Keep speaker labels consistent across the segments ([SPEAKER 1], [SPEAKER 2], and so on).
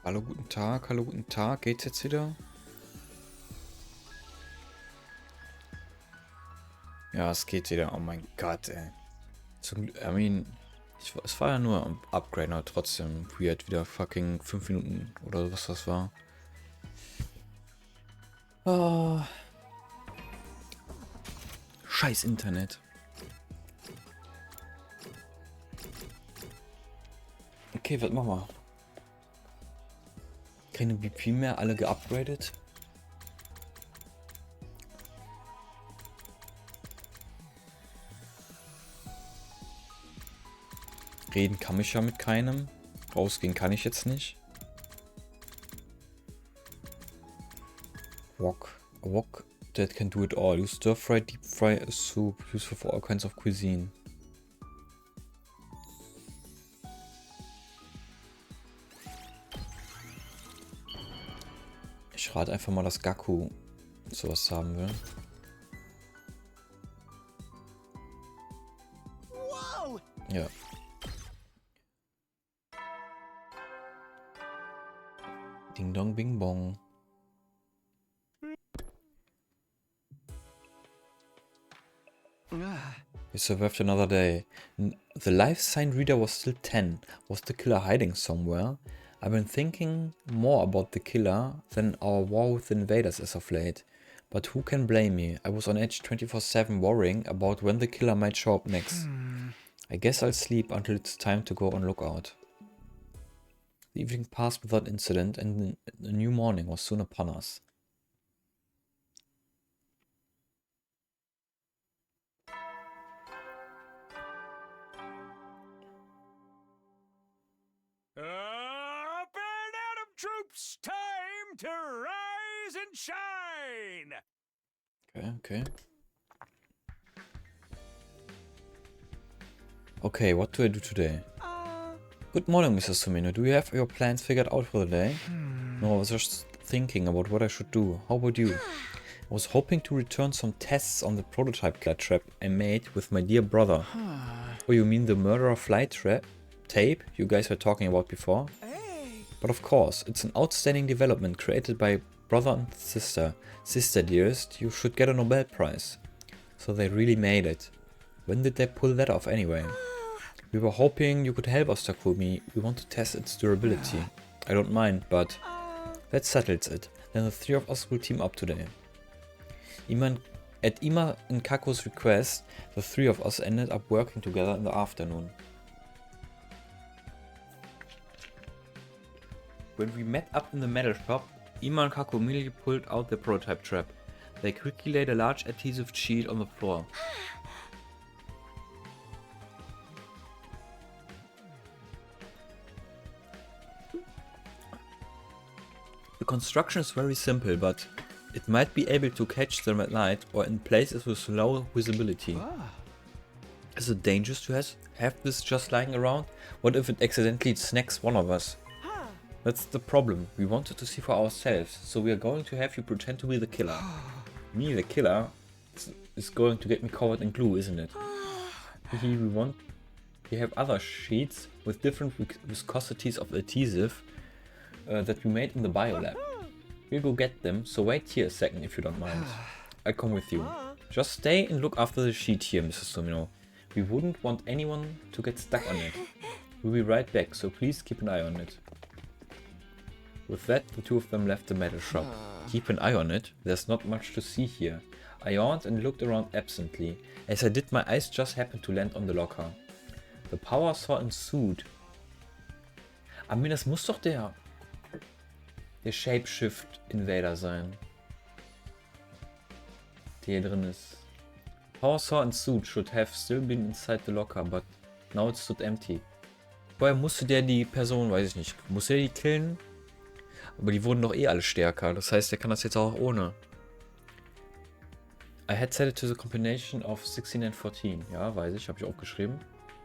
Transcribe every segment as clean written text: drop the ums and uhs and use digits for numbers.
[SPEAKER 1] Hallo, guten Tag. Geht's jetzt wieder? Ja, es geht wieder. Oh mein Gott, ey. Es war ja nur ein Upgrade, aber trotzdem weird. Wieder fucking 5 Minuten oder was das war. Oh, scheiß Internet. Okay, was machen wir? Keine BP mehr, alle geupgradet. Reden kann ich ja mit keinem. Rausgehen kann ich jetzt nicht. A wok that can do it all. You stir fry, deep fry a soup. Useful for all kinds of cuisine. Ich rate einfach mal, dass Gaku sowas haben will. Ja. Ding dong bing bong. We survived another day. The life sign reader was still 10. Was the killer hiding somewhere? I've been thinking more about the killer than our war with invaders as of late. But who can blame me? I was on edge 24/7 worrying about when the killer might show up next. I guess I'll sleep until it's time to go on lookout. The evening passed without incident and a new morning was soon upon us.
[SPEAKER 2] Up and Atom troops, time to rise and shine!
[SPEAKER 1] Okay. Okay, what do I do today? Good morning, Mrs. Sumino. Do you have your plans figured out for the day? No, I was just thinking about what I should do. How about you? I was hoping to return some tests on the prototype killer trap I made with my dear brother. Oh, you mean the murderer flight tape you guys were talking about before? But of course, it's an outstanding development created by brother and sister. Sister, dearest, you should get a Nobel Prize. So they really made it. When did they pull that off anyway? We were hoping you could help us, Takumi. We want to test its durability. I don't mind, but that settles it. Then the three of us will team up today. At Ima and Kako's request, the three of us ended up working together in the afternoon. When we met up in the metal shop, Ima and Kako immediately pulled out the prototype trap. They quickly laid a large adhesive sheet on the floor. The construction is very simple, but it might be able to catch them at night or in places with low visibility. Is it dangerous to have this just lying around? What if it accidentally snacks one of us? That's the problem. We wanted to see for ourselves, so we are going to have you pretend to be the killer. Me, the killer, is going to get me covered in glue, isn't it? We have other sheets with different viscosities of adhesive that we made in the biolab. We'll go get them, so wait here a second if you don't mind. I'll come with you. Just stay and look after the sheet here, Mrs. Sumino. We wouldn't want anyone to get stuck on it. We'll be right back, so please keep an eye on it. With that, the two of them left the metal shop. Keep an eye on it? There's not much to see here. I yawned and looked around absently. As I did, my eyes just happened to land on the locker. The power saw ensued. I mean, das muss doch der Shapeshift-Invader sein, der hier drin ist. Power saw ensued should have still been inside the locker, but now it stood empty. Vorher musste der die Person, weiß ich nicht, musste der die killen? Aber die wurden doch eh alle stärker, das heißt, der kann das jetzt auch ohne. I had set it to the combination of 16 and 14. Ja, weiß ich, habe ich auch geschrieben.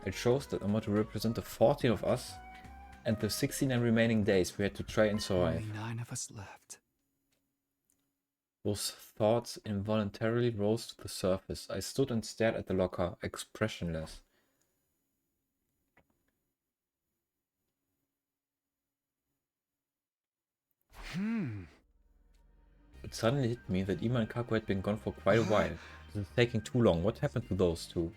[SPEAKER 1] It shows that I'm to represent the 14 of us and the 16 and remaining days we had to try and survive.
[SPEAKER 2] Only 9 of us left.
[SPEAKER 1] Those thoughts involuntarily rose to the surface. I stood and stared at the locker, expressionless. It suddenly hit me that Ima and Kako had been gone for quite a while. This is taking too long. What happened to those two?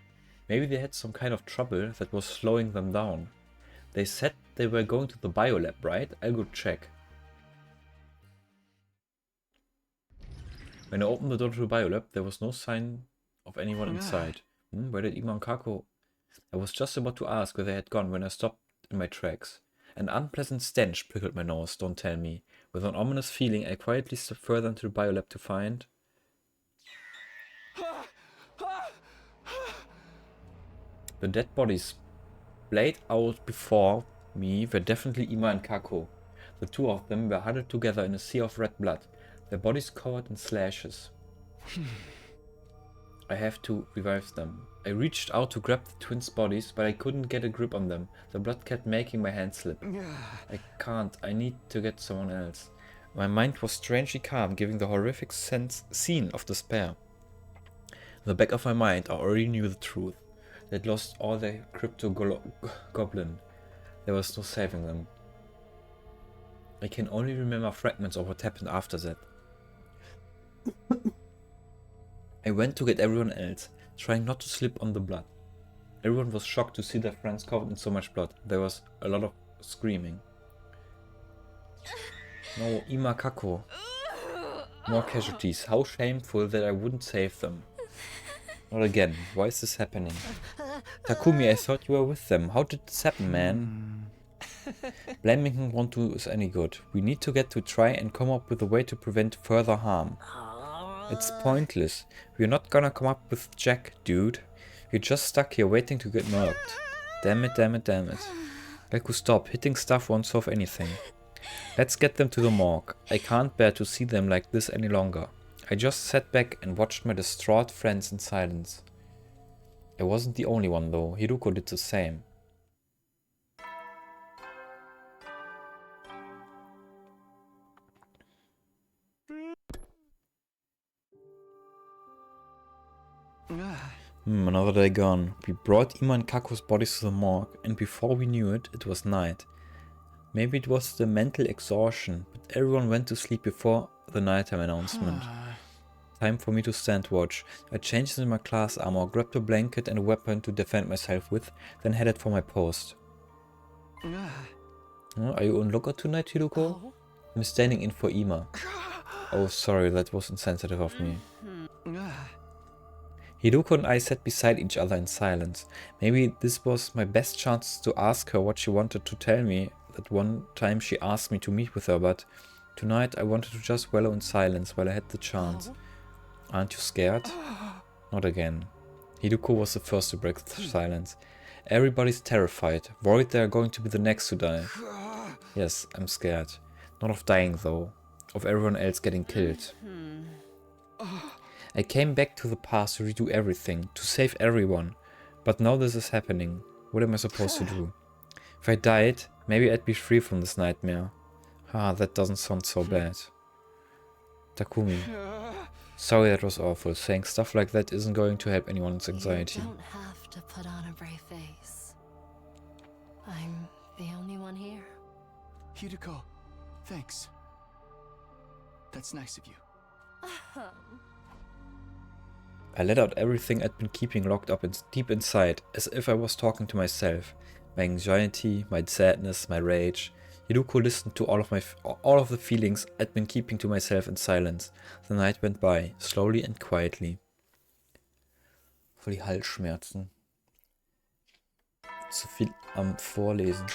[SPEAKER 1] Maybe they had some kind of trouble that was slowing them down. They said they were going to the biolab, right? I'll go check. When I opened the door to the biolab, there was no sign of anyone inside. Where did Ima and Kako? I was just about to ask where they had gone when I stopped in my tracks. An unpleasant stench prickled my nose, don't tell me. With an ominous feeling, I quietly stepped further into the biolab to find... The dead bodies splayed out before me were definitely Ima and Kako. The two of them were huddled together in a sea of red blood, their bodies covered in slashes. I have to revive them. I reached out to grab the twins' bodies, but I couldn't get a grip on them. The blood kept making my hand slip. I can't. I need to get someone else. My mind was strangely calm, giving the horrific scene of despair. In the back of my mind, I already knew the truth. They'd lost all their crypto-goblin. There was no saving them. I can only remember fragments of what happened after that. I went to get everyone else, trying not to slip on the blood. Everyone was shocked to see their friends covered in so much blood. There was a lot of screaming. No, Ima, Kako. More casualties. How shameful that I wouldn't save them. Not again. Why is this happening? Takumi, I thought you were with them. How did this happen, man? Blaming him won't do us any good. We need to get to try and come up with a way to prevent further harm. It's pointless. We're not gonna come up with Jack, dude. We're just stuck here waiting to get murked. Damn it, damn it, damn it. Leku, stop. Hitting stuff won't solve anything. Let's get them to the morgue. I can't bear to see them like this any longer. I just sat back and watched my distraught friends in silence. I wasn't the only one though. Hiruko did the same. Another day gone. We brought Ima and Kako's bodies to the morgue, and before we knew it, it was night. Maybe it was the mental exhaustion, but everyone went to sleep before the nighttime announcement. Time for me to stand watch. I changed into my class armor, grabbed a blanket and a weapon to defend myself with, then headed for my post. Are you on lookout tonight, Hiruko? I'm standing in for Ima. Oh, sorry, that was insensitive of me. Hiruko and I sat beside each other in silence. Maybe this was my best chance to ask her what she wanted to tell me. That one time she asked me to meet with her, but tonight I wanted to just wallow in silence while I had the chance. Aren't you scared? Not again. Hiruko was the first to break the silence. Everybody's terrified, worried they're going to be the next to die. Yes, I'm scared. Not of dying though, of everyone else getting killed. I came back to the past to redo everything, to save everyone. But now this is happening. What am I supposed to do? If I died, maybe I'd be free from this nightmare. That doesn't sound so bad. Takumi. Sorry, that was awful. Saying stuff like that isn't going to help anyone's anxiety.
[SPEAKER 3] You don't have to put on a brave face. I'm the only one here.
[SPEAKER 2] Hideko, thanks. That's nice of you.
[SPEAKER 1] I let out everything I'd been keeping locked up deep inside, as if I was talking to myself. My anxiety, my sadness, my rage. Hiruko listened to all of the feelings I'd been keeping to myself in silence. The night went by, slowly and quietly. Voll die Halsschmerzen. Zu viel am Vorlesen.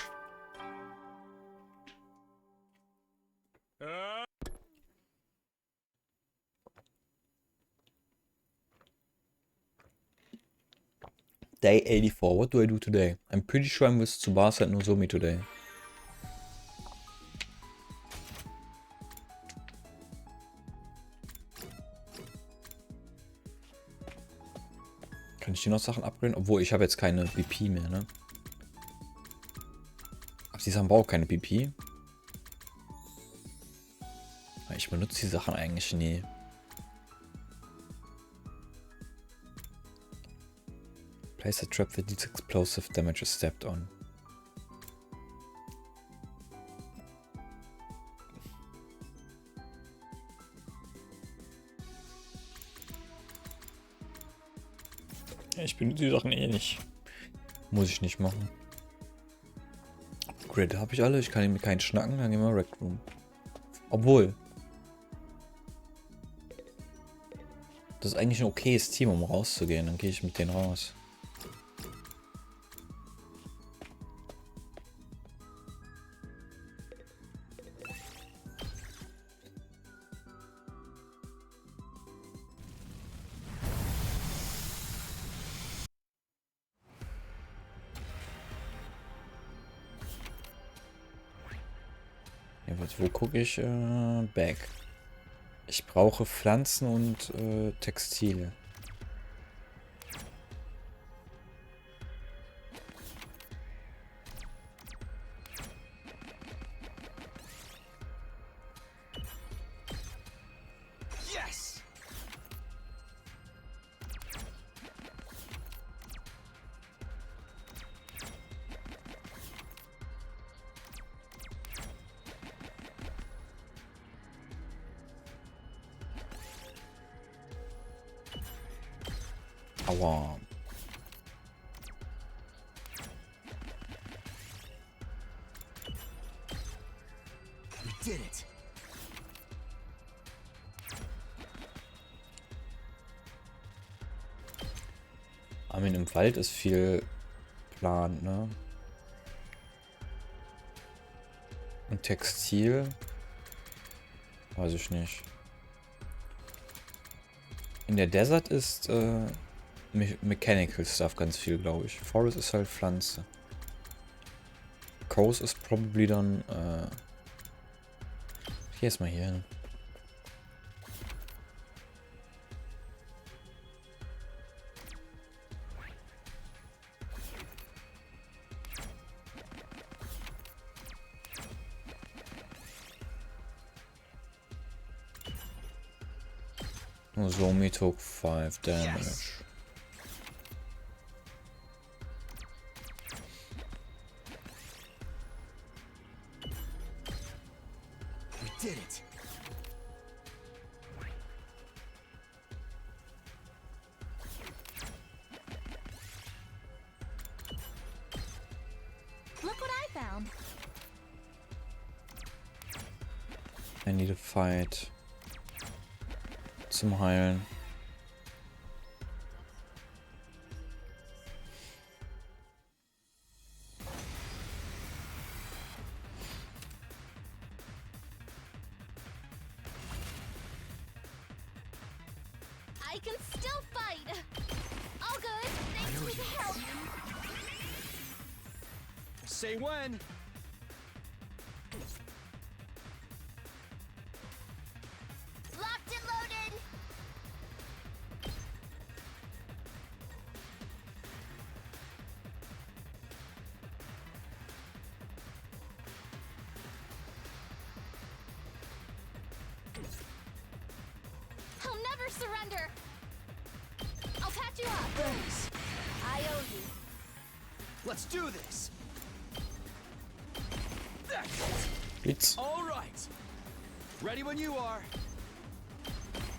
[SPEAKER 1] Day 84. What do I do today? I'm pretty sure I'm with Tsubasa and Nozomi today. Kann ich hier noch Sachen upgraden? Obwohl, ich habe jetzt keine BP mehr, ne? Aber die Sachen brauchen keine BP. Ich benutze die Sachen eigentlich nie. Place a trap that deals explosive damage is stepped on. Ich benutze die Sachen eh nicht. Muss ich nicht machen. Grid habe ich alle. Ich kann mit keinen schnacken. Dann gehen wir Rec Room. Obwohl. Das ist eigentlich ein okayes Team, um rauszugehen. Dann gehe ich mit denen raus. Jedenfalls, wo gucke ich? Back. Ich brauche Pflanzen und Textil.
[SPEAKER 2] Yes!
[SPEAKER 1] Aua.
[SPEAKER 2] We did it.
[SPEAKER 1] Aber im Wald ist viel Plan, ne? Und Textil? Weiß ich nicht. In der Desert ist Mechanical Stuff ganz viel, glaube ich. Forest ist halt Pflanze. Coast ist probably dann hier ist mal hier hin. Zombie took 5 damage.
[SPEAKER 2] Yes. We did it.
[SPEAKER 4] Look what I found.
[SPEAKER 1] I need a fight. Zum Heilen.
[SPEAKER 4] I can still fight. All good. Thanks for the help.
[SPEAKER 2] Say when.
[SPEAKER 4] Locked and loaded. I'll never surrender. I'll patch you up.
[SPEAKER 2] Thanks.
[SPEAKER 4] I owe you.
[SPEAKER 2] Let's do this.
[SPEAKER 1] Blitz.
[SPEAKER 2] All right. Ready when you are.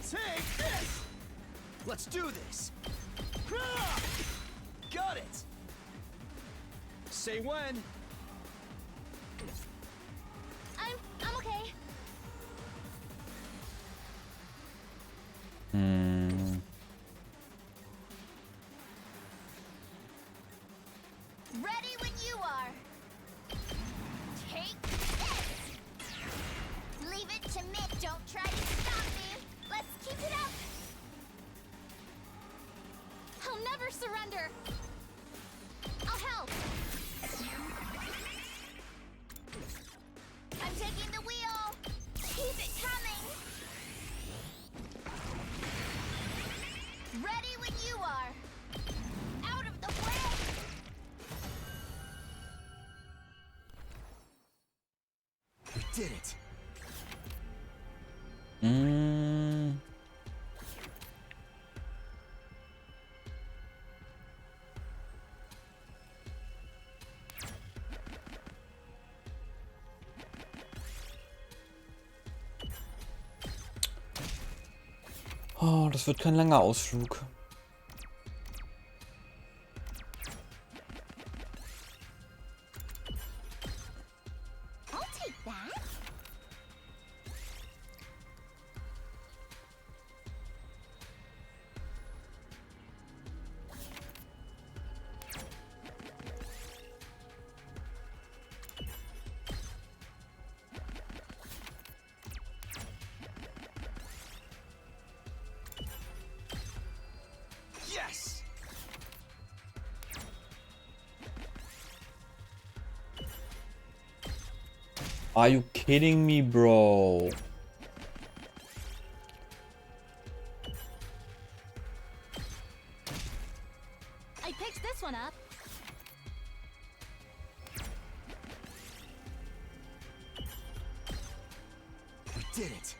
[SPEAKER 2] Take this. Let's do this. Got it. Say when.
[SPEAKER 4] I'm okay. Ready when you are. Take this. Leave it to me. Don't try to stop me. Let's keep it up. I'll never surrender. I'll help. I'm taking the wheel. Keep it coming. Ready when you are. Out of the way.
[SPEAKER 2] We did it.
[SPEAKER 1] Oh, das wird kein langer Ausflug. Are you kidding me, bro?
[SPEAKER 4] I picked this one up.
[SPEAKER 2] We did it.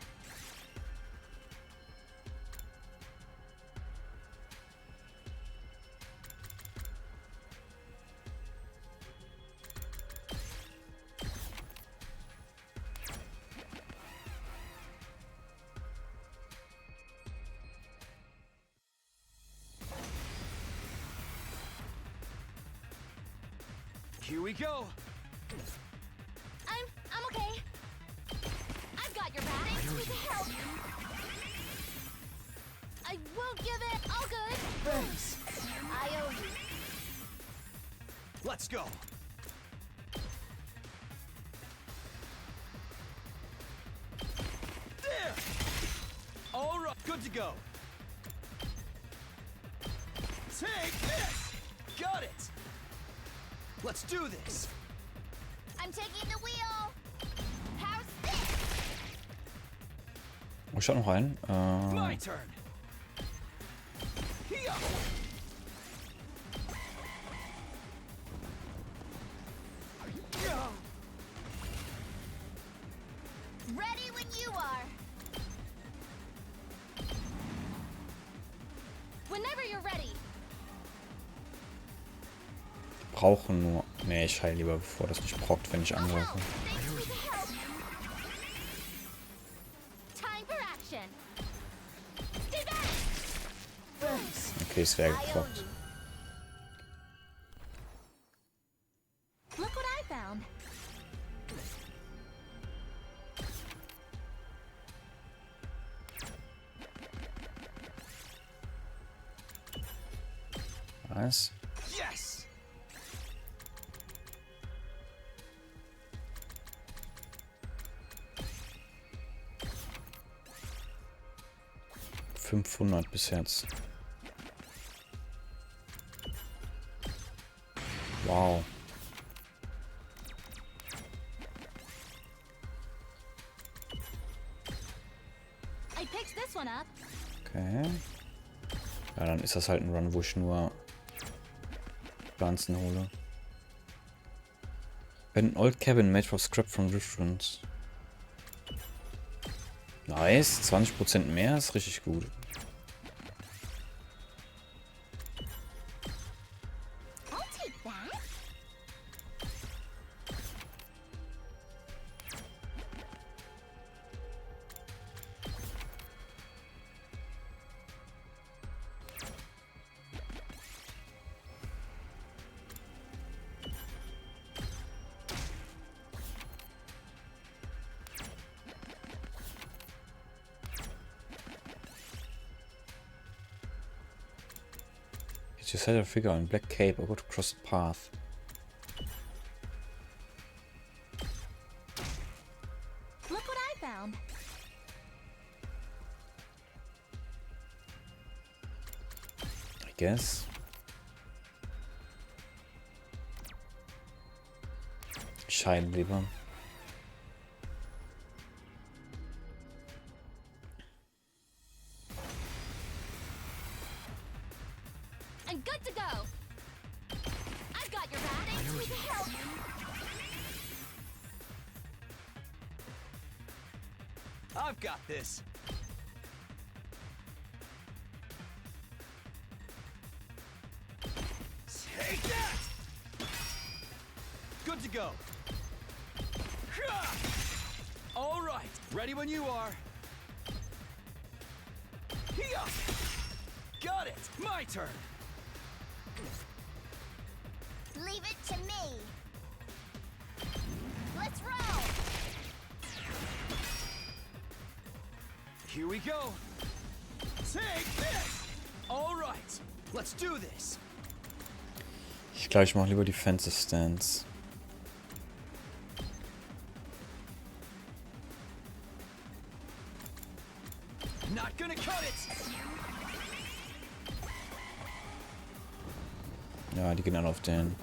[SPEAKER 2] Here we go.
[SPEAKER 4] I'm okay. I've got your back. Thanks for the help. I won't give it. All good.
[SPEAKER 2] Thanks.
[SPEAKER 4] I owe you.
[SPEAKER 2] Let's go. There. All right. Good to go. Take this. Got it. Let's do this.
[SPEAKER 4] I'm taking the wheel. How's this?
[SPEAKER 1] Oh, ich schaut noch rein.
[SPEAKER 2] My turn. Here.
[SPEAKER 4] Ready when you are. Whenever you're ready.
[SPEAKER 1] Brauchen nur. Nee, ich heile lieber, bevor das mich brockt, wenn ich angreife.
[SPEAKER 4] Thanks for the help. Time for action. Stay back.
[SPEAKER 1] Okay, es wäre
[SPEAKER 4] I owe
[SPEAKER 1] geklappt.
[SPEAKER 4] you. Look what I found.
[SPEAKER 1] Nice.
[SPEAKER 2] Yes.
[SPEAKER 1] 500 bis jetzt. Wow.
[SPEAKER 4] I picked this one up.
[SPEAKER 1] Okay. Ja, dann ist das halt ein Run, wo ich nur Pflanzen hole. An old cabin made for scrap from difference. Nice, 20% mehr ist richtig gut.
[SPEAKER 4] I'll take that.
[SPEAKER 1] You set a figure in black cape or go to cross the path.
[SPEAKER 4] Look what I found.
[SPEAKER 1] I guess. Scheiden lieber.
[SPEAKER 4] I'm good to go. I've got your back. Thanks for the help.
[SPEAKER 2] I've got this. Take that! Good to go. All right. Ready when you are. Here. Got it. My turn.
[SPEAKER 4] Leave it to me. Let's roll.
[SPEAKER 2] Here we go. Take this. All right. Let's do this.
[SPEAKER 1] Ich glaube, ich mache lieber Defensive Stance.
[SPEAKER 2] Not gonna cut it.
[SPEAKER 1] Ja, die gehen alle auf den.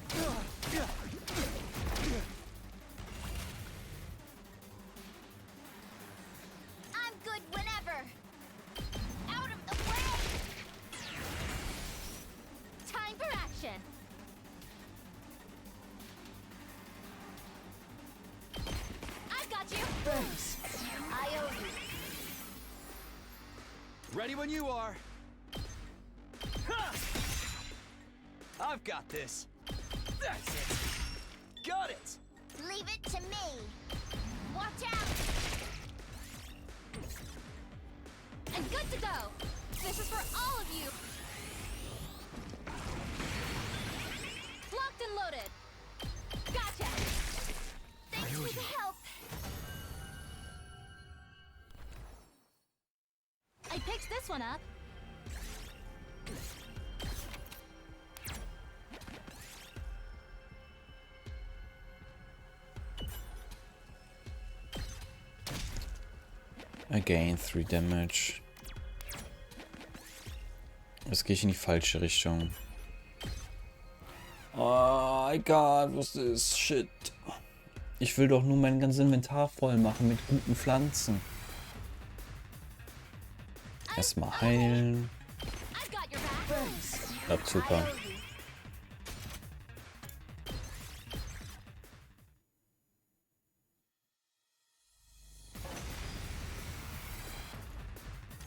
[SPEAKER 2] Thanks.
[SPEAKER 4] I owe you.
[SPEAKER 2] Ready when you are. Ha! I've got this. That's it. Got it.
[SPEAKER 4] Leave it to me. Watch out.
[SPEAKER 3] And good to go. This is for all of you. Locked and loaded. Gotcha.
[SPEAKER 4] Thanks for the help.
[SPEAKER 3] I picked this one up.
[SPEAKER 1] Again 3 Damage. Jetzt gehe ich in die falsche Richtung. Oh egal, was ist? Shit. Ich will doch nur mein ganzes Inventar voll machen mit guten Pflanzen. Erstmal heilen.
[SPEAKER 3] I've got your back.
[SPEAKER 1] Klappt super.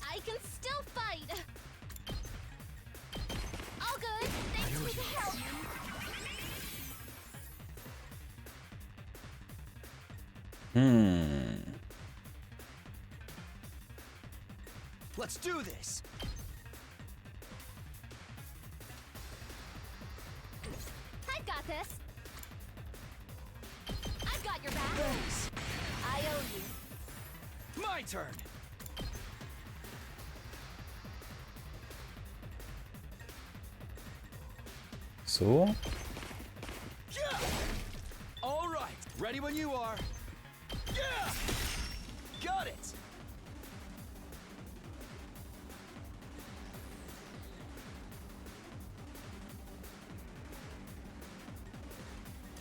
[SPEAKER 3] I can still fight. All good.
[SPEAKER 4] Thanks for the help.
[SPEAKER 2] Let's do this.
[SPEAKER 3] I've got this. I've got your back.
[SPEAKER 2] Thanks.
[SPEAKER 4] I owe you.
[SPEAKER 2] My turn.
[SPEAKER 1] So.
[SPEAKER 2] Yeah. All right. Ready when you are. Yeah. Got it.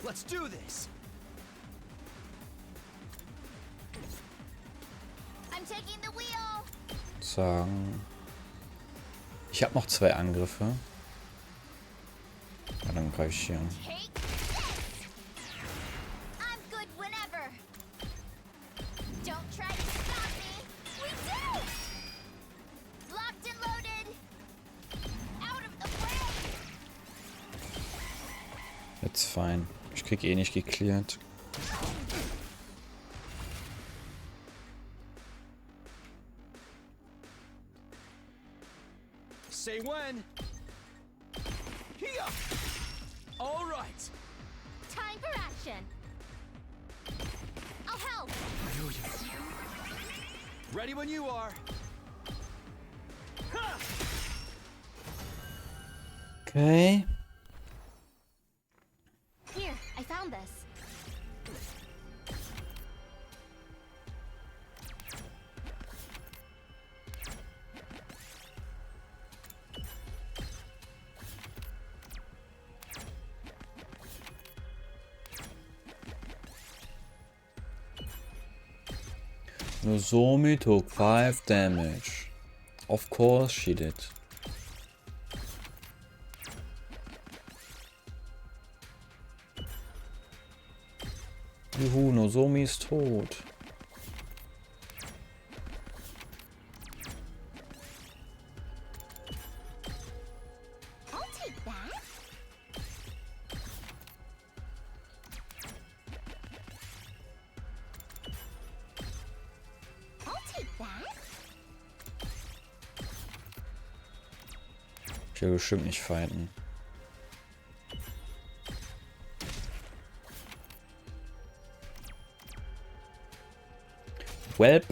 [SPEAKER 2] Let's do this.
[SPEAKER 4] I'm taking the wheel.
[SPEAKER 1] Sagen. Ich habe noch 2 Angriffe. Ja, dann greife ich hier an.
[SPEAKER 4] Take this. I'm good whenever. Don't try to stop me. We do. Locked and loaded. Out of the way.
[SPEAKER 1] Jetzt fein. Ich krieg eh nicht geklärt.
[SPEAKER 2] Say when. Here. All right.
[SPEAKER 3] Time for action. I'll help.
[SPEAKER 2] Ready when you are. Ha!
[SPEAKER 1] Okay.
[SPEAKER 3] Here, I found this.
[SPEAKER 1] Nozomi took 5 damage. Of course she did. Juhu, Nozomi ist tot.
[SPEAKER 4] I'll take that. I'll take that.
[SPEAKER 1] Ich will bestimmt nicht fighten. Welp.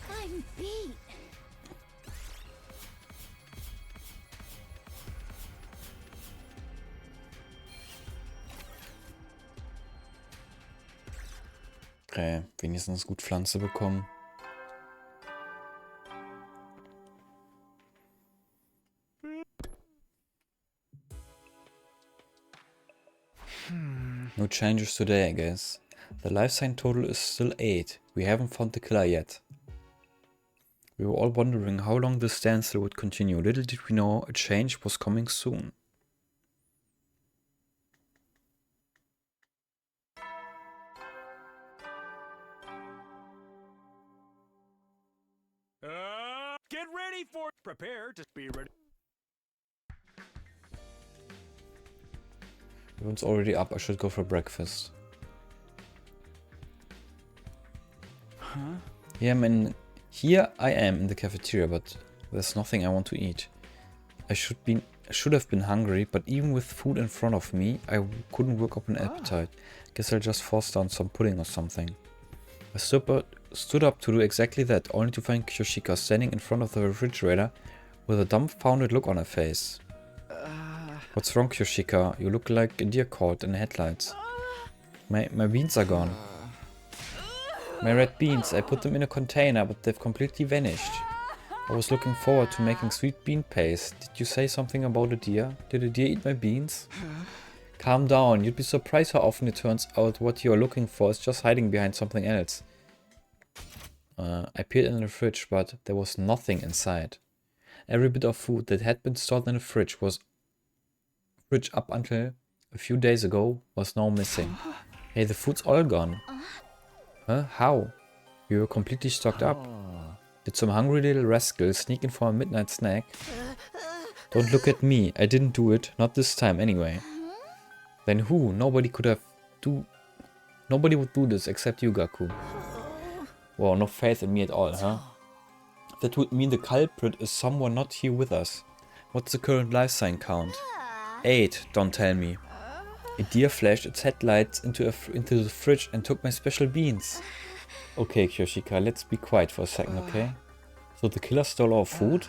[SPEAKER 4] I'm beat.
[SPEAKER 1] Okay, wenigstens gut Pflanze bekommen. No changes today, I guess. The life sign total is still 8. We haven't found the killer yet. We were all wondering how long this standstill would continue. Little did we know a change was coming soon.
[SPEAKER 2] Get ready for it. Prepare to be ready.
[SPEAKER 1] Everyone's already up. I should go for breakfast.
[SPEAKER 2] Huh?
[SPEAKER 1] Yeah, man. Here I am in the cafeteria, but there's nothing I want to eat. I should have been hungry, but even with food in front of me, I couldn't work up an appetite. Guess I'll just force down some pudding or something. I stood up to do exactly that, only to find Kyoshika standing in front of the refrigerator with a dumbfounded look on her face. What's wrong, Kyoshika? You look like a deer caught in headlights. My beans are gone. My red beans, I put them in a container, but they've completely vanished. I was looking forward to making sweet bean paste. Did you say something about a deer? Did a deer eat my beans? Calm down, you'd be surprised how often it turns out what you're looking for is just hiding behind something else. I peered in the fridge, but there was nothing inside. Every bit of food that had been stored in the fridge up until a few days ago was now missing. Hey, the food's all gone. Huh? How? We were completely stocked up. Did some hungry little rascal sneak in for a midnight snack? Don't look at me. I didn't do it. Not this time anyway. Then who? Nobody would do this except you, Gaku. Wow, no faith in me at all, huh? That would mean the culprit is someone not here with us. What's the current life sign count? 8, don't tell me. A deer flashed its headlights into the fridge and took my special beans. Okay, Kyoshika, let's be quiet for a second, okay? So the killer stole our food?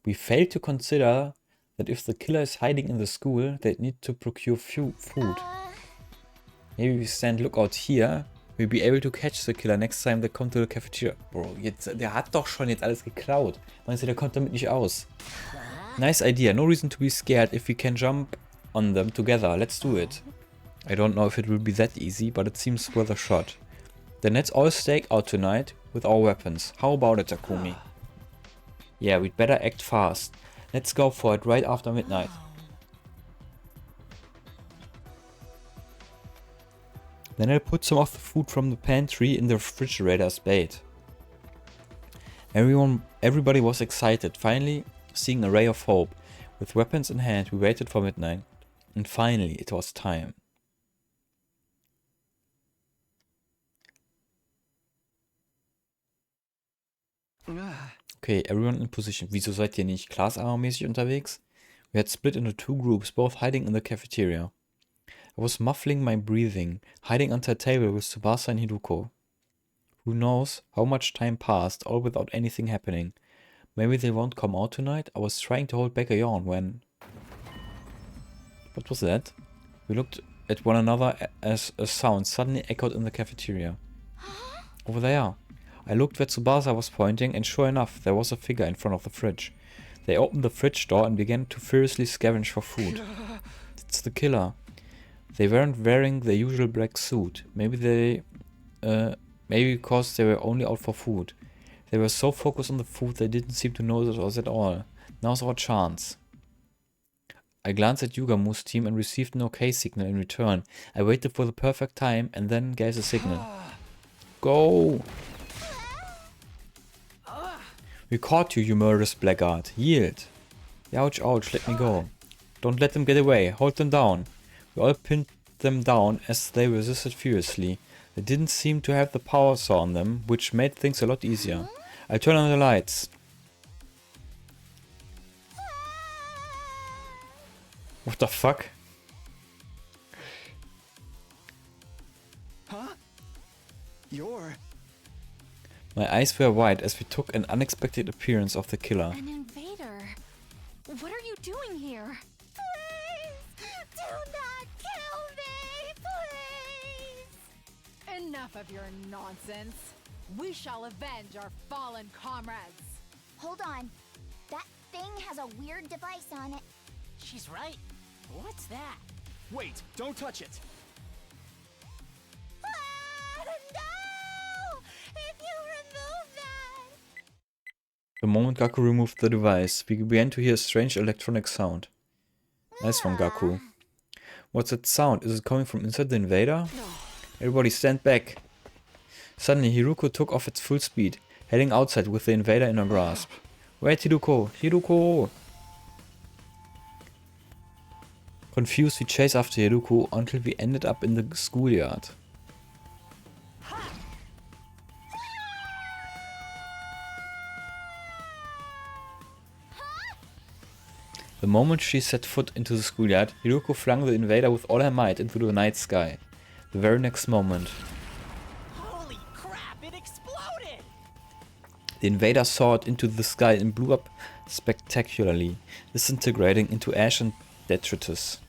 [SPEAKER 1] We failed to consider that if the killer is hiding in the school, they'd need to procure food. Maybe we stand lookout here. We'll be able to catch the killer next time they come to the cafeteria. Bro, der hat doch schon jetzt alles geklaut. Meinst du, der kommt damit nicht aus? Nice idea. No reason to be scared if we can jump on them together. Let's do it. I don't know if it will be that easy, but it seems worth a shot. Then let's all stake out tonight with our weapons. How about it, Takumi? Yeah, we'd better act fast. Let's go for it right after midnight. Then I'll put some of the food from the pantry in the refrigerator as bait. Everybody was excited, finally seeing a ray of hope. With weapons in hand, we waited for midnight. And finally, it was time. Okay, everyone in position. Wieso seid ihr nicht Class-Armor-mäßig unterwegs? We had split into 2 groups, both hiding in the cafeteria. I was muffling my breathing, hiding under a table with Tsubasa and Hiruko. Who knows how much time passed, all without anything happening. Maybe they won't come out tonight? I was trying to hold back a yawn when... What was that? We looked at one another as a sound suddenly echoed in the cafeteria. Over there. I looked where Tsubasa was pointing, and sure enough, there was a figure in front of the fridge. They opened the fridge door and began to furiously scavenge for food. It's the killer. They weren't wearing their usual black suit. Maybe because they were only out for food. They were so focused on the food they didn't seem to notice us at all. Now's our chance. I glanced at Yugamu's team and received an okay signal in return. I waited for the perfect time and then gave a signal. Go! We caught you, you murderous blackguard. Yield. Ouch, ouch, let me go. Don't let them get away. Hold them down. We all pinned them down as they resisted furiously. They didn't seem to have the power saw on them, which made things a lot easier. I turned on the lights. What the fuck?
[SPEAKER 2] Huh? You're...
[SPEAKER 1] My eyes were wide as we took an unexpected appearance of the killer.
[SPEAKER 3] An invader. What are you doing here?
[SPEAKER 4] Please, do not kill me, please.
[SPEAKER 5] Enough of your nonsense. We shall avenge our fallen comrades.
[SPEAKER 4] Hold on. That thing has a weird device on it.
[SPEAKER 6] She's right. What's that?
[SPEAKER 2] Wait, don't touch it.
[SPEAKER 4] Ah, no! If you remove that...
[SPEAKER 1] The moment Gaku removed the device, we began to hear a strange electronic sound. Nice one, Gaku. What's that sound? Is it coming from inside the invader? Everybody stand back. Suddenly, Hiruko took off at full speed, heading outside with the invader in her grasp. Wait, Hiruko! Hiruko! Confused, we chase after Hiruko until we ended up in the schoolyard. The moment she set foot into the schoolyard, Hiruko flung the invader with all her might into the night sky. The very next moment,
[SPEAKER 6] Holy crap, it exploded!
[SPEAKER 1] the invader soared into the sky and blew up spectacularly, disintegrating into ash and detritus.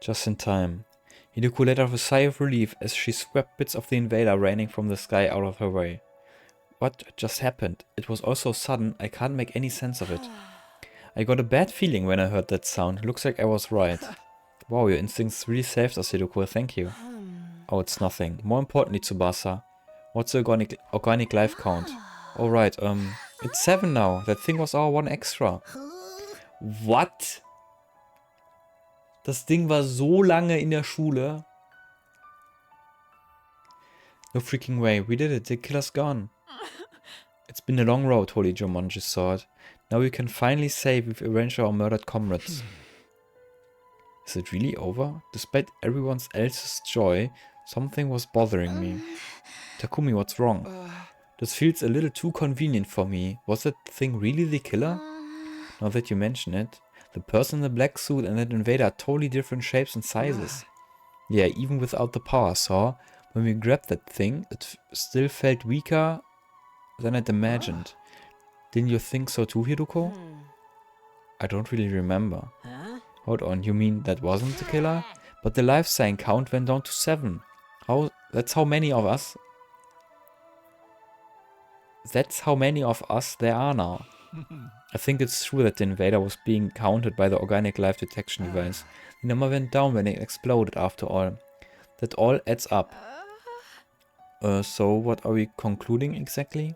[SPEAKER 1] Just in time. Hiruko let out a sigh of relief as she swept bits of the invader raining from the sky out of her way. What just happened? It was all so sudden, I can't make any sense of it. I got a bad feeling when I heard that sound. Looks like I was right. Wow, your instincts really saved us, Hiruko, thank you. Oh, it's nothing. More importantly, Tsubasa, what's the organic life count? Oh right, it's 7 now. That thing was our 1 extra. What? Das Ding war so lange in der Schule. No freaking way, we did it, the killer's gone. It's been a long road, Holy Jumanji thought. Now we can finally say we've avenged our murdered comrades. Is it really over? Despite everyone else's joy, something was bothering me. Takumi, what's wrong? This feels a little too convenient for me. Was that thing really the killer? Now that you mention it, the person in the black suit and that invader are totally different shapes and sizes. Yeah, even without the power saw, when we grabbed that thing, it still felt weaker than I'd imagined. Didn't you think so too, Hiruko? I don't really remember.
[SPEAKER 6] Huh?
[SPEAKER 1] Hold on, you mean that wasn't the killer? But the life sign count went down to 7. That's how many of us there are now. I think it's true that the invader was being counted by the organic life detection device. The number went down when it exploded after all. That all adds up. So what are we concluding exactly?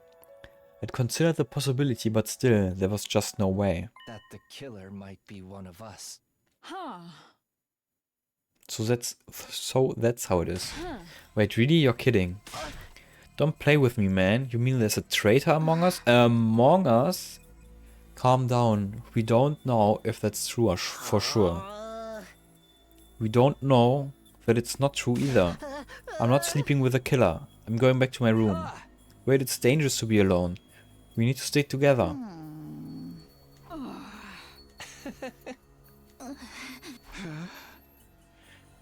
[SPEAKER 1] I'd considered the possibility, but still, there was just no way.
[SPEAKER 2] That the killer might be one of us.
[SPEAKER 5] Huh.
[SPEAKER 1] So that's how it is. Wait, really? You're kidding? Don't play with me, man. You mean there's a traitor among us? Among us? Calm down. We don't know if that's true or for sure. We don't know that it's not true either. I'm not sleeping with a killer. I'm going back to my room. Wait, it's dangerous to be alone. We need to stay together.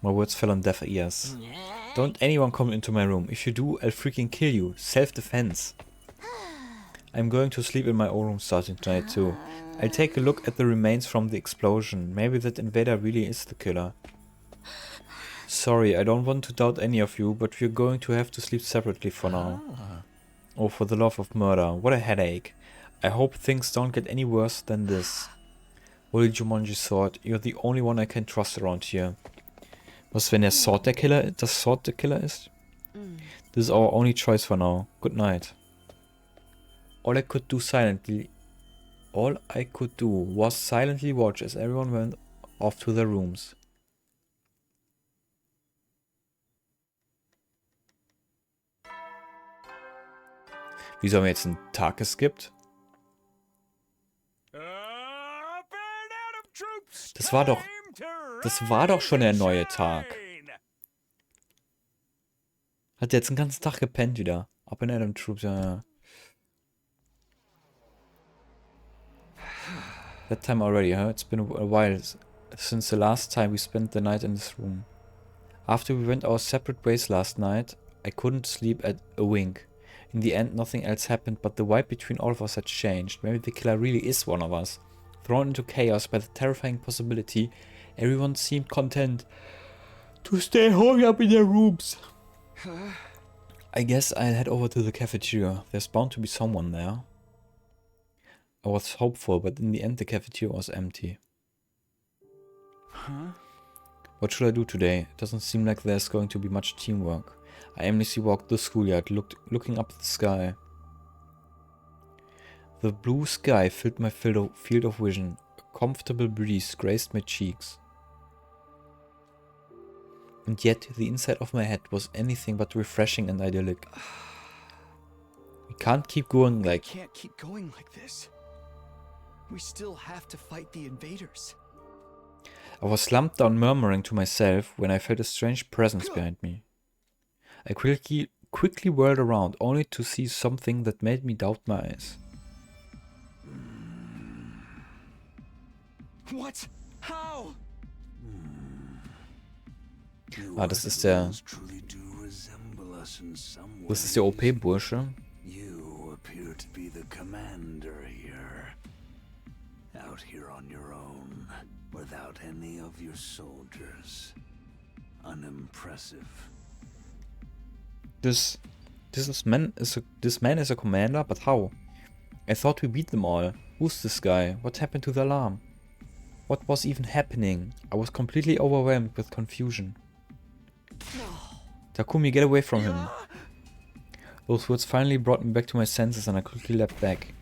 [SPEAKER 1] My words fell on deaf ears. Don't anyone come into my room. If you do, I'll freaking kill you. Self-defense. I'm going to sleep in my own room starting tonight too. I'll take a look at the remains from the explosion. Maybe that invader really is the killer. Sorry, I don't want to doubt any of you, but we're going to have to sleep separately for now. Oh, for the love of murder. What a headache. I hope things don't get any worse than this. Holy Jumanji thought, you're the only one I can trust around here. Was, wenn der Sword der Killer, das Sword der Killer ist? This is our only choice for now. Good night. All I could do was silently watch as everyone went off to their rooms. Wieso haben wir jetzt einen Tag geskippt? Das war doch schon der neue Tag. Hat jetzt den ganzen Tag gepennt wieder. Up and Adam Troops, ja. That time already, huh? It's been a while since the last time we spent the night in this room. After we went our separate ways last night, I couldn't sleep at a wink. In the end, nothing else happened, but the vibe between all of us had changed. Maybe the killer really is one of us. Thrown into chaos by the terrifying possibility, everyone seemed content to stay holed up in their rooms. I guess I'll head over to the cafeteria. There's bound to be someone there. I was hopeful, but in the end the cafeteria was empty. What should I do today? It doesn't seem like there's going to be much teamwork. I aimlessly walked the schoolyard, looking up at the sky. The blue sky filled my field of vision. A comfortable breeze grazed my cheeks. And yet, the inside of my head was anything but refreshing and idyllic. We Can't keep going like...
[SPEAKER 2] Can't keep going like this. We still have to fight the invaders.
[SPEAKER 1] I was slumped down murmuring to myself when I felt a strange presence behind me. I quickly whirled around, only to see something that made me doubt my eyes.
[SPEAKER 2] What? How?
[SPEAKER 1] Ah, das ist der... Das ist der OP-Bursche.
[SPEAKER 7] You appear to be the commander here. Out here on your own, without any of your soldiers. Unimpressive.
[SPEAKER 1] This man is a commander, but how? I thought we beat them all. Who's this guy? What happened to the alarm? What was even happening? I was completely overwhelmed with confusion. Takumi, get away from him. Those words finally brought me back to my senses and I quickly leapt back.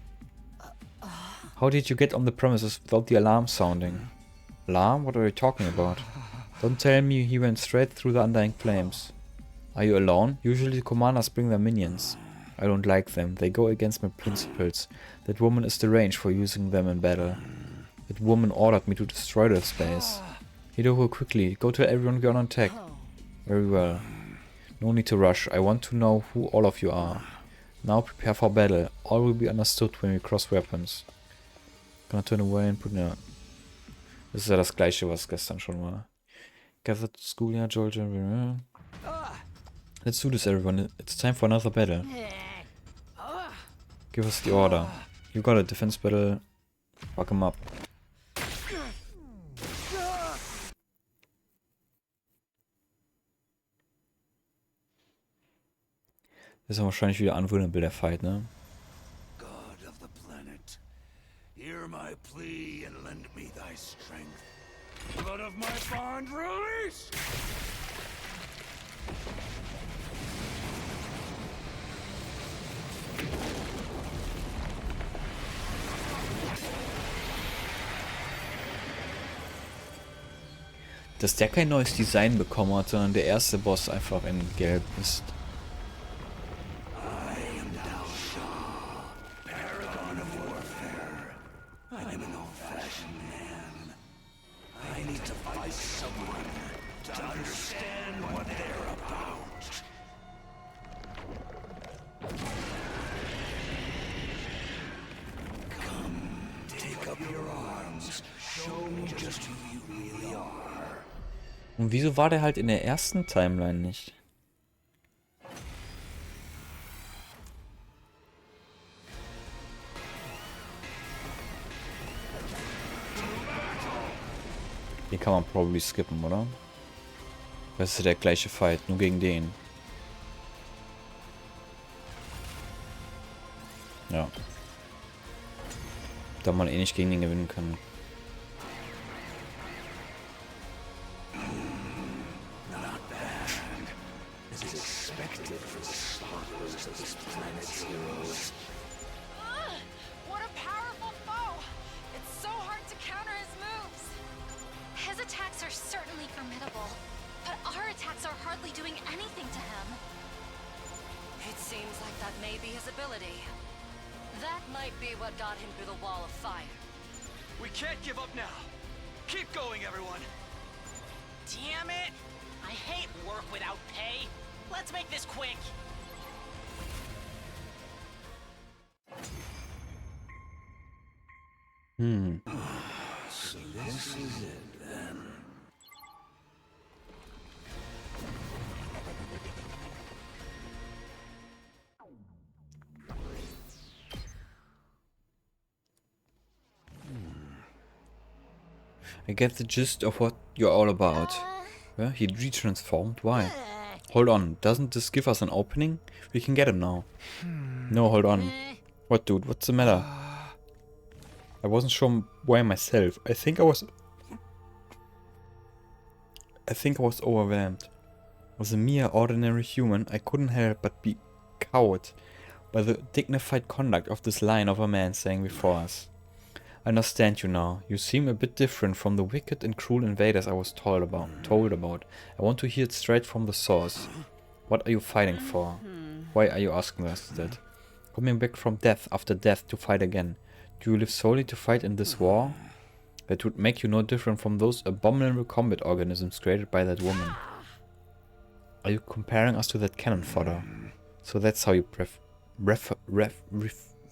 [SPEAKER 1] How did you get on the premises without the alarm sounding? Alarm? What are you talking about? Don't tell me he went straight through the undying flames. Are you alone? Usually the commanders bring their minions. I don't like them. They go against my principles. That woman is deranged for using them in battle. That woman ordered me to destroy this place. Hidoko, quickly. Go tell everyone we're on attack. Very well. No need to rush. I want to know who all of you are. Now prepare for battle. All will be understood when we cross weapons. Gonna turn away and put... Ja. Das ist ja das gleiche, was gestern schon war. Gather to school, yeah, Georgia. Let's do this, everyone. It's time for another battle. Give us the order. You got a defense battle. Fuck him up. Das ist ja wahrscheinlich wieder unwinnable, der Fight, ne?
[SPEAKER 7] God of the planet, hear my plea and lend me thy strength. Blood of my bond, release!
[SPEAKER 1] Dass der kein neues Design bekommen hat, sondern der erste Boss einfach in Gelb ist. Und wieso war der halt in der ersten Timeline nicht? Den kann man probably skippen, oder? Das ist ja der gleiche Fight, nur gegen den. Ja. Da man eh nicht gegen den gewinnen kann.
[SPEAKER 5] What a powerful foe! It's so hard to counter his moves.
[SPEAKER 4] His attacks are certainly formidable, but our attacks are hardly doing anything to him.
[SPEAKER 3] It seems like that may be his ability. That might be what got him through the wall of fire.
[SPEAKER 2] We can't give up now. Keep going, everyone.
[SPEAKER 6] Damn it! I hate work without pay. Let's make this quick.
[SPEAKER 7] So this is it then.
[SPEAKER 1] I get the gist of what you're all about. Yeah, he retransformed? Why? Hold on, doesn't this give us an opening? We can get him now. No, hold on. What, dude? What's the matter? I wasn't sure why myself. I think I was overwhelmed. As a mere ordinary human, I couldn't help but be cowed by the dignified conduct of this lion of a man standing before us. I understand you now. You seem a bit different from the wicked and cruel invaders I was told about. I want to hear it straight from the source. What are you fighting for? Why are you asking us that? Coming back from death after death to fight again. Do you live solely to fight in this war? That would make you no different from those abominable combat organisms created by that woman. Are you comparing us to that cannon fodder? So that's how you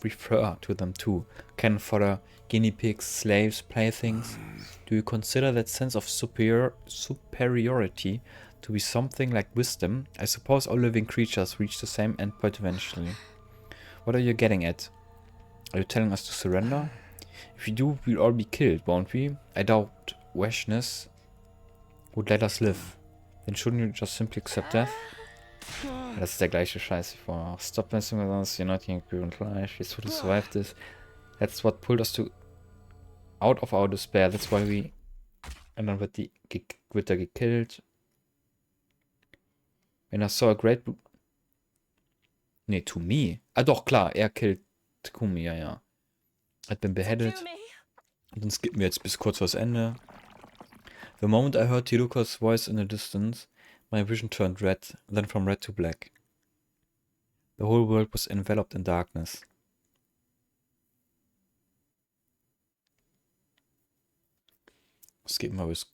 [SPEAKER 1] refer to them too. Cannon fodder, guinea pigs, slaves, playthings. Do you consider that sense of superiority to be something like wisdom? I suppose all living creatures reach the same endpoint eventually. What are you getting at? Are you telling us to surrender? If we do, we'll all be killed, won't we? I doubt Weshness would let us live. Then shouldn't you just simply accept death? Das ist der gleiche Scheiß wie vorher. Stop messing with us, you're not in current life, we should have survived this. That's what pulled us out of our despair, that's why we... Und dann wird er gekillt. When I saw a great... Nee, to me. Ah doch, klar, er killt Takumi, ja. Had been beheaded. Und dann skippen wir jetzt bis kurz vors Ende. The moment I heard Hiruko's voice in the distance, my vision turned red, then from red to black. The whole world was enveloped in darkness. Skippen wir bis...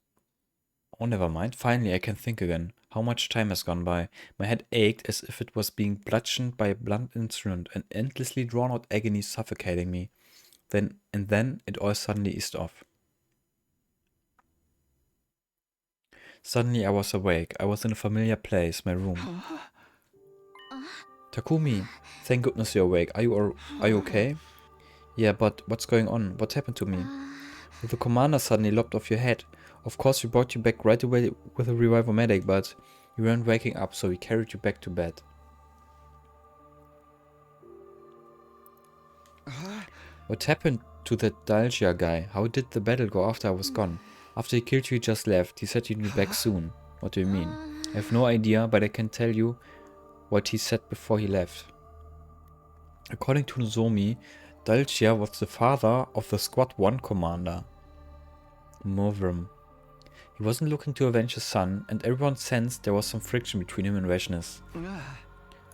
[SPEAKER 1] Oh, never mind. Finally, I can think again. How much time has gone by? My head ached as if it was being bludgeoned by a blunt instrument, an endlessly drawn-out agony suffocating me. Then it all suddenly eased off. Suddenly I was awake. I was in a familiar place, my room. Takumi, thank goodness you're awake. Are you okay? Yeah, but what's going on? What happened to me? The commander suddenly lopped off your head. Of course we brought you back right away with a revival medic, but you weren't waking up, so we carried you back to bed. What happened to that Dalgia guy? How did the battle go after I was gone? After he killed you, he just left. He said he'd be back soon. What do you mean? I have no idea, but I can tell you what he said before he left. According to Nozomi, Dalgia was the father of the Squad 1 commander, Movrim. He wasn't looking to avenge his son, and everyone sensed there was some friction between him and Vashnis.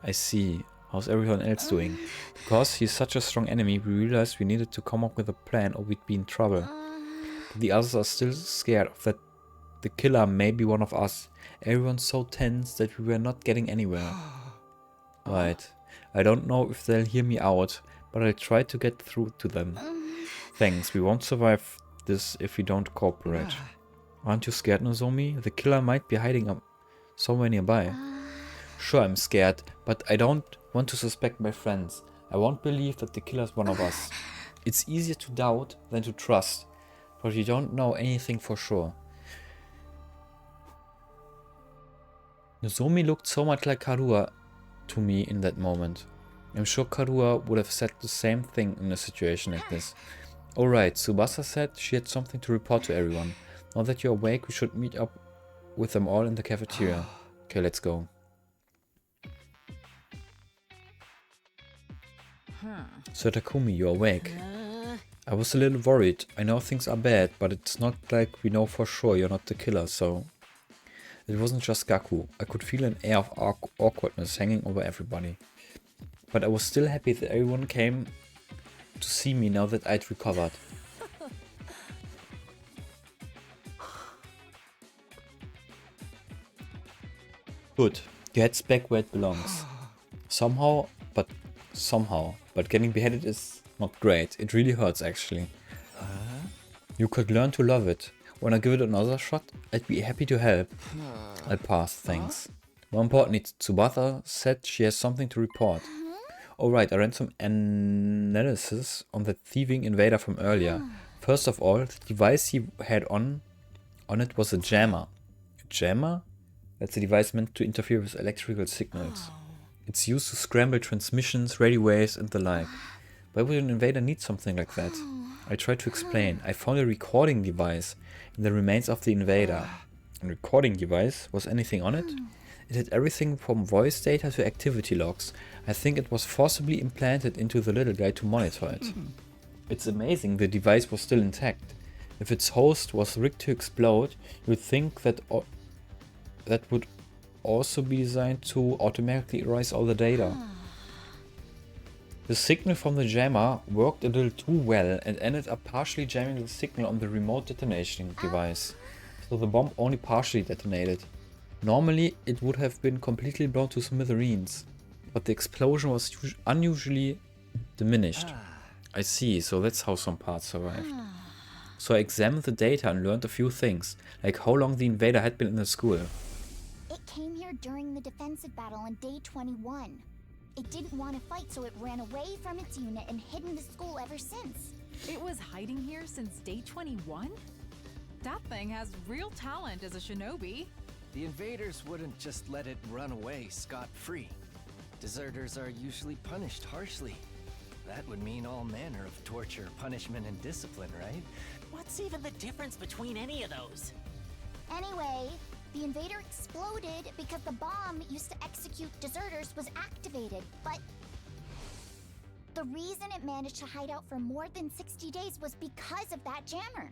[SPEAKER 1] I see. How's everyone else doing? Because he's such a strong enemy, we realized we needed to come up with a plan or we'd be in trouble. But the others are still scared that the killer may be one of us. Everyone's so tense that we were not getting anywhere. Right. I don't know if they'll hear me out, but I'll try to get through to them. Thanks, we won't survive this if we don't cooperate. Aren't you scared, Nozomi? The killer might be hiding up somewhere nearby. Sure, I'm scared, but I don't want to suspect my friends. I won't believe that the killer's one of us. It's easier to doubt than to trust, but you don't know anything for sure. Nozomi looked so much like Karua to me in that moment. I'm sure Karua would have said the same thing in a situation like this. Alright, Tsubasa said she had something to report to everyone. Now that you're awake, we should meet up with them all in the cafeteria. Okay, let's go. So Takumi, you're awake. I was a little worried. I know things are bad, but it's not like we know for sure you're not the killer, so... It wasn't just Gaku. I could feel an air of awkwardness hanging over everybody. But I was still happy that everyone came to see me now that I'd recovered. Good. Your head's back where it belongs. Somehow, but getting beheaded is not great. It really hurts, actually. You could learn to love it. When I give it another shot, I'd be happy to help. I'll pass, thanks. More importantly, Tsubasa said she has something to report. Alright, I ran some analysis on that thieving invader from earlier. First of all, the device he had on it was a jammer. A jammer? That's a device meant to interfere with electrical signals. It's used to scramble transmissions, radio waves and the like. Why would an invader need something like that? I tried to explain. I found a recording device in the remains of the invader. A recording device? Was anything on it? It had everything from voice data to activity logs. I think it was forcibly implanted into the little guy to monitor it. It's amazing the device was still intact. If its host was rigged to explode, you would think that that would also be designed to automatically erase all the data. The signal from the jammer worked a little too well and ended up partially jamming the signal on the remote detonation device, so the bomb only partially detonated. Normally it would have been completely blown to smithereens, but the explosion was unusually diminished. I see, so that's how some parts survived. So I examined the data and learned a few things, like how long the invader had been in the school.
[SPEAKER 4] It came here during the defensive battle on day 21. It didn't want to fight, so it ran away from its unit and hid in the school ever since.
[SPEAKER 5] It was hiding here since day 21? That thing has real talent as a shinobi.
[SPEAKER 2] The invaders wouldn't just let it run away scot-free. Deserters are usually punished harshly. That would mean all manner of torture, punishment, and discipline, right?
[SPEAKER 6] What's even the difference between any of those?
[SPEAKER 4] Anyway, the invader exploded because the bomb used to execute deserters was activated, but the reason it managed to hide out for more than 60 days was because of that jammer.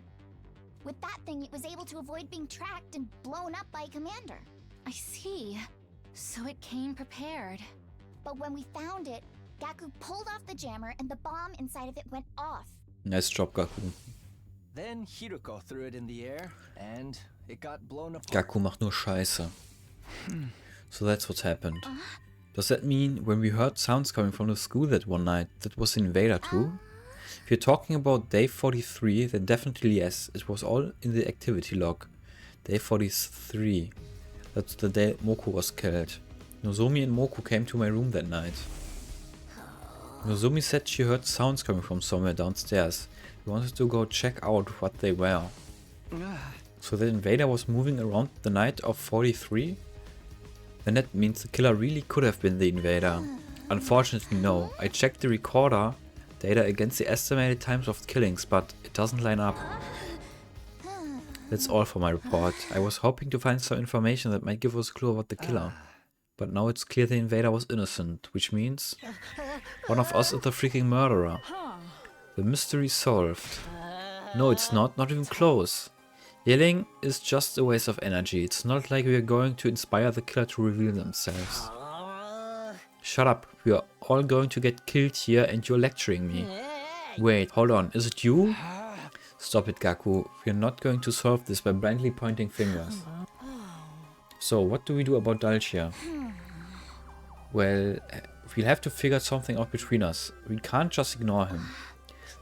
[SPEAKER 4] With that thing, it was able to avoid being tracked and blown up by Commander.
[SPEAKER 3] I see. So it came prepared.
[SPEAKER 4] But when we found it, Gaku pulled off the jammer and the bomb inside of it went off.
[SPEAKER 1] Nice job, Gaku.
[SPEAKER 2] Then Hiruko threw it in the air, and it got blown apart.
[SPEAKER 1] Gaku macht nur Scheiße. So that's what happened. Does that mean when we heard sounds coming from the school that one night, that was the invader too? If you're talking about day 43, then definitely yes, it was all in the activity log. Day 43. That's the day Moku was killed. Nozomi and Moku came to my room that night. Nozomi said she heard sounds coming from somewhere downstairs. We wanted to go check out what they were. So the invader was moving around the night of 43? Then that means the killer really could have been the invader. Unfortunately no, I checked the recorder data against the estimated times of killings, but it doesn't line up. That's all for my report. I was hoping to find some information that might give us a clue about the killer. But now it's clear the invader was innocent, which means one of us is the freaking murderer. The mystery solved. No, it's not even close. Yelling is just a waste of energy. It's not like we are going to inspire the killer to reveal themselves. Shut up, we are all going to get killed here and you're lecturing me. Wait, hold on, is it you? Stop it, Gaku. We're not going to solve this by blindly pointing fingers. So, what do we do about Dalcia? Well, we'll have to figure something out between us. We can't just ignore him.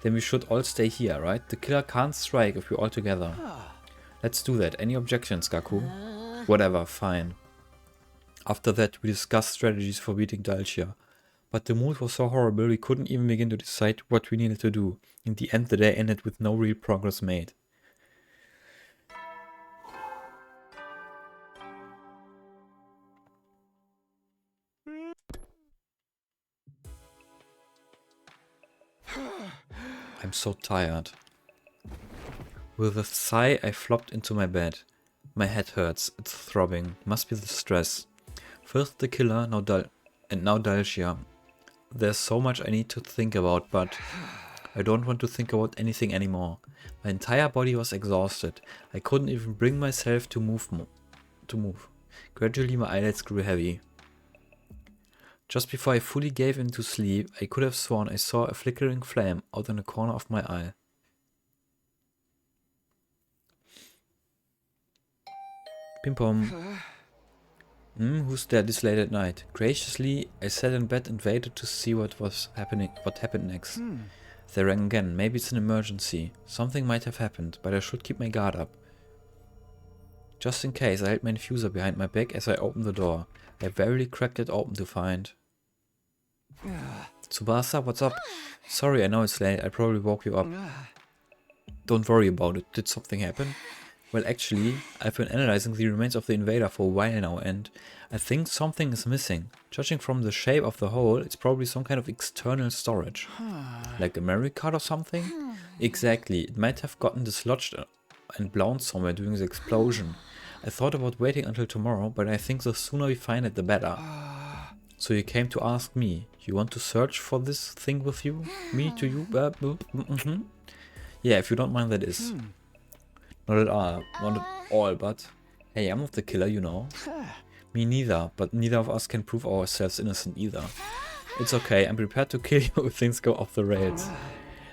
[SPEAKER 1] Then we should all stay here, right? The killer can't strike if we're all together. Let's do that. Any objections, Gaku? Whatever, fine. After that, we discussed strategies for beating Dalcia. But the mood was so horrible we couldn't even begin to decide what we needed to do. In the end, the day ended with no real progress made. I'm so tired. With a sigh, I flopped into my bed. My head hurts, it's throbbing, must be the stress. First the killer, now Dalcia. There's so much I need to think about, but I don't want to think about anything anymore. My entire body was exhausted. I couldn't even bring myself to move. Gradually my eyelids grew heavy. Just before I fully gave into sleep, I could have sworn I saw a flickering flame out in the corner of my eye. Pim pom. Who's there this late at night? Graciously, I sat in bed and waited to see what happened next. They rang again. Maybe it's an emergency. Something might have happened, but I should keep my guard up. Just in case, I held my infuser behind my back as I opened the door. I barely cracked it open to find... Tsubasa, what's up? Sorry, I know it's late. I probably woke you up. Don't worry about it. Did something happen? Well, actually, I've been analyzing the remains of the invader for a while now, and I think something is missing. Judging from the shape of the hole, it's probably some kind of external storage. Like a memory card or something? Exactly, it might have gotten dislodged and blown somewhere during the explosion. I thought about waiting until tomorrow, but I think the sooner we find it, the better. So you came to ask me. You want to search for this thing with you? Me to you? Yeah, if you don't mind, that is. Not at all, but... Hey, I'm not the killer, you know. Me neither, but neither of us can prove ourselves innocent either. It's okay, I'm prepared to kill you if things go off the rails.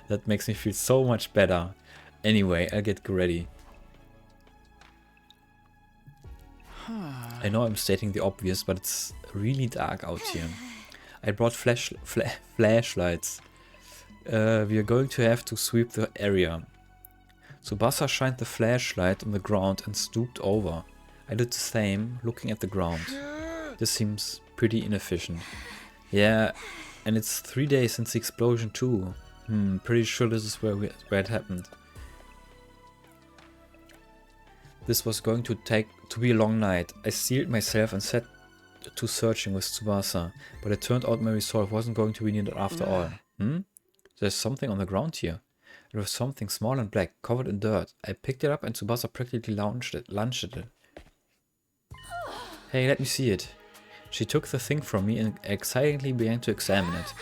[SPEAKER 1] That makes me feel so much better. Anyway, I'll get ready. I know I'm stating the obvious, but it's really dark out here. I brought flashlights. We are going to have to sweep the area. Tsubasa shined the flashlight on the ground and stooped over. I did the same, looking at the ground. This seems pretty inefficient. Yeah, and it's 3 days since the explosion too. Pretty sure this is where it happened. This was going to be a long night. I steeled myself and set to searching with Tsubasa, but it turned out my resolve wasn't going to be needed after all. There's something on the ground here. It was something small and black, covered in dirt. I picked it up and Tsubasa practically lunged at it. Hey, let me see it. She took the thing from me and excitedly began to examine it.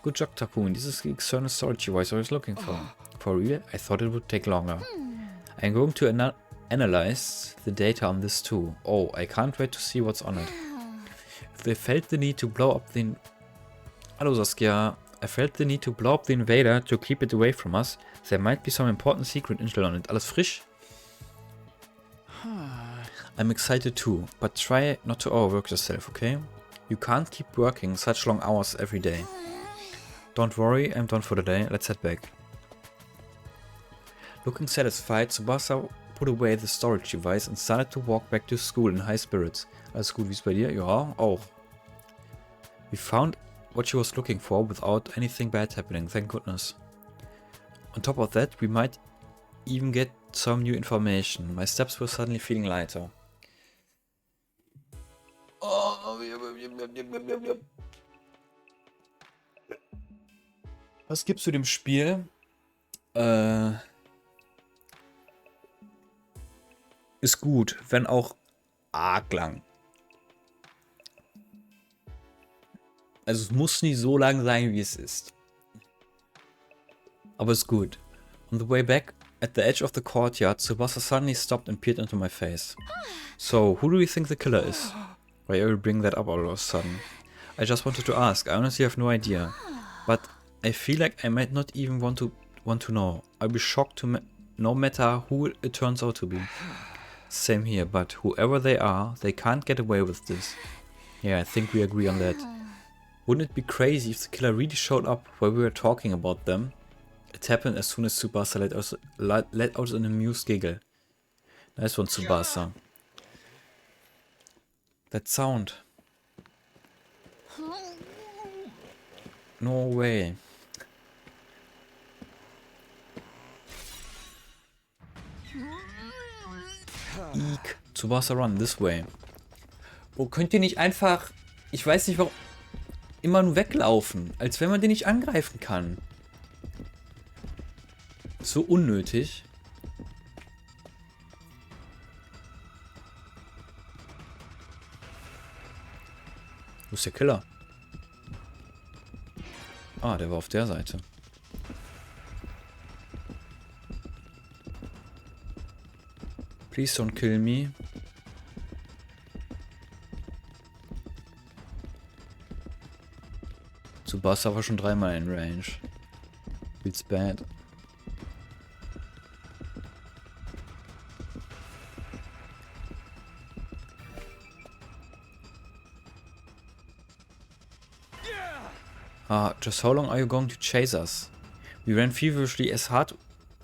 [SPEAKER 1] Good job, Takumi. This is the external storage device I was looking for. For real? I thought it would take longer. I'm going to analyze the data on this too. Oh, I can't wait to see what's on it. If they felt the need to blow up the... Hello, Saskia. I felt the need to blow up the invader to keep it away from us. There might be some important secret intel on it. Alles frisch? I'm excited too, but try not to overwork yourself, okay? You can't keep working such long hours every day. Don't worry, I'm done for the day. Let's head back. Looking satisfied, Tsubasa put away the storage device and started to walk back to school in high spirits. Alles gut, wie's bei dir? Ja, auch. We found what she was looking for without anything bad happening, thank goodness. On top of that, we might even get some new information. My steps were suddenly feeling lighter. Was gibst du dem Spiel? Ist gut, wenn auch arg lang. Also es muss nicht so lang sein, wie es ist. Aber ist gut. On the way back, at the edge of the courtyard, Tsubasa suddenly stopped and peered into my face. So, who do you think the killer is? Why are you bring that up all of a sudden? I just wanted to ask. I honestly have no idea. But I feel like I might not even want to know. I'll be shocked no matter who it turns out to be. Same here, but whoever they are, they can't get away with this. Yeah, I think we agree on that. Wouldn't it be crazy if the killer really showed up while we were talking about them? It happened as soon as Tsubasa let out an amused giggle. Nice one, Tsubasa. That sound. No way. Eek. Tsubasa, run this way. Wo könnt ihr nicht einfach... Ich weiß nicht warum... Immer nur weglaufen, als wenn man den nicht angreifen kann. So unnötig. Wo ist der Killer? Ah, der war auf der Seite. Please don't kill me. Tsubasa war schon 3-mal in Range. Feels bad. Just how long are you going to chase us? We ran feverishly as hard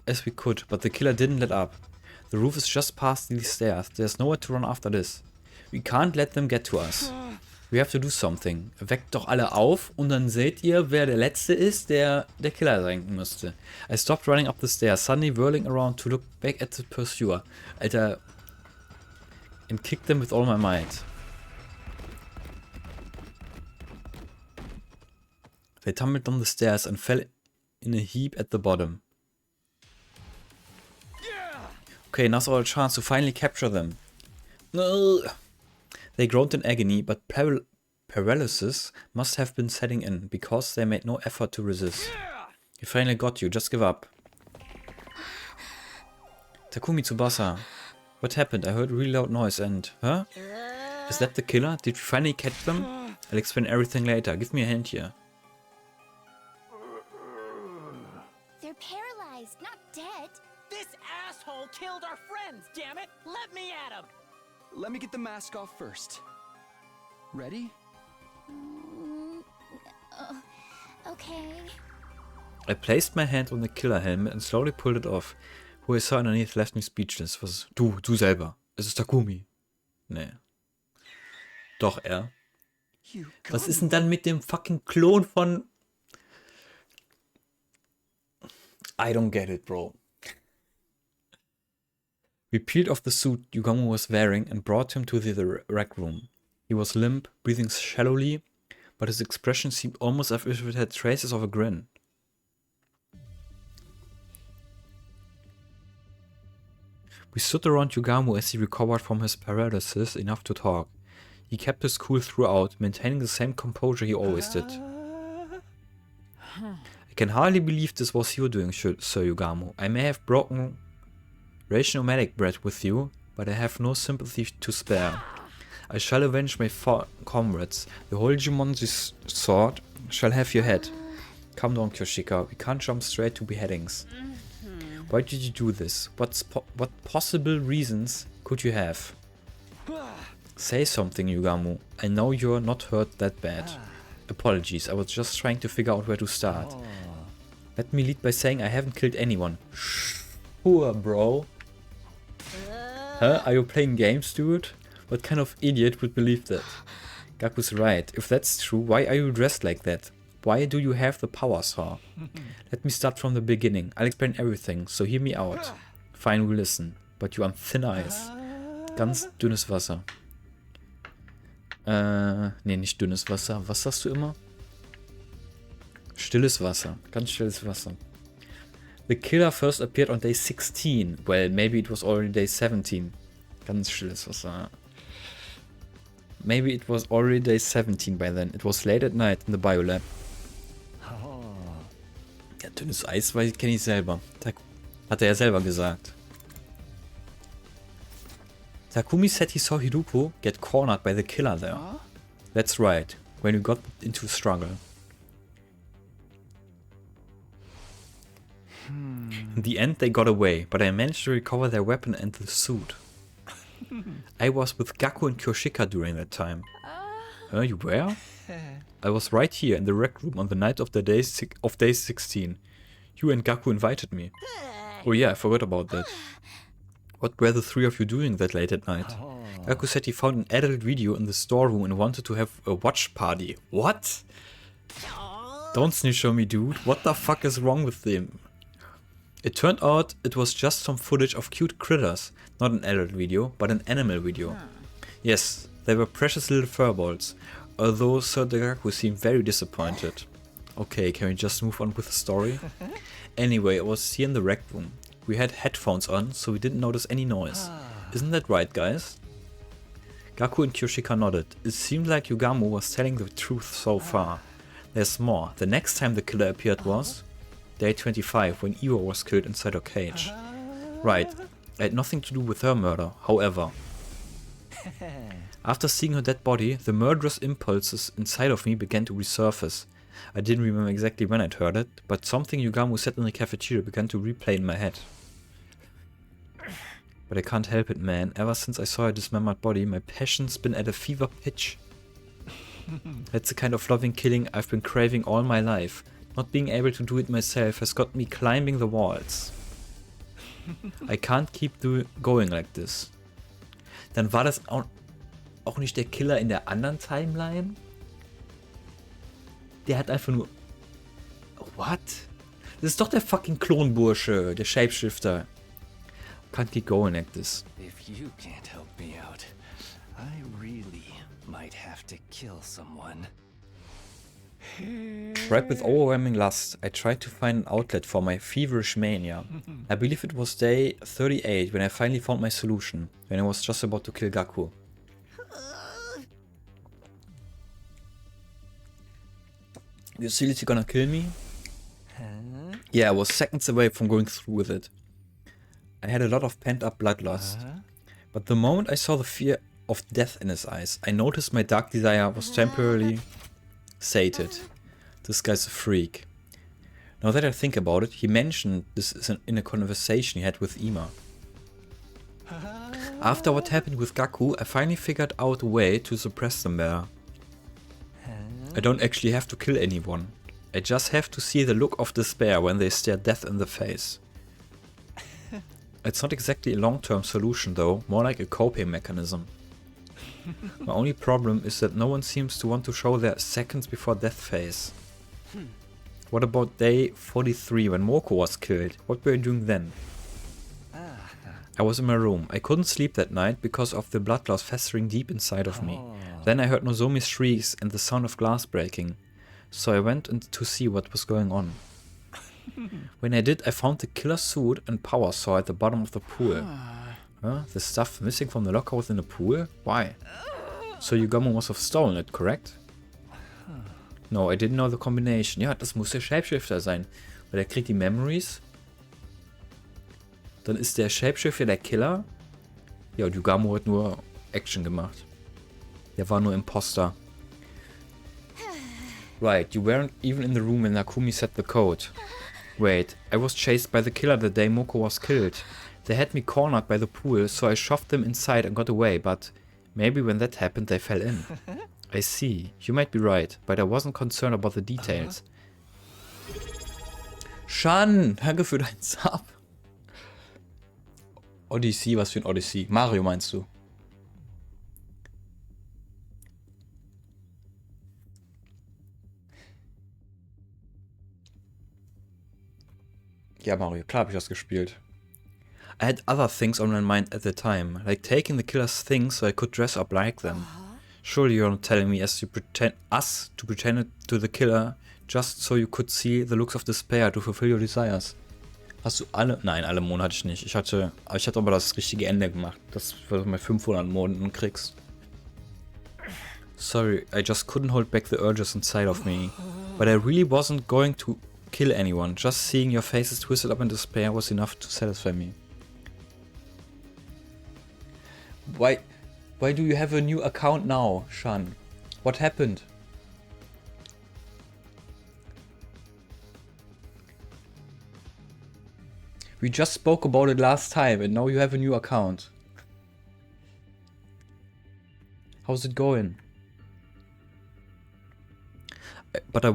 [SPEAKER 1] as we could, but the killer didn't let up. The roof is just past these stairs. There's nowhere to run after this. We can't let them get to us. We have to do something. Weckt doch alle auf und dann seht ihr, wer der Letzte ist, der Killer sein müsste. I stopped running up the stairs, suddenly whirling around to look back at the pursuer. Alter. And kicked them with all my might. They tumbled down the stairs and fell in a heap at the bottom. Okay, now's our chance to finally capture them. No. They groaned in agony, but paralysis must have been setting in, because they made no effort to resist. We finally got you, just give up. Takumi, Tsubasa. What happened? I heard a really loud noise and... Huh? Is that the killer? Did we finally catch them? I'll explain everything later. Give me a hand here.
[SPEAKER 6] killed our friends, damn it! Let me at him!
[SPEAKER 8] Let me get the mask off first. Ready?
[SPEAKER 4] Okay.
[SPEAKER 1] I placed my hand on the killer helmet and slowly pulled it off. Who I saw underneath left me speechless. Was du selber. Es ist Takumi. Nee. Doch, er. Was ist denn dann mit dem fucking Klon von... I don't get it, bro. We peeled off the suit Yugamu was wearing and brought him to the rec room. He was limp, breathing shallowly, but his expression seemed almost as if it had traces of a grin. We stood around Yugamu as he recovered from his paralysis enough to talk. He kept his cool throughout, maintaining the same composure he always did. I can hardly believe this was you doing, Sir Yugamu. I may have broken rationomatic bread with you, but I have no sympathy to spare. I shall avenge my comrades. The whole Jumonji's sword shall have your head. Calm down, Kyoshika. We can't jump straight to beheadings. Why did you do this? What possible reasons could you have? Say something, Yugamu. I know you're not hurt that bad. Apologies, I was just trying to figure out where to start. Let me lead by saying I haven't killed anyone. Sure, bro. Huh? Are you playing games, dude? What kind of idiot would believe that? Gaku's right. If that's true, why are you dressed like that? Why do you have the powers, huh? Let me start from the beginning. I'll explain everything, so hear me out. Fine, we'll listen. But you're on thin ice. Ganz dünnes Wasser. Nee, nicht dünnes Wasser. Was sagst du immer? Stilles Wasser. Ganz stilles Wasser. The killer first appeared on day 16. Well, maybe it was already day 17. Ganz stilles Wasser. Maybe it was already day 17 by then. It was late at night in the biolab. Ja, dünnes Eis kenne ich selber. Hat er ja selber gesagt. Takumi said he saw Hiruko get cornered by the killer there. That's right, when we got into a struggle. In the end they got away, but I managed to recover their weapon and the suit. I was with Gaku and Kyoshika during that time. You were? I was right here in the rec room on the night of day 16. You and Gaku invited me. Oh yeah, I forgot about that. What were the three of you doing that late at night? Gaku said he found an adult video in the storeroom and wanted to have a watch party. What? Don't snitch on me, dude. What the fuck is wrong with him? It turned out it was just some footage of cute critters. Not an adult video, but an animal video. Yes, they were precious little furballs. Although Sir Gaku seemed very disappointed. Okay, can we just move on with the story? Anyway, I was here in the rec room. We had headphones on, so we didn't notice any noise. Isn't that right, guys? Gaku and Kyoshika nodded. It seemed like Yugamu was telling the truth so far. There's more. The next time the killer appeared was day 25, when Iwa was killed inside her cage. Right, I had nothing to do with her murder, however. After seeing her dead body, the murderous impulses inside of me began to resurface. I didn't remember exactly when I'd heard it, but something Yugamu said in the cafeteria began to replay in my head. But I can't help it, man. Ever since I saw her dismembered body, my passion's been at a fever pitch. That's the kind of loving killing I've been craving all my life. Not being able to do it myself has got me climbing the walls. I can't keep going like this. Dann war das auch nicht der Killer in der anderen Timeline? Der hat einfach nur... What? Das ist doch der fucking Klonbursche, der Shapeshifter. Can't keep going like this.
[SPEAKER 2] If you can't help me out, I really might have to kill someone.
[SPEAKER 1] Right with overwhelming lust, I tried to find an outlet for my feverish mania. I believe it was day 38 when I finally found my solution, when I was just about to kill Gaku. You seriously gonna kill me? Yeah, I was seconds away from going through with it. I had a lot of pent-up bloodlust. But the moment I saw the fear of death in his eyes, I noticed my dark desire was temporarily sated. This guy's a freak. Now that I think about it, he mentioned this in a conversation he had with Ima. After what happened with Gaku, I finally figured out a way to suppress them better. I don't actually have to kill anyone. I just have to see the look of despair when they stare death in the face. It's not exactly a long-term solution though, more like a coping mechanism. My only problem is that no one seems to want to show their seconds before death phase. What about day 43 when Moko was killed? What were you doing then? I was in my room. I couldn't sleep that night because of the blood loss festering deep inside of me. Then I heard Nozomi's shrieks and the sound of glass breaking. So I went in to see what was going on. When I did, I found the killer suit and power saw at the bottom of the pool. Huh? The stuff missing from the locker was in the pool? Why? So Yugamo must have stolen it, correct? No, I didn't know the combination. Ja, das muss der Shapeshifter sein. Weil er kriegt die Memories. Dann ist der Shapeshifter der Killer. Ja, und Yugamo hat nur Action gemacht. Der war nur Imposter. Right, you weren't even in the room when Nakumi set the code. Wait, I was chased by the killer the day Moko was killed. They had me cornered by the pool, so I shoved them inside and got away, but maybe when that happened they fell in. I see, you might be right, but I wasn't concerned about the details. Shan, danke für deinen Sub. Odyssey, was für ein Odyssey? Mario meinst du? Ja, Mario, klar habe ich das gespielt. I had other things on my mind at the time, like taking the killer's things so I could dress up like them. Surely you're not telling me to pretend to the killer just so you could see the looks of despair to fulfill your desires. Hast du alle? Nein, alle Monde hatte ich nicht. Ich hatte aber das richtige Ende gemacht. Das was du bei 500 Monden kriegst. Sorry, I just couldn't hold back the urges inside of me. But I really wasn't going to kill anyone. Just seeing your faces twisted up in despair was enough to satisfy me. Why do you have a new account now, Shan? What happened? We just spoke about it last time and now you have a new account. How's it going? But I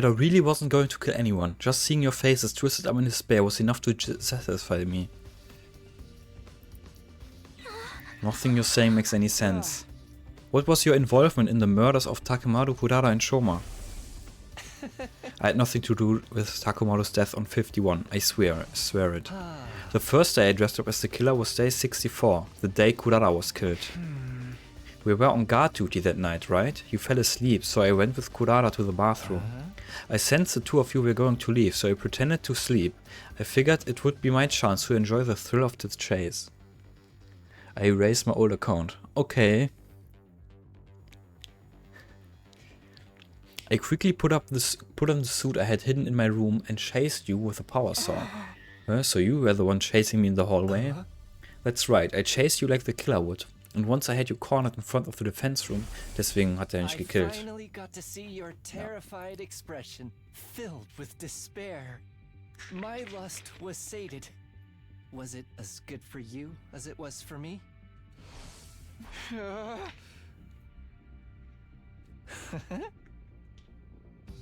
[SPEAKER 1] really wasn't going to kill anyone. Just seeing your faces twisted up in despair was enough to satisfy me. Nothing you're saying makes any sense. What was your involvement in the murders of Takemaru, Kurara and Shoma? I had nothing to do with Takemaru's death on 51, I swear it. The first day I dressed up as the killer was day 64, the day Kurara was killed. We were on guard duty that night, right? You fell asleep, so I went with Kurara to the bathroom. I sensed the two of you were going to leave, so I pretended to sleep. I figured it would be my chance to enjoy the thrill of the chase. I erased my old account. Okay. I quickly put on the suit I had hidden in my room and chased you with a power saw. So you were the one chasing me in the hallway? That's right, I chased you like the killer would. And once I had you cornered in front of the defense room, deswegen hat er nicht gekillt.
[SPEAKER 2] I finally got to see your terrified expression, filled with despair. My lust was sated. Was it as good for you as it was for me?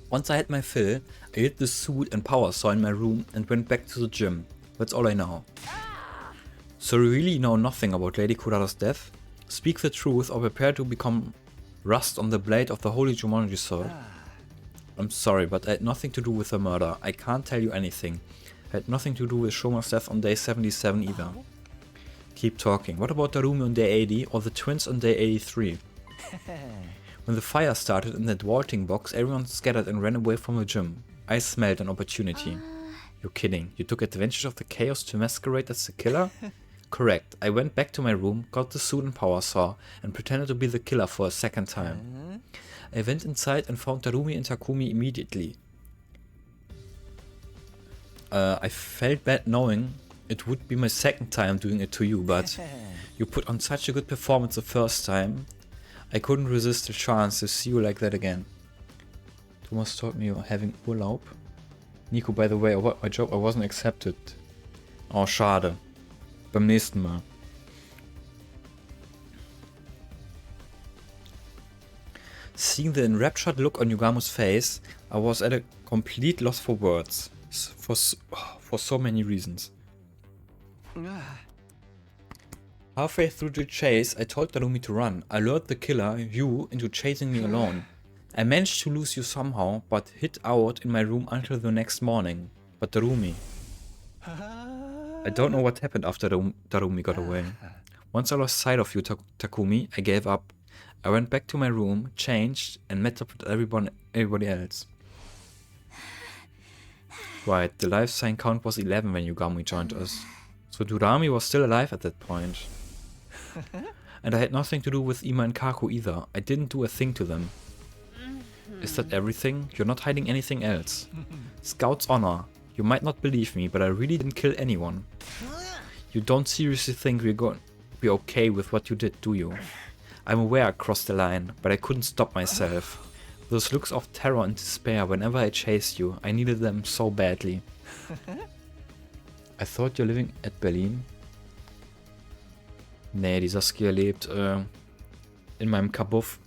[SPEAKER 1] Once I had my fill, I hid the suit and power saw in my room and went back to the gym. That's all I know. So you really know nothing about Lady Kurara's death? Speak the truth or prepare to become rust on the blade of the Holy Jumanji sword. I'm sorry, but I had nothing to do with the murder. I can't tell you anything. I had nothing to do with Shoma's death on day 77 either. Keep talking. What about Darumi on day 80 or the twins on day 83? When the fire started in that vaulting box, everyone scattered and ran away from the gym. I smelled an opportunity. You're kidding. You took advantage of the chaos to masquerade as the killer? Correct. I went back to my room, got the suit and power saw, and pretended to be the killer for a second time. I went inside and found Darumi and Takumi immediately. I felt bad knowing it would be my second time doing it to you, but you put on such a good performance the first time. I couldn't resist the chance to see you like that again. Thomas told me you're having Urlaub. Nico, by the way, my job I wasn't accepted. Oh, schade. Beim nächsten Mal. Seeing the enraptured look on Yugamu's face, I was at a complete loss for words. For so many reasons. Halfway through the chase, I told Darumi to run. I lured the killer, you, into chasing me alone. I managed to lose you somehow, but hid out in my room until the next morning. But Darumi... I don't know what happened after Darumi got away. Once I lost sight of you, Takumi, I gave up. I went back to my room, changed, and met up with everybody else. Right, the life sign count was 11 when Yugami joined us. So Durami was still alive at that point. And I had nothing to do with Ima and Kaku either. I didn't do a thing to them. Is that everything? You're not hiding anything else. Scout's honor. You might not believe me, but I really didn't kill anyone. You don't seriously think we're going to be okay with what you did, do you? I'm aware I crossed the line, but I couldn't stop myself. Those looks of terror and despair whenever I chased you, I needed them so badly. I thought you're living at Berlin? Nee, die Saskia lebt in meinem Kabuff.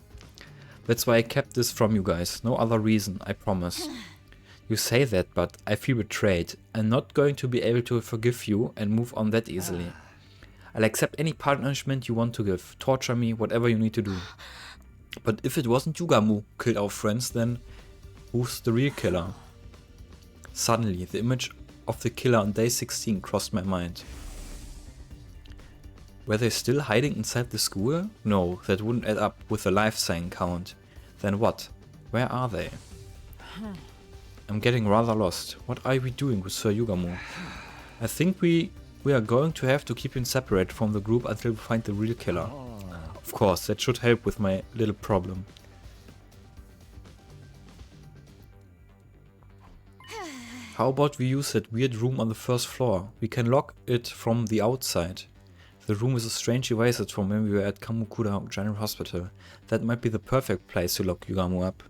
[SPEAKER 1] That's why I kept this from you guys. No other reason, I promise. You say that, but I feel betrayed. I'm not going to be able to forgive you and move on that easily. I'll accept any punishment you want to give. Torture me, whatever you need to do. But if it wasn't Yugamu who killed our friends, then who's the real killer? Suddenly, the image of the killer on day 16 crossed my mind. Were they still hiding inside the school? No, that wouldn't add up with the life sign count. Then what? Where are they? I'm getting rather lost. What are we doing with Sir Yugamu? I think we are going to have to keep him separate from the group until we find the real killer. Of course, that should help with my little problem. How about we use that weird room on the first floor? We can lock it from the outside. The room is a strange erased from when we were at Kamukura General Hospital. That might be the perfect place to lock Yugamu up.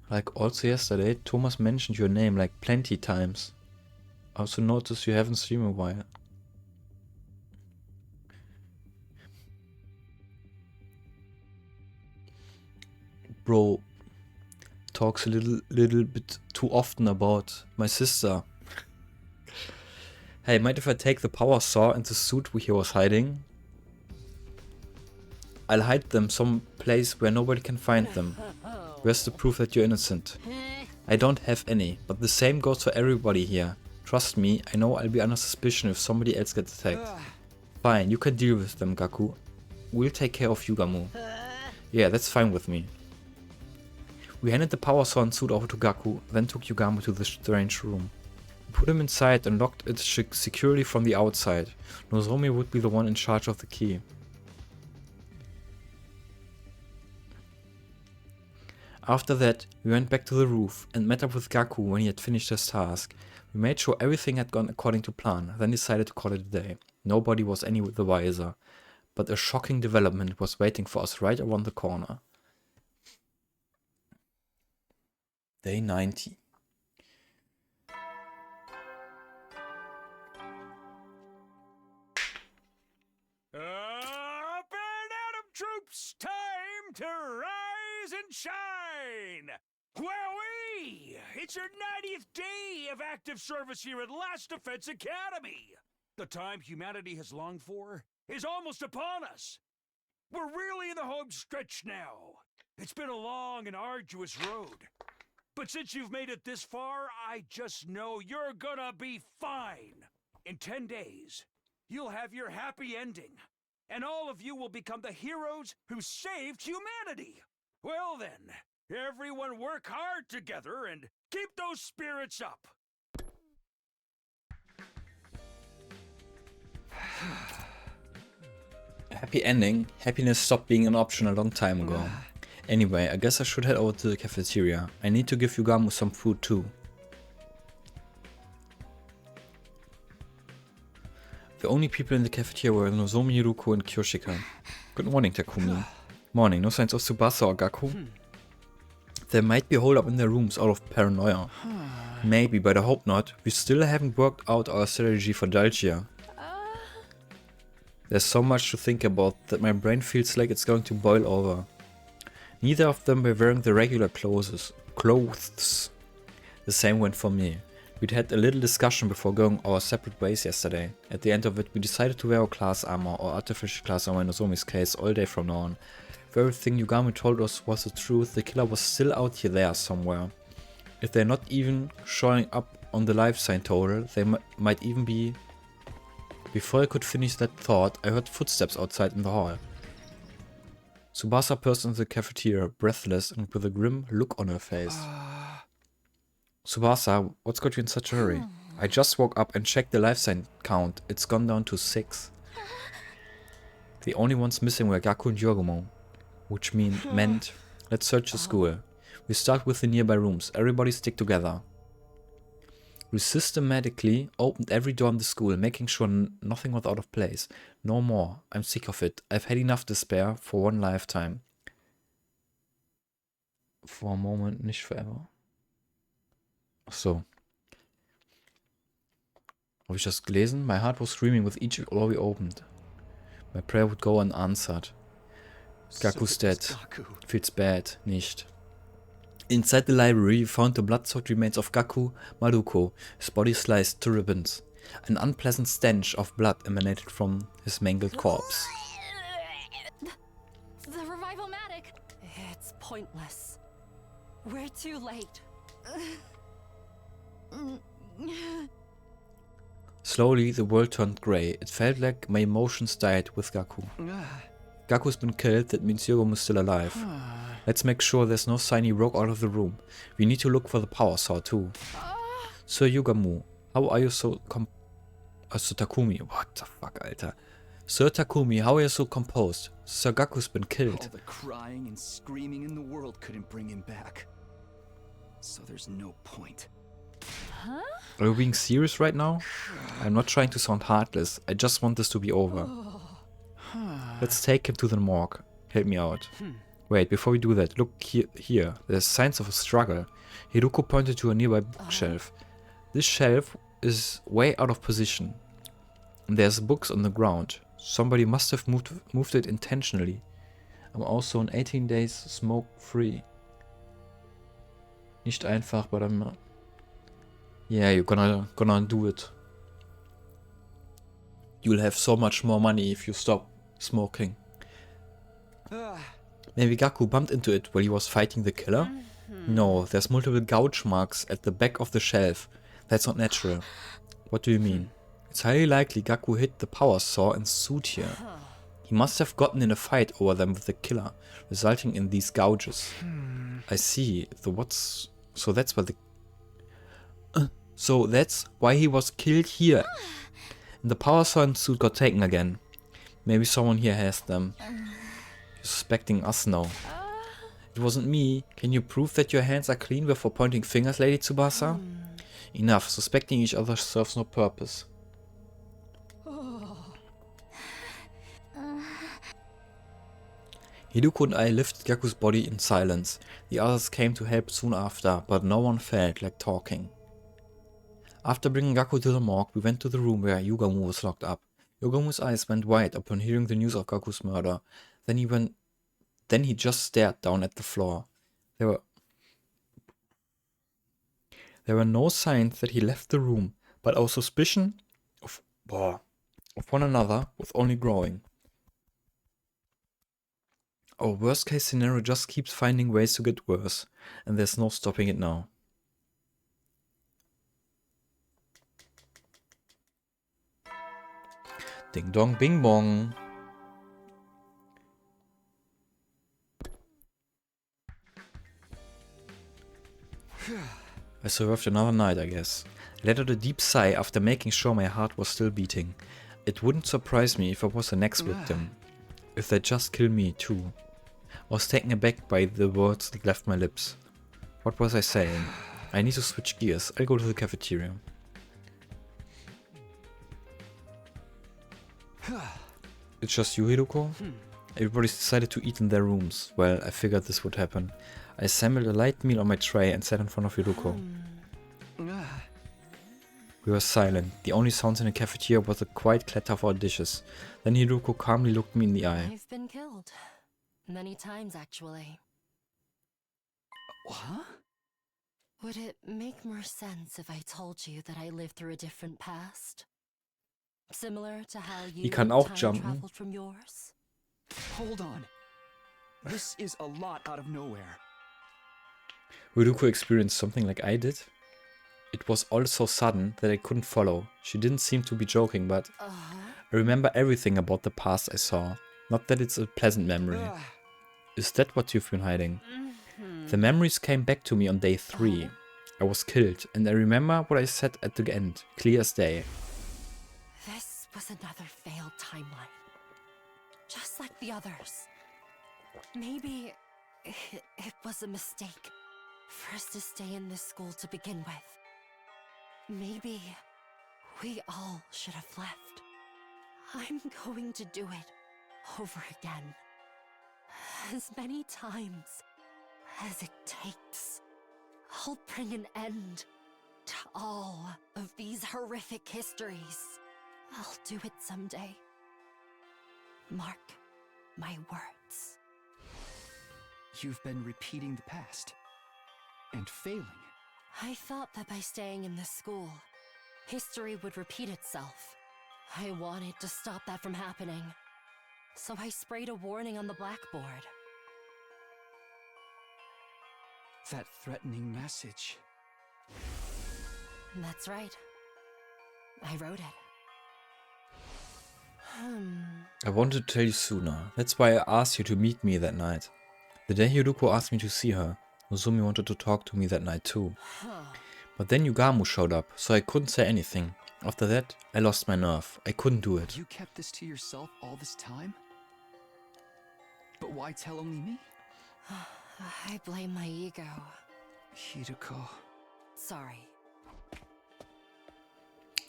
[SPEAKER 1] Like also yesterday, Thomas mentioned your name like plenty times. I also noticed you haven't streamed a while. Bro talks a little bit too often about my sister. Hey, mind if I take the power saw and the suit he was hiding? I'll hide them some place where nobody can find them. Where's the proof that you're innocent? I don't have any, but the same goes for everybody here. Trust me, I know I'll be under suspicion if somebody else gets attacked. Fine, you can deal with them, Gaku. We'll take care of Yugamu. Yeah, that's fine with me. We handed the power saw and suit over to Gaku, then took Yugamu to the strange room. We put him inside and locked it securely from the outside. Nozomi would be the one in charge of the key. After that, we went back to the roof and met up with Gaku when he had finished his task. We made sure everything had gone according to plan, then decided to call it a day. Nobody was any the wiser, but a shocking development was waiting for us right around the corner. Day 90.
[SPEAKER 9] Up and Atom troops, time to rise and shine! Wowee! It's your 90th day of active service here at Last Defense Academy! The time humanity has longed for is almost upon us. We're really in the home stretch now. It's been a long and arduous road. But since you've made it this far, I just know you're gonna be fine. In 10 days, you'll have your happy ending, and all of you will become the heroes who saved humanity. Well then, everyone work hard together and keep those spirits up.
[SPEAKER 1] Happy ending. Happiness stopped being an option a long time ago. Anyway, I guess I should head over to the cafeteria. I need to give Yugamu some food too. The only people in the cafeteria were Nozomi, Yuruko and Kyoshika. Good morning, Takumi. Morning, no signs of Tsubasa or Gaku? There might be a hold up in their rooms out of paranoia. Maybe, but I hope not. We still haven't worked out our strategy for Dalgia. There's so much to think about that my brain feels like it's going to boil over. Neither of them were wearing the regular clothes. The same went for me. We'd had a little discussion before going our separate ways yesterday. At the end of it, we decided to wear our class armor, or artificial class armor in Nozomi's case, all day from now on. If everything Yugami told us was the truth, the killer was still out here there somewhere. If they're not even showing up on the life sign total, they might even be... Before I could finish that thought, I heard footsteps outside in the hall. Tsubasa burst into the cafeteria, breathless and with a grim look on her face. Tsubasa, what's got you in such a hurry? I just woke up and checked the life sign count. It's gone down to 6. The only ones missing were Gaku and Yorumo, which meant let's search the school. We start with the nearby rooms. Everybody stick together. We systematically opened every door in the school, making sure nothing was out of place. No more. I'm sick of it. I've had enough despair for one lifetime. For a moment, nicht forever. Ach so. Habe ich das gelesen? My heart was screaming with each door we opened. My prayer would go unanswered. Gaku's dead. Feels bad. Nicht. Inside the library, we found the blood-soaked remains of Gaku Maruko, his body sliced to ribbons. An unpleasant stench of blood emanated from his mangled corpse.
[SPEAKER 3] The revival-matic. It's pointless. We're too late.
[SPEAKER 1] Slowly, the world turned grey. It felt like my emotions died with Gaku. Gaku's been killed, that means Yorumo is still alive. Let's make sure there's no sign he broke out of the room. We need to look for the power saw too. Sir Yugamu, how are you so Sir Takumi, what the fuck, Alter. Sir Takumi, how are you so composed? Sir Gaku's been killed.
[SPEAKER 8] All the crying and screaming in the world couldn't bring him back. So there's no point.
[SPEAKER 5] Huh?
[SPEAKER 1] Are you being serious right now? I'm not trying to sound heartless. I just want this to be over. Let's take him to the morgue. Help me out. Wait, before we do that, look here. There's signs of a struggle. Hiruko pointed to a nearby bookshelf. This shelf is way out of position. And there's books on the ground. Somebody must have moved it intentionally. I'm also on 18 days smoke free. Nicht einfach, but I'm... Yeah, you're gonna do it. You'll have so much more money if you stop smoking. Maybe Gaku bumped into it while he was fighting the killer? No, there's multiple gouge marks at the back of the shelf. That's not natural. What do you mean? It's highly likely Gaku hit the power saw and suit here. He must have gotten in a fight over them with the killer, resulting in these gouges. I see. So that's why So that's why he was killed here. And the power saw and suit got taken again. Maybe someone here has them. You're suspecting us now. It wasn't me. Can you prove that your hands are clean before pointing fingers, Lady Tsubasa? Enough. Suspecting each other serves no purpose. Hiruko and I lifted Gaku's body in silence. The others came to help soon after, but no one felt like talking. After bringing Gaku to the morgue, we went to the room where Yugamu was locked up. Yugamu's eyes went wide upon hearing the news of Gaku's murder. Then he just stared down at the floor. There were no signs that he left the room, but our suspicion of one another was only growing. Our worst case scenario just keeps finding ways to get worse, and there's no stopping it now. Ding dong bing bong. I survived another night, I guess. I let out a deep sigh after making sure my heart was still beating. It wouldn't surprise me if I was the next victim. If they just killed me too. I was taken aback by the words that left my lips. What was I saying? I need to switch gears. I'll go to the cafeteria. It's just you, Hiruko? Everybody's decided to eat in their rooms. Well, I figured this would happen. I assembled a light meal on my tray and sat in front of Hiruko. We were silent. The only sounds in the cafeteria was the quiet clatter of our dishes. Then Hiruko calmly looked me in the eye.
[SPEAKER 3] I've been killed. Many times, actually.
[SPEAKER 8] Huh?
[SPEAKER 3] Would it make more sense if I told you that I lived through a different past? Similar to how you
[SPEAKER 1] kann auch
[SPEAKER 3] time
[SPEAKER 1] jumpen.
[SPEAKER 3] traveled from yours?
[SPEAKER 8] Hold on. This is a lot out of nowhere.
[SPEAKER 1] Ryuko experienced something like I did. It was all so sudden that I couldn't follow. She didn't seem to be joking, but I remember everything about the past I saw. Not that it's a pleasant memory. Is that what you've been hiding? The memories came back to me on day 3. I was killed, and I remember what I said at the end, clear as day.
[SPEAKER 3] This was another failed timeline. Just like the others. Maybe it was a mistake for us to stay in this school to begin with. Maybe we all should have left. I'm going to do it over again. As many times as it takes. I'll bring an end to all of these horrific histories. I'll do it someday. Mark my words.
[SPEAKER 8] You've been repeating the past. And failing.
[SPEAKER 3] I thought that by staying in this school, history would repeat itself. I wanted to stop that from happening. So I sprayed a warning on the blackboard.
[SPEAKER 8] That threatening message.
[SPEAKER 3] That's right. I wrote it.
[SPEAKER 1] I wanted to tell you sooner. That's why I asked you to meet me that night. The day Yuruko asked me to see her, Nozomi wanted to talk to me that night too. But then Yugamu showed up, so I couldn't say anything. After that, I lost my nerve. I couldn't do it.
[SPEAKER 8] You kept this to yourself all this time? But why tell only me?
[SPEAKER 3] I blame my ego.
[SPEAKER 8] Hideko.
[SPEAKER 3] Sorry.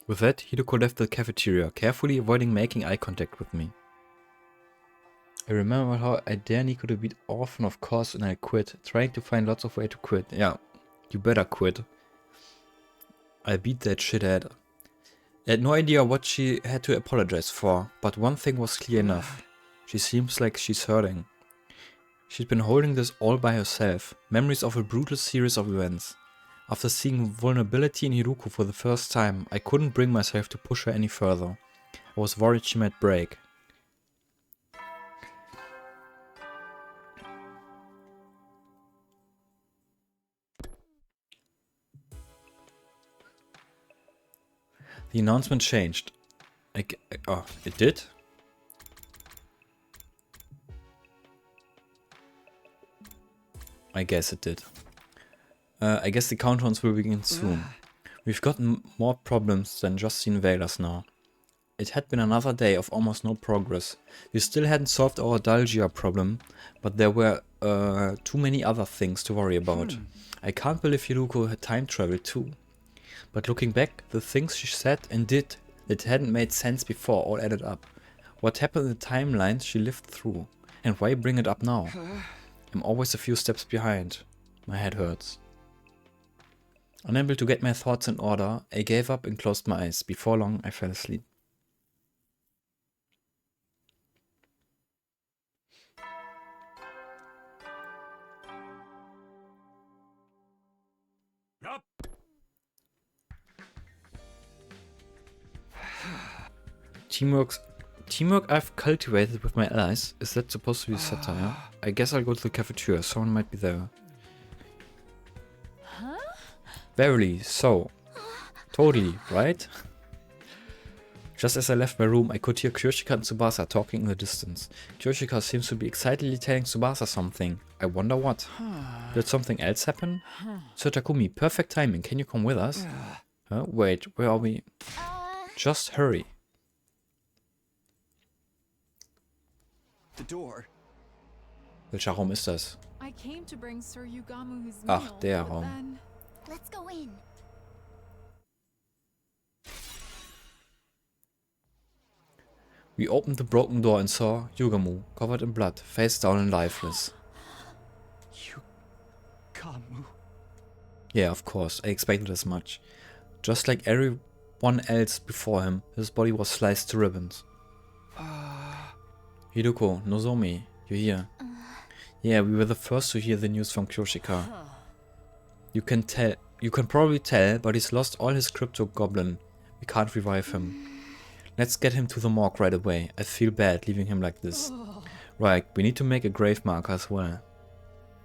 [SPEAKER 1] With that, Hideko left the cafeteria, carefully avoiding making eye contact with me. I remember how I dare Nico to beat Orphan, of course, and I quit, trying to find lots of ways to quit. Yeah, you better quit. I beat that shithead. I had no idea what she had to apologize for, but one thing was clear enough. She seems like she's hurting. She'd been holding this all by herself, memories of a brutal series of events. After seeing vulnerability in Hiruko for the first time, I couldn't bring myself to push her any further. I was worried she might break. The announcement changed. Oh, it did? I guess it did. I guess the countdowns will begin soon. We've gotten more problems than just the invaders now. It had been another day of almost no progress. We still hadn't solved our Dalgia problem, but there were too many other things to worry about. I can't believe Hiruko had time traveled too. But looking back, the things she said and did that hadn't made sense before all added up. What happened in the timelines she lived through? And why bring it up now? I'm always a few steps behind. My head hurts. Unable to get my thoughts in order, I gave up and closed my eyes. Before long, I fell asleep.
[SPEAKER 9] Up.
[SPEAKER 1] Teamwork I've cultivated with my allies. Is that supposed to be satire? I guess I'll go to the cafeteria. Someone might be there.
[SPEAKER 5] Huh?
[SPEAKER 1] Verily, so. Totally, right? Just as I left my room, I could hear Kyoshika and Tsubasa talking in the distance. Kyoshika seems to be excitedly telling Tsubasa something. I wonder what. Did something else happen? Sir Takumi, perfect timing. Can you come with us? Huh? Wait, where are we? Just hurry.
[SPEAKER 8] The door.
[SPEAKER 1] Welcher Raum ist das?
[SPEAKER 5] I came to bring Sir Yugamu his
[SPEAKER 1] Ach,
[SPEAKER 5] meal,
[SPEAKER 1] der
[SPEAKER 5] but
[SPEAKER 1] Raum.
[SPEAKER 5] then...
[SPEAKER 4] Let's go in.
[SPEAKER 1] We opened the broken door and saw Yugamu, covered in blood, face down and lifeless.
[SPEAKER 8] Yugamu.
[SPEAKER 1] Yeah, of course, I expected as much. Just like everyone else before him, his body was sliced to ribbons. Hideko, Nozomi, you're here. Yeah, we were the first to hear the news from Kyoshika. You can probably tell, but he's lost all his crypto goblin. We can't revive him. Let's get him to the morgue right away. I feel bad leaving him like this. Right, we need to make a grave marker as well.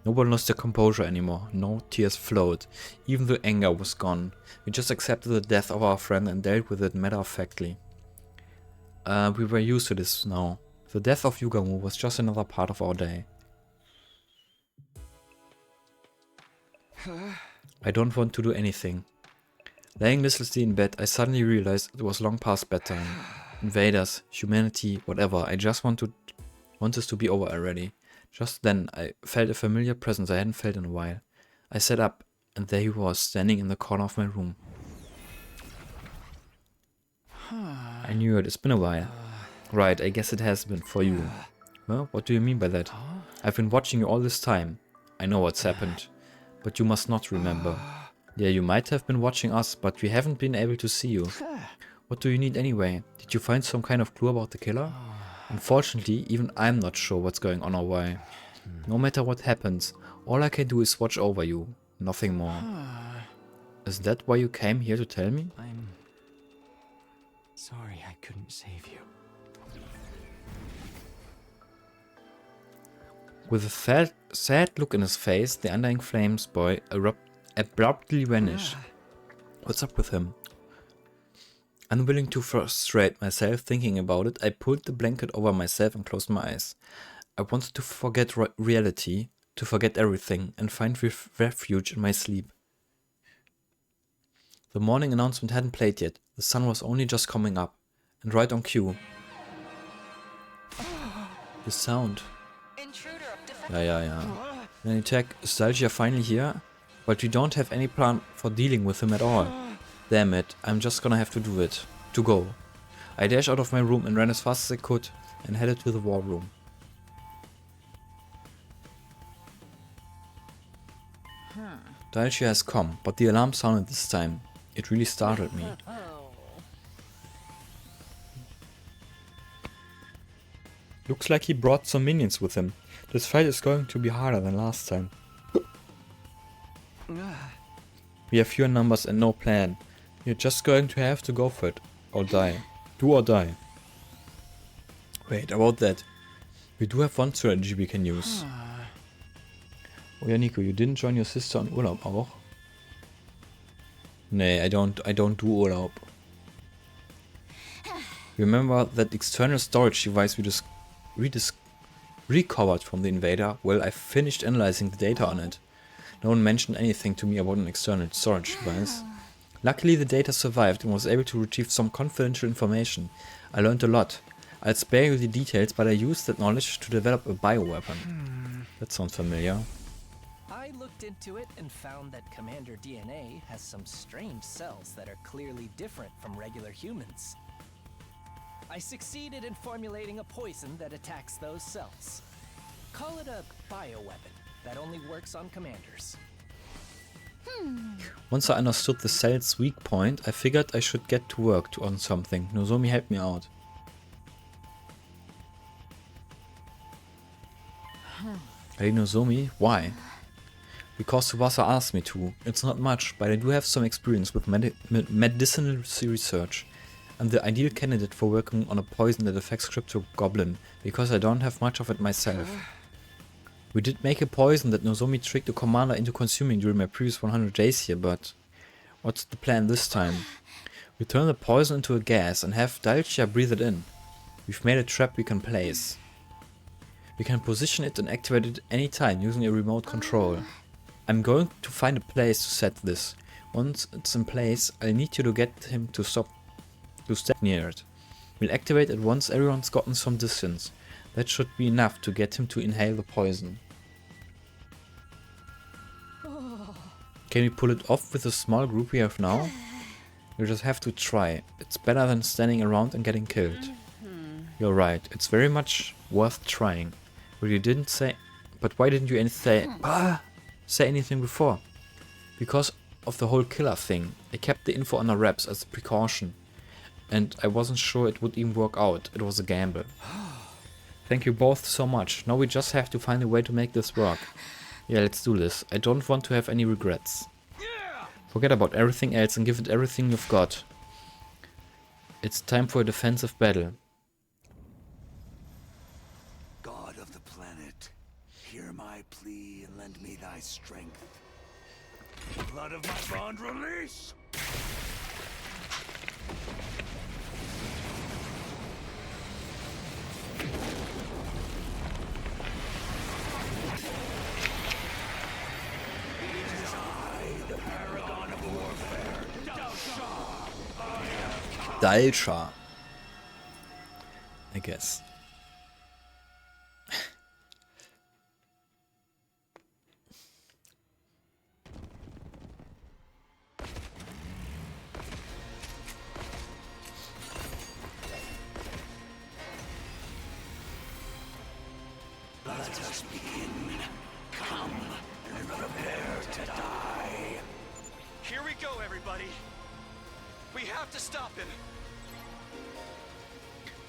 [SPEAKER 1] No one lost their composure anymore. No tears flowed. Even the anger was gone. We just accepted the death of our friend and dealt with it matter-of-factly. We were used to this now. The death of Yugamu was just another part of our day. I don't want to do anything. Laying listlessly in bed, I suddenly realized it was long past bedtime. Invaders, humanity, whatever. I just want this to be over already. Just then, I felt a familiar presence I hadn't felt in a while. I sat up, and there he was, standing in the corner of my room. I knew it. It's been a while. Right, I guess it has been for you. Well, what do you mean by that? I've been watching you all this time. I know what's happened. But you must not remember. Yeah, you might have been watching us, but we haven't been able to see you. What do you need anyway? Did you find some kind of clue about the killer? Unfortunately, even I'm not sure what's going on or why. No matter what happens, all I can do is watch over you. Nothing more. Is that why you came here to tell me?
[SPEAKER 8] I'm sorry I couldn't save you.
[SPEAKER 1] With a sad look in his face, the undying flames boy abruptly vanished. What's up with him? Unwilling to frustrate myself thinking about it, I pulled the blanket over myself and closed my eyes. I wanted to forget reality, to forget everything, and find refuge in my sleep. The morning announcement hadn't played yet. The sun was only just coming up, and right on cue. The sound. Yeah. An attack, Nostalgia finally here, but we don't have any plan for dealing with him at all. Damn it, I'm just gonna have to do it. To go. I dashed out of my room and ran as fast as I could and headed to the war room. Dalcia has come, but the alarm sounded this time. It really startled me. Looks like he brought some minions with him. This fight is going to be harder than last time. We have fewer numbers and no plan. You're just going to have to go for it. Or die. Do or die. Wait, about that. We do have one strategy we can use. Oh ja, Nico, you didn't join your sister on Urlaub auch? Nee, I don't do Urlaub. Remember that external storage device we just recovered from the invader? Well, I finished analyzing the data on it. No one mentioned anything to me about an external storage device. Luckily the data survived and was able to retrieve some confidential information. I learned a lot. I'll spare you the details, but I used that knowledge to develop a bioweapon. That sounds familiar.
[SPEAKER 2] I looked into it and found that Commander DNA has some strange cells that are clearly different from regular humans. I succeeded in formulating a poison that attacks those cells. Call it a bioweapon that only works on commanders.
[SPEAKER 1] Once I understood the cell's weak point, I figured I should get to work on something. Nozomi helped me out. Hey Nozomi, why? Because Tsubasa asked me to. It's not much, but I do have some experience with medicinal research. I'm the ideal candidate for working on a poison that affects Crypto Goblin, because I don't have much of it myself. We did make a poison that Nozomi tricked the commander into consuming during my previous 100 days here, but what's the plan this time? We turn the poison into a gas and have Dalcia breathe it in. We've made a trap we can place. We can position it and activate it anytime using a remote control. I'm going to find a place to set this. Once it's in place, I'll need you to get him to step near it. We'll activate it once everyone's gotten some distance. That should be enough to get him to inhale the poison. Can we pull it off with the small group we have now? We just have to try. It's better than standing around and getting killed. You're right, it's very much worth trying. But why didn't you say anything before? Because of the whole killer thing. I kept the info under wraps as a precaution. And I wasn't sure it would even work out. It was a gamble. Thank you both so much. Now we just have to find a way to make this work. Yeah, let's do this. I don't want to have any regrets. Forget about everything else and give it everything you've got. It's time for a defensive battle.
[SPEAKER 7] God of the planet, hear my plea and lend me thy strength.
[SPEAKER 9] Blood of my bond release!
[SPEAKER 1] Dalsha. I guess.
[SPEAKER 7] Let us begin. Come and prepare to die.
[SPEAKER 8] Here we go, everybody. We have to stop him.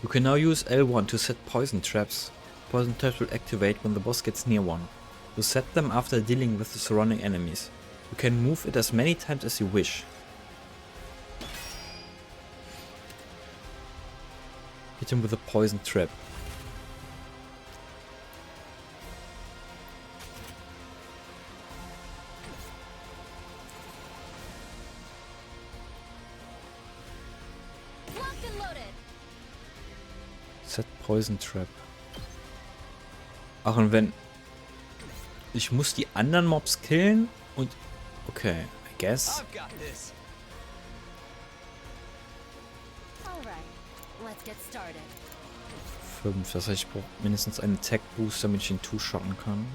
[SPEAKER 1] You can now use L1 to set poison traps. Poison traps will activate when the boss gets near one. You set them after dealing with the surrounding enemies. You can move it as many times as you wish. Hit him with a poison trap.
[SPEAKER 4] Locked and loaded.
[SPEAKER 1] Set Poison Trap. Ach, und wenn... Ich muss die anderen Mobs killen und... Okay, I guess.
[SPEAKER 8] I've got this.
[SPEAKER 3] Alright, let's get started.
[SPEAKER 1] 5. Das heißt, ich brauche mindestens einen Attack Boost, damit ich ihn two-shotten kann.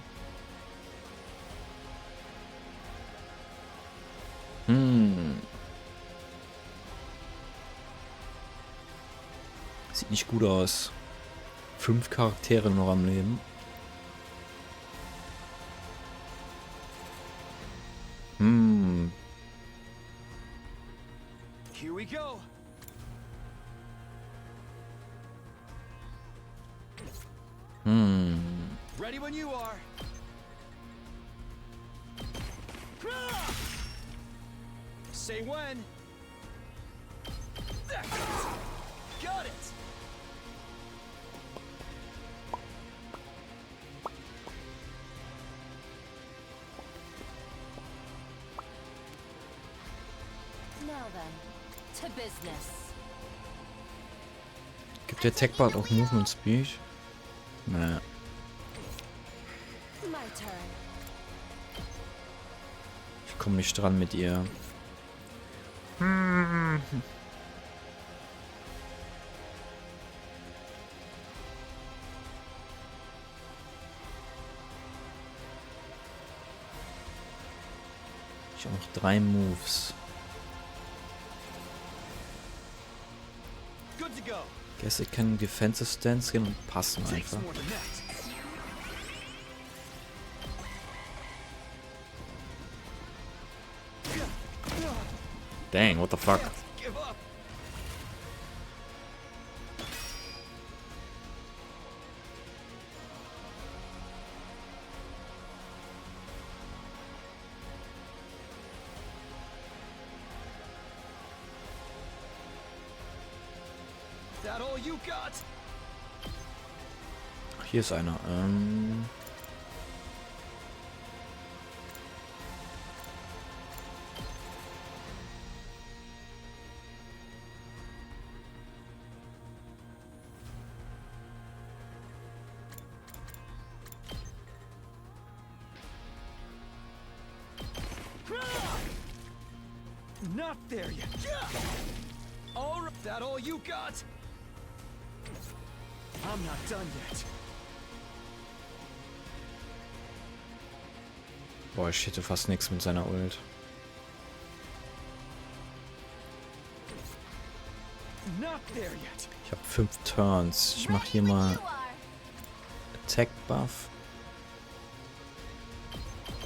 [SPEAKER 1] Sieht nicht gut aus. 5 Charaktere noch am Leben.
[SPEAKER 8] Here we go. Ready when you are. Say when. That's it. Got it.
[SPEAKER 3] Now then, to business.
[SPEAKER 1] Gibt der Attack Bar auch Movement Speed? Naja.
[SPEAKER 3] My turn.
[SPEAKER 1] Ich komme nicht dran mit ihr. Ich habe noch 3 Moves.
[SPEAKER 8] Good to go.
[SPEAKER 1] Guess ich kann Defensive Stance gehen und passen
[SPEAKER 8] Takes
[SPEAKER 1] einfach.
[SPEAKER 8] more than that.
[SPEAKER 1] Dang, what the fuck?
[SPEAKER 8] Give up. That all you got?
[SPEAKER 1] Ach, hier ist einer.
[SPEAKER 8] Not there yet. All right. That all you got? I'm not done yet.
[SPEAKER 1] Boah, ich hätte fast nichts mit seiner Ult.
[SPEAKER 8] Not there yet.
[SPEAKER 1] Ich habe 5 Turns. Ich mache hier mal
[SPEAKER 4] You are.
[SPEAKER 1] Attack Buff.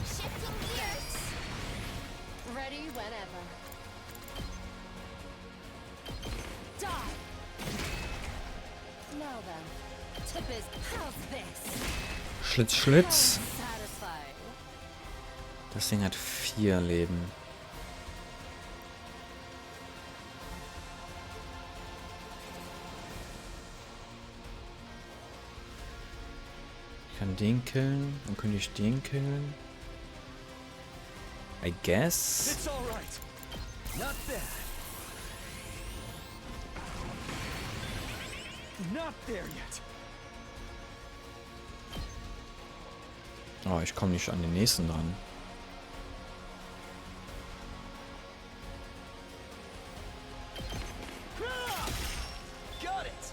[SPEAKER 4] Shifting gears.
[SPEAKER 3] Ready whenever. Die! Now then, to business. How's this?
[SPEAKER 1] Schlitz, Schlitz.
[SPEAKER 3] Satisfying.
[SPEAKER 1] Das Ding hat 4 Leben. Den killen. Dann könnte ich den killen. I guess.
[SPEAKER 8] It's all right. Not bad. Not there yet.
[SPEAKER 1] Oh, ich komme nicht an den nächsten dran.
[SPEAKER 8] Got it.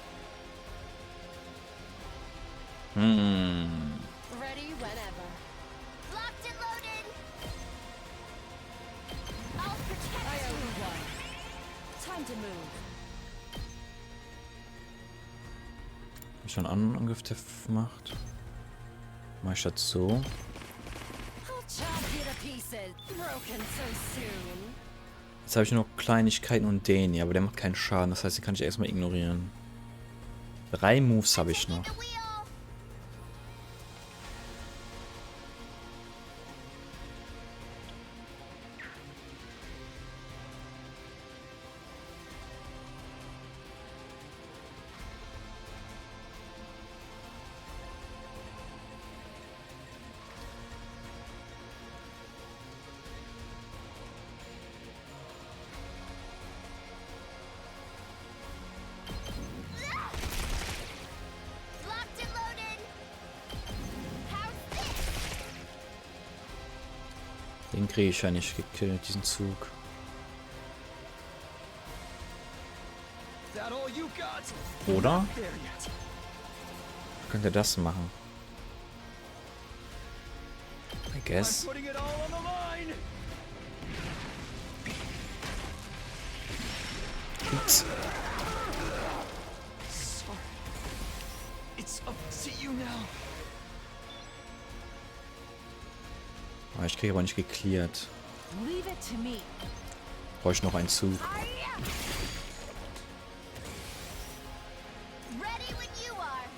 [SPEAKER 3] Ready whenever.
[SPEAKER 4] Locked and loaded. I'll protect
[SPEAKER 3] I
[SPEAKER 4] you.
[SPEAKER 3] owe you one. Time to move.
[SPEAKER 1] Hab ich schon einen anderen Angriff gemacht? Mach ich das so?
[SPEAKER 3] I'll chop you to pieces. Broken so soon.
[SPEAKER 1] Jetzt habe ich noch Kleinigkeiten und den hier, aber der macht keinen Schaden. Das heißt, den kann ich erstmal ignorieren. 3 Moves habe ich noch.
[SPEAKER 4] The wheel. Locked and loaded. How's this?
[SPEAKER 1] Den kriege ich ja nicht gekillt, diesen Zug.
[SPEAKER 8] That all you got?
[SPEAKER 1] Oder?
[SPEAKER 8] Not there yet.
[SPEAKER 1] Könnte das machen? I guess.
[SPEAKER 8] I'm putting it all on the line.
[SPEAKER 1] Ups.
[SPEAKER 8] Sorry. It's up to you now.
[SPEAKER 1] Ah, ich kriege aber nicht geklärt.
[SPEAKER 5] Leave it to me.
[SPEAKER 1] Brauche ich noch einen Zug.
[SPEAKER 4] Ready when you are.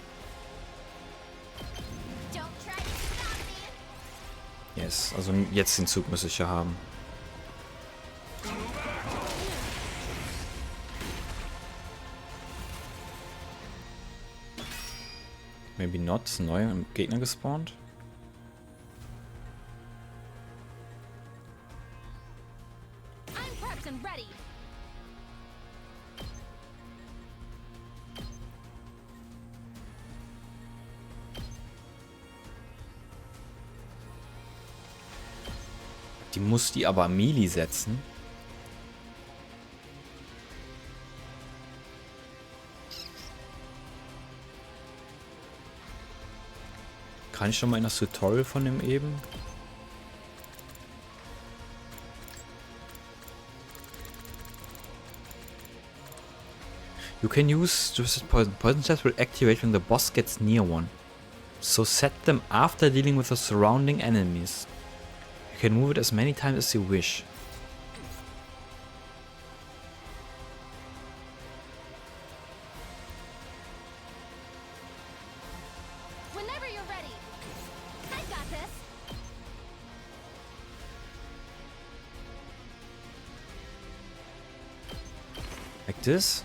[SPEAKER 4] Don't try to stop me.
[SPEAKER 1] Yes, also jetzt den Zug muss ich ja haben. Maybe not. Ist ein neuer Gegner gespawnt.
[SPEAKER 3] I'm prepped and ready.
[SPEAKER 1] Die muss die aber Melee setzen. Kann ich schon mal in das Tutorial von dem eben? You can use Twisted Poison. Poison shells will activate when the boss gets near one. So set them after dealing with the surrounding enemies. You can move it as many times as you wish.
[SPEAKER 3] Whenever you're ready. I got this.
[SPEAKER 1] Like this?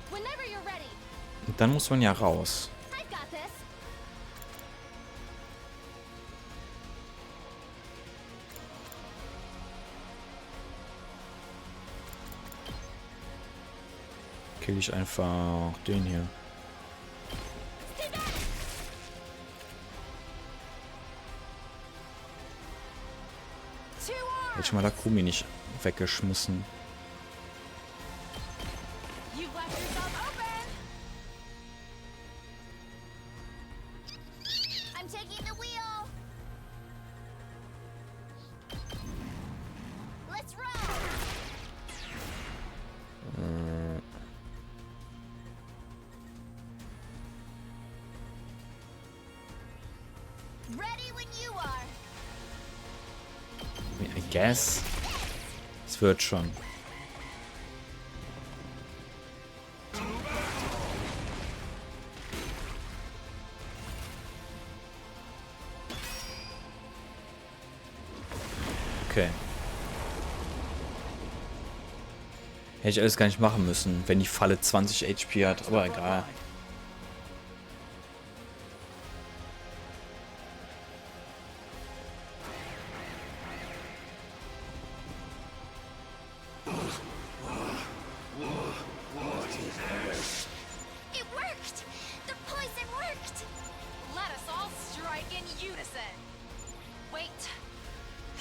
[SPEAKER 3] Whenever you're ready.
[SPEAKER 1] Und dann muss man ja raus.
[SPEAKER 3] I got this.
[SPEAKER 1] Kill ich einfach den hier.
[SPEAKER 3] Stay back. Two
[SPEAKER 1] Hätte
[SPEAKER 3] arms.
[SPEAKER 1] ich mal da Kumi nicht weggeschmissen.
[SPEAKER 3] You've left yourself open.
[SPEAKER 4] I'm taking the wheel. Let's roll. Ready when you are.
[SPEAKER 1] I guess. Es wird schon. Okay. Hätte ich alles gar nicht machen müssen, wenn die Falle 20 HP hat, aber egal.
[SPEAKER 3] shoot us in. Wait.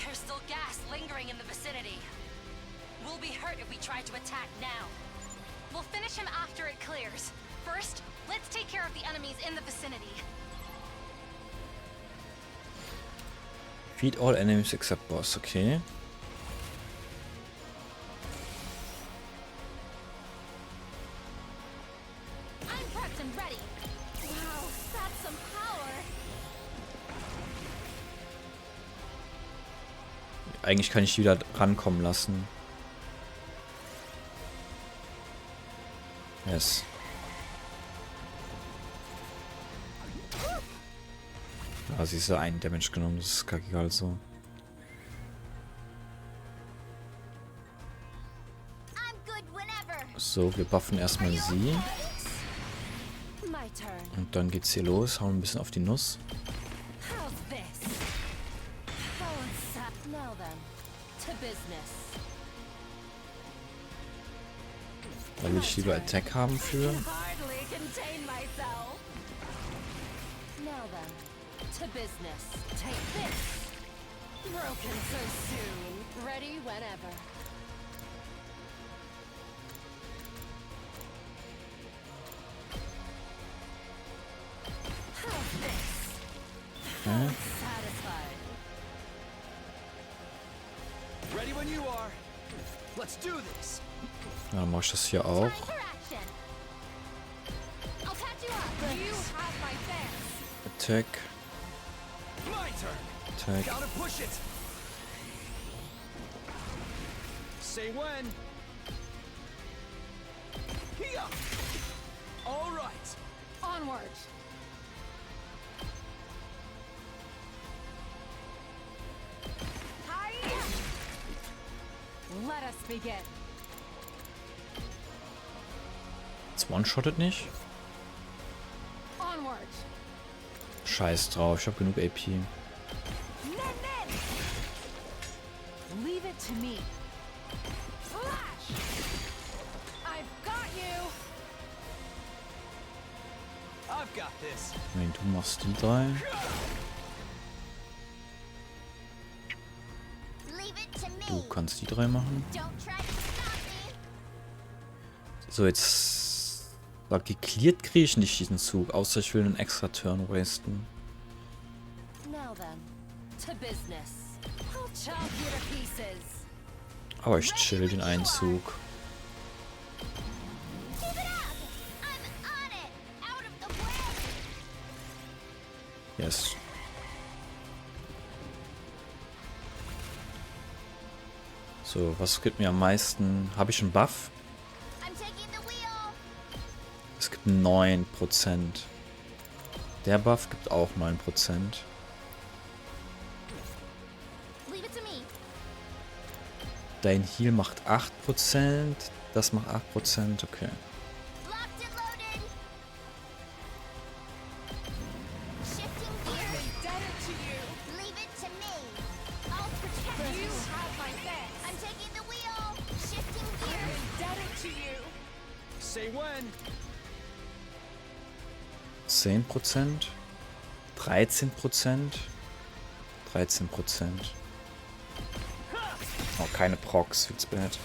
[SPEAKER 3] There's still gas lingering in the vicinity. We'll be hurt if we try to attack now. We'll finish him after it clears. First, let's take care of the enemies in the vicinity.
[SPEAKER 1] Feed all enemies except boss, okay.
[SPEAKER 3] I'm prepped and ready. Wow, that's some power.
[SPEAKER 1] Eigentlich kann ich die wieder rankommen lassen. Yes. Ah, sie ist ja einen Damage genommen, das ist kackegal so. So, wir buffen erstmal sie. Und dann geht's hier los, hauen ein bisschen auf die Nuss. Da will ich lieber Attack haben für.
[SPEAKER 3] To business. Take this. Broken so soon. Ready whenever. How's this? Satisfied.
[SPEAKER 8] Ready when you are. Let's do this.
[SPEAKER 1] Ja, dann mach ich das hier auch. Attack. Attack.
[SPEAKER 8] Gotta push it. Say when. Here. All right.
[SPEAKER 5] Onward. Let us begin.
[SPEAKER 1] Jetzt one-shottet nicht.
[SPEAKER 5] Onward.
[SPEAKER 1] Scheiß drauf, ich hab genug AP.
[SPEAKER 5] Leave it to me. Flash! I've got you.
[SPEAKER 8] I've got this.
[SPEAKER 1] Nein, du machst die drei. Du kannst die drei machen. So, jetzt geklärt kriege ich nicht diesen Zug, außer ich will einen extra Turn wasten. Aber ich chill den einen Zug. Yes. So, was gibt mir am meisten? Habe ich einen Buff? Es gibt 9%. Der Buff gibt auch 9%. Dein Heal macht 8%. Das macht 8%. Okay.
[SPEAKER 8] Say when.
[SPEAKER 1] 10%. 13%. 13%. Oh, keine Procs, feels bad.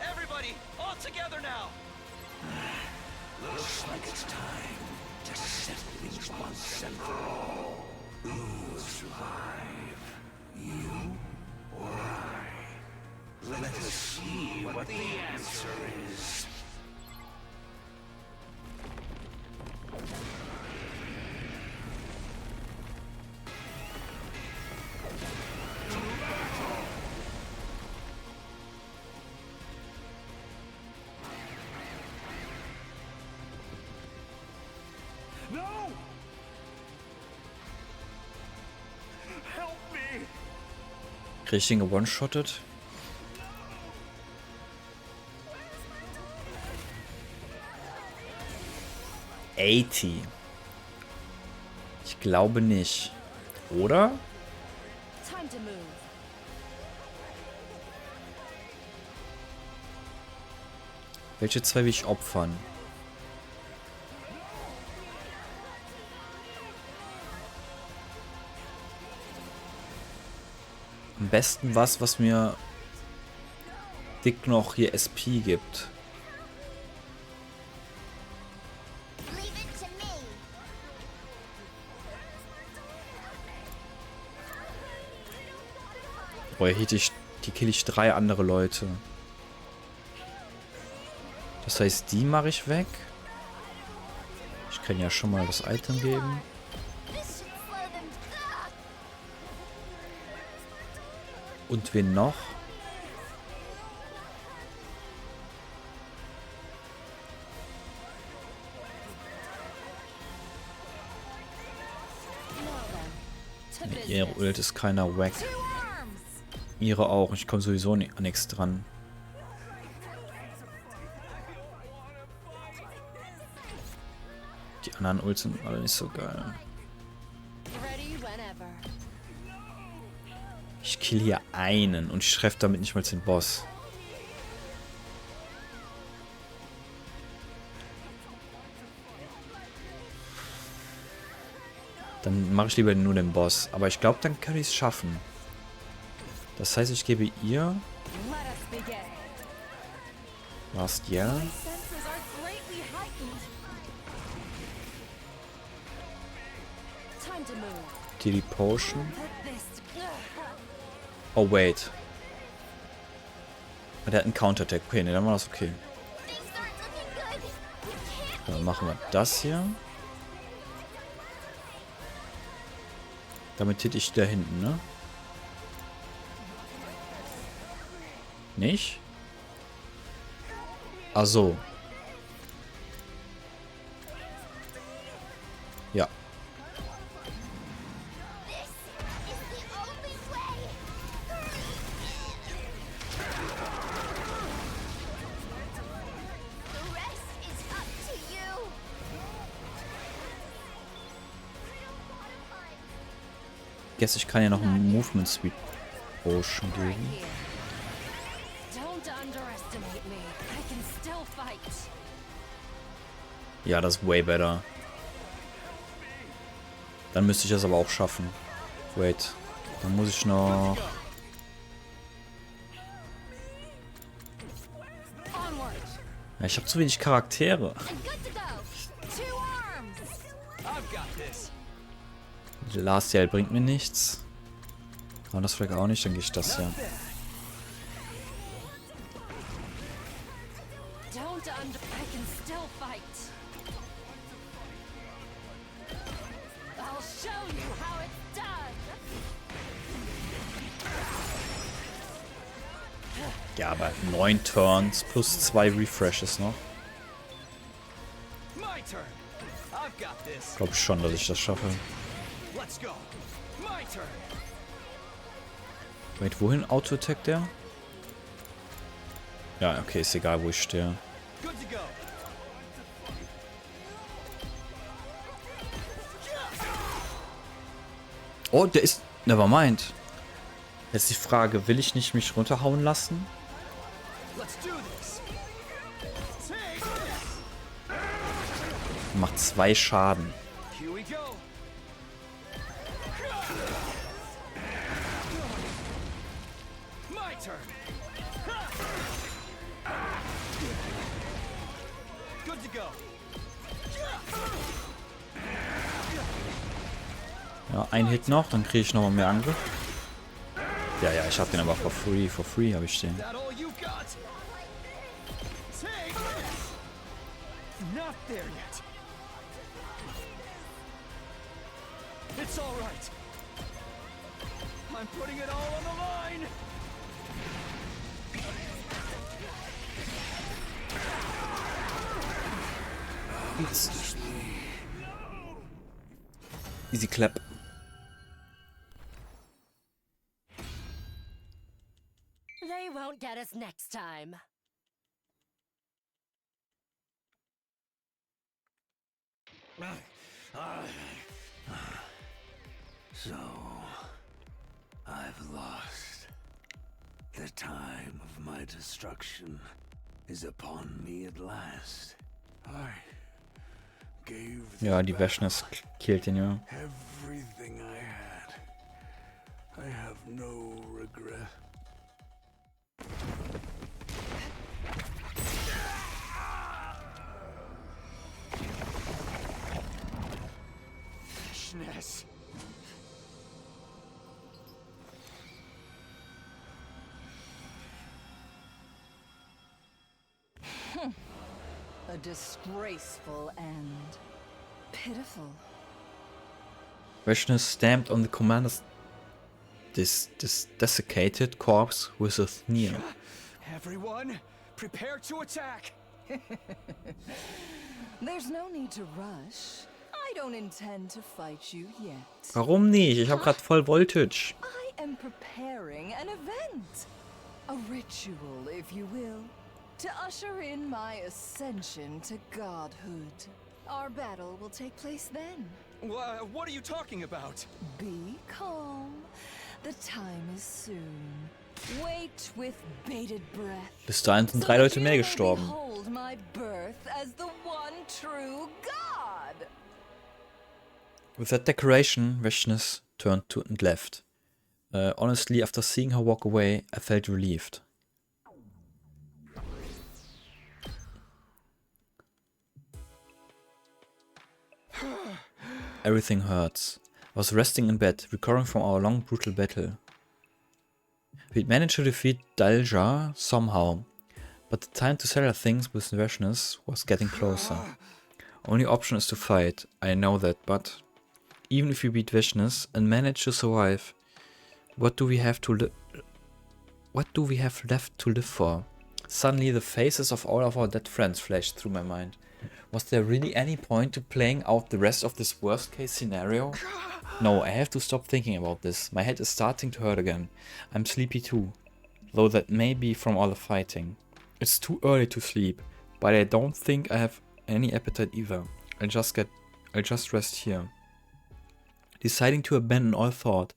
[SPEAKER 8] Everybody, all together now.
[SPEAKER 7] Looks like it's time to set things once and for all. Who will survive? You or I? Let us see what the answer is.
[SPEAKER 9] No! Help me!
[SPEAKER 1] Krieg ich den gewone-shottet? 80. Ich glaube nicht. Oder?
[SPEAKER 3] Time to move.
[SPEAKER 1] Welche zwei will ich opfern? Am besten was mir dick noch hier SP gibt.
[SPEAKER 4] Leave it to me.
[SPEAKER 1] Boah, hier kill ich 3 andere Leute. Das heißt, die mache ich weg. Ich kann ja schon mal das Item geben.
[SPEAKER 4] This should slow them.
[SPEAKER 1] Und wen noch?
[SPEAKER 3] To business.
[SPEAKER 1] Ihre Ult ist keiner wack.
[SPEAKER 3] Two arms.
[SPEAKER 1] Ihre auch. Ich komme sowieso an nichts dran. Die anderen Ults sind alle nicht so geil.
[SPEAKER 3] Ready whenever.
[SPEAKER 1] Ich kill hier einen und ich treffe damit nicht mal den Boss. Dann mache ich lieber nur den Boss. Aber ich glaube, dann kann ich es schaffen. Das heißt, ich gebe ihr
[SPEAKER 3] Let us begin.
[SPEAKER 1] Last Year.
[SPEAKER 3] My senses are greatly heightened. Time to move.
[SPEAKER 1] Die Potion.
[SPEAKER 3] Put this.
[SPEAKER 1] Oh, wait. Der hat einen Counterattack. Okay, ne, dann war das okay.
[SPEAKER 4] Things aren't looking good. We can't.
[SPEAKER 1] Dann machen wir das hier. Damit hit ich da hinten, ne? Nicht? Ach so. Ja.
[SPEAKER 4] This is the only way. The rest is up to you.
[SPEAKER 1] Guess ich kann ja noch einen Movement Speed Potion
[SPEAKER 3] Right
[SPEAKER 1] geben.
[SPEAKER 3] here. Don't underestimate me. I can still fight.
[SPEAKER 1] Ja, das ist way better. Dann müsste ich das aber auch schaffen. Wait. Dann muss ich noch...
[SPEAKER 3] Onward.
[SPEAKER 1] Ja, ich habe zu wenig Charaktere.
[SPEAKER 3] And good to go. Two arms.
[SPEAKER 8] I've got this.
[SPEAKER 1] Last Year bringt mir nichts. Aber das vielleicht auch nicht, dann gehe ich das hier.
[SPEAKER 3] Don't under. I can still fight. I'll show you how it's done.
[SPEAKER 1] Ja, aber 9 Turns plus 2 Refreshes noch.
[SPEAKER 8] My turn. I've got this.
[SPEAKER 1] Glaube schon, dass ich das schaffe.
[SPEAKER 8] Let's go. My turn.
[SPEAKER 1] Wait, wohin Auto-Attack der? Ja, okay, ist egal, wo ich stehe.
[SPEAKER 8] Good to go.
[SPEAKER 1] Oh, der ist... Nevermind. Jetzt die Frage, will ich nicht mich runterhauen lassen?
[SPEAKER 8] Let's do this. Take this.
[SPEAKER 1] Macht 2 Schaden.
[SPEAKER 8] Here we go. My turn. Good to go.
[SPEAKER 1] Ja, ein Hit noch, dann kriege ich nochmal mehr Angriff. Ja, ja, ich habe den aber for free habe ich den.
[SPEAKER 8] That all you got? Take this. Not there yet. It's all right. I'm putting it all on the line.
[SPEAKER 1] Easy clap.
[SPEAKER 3] They won't get us next time.
[SPEAKER 7] So, I've lost. The time of my destruction is upon me at last. I gave
[SPEAKER 1] Ja, die Vashnis killt ihn ja.
[SPEAKER 7] everything I had. I have no regret.
[SPEAKER 8] Vashnis.
[SPEAKER 10] A disgraceful end. Pitiful.
[SPEAKER 1] Vashnis stamped on the commander's desiccated corpse with a sneer.
[SPEAKER 8] Everyone, prepare to attack!
[SPEAKER 10] There's no need to rush. I don't intend to fight you yet.
[SPEAKER 1] Warum nicht? Ich hab grad voll Voltage.
[SPEAKER 10] I am preparing an event. A ritual, if you will, to usher in my ascension to godhood. Our battle will take place then.
[SPEAKER 8] What are you talking about?
[SPEAKER 10] Be calm. The time is soon. Wait with bated breath.
[SPEAKER 1] Bis dahin sind 3 Leute mehr gestorben.
[SPEAKER 10] Behold my birth as the one true God.
[SPEAKER 1] With that decoration, Vashnis turned to and left. Honestly, after seeing her walk away, I felt relieved. Everything hurts. I was resting in bed, recovering from our long, brutal battle. We'd managed to defeat Dalja somehow, but the time to settle things with Vashnis was getting closer. Only option is to fight, I know that, but even if we beat Vashnis and manage to survive, what do we have left to live for? Suddenly the faces of all of our dead friends flashed through my mind. Was there really any point to playing out the rest of this worst case scenario? No, I have to stop thinking about this. My head is starting to hurt again. I'm sleepy too, though that may be from all the fighting. It's too early to sleep, but I don't think I have any appetite either. I'll just rest here. Deciding to abandon all thought,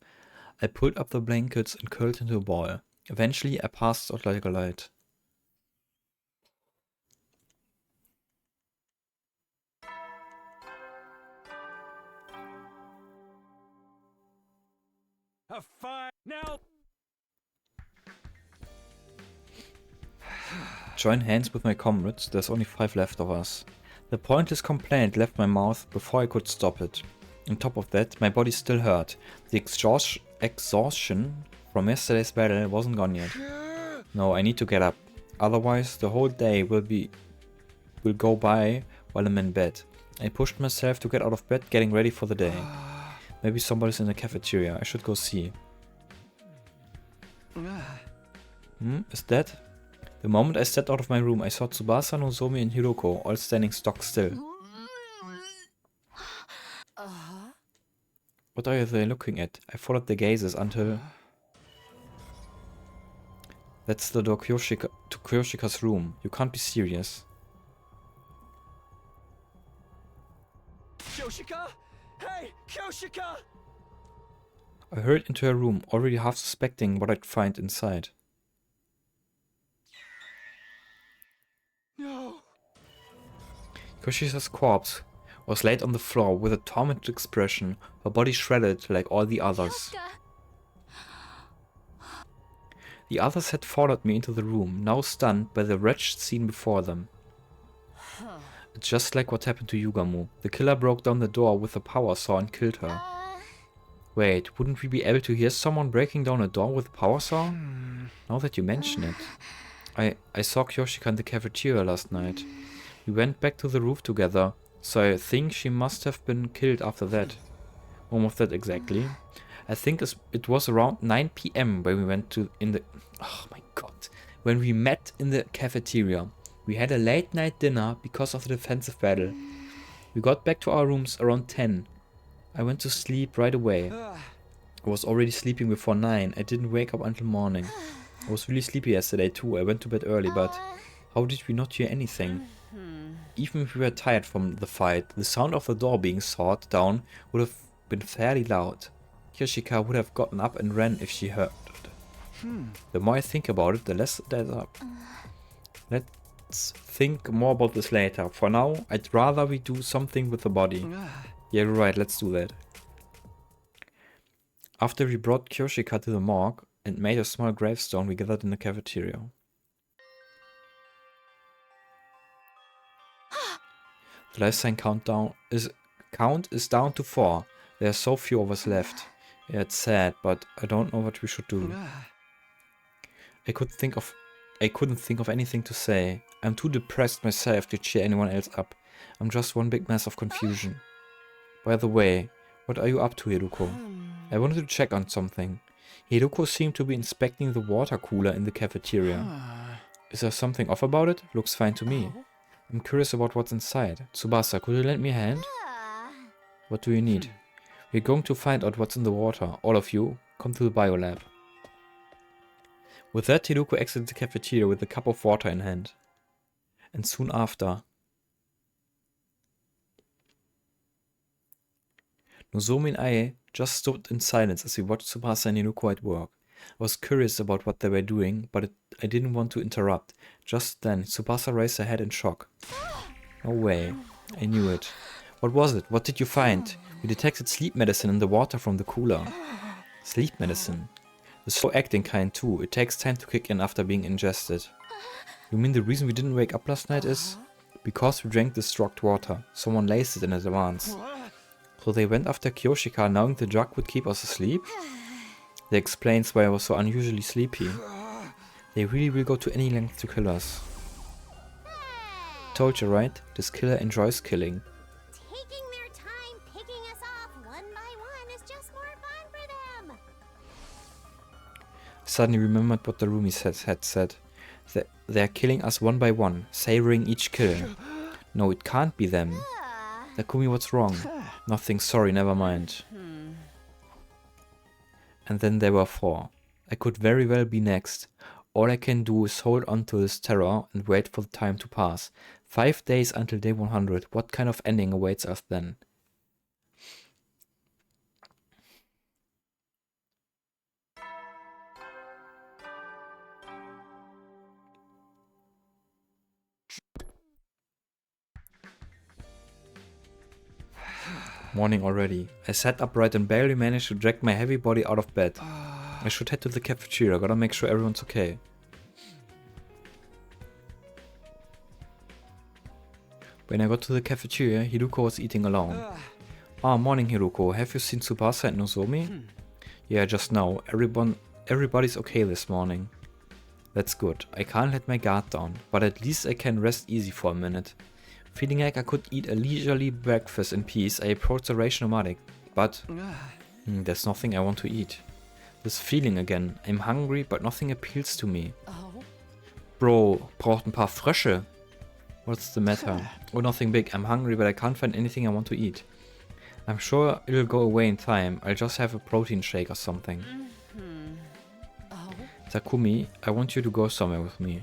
[SPEAKER 1] I pulled up the blankets and curled into a ball. Eventually, I passed out like a light.
[SPEAKER 9] A fine now.
[SPEAKER 1] Join hands with my comrades, there's only 5 left of us. The pointless complaint left my mouth before I could stop it. On top of that, my body still hurt. The exhaustion from yesterday's battle wasn't gone yet. No, I need to get up. Otherwise, the whole day will go by while I'm in bed. I pushed myself to get out of bed, getting ready for the day. Maybe somebody's in the cafeteria. I should go see. Is that? The moment I stepped out of my room, I saw Tsubasa, Nozomi and Hiroko all standing stock still. What are they looking at? I followed their gazes until... That's the door to Kyoshika's room. You can't be serious.
[SPEAKER 8] Kyoshika? Hey, Kyoshika!
[SPEAKER 1] I hurried into her room, already half suspecting what I'd find inside.
[SPEAKER 8] No.
[SPEAKER 1] Kyoshika's corpse was laid on the floor with a tormented expression, her body shredded like all the others. The others had followed me into the room, now stunned by the wretched scene before them. It's just like what happened to Yugamu. The killer broke down the door with a power saw and killed her. Wait, wouldn't we be able to hear someone breaking down a door with a power saw? Now that you mention it. I saw Kyoshika in the cafeteria last night. We went back to the roof together, so I think she must have been killed after that. When was that exactly? I think it was around 9 PM when we went oh my god. When we met in the cafeteria. We had a late night dinner because of the defensive battle. We got back to our rooms around 10. I went to sleep right away. I was already sleeping before 9. I didn't wake up until morning. I was really sleepy yesterday too. I went to bed early, but how did we not hear anything? even if we were tired from the fight, the sound of the door being sawed down would have been fairly loud. Kirshika would have gotten up and ran if she heard it. The more I think about it, the less it adds up. Let's think more about this later. For now, I'd rather we do something with the body. Yeah, you're right, let's do that. After we brought Kirshika to the morgue and made a small gravestone, we gathered in the cafeteria. The lifetime count is down to 4. There are so few of us left. Yeah, it's sad, but I don't know what we should do. I couldn't think of anything to say. I'm too depressed myself to cheer anyone else up. I'm just one big mess of confusion. By the way, what are you up to, Hiruko? I wanted to check on something. Hiruko seemed to be inspecting the water cooler in the cafeteria. Is there something off about it? Looks fine to me. I'm curious about what's inside. Tsubasa, could you lend me a hand? What do you need? We're going to find out what's in the water. All of you, come to the biolab. With that, Hiruko exited the cafeteria with a cup of water in hand. And soon after, Nozomi and I just stood in silence as we watched Tsubasa and Hiruko at work. I was curious about what they were doing, but I didn't want to interrupt. Just then, Tsubasa raised her head in shock. No way. I knew it. What was it? What did you find? We detected sleep medicine in the water from the cooler. Sleep medicine? The slow-acting kind too. It takes time to kick in after being ingested. You mean the reason we didn't wake up last night is? Because we drank this drugged water. Someone laced it in advance. So they went after Kyoshika knowing the drug would keep us asleep? That explains why I was so unusually sleepy. They really will go to any length to kill us. Told you, right? This killer enjoys killing.
[SPEAKER 4] Taking their time picking us off one by one is just more fun for them.
[SPEAKER 1] I suddenly remembered what the roomies had said. They're killing us one by one, savoring each kill. No, it can't be them. Takumi, what's wrong? Nothing, sorry, never mind. And then there were 4. I could very well be next. All I can do is hold on to this terror and wait for the time to pass. 5 days until day 100. What kind of ending awaits us then? Morning already. I sat upright and barely managed to drag my heavy body out of bed. I should head to the cafeteria, gotta make sure everyone's okay. When I got to the cafeteria, Hiruko was eating alone. Morning Hiruko, have you seen Tsubasa and Nozomi? Yeah, just now. Everybody's okay this morning. That's good. I can't let my guard down, but at least I can rest easy for a minute. Feeling like I could eat a leisurely breakfast in peace, I approached the Ration Nomadic, but there's nothing I want to eat. This feeling again. I'm hungry, but nothing appeals to me. Bro, braucht ein paar Frösche. What's the matter? Oh, nothing big. I'm hungry, but I can't find anything I want to eat. I'm sure it'll go away in time. I'll just have a protein shake or something. Takumi, I want you to go somewhere with me.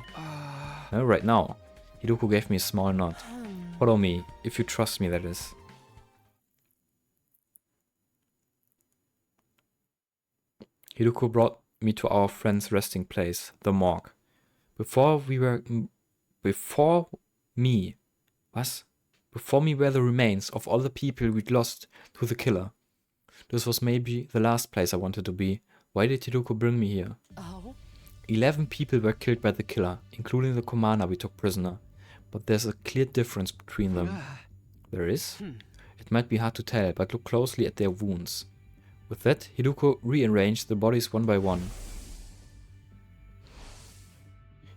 [SPEAKER 1] Right now. Hiruko gave me a small nod. Follow me, if you trust me, that is. Hiruko brought me to our friend's resting place, the morgue. Before me were the remains of all the people we'd lost to the killer. This was maybe the last place I wanted to be. Why did Hiruko bring me here? 11 people were killed by the killer, including the commander we took prisoner. But there's a clear difference between them. There is? It might be hard to tell, but look closely at their wounds. With that, Hiruko rearranged the bodies one by one.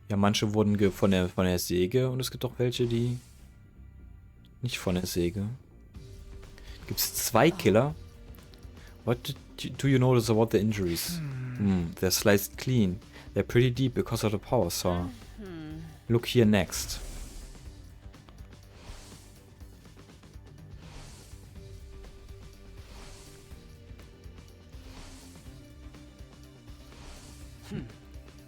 [SPEAKER 1] Ja, manche wurden von der Säge und es gibt auch welche, die nicht von der Säge. Gibt es 2 Killer? What do you notice about the injuries? They're sliced clean. They're pretty deep because of the power saw. Look here next.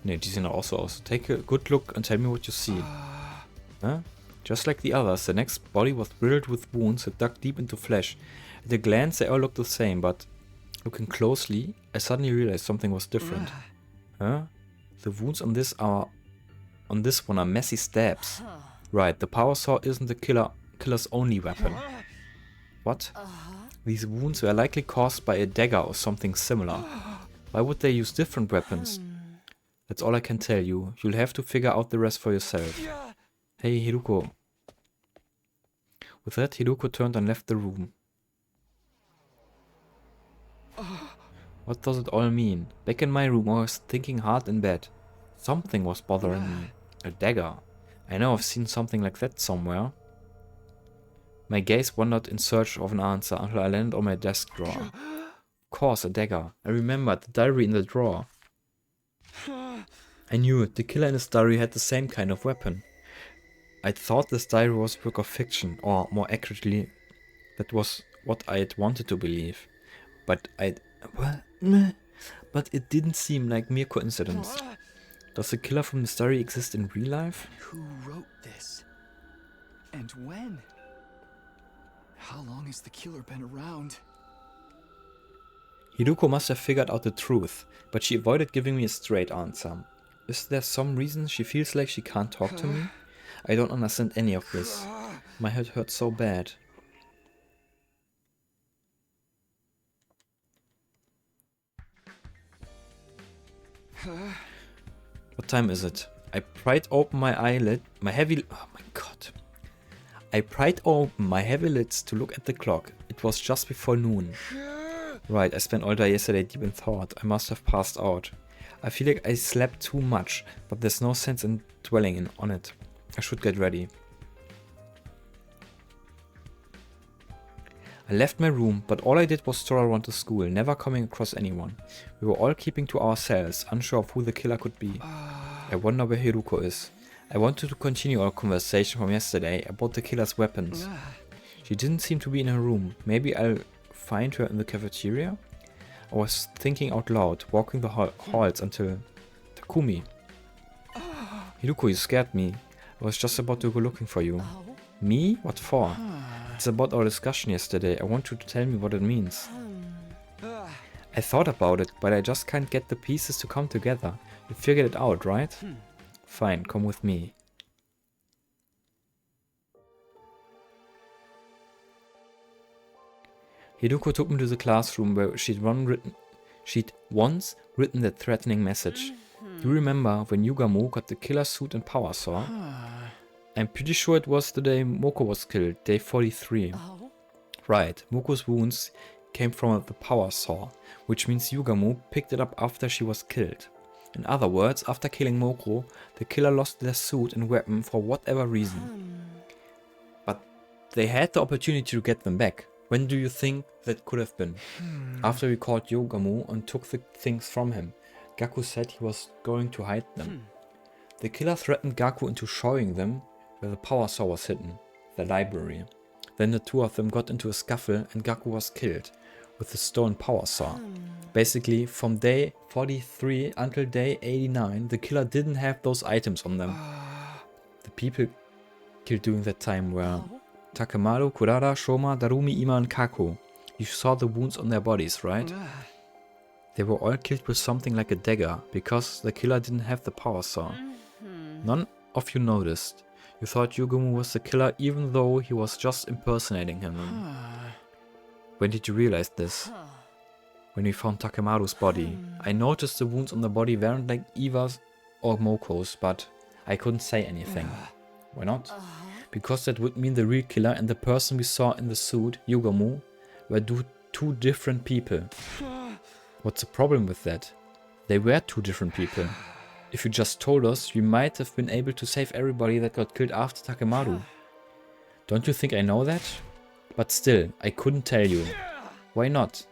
[SPEAKER 1] Ne, die sehen auch so aus. Take a good look and tell me what you see. Huh? Just like the others, the next body was riddled with wounds that dug deep into flesh. At a glance, they all looked the same, but looking closely, I suddenly realized something was different. Huh? The wounds on this one are messy stabs. Right, the power saw isn't the killer's only weapon. What? These wounds were likely caused by a dagger or something similar. Why would they use different weapons? That's all I can tell you. You'll have to figure out the rest for yourself. Hey, Hiruko. With that, Hiruko turned and left the room. What does it all mean? Back in my room, I was thinking hard in bed. Something was bothering me. A dagger. I know I've seen something like that somewhere. My gaze wandered in search of an answer until I landed on my desk drawer. Of course, a dagger. I remembered the diary in the drawer. I knew it. The killer in his diary had the same kind of weapon. I thought this diary was a work of fiction, or more accurately, that was what I had wanted to believe. But it didn't seem like mere coincidence. Does the killer from this diary exist in real life?
[SPEAKER 8] Who wrote this? And when? How long has the killer been around?
[SPEAKER 1] Hiruko must have figured out the truth, but she avoided giving me a straight answer. Is there some reason she feels like she can't talk to me? I don't understand any of this. My head hurts so bad. What time is it? I pried open my eyelid, oh my god. I pried open my heavy lids to look at the clock. It was just before noon. Right, I spent all day yesterday deep in thought. I must have passed out. I feel like I slept too much, but there's no sense in dwelling on it. I should get ready. I left my room, but all I did was stroll around the school, never coming across anyone. We were all keeping to ourselves, unsure of who the killer could be. I wonder where Hiruko is. I wanted to continue our conversation from yesterday about the killer's weapons. She didn't seem to be in her room. Maybe I'll find her in the cafeteria? I was thinking out loud, walking the halls until... Takumi. Hiruko, you scared me. I was just about to go looking for you. Me? What for? It's about our discussion yesterday. I want you to tell me what it means. I thought about it, but I just can't get the pieces to come together. You figured it out, right? Fine, come with me. Hiruko took me to the classroom where she'd once written that threatening message. Do you remember when Yugamo got the killer suit and power saw? I'm pretty sure it was the day Moko was killed, day 43. Right, Moko's wounds came from the power saw, which means Yugamo picked it up after she was killed. In other words, after killing Moko, the killer lost their suit and weapon for whatever reason. But they had the opportunity to get them back. When do you think that could have been? After we caught Yugamo and took the things from him, Gaku said he was going to hide them. The killer threatened Gaku into showing them where the power saw was hidden, the library. Then the two of them got into a scuffle and Gaku was killed with the stolen power saw. Basically, from day 43 until day 89, the killer didn't have those items on them. The people killed during that time were Takemaru, Kurara, Shoma, Darumi, Ima and Kako. You saw the wounds on their bodies, right? They were all killed with something like a dagger, because the killer didn't have the power saw. None of you noticed. You thought Yugamo was the killer even though he was just impersonating him. When did you realize this? When we found Takemaru's body. I noticed the wounds on the body weren't like Iwa's or Moko's, but I couldn't say anything. Why not? Because that would mean the real killer and the person we saw in the suit, Yugamo, were two different people. What's the problem with that? They were two different people. If you just told us, we might have been able to save everybody that got killed after Takemaru. Don't you think I know that? But still, I couldn't tell you. Why not?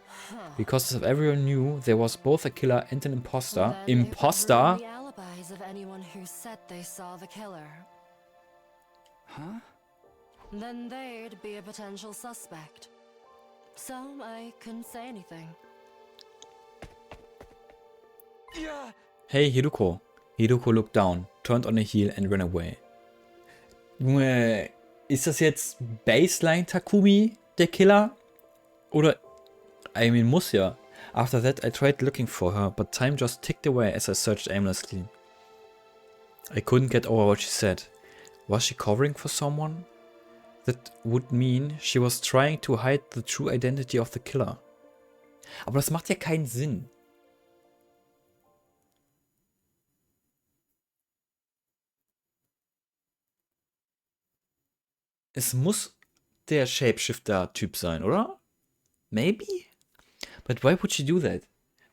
[SPEAKER 1] Because if everyone knew there was both a killer and an imposter. Imposter?
[SPEAKER 3] The alibis of anyone who said they saw the killer.
[SPEAKER 8] Huh?
[SPEAKER 3] Then they'd be a potential suspect. So I couldn't say anything.
[SPEAKER 1] Hey Hiruko. Hiruko looked down, turned on a heel and ran away. Junge, ist das jetzt Baseline Takumi, der Killer? Oder, I mean, muss ja. After that, I tried looking for her, but time just ticked away as I searched aimlessly. I couldn't get over what she said. Was she covering for someone? That would mean she was trying to hide the true identity of the killer. Aber das macht ja keinen Sinn. Es muss der Shapeshifter-Typ sein, oder? Maybe? But why would she do that?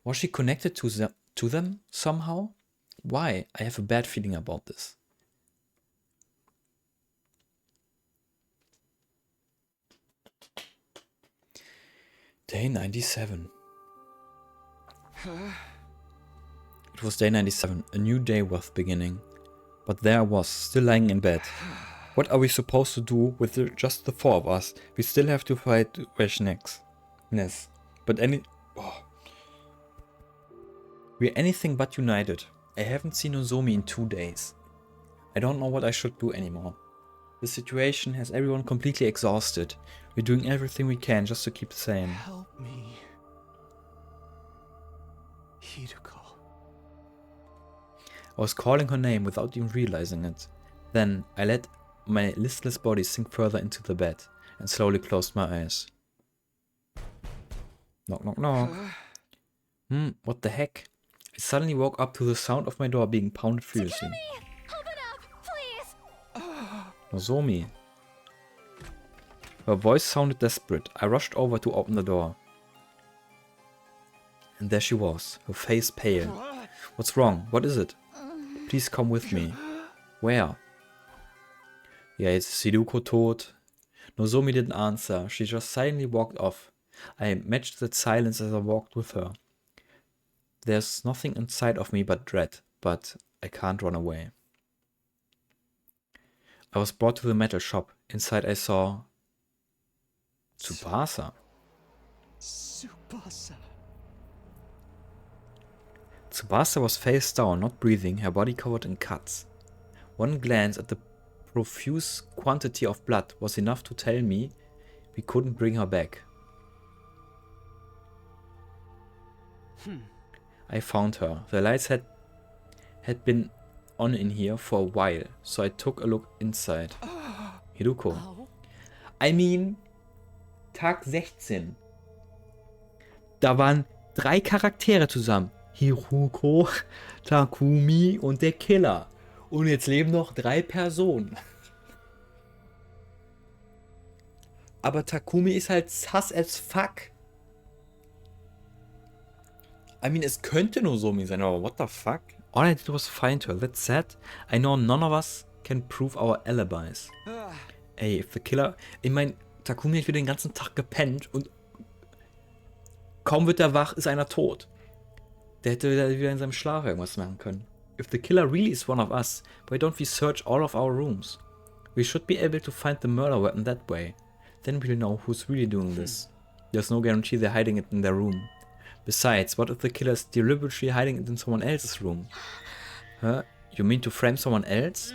[SPEAKER 1] Was she connected to them somehow? Why? I have a bad feeling about this. Day 97. It was day 97, a new day worth beginning. But there I was, still lying in bed. What are we supposed to do with just the four of us? We still have to fight Vashnex. But we're anything but united. I haven't seen Nozomi in 2 days. I don't know what I should do anymore. The situation has everyone completely exhausted. We're doing everything we can just to keep the same.
[SPEAKER 8] Help me. Hiruko.
[SPEAKER 1] I was calling her name without even realizing it. Then I let my listless body sink further into the bed and slowly closed my eyes. Knock, knock, knock. What the heck? I suddenly woke up to the sound of my door being pounded furiously.
[SPEAKER 3] Open up, please!
[SPEAKER 1] Nozomi. Her voice sounded desperate. I rushed over to open the door. And there she was, her face pale. What's wrong? What is it? Please come with me. Where? Ja, jetzt ist Hiruko tot. Nozomi didn't answer. She just silently walked off. I matched that silence as I walked with her. There's nothing inside of me but dread, but I can't run away. I was brought to the metal shop. Inside I saw Tsubasa.
[SPEAKER 8] Tsubasa.
[SPEAKER 1] Tsubasa was face down, not breathing, her body covered in cuts. One glance at the profuse quantity of blood was enough to tell me we couldn't bring her back. I found her. The lights had been on in here for a while, so I took a look inside. Hiruko. I mean, Tag 16. Da waren 3 Charaktere zusammen. Hiruko, Takumi und der Killer. Und jetzt leben noch 3 Personen. Aber Takumi ist halt sus as fuck. I mean, es könnte nur Nozomi sein, aber what the fuck? All I did was find her. That said, I know none of us can prove our alibis. Ey, if the killer... Ich meine, Takumi hat wieder den ganzen Tag gepennt und kaum wird er wach, ist einer tot. Der hätte wieder in seinem Schlaf irgendwas machen können. If the killer really is one of us, why don't we search all of our rooms? We should be able to find the murder weapon that way. Then we'll know who's really doing this. There's no guarantee they're hiding it in their room. Besides, what if the killer is deliberately hiding it in someone else's room? Huh? You mean to frame someone else?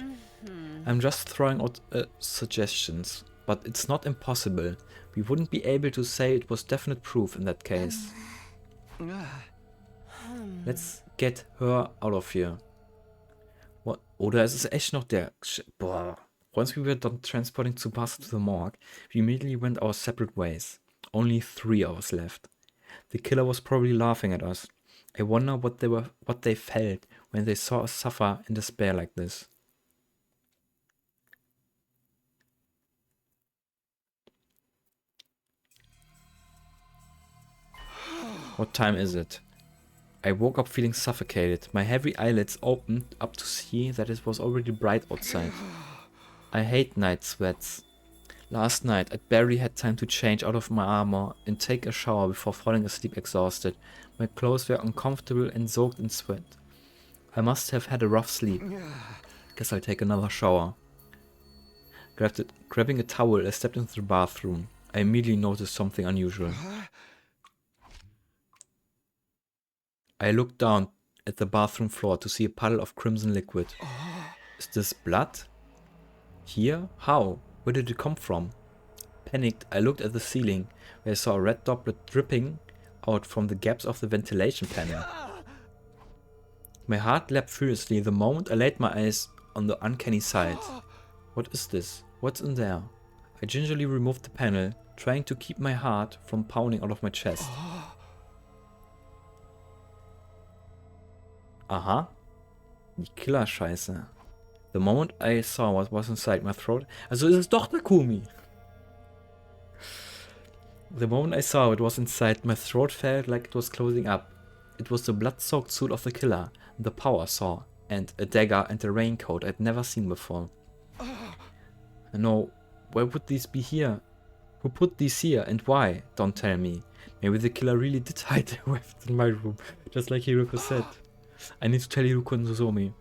[SPEAKER 1] I'm just throwing out suggestions, but it's not impossible. We wouldn't be able to say it was definite proof in that case. Let's get her out of here. What? Oder ist es echt noch der... Boah. Once we were done transporting Tsubasa to the morgue, we immediately went our separate ways. Only 3 hours left. The killer was probably laughing at us. I wonder what they felt when they saw us suffer in despair like this. What time is it? I woke up feeling suffocated. My heavy eyelids opened up to see that it was already bright outside. I hate night sweats. Last night, I barely had time to change out of my armor and take a shower before falling asleep exhausted. My clothes were uncomfortable and soaked in sweat. I must have had a rough sleep. Guess I'll take another shower. Grabbing a towel, I stepped into the bathroom. I immediately noticed something unusual. I looked down at the bathroom floor to see a puddle of crimson liquid. Is this blood? Here? How? Where did it come from? Panicked, I looked at the ceiling, where I saw a red droplet dripping out from the gaps of the ventilation panel. My heart leapt furiously the moment I laid my eyes on the uncanny sight. What is this? What's in there? I gingerly removed the panel, trying to keep my heart from pounding out of my chest. Aha. Die Killer-Scheiße. The moment I saw what was inside my throat... Also ist es doch Takumi. The moment I saw what was inside, my throat felt like it was closing up. It was the blood-soaked suit of the killer, the power saw, and a dagger and a raincoat I'd never seen before. No, why would these be here? Who put these here and why? Don't tell me. Maybe the killer really did hide their weapons in my room, just like Hiruko said. I need to tell Hiruko and Nozomi.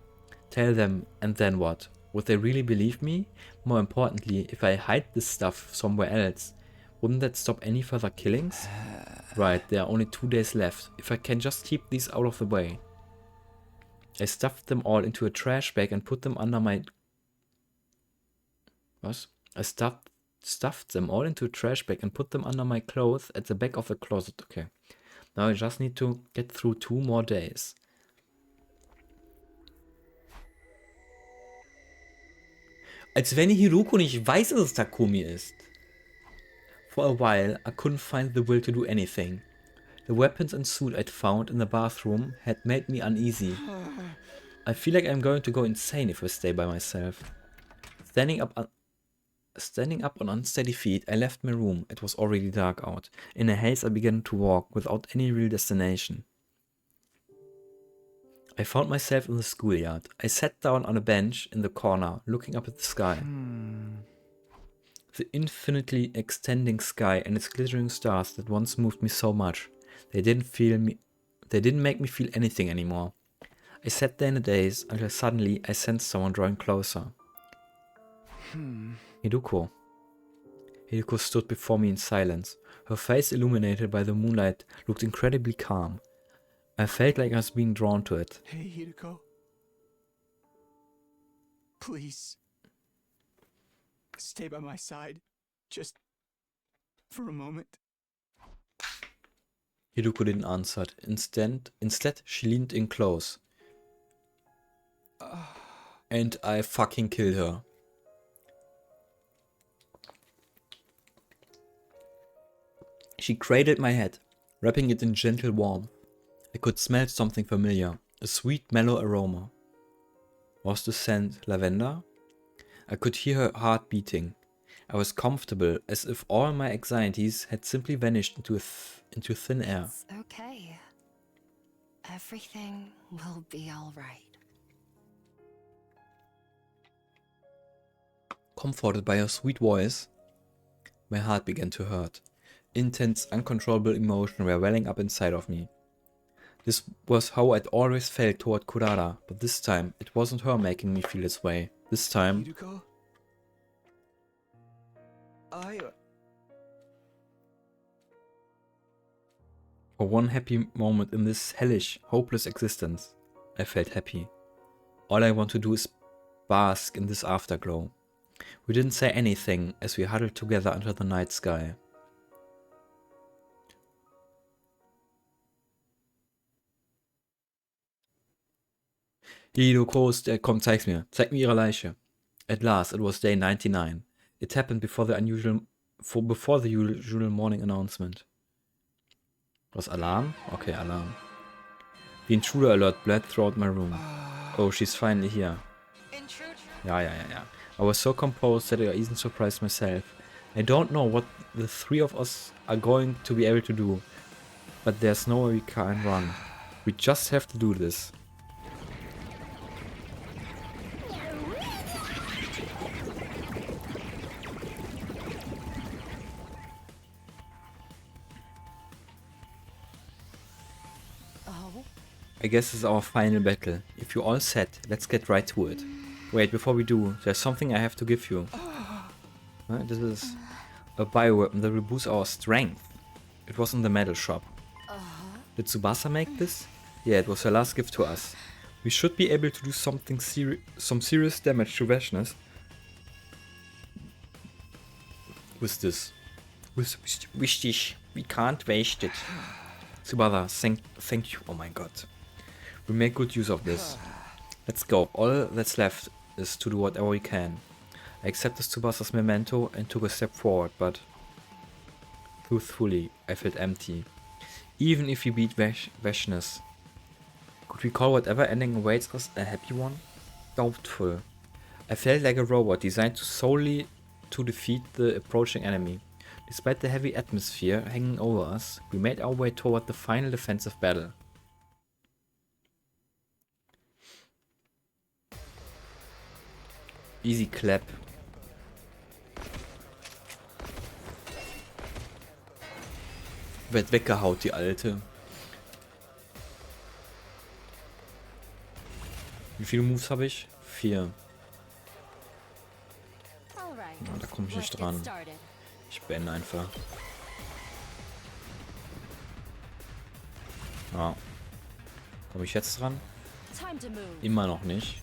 [SPEAKER 1] Tell them, and then what? Would they really believe me? More importantly, if I hide this stuff somewhere else, wouldn't that stop any further killings? Right, there are only 2 days left. If I can just keep these out of the way. I stuffed them all into a trash bag and put them under my... What? I stuffed them all into a trash bag and put them under my clothes at the back of the closet. Okay. Now I just need to get through 2 more days. Als wenn Hiruko nicht weiß, dass es Takumi ist. For a while, I couldn't find the will to do anything. The weapons and suit I'd found in the bathroom had made me uneasy. I feel like I'm going to go insane if I stay by myself. Standing up on unsteady feet, I left my room. It was already dark out. In a haze, I began to walk without any real destination. I found myself in the schoolyard. I sat down on a bench in the corner, looking up at the sky. The infinitely extending sky and its glittering stars that once moved me so much. They didn't make me feel anything anymore. I sat there in a daze until suddenly I sensed someone drawing closer. Hiruko. Hiruko stood before me in silence. Her face, illuminated by the moonlight, looked incredibly calm. I felt like I was being drawn to it.
[SPEAKER 8] Hey, Hiruko. Please. Stay by my side. Just for a moment.
[SPEAKER 1] Hiruko didn't answer. Instead, she leaned in close. And I fucking killed her. She cradled my head, wrapping it in gentle warmth. I could smell something familiar, a sweet, mellow aroma. Was the scent lavender? I could hear her heart beating. I was comfortable, as if all my anxieties had simply vanished into thin air.
[SPEAKER 3] It's okay. Everything will be all right.
[SPEAKER 1] Comforted by her sweet voice, my heart began to hurt. Intense, uncontrollable emotions were welling up inside of me. This was how I'd always felt toward Kurara, but this time it wasn't her making me feel this way. This time...
[SPEAKER 8] Hiruko?
[SPEAKER 1] For one happy moment in this hellish, hopeless existence, I felt happy. All I want to do is bask in this afterglow. We didn't say anything as we huddled together under the night sky. Hiruko, komm, zeig's mir. Zeig mir ihre Leiche. At last, it was day 99. It happened before the usual morning announcement. Was Alarm? Okay, Alarm. The intruder alert bled throughout my room. Oh, she's finally here. Yeah. I was so composed that I even surprised myself. I don't know what the 3 of us are going to be able to do, but there's no way we can run. We just have to do this. I guess this is our final battle. If you're all set, let's get right to it. Wait, before we do, there's something I have to give you. This is a bioweapon that will boost our strength. It was in the metal shop. Did Tsubasa make this? Yeah, it was her last gift to us. We should be able to do some serious damage to Vashnes with this. Wichtig. We can't waste it. Subada, thank you. Oh my god. We make good use of this. Let's go. All that's left is to do whatever we can. I accepted Tsubasa's memento and took a step forward, but truthfully, I felt empty. Even if we beat Veshness, could we call whatever ending awaits us a happy one? Doubtful. I felt like a robot designed solely to defeat the approaching enemy. Despite the heavy atmosphere hanging over us, we made our way toward the final defensive battle. Easy clap. Wird weggehaut, die Alte. Wie viele Moves habe ich? 4. Ja, da komme ich nicht dran. Ich beende einfach. Ja. Komme ich jetzt dran? Immer noch nicht.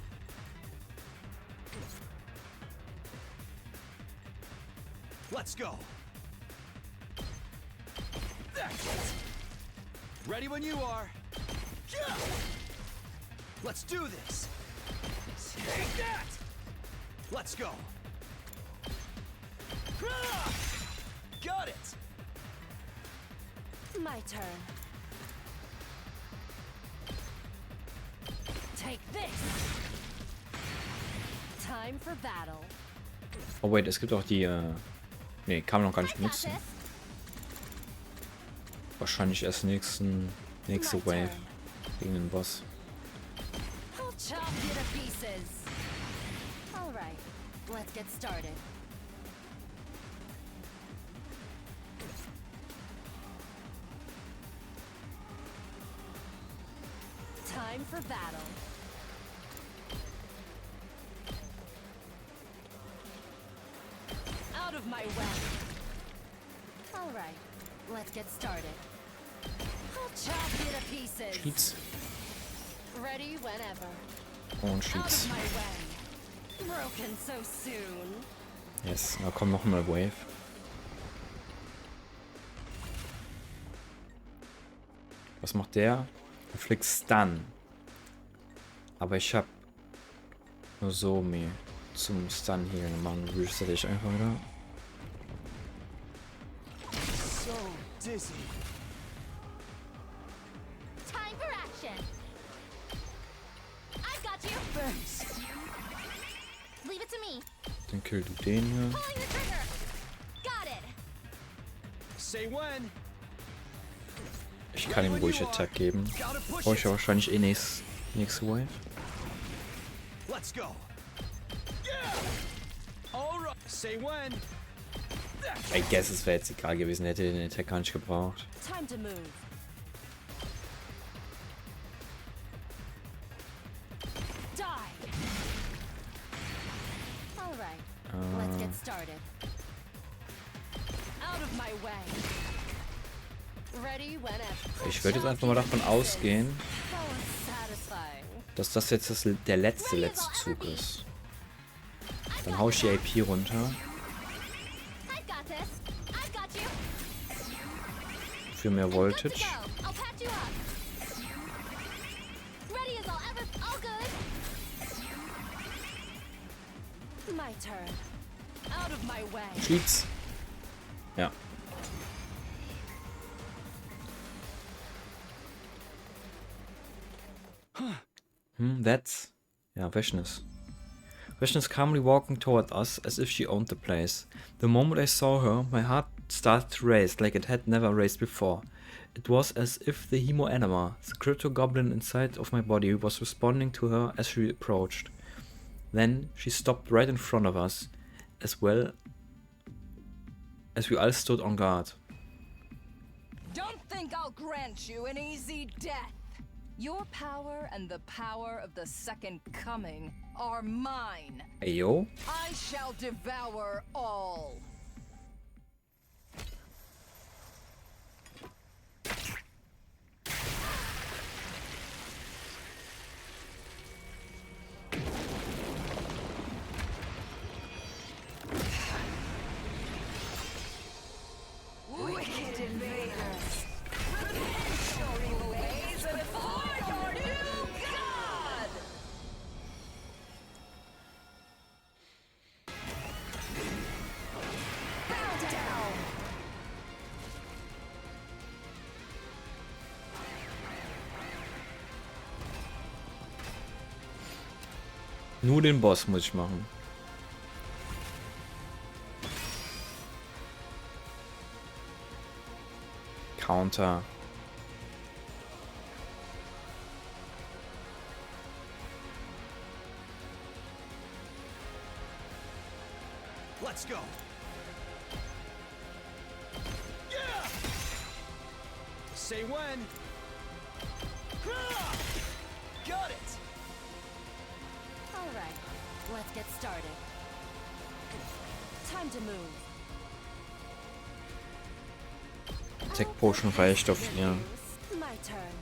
[SPEAKER 9] Let's go. Ready when you are. Let's do this. Take that. Let's go. Got it.
[SPEAKER 3] My turn. Take this. Time for battle.
[SPEAKER 1] Oh wait, es gibt auch die, nee, kann man noch gar nicht benutzen. Wahrscheinlich erst nächste Wave gegen den Boss.
[SPEAKER 3] I'll chop you to pieces. All right, let's get started. Time for battle. Out of my way. All right, let's get started. I'll chop you to pieces.
[SPEAKER 1] Cheats.
[SPEAKER 3] Ready whenever.
[SPEAKER 1] Und
[SPEAKER 3] Out
[SPEAKER 1] Cheats.
[SPEAKER 3] of my way. Broken so soon.
[SPEAKER 1] Yes, da kommt noch mal Wave. Was macht der? Er fliegt Stun. Aber ich hab nur so mir zum Stun hier gemacht. Reset ich einfach wieder.
[SPEAKER 9] So dizzy.
[SPEAKER 4] Time for action. I've got you.
[SPEAKER 9] Thanks.
[SPEAKER 4] Leave it to me.
[SPEAKER 1] Dann kill du den hier.
[SPEAKER 4] Pulling the trigger. Got it.
[SPEAKER 9] Say when.
[SPEAKER 1] Ich kann ihm ruhig Attack geben. Brauche ich ja wahrscheinlich eh nächste Wave.
[SPEAKER 9] Let's go. All right. Say when.
[SPEAKER 1] I guess es wäre jetzt egal gewesen, hätte den Attack gar nicht gebraucht.
[SPEAKER 3] Time to move. Die. All right. Let's get started. Out of my way. Ready whenever.
[SPEAKER 1] Ich würde jetzt einfach mal davon ausgehen,
[SPEAKER 3] That was satisfying.
[SPEAKER 1] dass das jetzt der letzte Zug ist. Dann hau ich die AP runter.
[SPEAKER 4] I've got this. I've got you.
[SPEAKER 1] Für mehr
[SPEAKER 4] Good to
[SPEAKER 1] Voltage.
[SPEAKER 4] go. I'll patch you up. Ready as I'll ever. All good.
[SPEAKER 3] My turn. Out of my way.
[SPEAKER 1] Cheats. Ja. That's... Yeah, Veshness. Veshness calmly walking toward us as if she owned the place. The moment I saw her, my heart started to race like it had never raced before. It was as if the Hemo Anima, the crypto goblin inside of my body, was responding to her as she approached. Then she stopped right in front of us, as well as we all stood on guard.
[SPEAKER 10] Don't think I'll grant you an easy death. Your power and the power of the Second Coming are mine.
[SPEAKER 1] Ayo.
[SPEAKER 10] I shall devour all.
[SPEAKER 1] Nur den Boss muss ich machen. Counter.
[SPEAKER 9] Let's go.
[SPEAKER 8] Say when.
[SPEAKER 6] Got it!
[SPEAKER 3] All right, let's get started. Time to move.
[SPEAKER 1] Tech Potion reicht auf ihr.
[SPEAKER 3] My turn.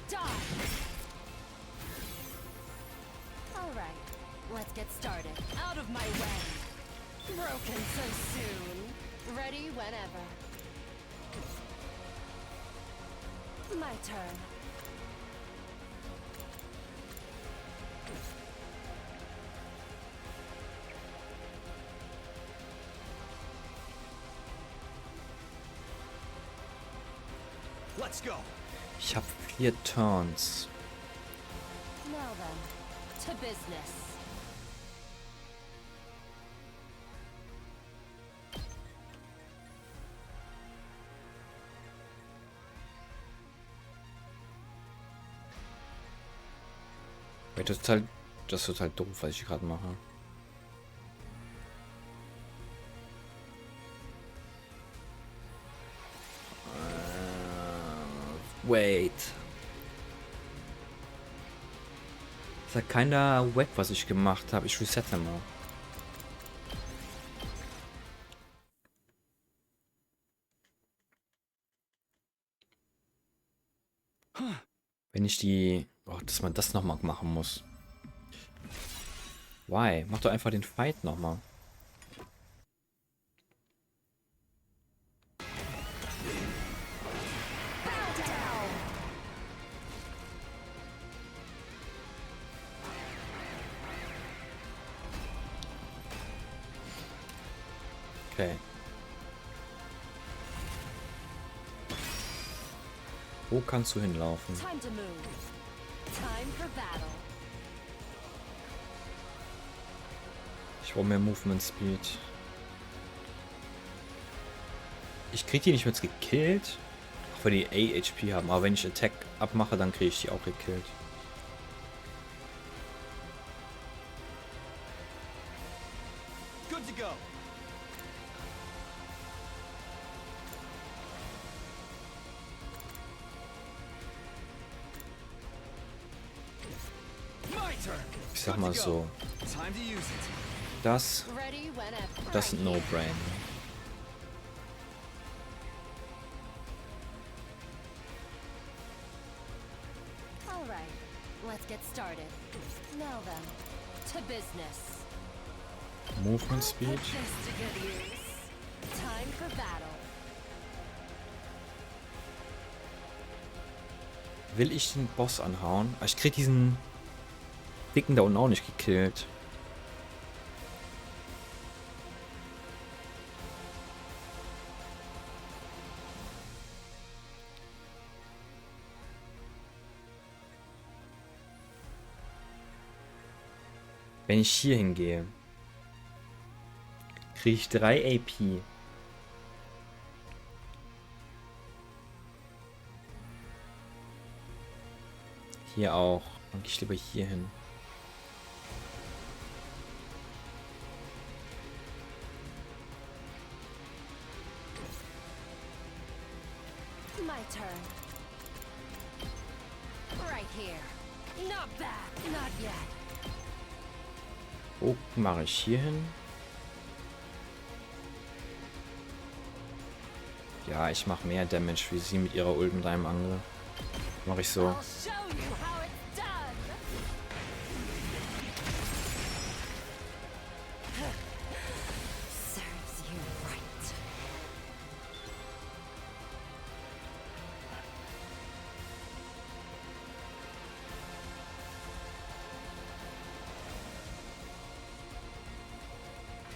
[SPEAKER 3] Die. All right, let's get started. Out of my way. Broken so soon. Ready whenever. My turn.
[SPEAKER 8] Let's go.
[SPEAKER 1] Ich habe 4 Turns.
[SPEAKER 3] Now then, to business.
[SPEAKER 1] Das ist total doof, was ich gerade mache. Wait. Ist ja keiner weg, was ich gemacht habe. Ich resette mal. Wenn ich die... Oh, dass man das nochmal machen muss. Why? Mach doch einfach den Fight nochmal. Okay. Wo kannst du hinlaufen?
[SPEAKER 3] Time to move. Time for battle.
[SPEAKER 1] Ich brauche mehr Movement Speed. Ich krieg die nicht mehr gekillt. Auch weil die A-HP haben. Aber wenn ich Attack abmache, dann kriege ich die auch gekillt.
[SPEAKER 8] Good to go.
[SPEAKER 1] Ich sag mal so.
[SPEAKER 8] Time to use it.
[SPEAKER 1] Das
[SPEAKER 3] Ready whenever.
[SPEAKER 1] ist ein No-Brainer.
[SPEAKER 3] All right, let's get started. Now then, to business.
[SPEAKER 1] Movement Speed.
[SPEAKER 3] Put this to good use. Time for battle.
[SPEAKER 1] Will ich den Boss anhauen? Aber ich krieg diesen Dicken da unten auch nicht gekillt. Wenn ich hier hingehe, kriege ich 3 AP. Hier auch. Dann gehe ich lieber hier hin.
[SPEAKER 3] My turn. Right here. Not bad. Not yet.
[SPEAKER 1] Wo mache ich hier hin? Ja, ich mache mehr Damage wie sie mit ihrer Ult mit einem Angel. Mache ich so.
[SPEAKER 3] I'll show you how it's done. Serves you right.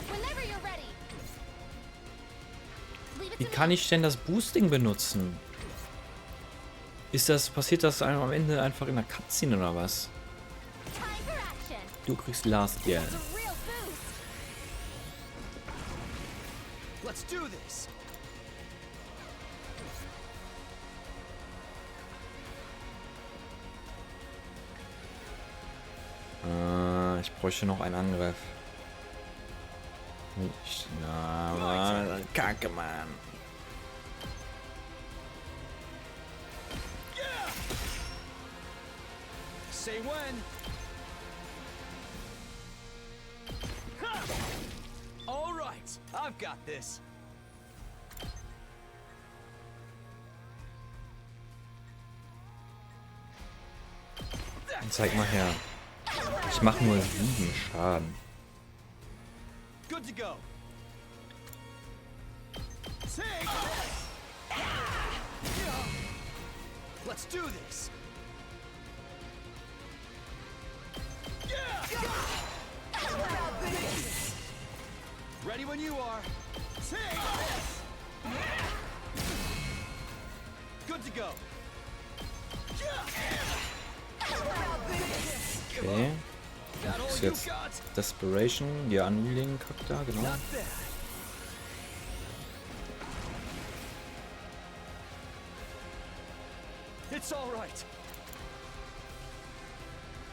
[SPEAKER 4] Whenever you're ready. Leave it
[SPEAKER 1] Wie
[SPEAKER 4] to
[SPEAKER 1] kann ich denn das Boosting benutzen? Passiert das am Ende einfach in der Cutscene oder was?
[SPEAKER 4] Time for action.
[SPEAKER 1] Du kriegst Last Gel.
[SPEAKER 4] It's a real boost.
[SPEAKER 8] Let's do this.
[SPEAKER 1] Ich bräuchte noch einen Angriff. Na, Mann, Kacke, Mann.
[SPEAKER 8] Say when. All right, I've got this.
[SPEAKER 1] Zeig mal her. Ich mache nur 7 Schaden.
[SPEAKER 8] Good to go. Let's do this. Ready when you are. Good to go.
[SPEAKER 1] Okay. Das ist jetzt Desperation, die Anliegen-Charakter, genau. Ich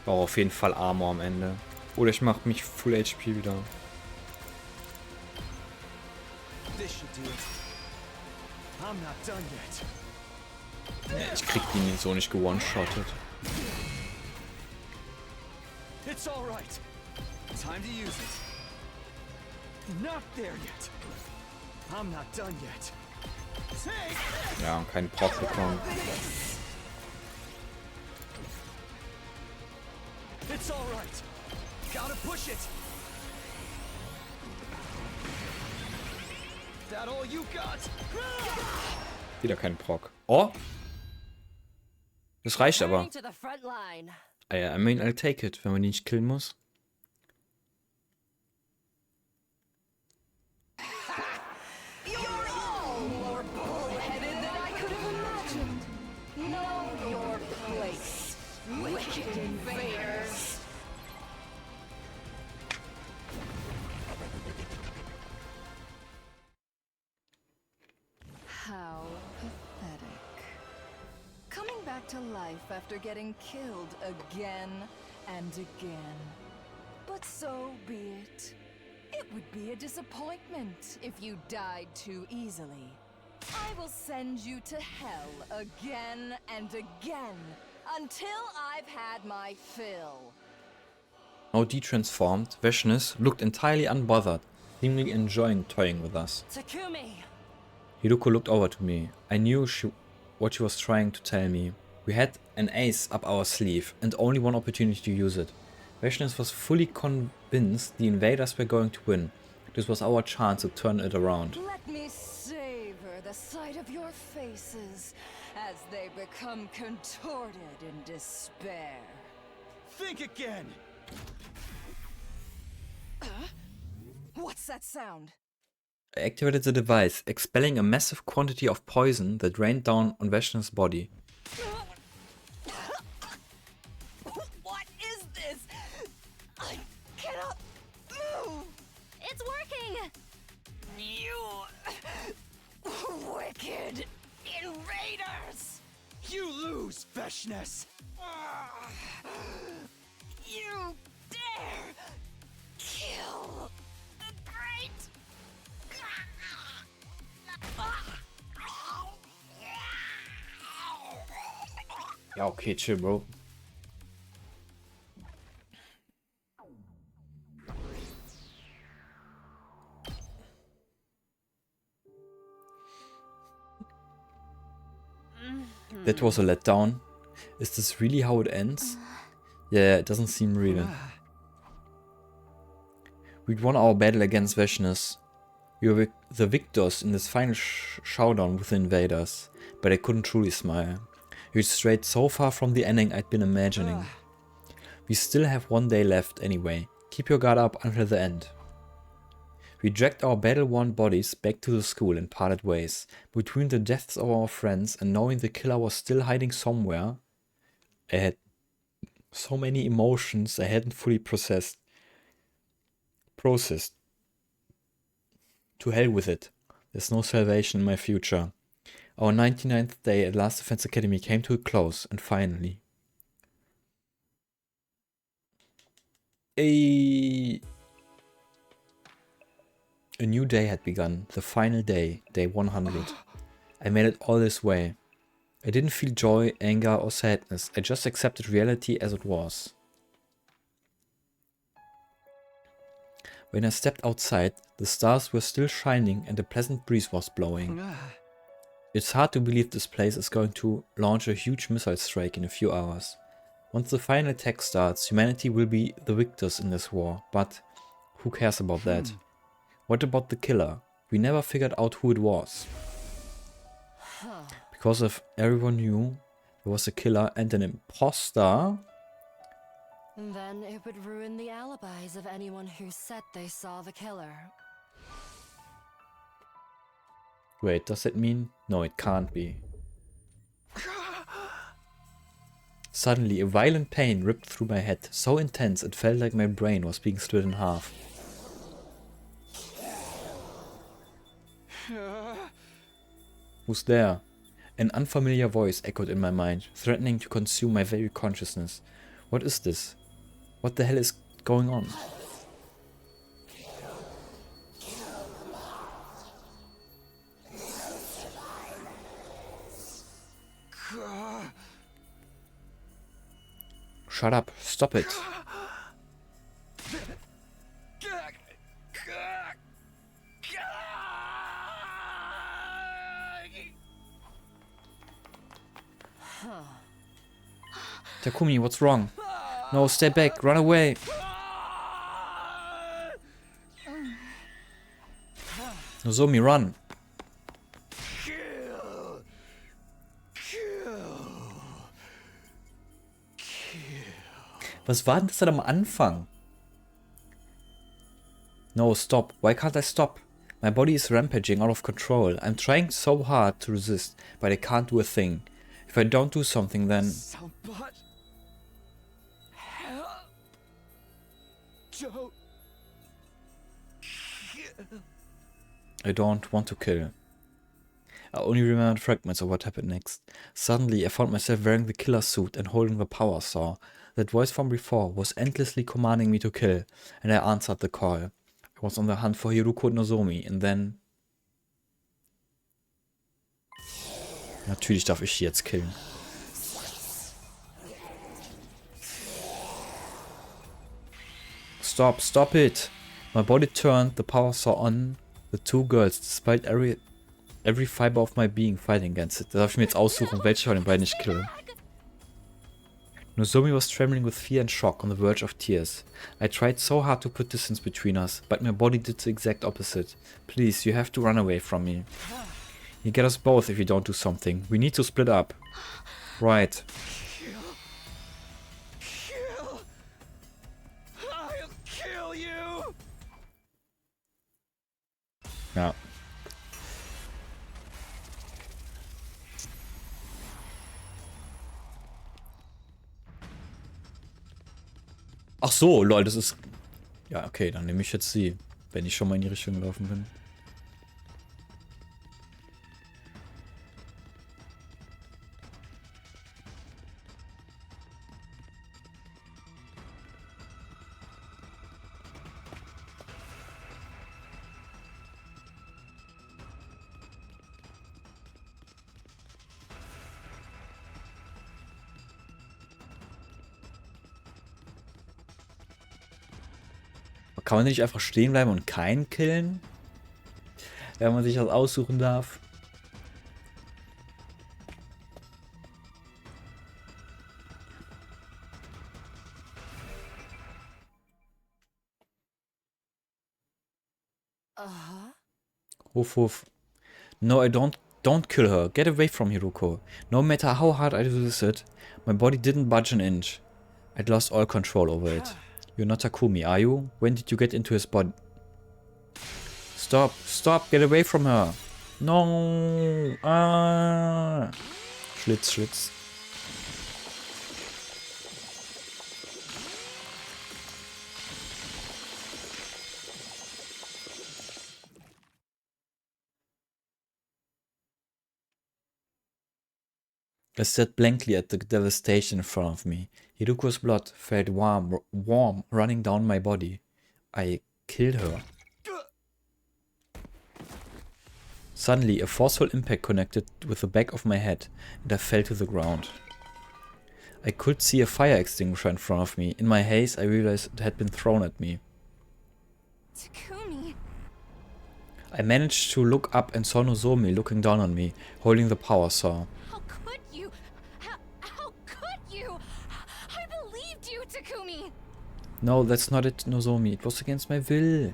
[SPEAKER 1] brauche auf jeden Fall Armor am Ende. Oder ich mache mich Full HP wieder. Ich krieg die so nicht gewone-shottet.
[SPEAKER 8] It's all right. Time to use it. Not there yet. I'm not done yet.
[SPEAKER 1] Ja, und keinen Proc bekommen.
[SPEAKER 8] It's all right. Gotta push it. That all you got?
[SPEAKER 1] Wieder kein Proc. Oh! Das reicht aber. I mean, I'll take it, wenn man ihn nicht killen muss.
[SPEAKER 10] How pathetic. Coming back to life after getting killed again and again. But so be it. It would be a disappointment if you died too easily. I will send you to hell again and again until I've had my fill.
[SPEAKER 1] Now de-transformed, Vashnis looked entirely unbothered, seemingly enjoying toying with us.
[SPEAKER 3] Takumi!
[SPEAKER 1] Hideko looked over to me. I knew what she was trying to tell me. We had an ace up our sleeve, and only one opportunity to use it. Vashnis was fully convinced the invaders were going to win. This was our chance to turn it around.
[SPEAKER 10] Let me savor the sight of your faces as they become contorted in despair.
[SPEAKER 8] Think again!
[SPEAKER 10] What's that sound?
[SPEAKER 1] I activated the device, expelling a massive quantity of poison that rained down on Vashnis' body.
[SPEAKER 10] What is this? I cannot move!
[SPEAKER 4] It's working!
[SPEAKER 10] You wicked invaders!
[SPEAKER 8] You lose, Vashnis!
[SPEAKER 10] You dare kill the great!
[SPEAKER 1] Ja, okay, chill, Bro. That was a letdown. Is this really how it ends? Yeah, it doesn't seem real. We'd won our battle against Vashnis. We were the victors in this final showdown with the invaders, but I couldn't truly smile. We strayed so far from the ending I'd been imagining. We still have one day left anyway. Keep your guard up until the end. We dragged our battle-worn bodies back to the school and parted ways. Between the deaths of our friends and knowing the killer was still hiding somewhere, I had so many emotions I hadn't fully processed. To hell with it. There's no salvation in my future. Our 99th day at Last Defense Academy came to a close, and finally. A new day had begun. The final day, day 100. I made it all this way. I didn't feel joy, anger, or sadness. I just accepted reality as it was. When I stepped outside, the stars were still shining and a pleasant breeze was blowing. It's hard to believe this place is going to launch a huge missile strike in a few hours. Once the final attack starts, humanity will be the victors in this war, but who cares about that? What about the killer? We never figured out who it was. Because if everyone knew there was a killer and an imposter,
[SPEAKER 3] then it would ruin the alibis of anyone who said they saw the killer.
[SPEAKER 1] wait, does that mean? No, it can't be. Suddenly, a violent pain ripped through my head, so intense it felt like my brain was being split in half. Who's there? An unfamiliar voice echoed in my mind, threatening to consume my very consciousness. What is this? What the hell is going on? Shut up, stop it. Takumi, what's wrong? No, stay back, run away. Nozomi, run. Was war denn das denn am Anfang? No, stop. Why can't I stop? My body is rampaging out of control. I'm trying so hard to resist, but I can't do a thing. If I don't do something, then... I don't want to kill. I only remember fragments of what happened next. Suddenly, I found myself wearing the killer suit and holding the power saw. That voice from before was endlessly commanding me to kill, and I answered the call. I was on the hunt for Hiruko and Nozomi, and then... Natürlich darf ich sie jetzt killen. Stop, stop it! My body turned, the power saw on. The two girls, despite every fiber of my being fighting against it. Da darf ich mir jetzt aussuchen, welche von den beiden ich kill. Nozomi was trembling with fear and shock on the verge of tears. I tried so hard to put distance between us, but my body did the exact opposite. Please, you have to run away from me. You get us both if you don't do something. We need to split up. Right.
[SPEAKER 8] I'll kill you.
[SPEAKER 1] Ja. Ach so, lol, das ist... Ja, okay, dann nehme ich jetzt sie, wenn ich schon mal in die Richtung gelaufen bin. Kann man nicht einfach stehen bleiben und keinen killen? Wenn man sich das aussuchen darf. Ruf, ruf. No, I don't kill her. Get away from Hiruko. No matter how hard I resisted, my body didn't budge an inch. I'd lost all control over it. You're not Takumi, are you? When did you get into his body? Stop, stop, get away from her. No. Ah. Schlitz, Schlitz. I stared blankly at the devastation in front of me. Hiruko's blood felt warm, running down my body. I killed her. Suddenly, a forceful impact connected with the back of my head, and I fell to the ground. I could see a fire extinguisher in front of me. In my haze, I realized it had been thrown at me.
[SPEAKER 3] Takumi.
[SPEAKER 1] I managed to look up and saw Nozomi looking down on me, holding the power saw.
[SPEAKER 3] How could you? How could you? I believed you, Takumi.
[SPEAKER 1] No, that's not it, Nozomi. It was against my will.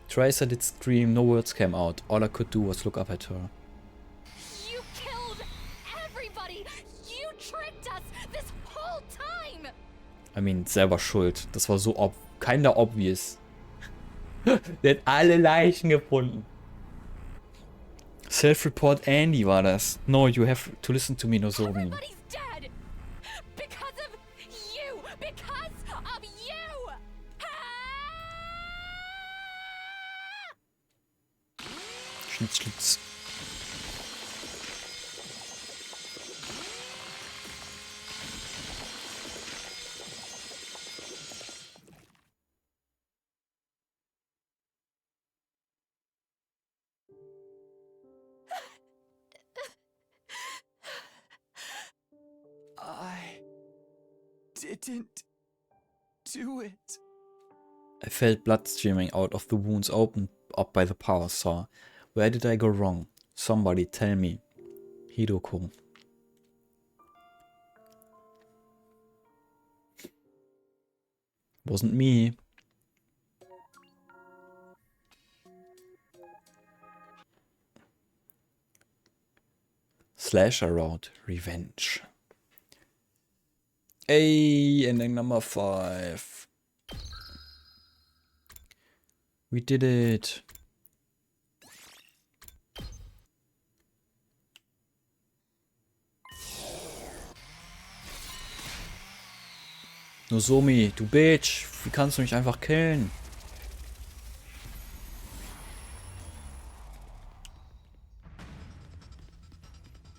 [SPEAKER 1] Tracer did scream, no words came out. All I could do was look up at her.
[SPEAKER 3] You killed everybody. You tricked us this whole time.
[SPEAKER 1] I mean, selber schuld. Das war so kinda obvious. Der hat alle Leichen gefunden. Self-report Andy war das. No, you have to listen to me, Nozomi.
[SPEAKER 3] Everybody's dead. Because of you. Because of you.
[SPEAKER 1] Schlitz, Schlitz.
[SPEAKER 8] I didn't do it.
[SPEAKER 1] I felt blood streaming out of the wounds opened up by the power saw. Where did I go wrong? Somebody tell me. Hidoko. Wasn't me. Slasher Route. Revenge. Hey, ending number 5. We did it. Nozomi, du Bitch. Wie kannst du mich einfach killen?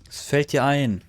[SPEAKER 1] Es fällt dir ein.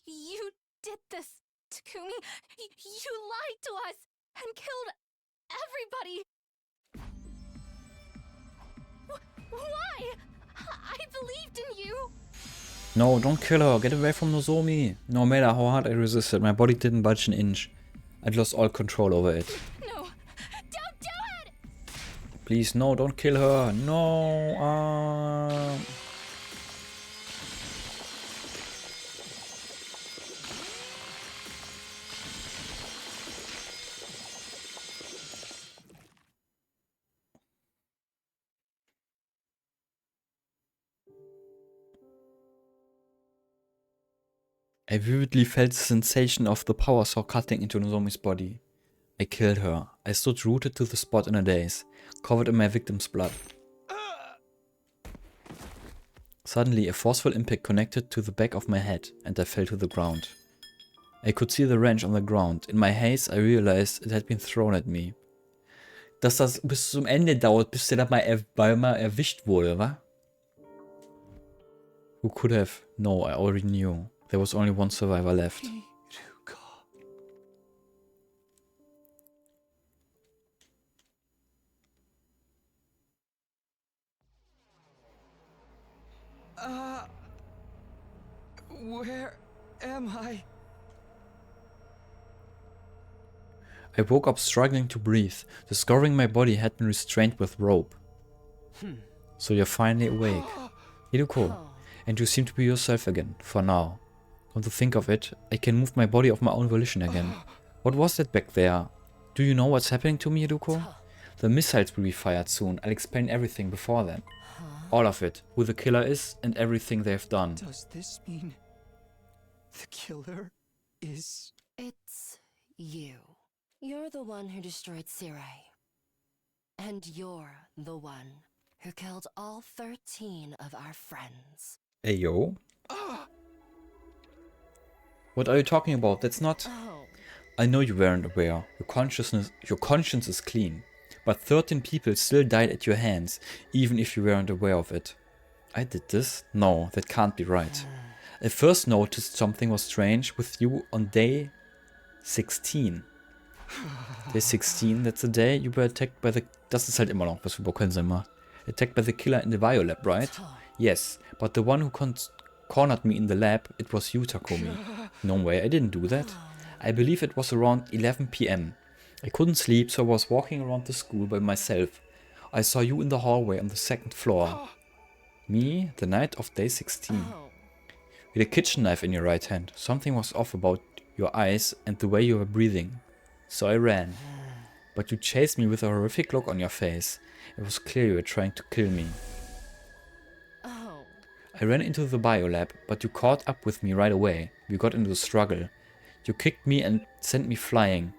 [SPEAKER 3] You did this, Takumi. You lied to us and killed everybody. Why? I believed in you.
[SPEAKER 1] No, don't kill her. Get away from Nozomi. No matter how hard I resisted, my body didn't budge an inch. I'd lost all control over it.
[SPEAKER 3] No, don't do it.
[SPEAKER 1] Please, no, don't kill her. No. I vividly felt the sensation of the power saw cutting into Nozomi's body. I killed her. I stood rooted to the spot in a daze, covered in my victim's blood. Suddenly, a forceful impact connected to the back of my head, and I fell to the ground. I could see the wrench on the ground. In my haze, I realized it had been thrown at me. Dass das bis zum Ende dauert, bis der da mal erwischt wurde, wa? Who could have? No, I already knew. There was only one survivor left.
[SPEAKER 8] Where am I?
[SPEAKER 1] I woke up struggling to breathe, discovering my body had been restrained with rope. So you're finally awake. Hiruko, and you seem to be yourself again, for now. Come to think of it, I can move my body of my own volition again. What was that back there? Do you know what's happening to me, Hiruko? The missiles will be fired soon. I'll explain everything before then. All of it. Who the killer is and everything they've done.
[SPEAKER 8] Does this mean the killer is...
[SPEAKER 3] It's you. You're the one who destroyed Sirei. And you're the one who killed all 13 of our friends.
[SPEAKER 1] Hey, yo. What are you talking about? That's not...
[SPEAKER 3] Oh.
[SPEAKER 1] I know you weren't aware. Your conscience is clean. But 13 people still died at your hands, even if you weren't aware of it. I did this? No, that can't be right. I first noticed something was strange with you on day 16. Day 16, that's the day you were attacked by the... Das ist halt immer noch, was überhaupt keinen Sinn macht. Attacked by the killer in the biolab, right? Yes, but the one who cornered me in the lab, it was you, Takumi. No way, I didn't do that. I believe it was around 11 PM. I couldn't sleep, so I was walking around the school by myself. I saw you in the hallway on the 2nd floor. Me, the night of day 16. With a kitchen knife in your right hand. Something was off about your eyes and the way you were breathing. So I ran. But you chased me with a horrific look on your face. It was clear you were trying to kill me. I ran into the biolab, but you caught up with me right away. We got into a struggle. You kicked me and sent me flying.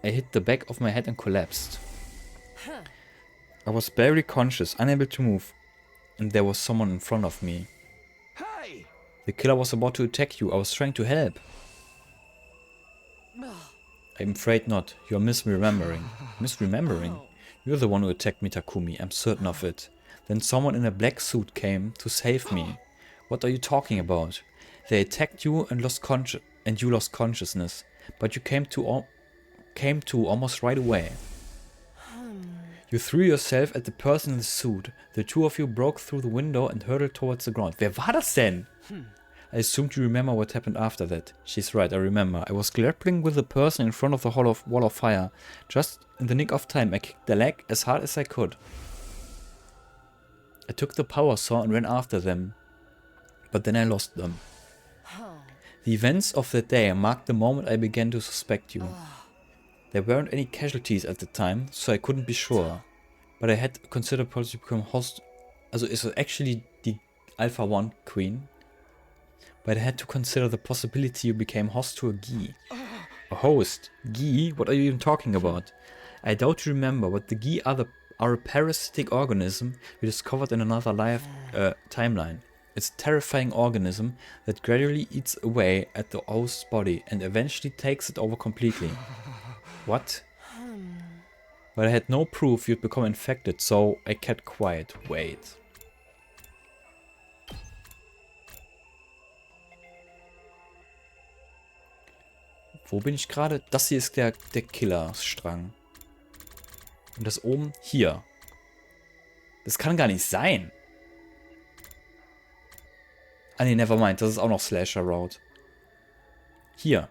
[SPEAKER 1] I hit the back of my head and collapsed. I was barely conscious, unable to move. And there was someone in front of me.
[SPEAKER 8] Hey!
[SPEAKER 1] The killer was about to attack you. I was trying to help. I'm afraid not. You're misremembering. Misremembering? You're the one who attacked me, Takumi. I'm certain of it. Then someone in a black suit came to save me. What are you talking about? They attacked you and you lost consciousness. But you came to almost right away. You threw yourself at the person in the suit. The two of you broke through the window and hurtled towards the ground. Wer war das denn? I assumed you remember what happened after that. She's right, I remember. I was grappling with the person in front of the wall of fire. Just in the nick of time, I kicked the leg as hard as I could. I took the power saw and ran after them. But then I lost them. The events of that day marked the moment I began to suspect you. There weren't any casualties at the time, so I couldn't be sure. But I had considered possibly become host... Also is it actually the Alpha 1 Queen? But I had to consider the possibility you became host to a Gi. A host? Gi? What are you even talking about? I doubt you remember, but the Gi are a parasitic organism we discovered in another timeline. It's a terrifying organism that gradually eats away at the host's body and eventually takes it over completely. What? But I had no proof you'd become infected, so I kept quiet. Wait. Wo bin ich gerade? Das hier ist der Killerstrang. Und das oben hier. Das kann gar nicht sein. Ah ne, nevermind. Das ist auch noch Slasher Road. Hier.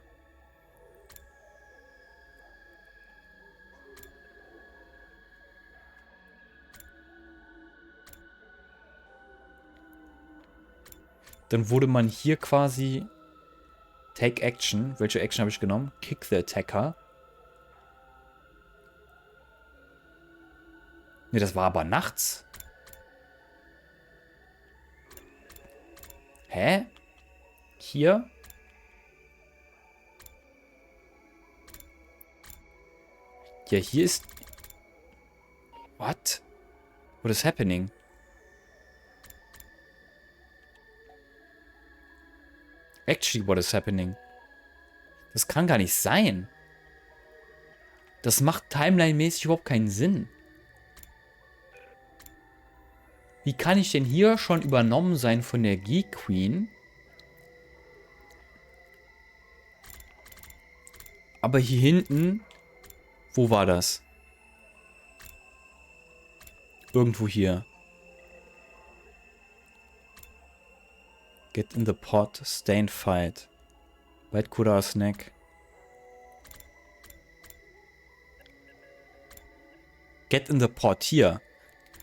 [SPEAKER 1] Dann wurde man hier quasi Take Action. Welche Action habe ich genommen? Kick the Attacker. Ne, das war aber nachts. Hä? Hier? Ja, hier ist... What? What is happening? Actually, what is happening? Das kann gar nicht sein. Das macht timeline-mäßig überhaupt keinen Sinn. Wie kann ich denn hier schon übernommen sein von der Geek Queen? Aber hier hinten... Wo war das? Irgendwo hier. Get in the pot, stay and fight. Bite Kurara's neck. Get in the pot, hier.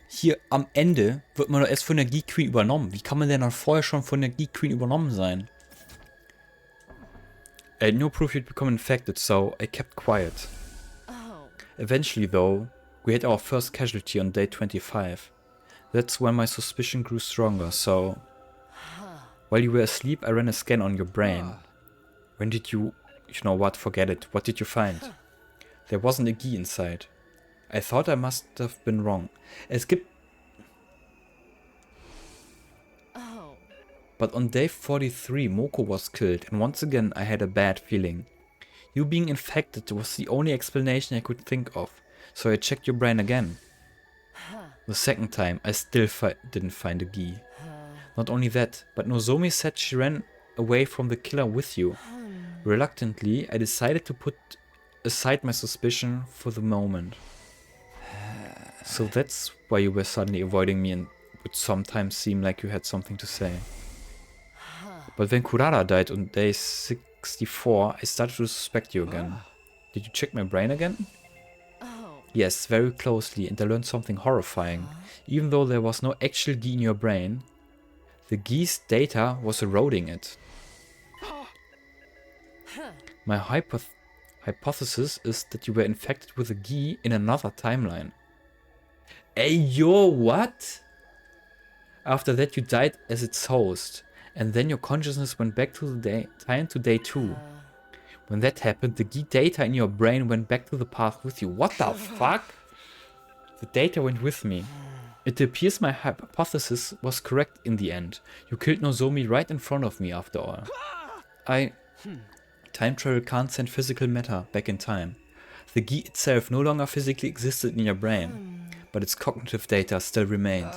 [SPEAKER 1] Hier am Ende wird man doch erst von der Geek Queen übernommen. Wie kann man denn dann vorher schon von der Geek Queen übernommen sein? I had no proof you'd become infected, so I kept quiet. Eventually, though, we had our first casualty on day 25. That's when my suspicion grew stronger, so... While you were asleep, I ran a scan on your brain. When did you... You know what, forget it. What did you find? There wasn't a key inside. I thought I must have been wrong. Es gibt... But on day 43, Moko was killed, and once again I had a bad feeling. You being infected was the only explanation I could think of, so I checked your brain again. The second time, I still didn't find a key. Not only that, but Nozomi said she ran away from the killer with you. Reluctantly, I decided to put aside my suspicion for the moment. So that's why you were suddenly avoiding me and would sometimes seem like you had something to say. But when Kurara died on day 64, I started to suspect you again. Did you check my brain again? Yes, very closely, and I learned something horrifying. Even though there was no actual Gi in your brain, the Gi's data was eroding it. My hypothesis is that you were infected with a Gi in another timeline. Ey, yo, what? After that you died as its host, and then your consciousness went back to the time to day 2. When that happened, the Gi data in your brain went back to the path with you. What the fuck? The data went with me. It appears my hypothesis was correct in the end. You killed Nozomi right in front of me after all. Time travel can't send physical matter back in time. The Gi itself no longer physically existed in your brain, but its cognitive data still remained.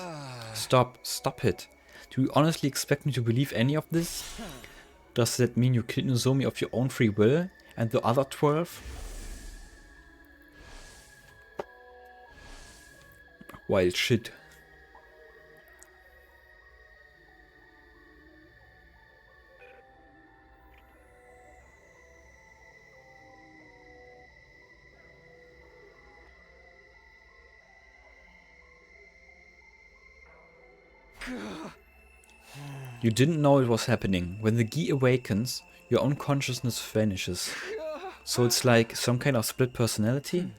[SPEAKER 1] Stop it. Do you honestly expect me to believe any of this? Does that mean you killed Nozomi of your own free will, and the other 12? Wild shit. You didn't know it was happening. When the Gi awakens, your own consciousness vanishes. So it's like some kind of split personality?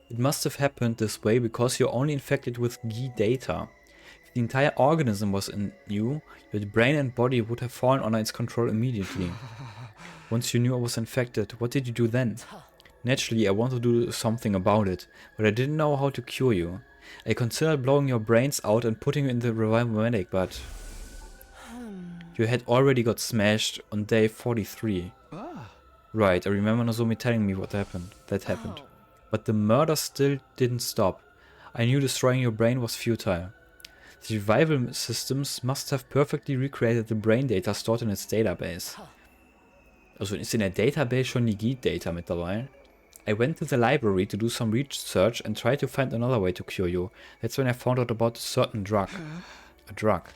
[SPEAKER 1] It must have happened this way because you're only infected with Gi data. If the entire organism was in you, your brain and body would have fallen under its control immediately. Once you knew I was infected, what did you do then? Naturally, I wanted to do something about it, but I didn't know how to cure you. I considered blowing your brains out and putting you in the revival medic, but... You had already got smashed on day 43. Right, I remember Nozomi telling me what happened. But the murder still didn't stop. I knew destroying your brain was futile. The revival systems must have perfectly recreated the brain data stored in its database. Also ist in der Database schon die Gi-Data mit dabei? I went to the library to do some research and tried to find another way to cure you. That's when I found out about a certain drug. A drug.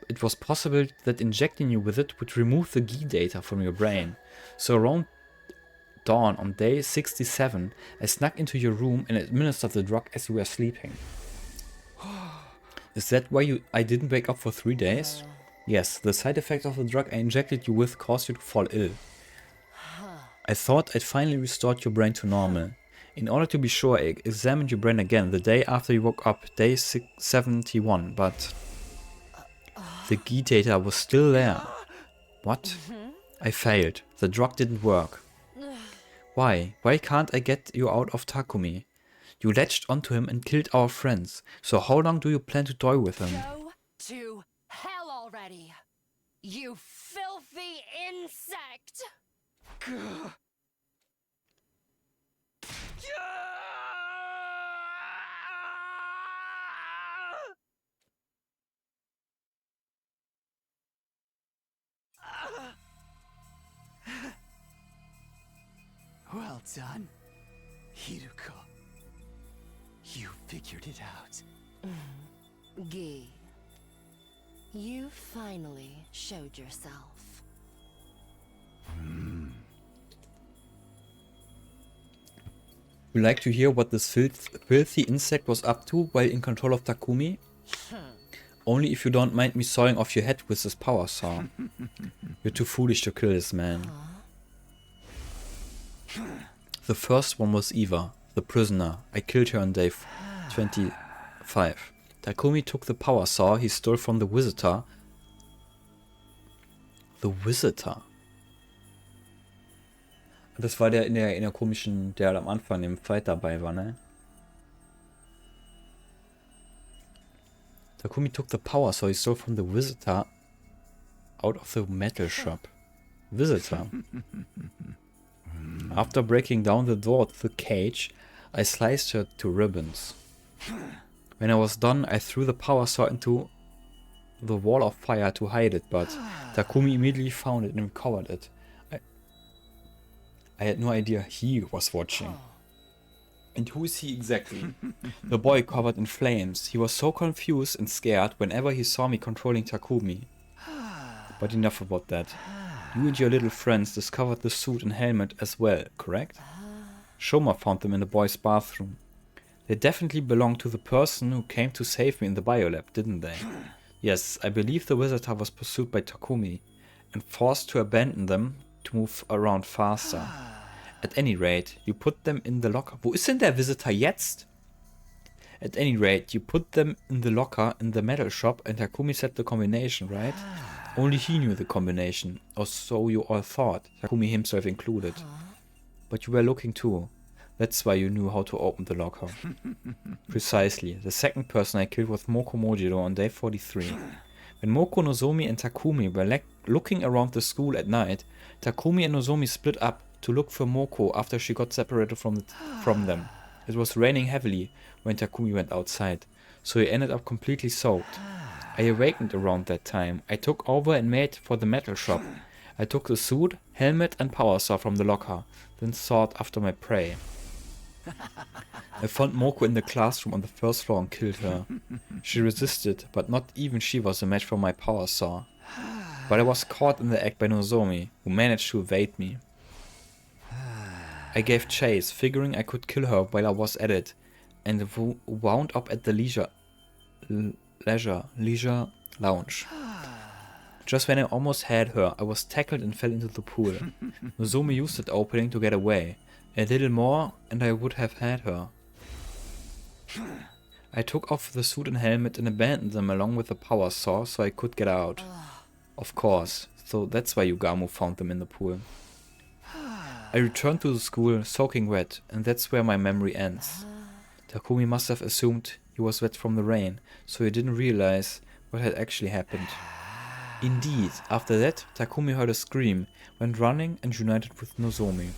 [SPEAKER 1] It was possible that injecting you with it would remove the Gi data from your brain. So around dawn on day 67, I snuck into your room and administered the drug as you were sleeping. Is that why I didn't wake up for 3 days? Yes, the side effect of the drug I injected you with caused you to fall ill. I thought I'd finally restored your brain to normal. In order to be sure, I examined your brain again the day after you woke up, day 71, but... The Gi data was still there. What? I failed. The drug didn't work. Why? Why can't I get you out of Takumi? You latched onto him and killed our friends. So how long do you plan to toy with him?
[SPEAKER 3] Go to hell already, you filthy insect!
[SPEAKER 8] Well done, Hiruko. You figured it out.
[SPEAKER 3] Gi, You finally showed yourself.
[SPEAKER 1] You like to hear what this filthy insect was up to while in control of Takumi? Only if you don't mind me sawing off your head with this power saw. You're too foolish to kill this man. The first one was Eva, the prisoner. I killed her on day 25. Takumi took the power saw he stole from the visitor. The Visitor? Das war der in der komischen, der am Anfang im Fight dabei war, ne? Takumi took the power saw he stole from the visitor out of the metal shop. Visitor. After breaking down the door to the cage, I sliced her to ribbons. When I was done, I threw the power saw into the wall of fire to hide it, but Takumi immediately found it and recovered it. I had no idea he was watching. And who is he exactly? The boy covered in flames. He was so confused and scared whenever he saw me controlling Takumi. But enough about that. You and your little friends discovered the suit and helmet as well, correct? Shoma found them in the boy's bathroom. They definitely belonged to the person who came to save me in the biolab, didn't they? Yes, I believe the visitor was pursued by Takumi and forced to abandon them to move around faster. At any rate, you put them in the locker. Wo ist denn der Visitor jetzt? At any rate, you put them in the locker in the metal shop and Takumi set the combination, right? Only he knew the combination, or so you all thought, Takumi himself included. But you were looking too. That's why you knew how to open the locker. Precisely. The second person I killed was Moko Mojiro on day 43. When Moko, Nozomi and Takumi were looking around the school at night, Takumi and Nozomi split up to look for Moko after she got separated from them. It was raining heavily when Takumi went outside, so he ended up completely soaked. I awakened around that time. I took over and made for the metal shop. I took the suit, helmet and power saw from the locker, then sought after my prey. I found Moko in the classroom on the first floor and killed her. She resisted, but not even she was a match for my power saw. But I was caught in the act by Nozomi, who managed to evade me. I gave chase, figuring I could kill her while I was at it, and wound up at the leisure lounge. Just when I almost had her, I was tackled and fell into the pool. Nozomi used that opening to get away. A little more, and I would have had her. I took off the suit and helmet and abandoned them along with the power saw so I could get out. Of course, so that's why Yugamu found them in the pool. I returned to the school, soaking wet, and that's where my memory ends. Takumi must have assumed he was wet from the rain, so he didn't realize what had actually happened. Indeed, after that, Takumi heard a scream, went running and united with Nozomi.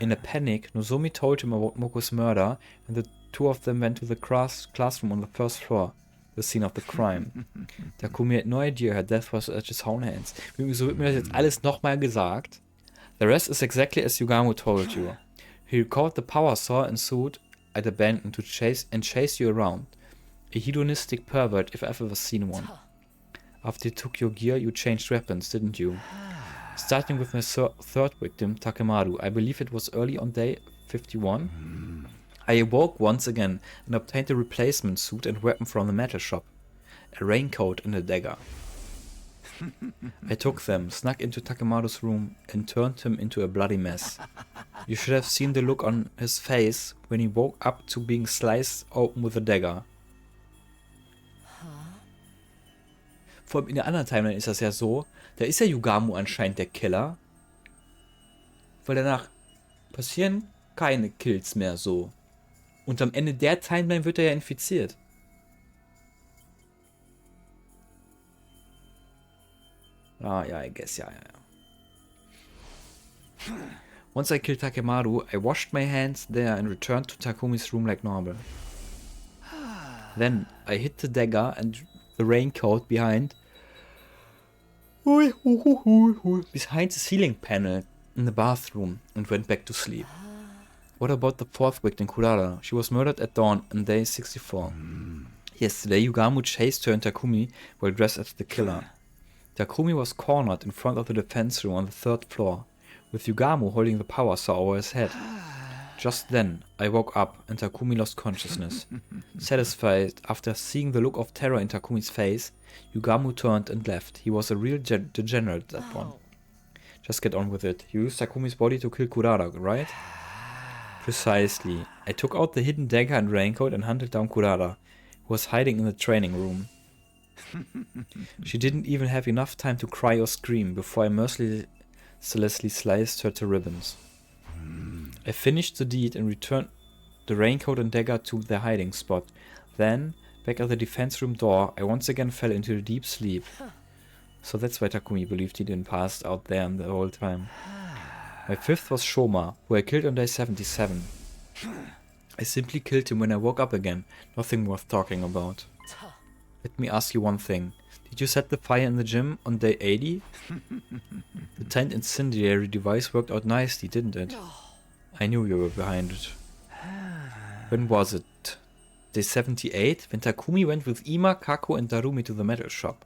[SPEAKER 1] In a panic, Nozomi told him about Moko's murder, and the two of them went to the classroom on the first floor, the scene of the crime. Takumi had no idea her death was at his own hands. So wird mir das jetzt alles nochmal gesagt. The rest is exactly as Yugamu told you. He recovered the power saw and suit I'd abandoned to chase you around. A hedonistic pervert if I've ever seen one. After he took your gear, you changed weapons, didn't you? Starting with my third victim, Takemaru, I believe it was early on day 51. I awoke once again and obtained a replacement suit and weapon from the metal shop. A raincoat and a dagger. I took them, snuck into Takemaru's room and turned him into a bloody mess. You should have seen the look on his face when he woke up to being sliced open with a dagger. Vor allem in der anderen Timeline ist das ja so, da ist ja Yugamu anscheinend der Killer. Weil danach passieren keine Kills mehr so. Und am Ende der Timeline wird er ja infiziert. Ah, yeah, I guess, yeah. Once I killed Takemaru, I washed my hands there and returned to Takumi's room like normal. Then I hid the dagger and the raincoat behind the ceiling panel in the bathroom and went back to sleep. What about the fourth victim, Kurara? She was murdered at dawn on day 64. Yesterday, Yugamu chased her and Takumi while dressed as the killer. Takumi was cornered in front of the defense room on the 3rd floor, with Yugamu holding the power saw over his head. Just then, I woke up and Takumi lost consciousness. Satisfied after seeing the look of terror in Takumi's face, Yugamu turned and left. He was a real degenerate, that one. Just get on with it. You used Takumi's body to kill Kurara, right? Precisely. I took out the hidden dagger and raincoat and hunted down Kurara, who was hiding in the training room. She didn't even have enough time to cry or scream before I mercilessly sliced her to ribbons. I finished the deed and returned the raincoat and dagger to their hiding spot. Then, back at the defense room door, I once again fell into a deep sleep. So that's why Takumi believed he'd been passed out there the whole time. My 5th was Shoma, who I killed on day 77. I simply killed him when I woke up again, nothing worth talking about. Let me ask you one thing. Did you set the fire in the gym on day 80? The timed incendiary device worked out nicely, didn't it? I knew you were behind it. When was it? Day 78? When Takumi went with Ima, Kako and Darumi to the metal shop.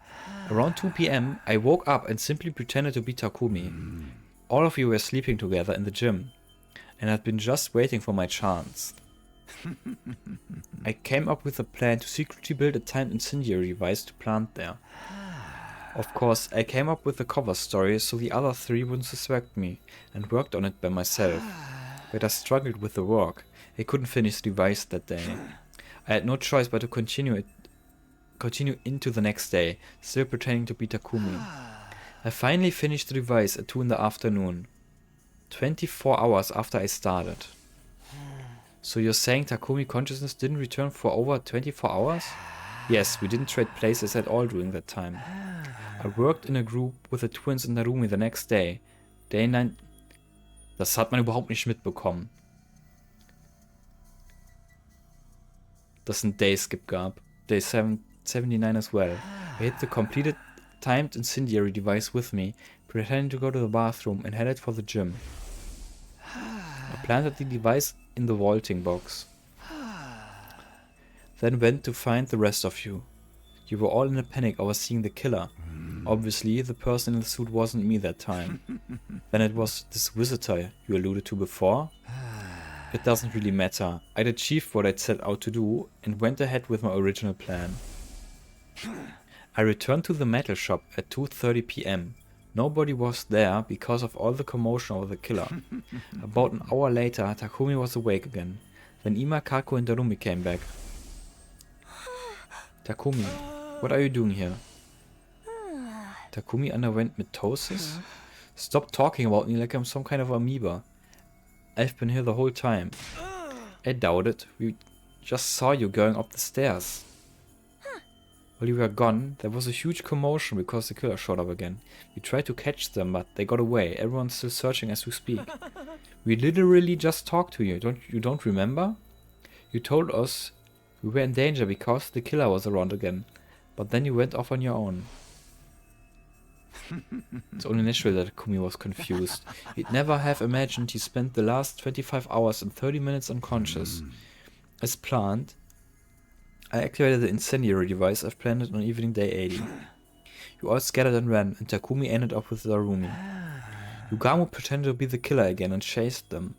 [SPEAKER 1] Around 2 PM, I woke up and simply pretended to be Takumi. All of you were sleeping together in the gym, and I'd been just waiting for my chance. I came up with a plan to secretly build a timed incendiary device to plant there. Of course, I came up with the cover story so the other 3 wouldn't suspect me, and worked on it by myself. But I struggled with the work. I couldn't finish the device that day. I had no choice but to continue into the next day, still pretending to be Takumi. I finally finished the device at 2 in the afternoon, 24 hours after I started. So you're saying Takumi consciousness didn't return for over 24 hours? Yes, we didn't trade places at all during that time. I worked in a group with the twins and Narumi the next day. Day 9... Das hat man überhaupt nicht mitbekommen. Dass es einen Day-Skip gab. Day 79 as well. I hid the completed timed incendiary device with me, pretending to go to the bathroom and headed for the gym. I planted the device in the vaulting box. Then went to find the rest of you. You were all in a panic over seeing the killer. Obviously, the person in the suit wasn't me that time. Then it was this visitor you alluded to before. It doesn't really matter. I'd achieved what I'd set out to do and went ahead with my original plan. I returned to the metal shop at 2:30 PM. Nobody was there because of all the commotion over the killer. About an hour later, Takumi was awake again. Then Ima, Kako and Darumi came back. Takumi, what are you doing here? Takumi underwent mitosis? Stop talking about me like I'm some kind of amoeba. I've been here the whole time. I doubt it. We just saw you going up the stairs. While you were gone, there was a huge commotion because the killer showed up again. We tried to catch them, but they got away. Everyone's still searching as we speak. We literally just talked to you. You don't remember? You told us we were in danger because the killer was around again. But then you went off on your own. It's only natural that Kumi was confused. He'd never have imagined he spent the last 25 hours and 30 minutes unconscious. As planned, I activated the incendiary device I've planted on evening day 80. You all scattered and ran, and Takumi ended up with Darumi. Yugamu pretended to be the killer again and chased them.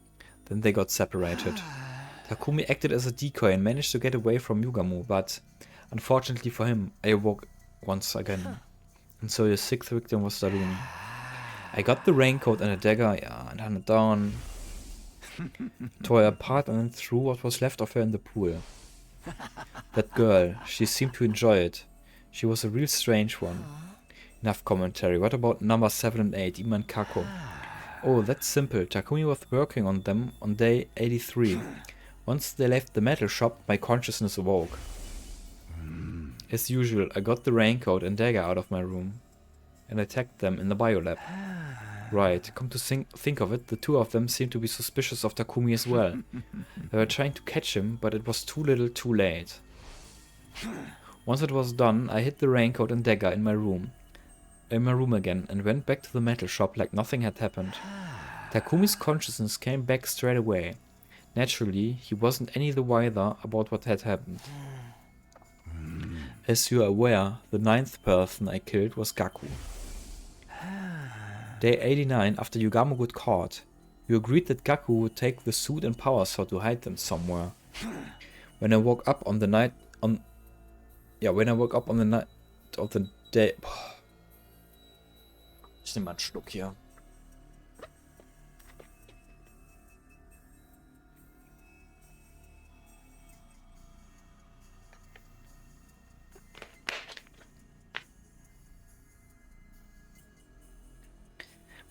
[SPEAKER 1] Then they got separated. Takumi acted as a decoy and managed to get away from Yugamu, but unfortunately for him, I awoke once again. And so your 6th victim was Darumi. I got the raincoat and a dagger, and hunted down, tore her apart and then threw what was left of her in the pool. That girl, she seemed to enjoy it. She was a real strange one. Enough commentary. What about number 7 and 8, Ima and Kako? Oh, that's simple. Takumi was working on them on day 83. Once they left the metal shop, my consciousness awoke. As usual, I got the raincoat and dagger out of my room and attacked them in the biolab. Right, come to think of it, the 2 of them seemed to be suspicious of Takumi as well. They were trying to catch him, but it was too little too late. Once it was done, I hid the raincoat and dagger in my room again and went back to the metal shop like nothing had happened. Takumi's consciousness came back straight away. Naturally, he wasn't any the wiser about what had happened. As you are aware, the 9th person I killed was Gaku. Day 89, after Yugamo got caught, you agreed that Gaku would take the suit and power sword to hide them somewhere. When I woke up on the night of the day. Ich nehme mal einen Schluck hier.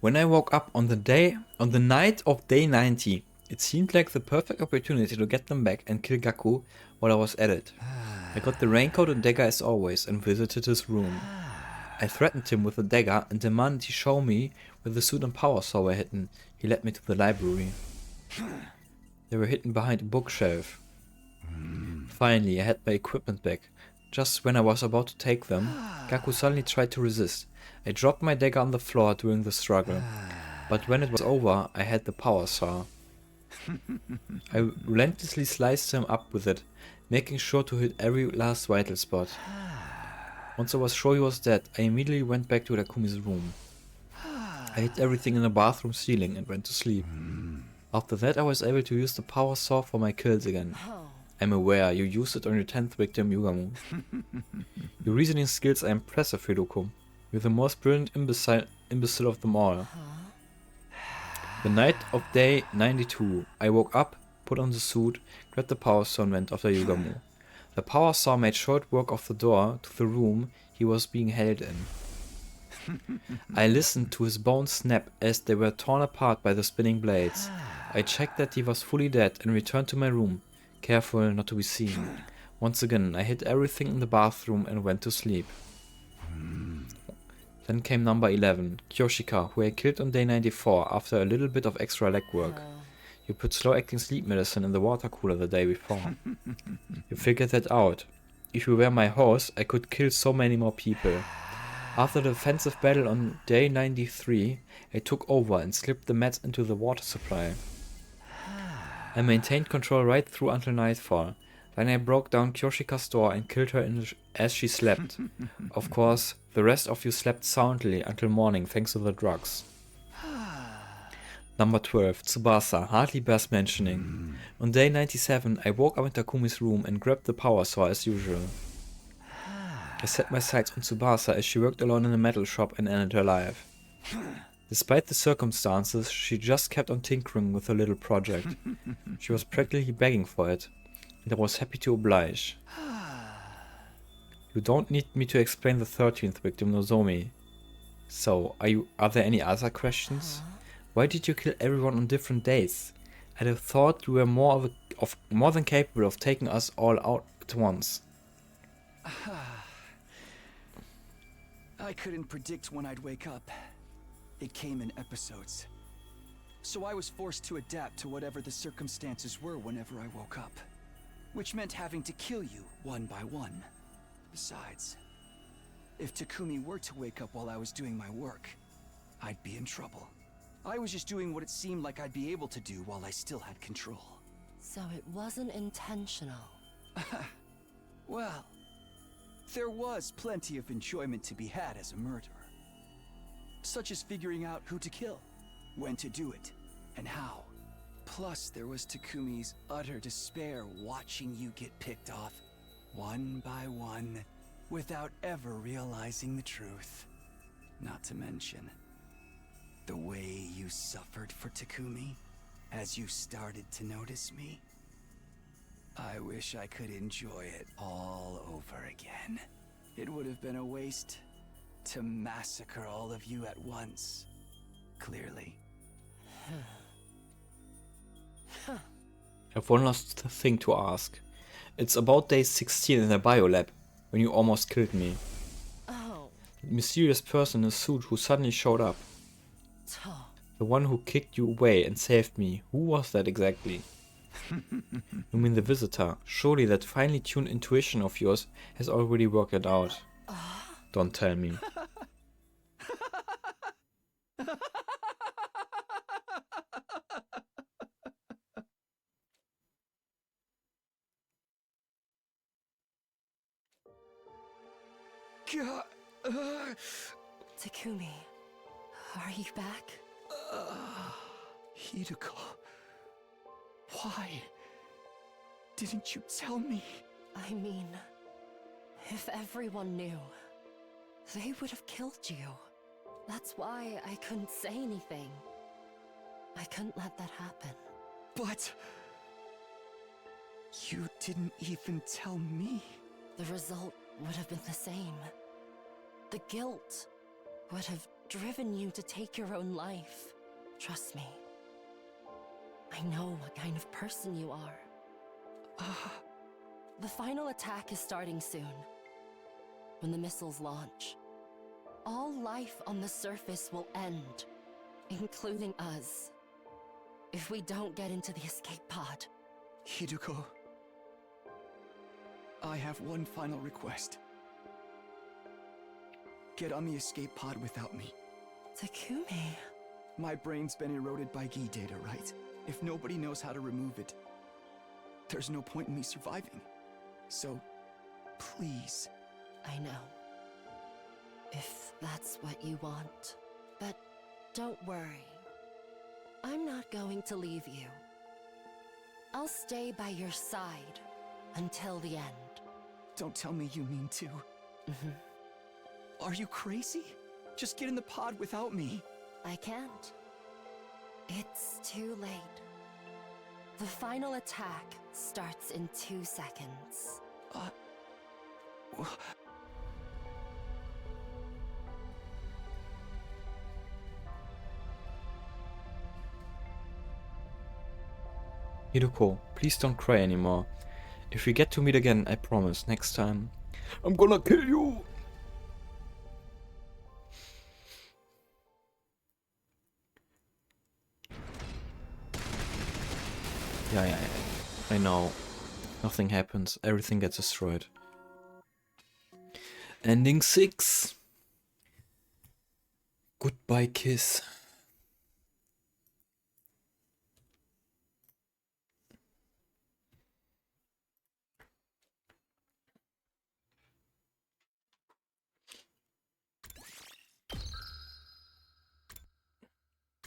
[SPEAKER 1] When I woke up on the night of day 90, it seemed like the perfect opportunity to get them back and kill Gaku while I was at it. I got the raincoat and dagger as always and visited his room. I threatened him with the dagger and demanded he show me where the suit and power saw were hidden. He led me to the library. They were hidden behind a bookshelf. Finally, I had my equipment back. Just when I was about to take them, Gaku suddenly tried to resist. I dropped my dagger on the floor during the struggle, but when it was over, I had the power saw. I relentlessly sliced him up with it, making sure to hit every last vital spot. Once I was sure he was dead, I immediately went back to Takumi's room. I hit everything in the bathroom ceiling and went to sleep. After that, I was able to use the power saw for my kills again. I'm aware you used it on your 10th victim, Yugamo. Your reasoning skills are impressive, Hiroko. You're the most brilliant imbecile of them all. The night of day 92, I woke up, put on the suit, grabbed the power saw and went after Yugamo. The power saw made short work of the door to the room he was being held in. I listened to his bones snap as they were torn apart by the spinning blades. I checked that he was fully dead and returned to my room, careful not to be seen. Once again, I hid everything in the bathroom and went to sleep. Then came number 11, Kyoshika, who I killed on day 94 after a little bit of extra legwork. You put slow-acting sleep medicine in the water cooler the day before. You figured that out. If you were my horse, I could kill so many more people. After the defensive battle on day 93, I took over and slipped the meds into the water supply. I maintained control right through until nightfall. Then I broke down Kyoshika's door and killed her as she slept. Of course, the rest of you slept soundly until morning thanks to the drugs. Number 12, Tsubasa, hardly bears mentioning. On day 97, I woke up in Takumi's room and grabbed the power saw as usual. I set my sights on Tsubasa as she worked alone in a metal shop and ended her life. Despite the circumstances, she just kept on tinkering with her little project. She was practically begging for it, and I was happy to oblige. You don't need me to explain the 13th victim, Nozomi. So, are there any other questions? Why did you kill everyone on different days? I'd have thought you were more than capable of taking us all out at once.
[SPEAKER 8] I couldn't predict when I'd wake up. It came in episodes. So I was forced to adapt to whatever the circumstances were whenever I woke up. Which meant having to kill you one by one. Besides, if Takumi were to wake up while I was doing my work, I'd be in trouble. I was just doing what it seemed like I'd be able to do while I still had control.
[SPEAKER 3] So it wasn't intentional.
[SPEAKER 8] Well, there was plenty of enjoyment to be had as a murderer. Such as figuring out who to kill, when to do it, and how. Plus, there was Takumi's utter despair watching you get picked off, one by one, without ever realizing the truth. Not to mention, the way you suffered for Takumi, as you started to notice me. I wish I could enjoy it all over again. It would have been a waste to massacre all of you at once. Clearly.
[SPEAKER 1] I have one last thing to ask. It's about day 16 in the biolab, when you almost killed me.
[SPEAKER 3] Oh.
[SPEAKER 1] The mysterious person in a suit who suddenly showed up.
[SPEAKER 3] Oh.
[SPEAKER 1] The one who kicked you away and saved me. Who was that exactly? You mean the visitor? Surely that finely tuned intuition of yours has already worked it out. Don't tell me.
[SPEAKER 3] Takumi, are you back?
[SPEAKER 8] Hideko, why didn't you tell me?
[SPEAKER 3] I mean, if everyone knew, they would have killed you. That's why I couldn't say anything. I couldn't let that happen.
[SPEAKER 8] But you didn't even tell me.
[SPEAKER 3] The result would have been the same. The guilt would have driven you to take your own life. Trust me. I know what kind of person you are. The final attack is starting soon. When the missiles launch, all life on the surface will end, including us. If we don't get into the escape pod.
[SPEAKER 8] Hideko, I have one final request. Get on the escape pod without me.
[SPEAKER 3] Takumi.
[SPEAKER 8] My brain's been eroded by Gi data, right? If nobody knows how to remove it, there's no point in me surviving. So, please.
[SPEAKER 3] I know. If that's what you want. But don't worry. I'm not going to leave you. I'll stay by your side until the end.
[SPEAKER 8] Don't tell me you mean to. Are you crazy? Just get in the pod without me.
[SPEAKER 3] I can't. It's too late. The final attack starts in 2 seconds.
[SPEAKER 1] Hideko, please don't cry anymore. If we get to meet again, I promise, next time, I'm gonna kill you! Yeah, I know. Nothing happens, everything gets destroyed. Ending 6. Goodbye kiss.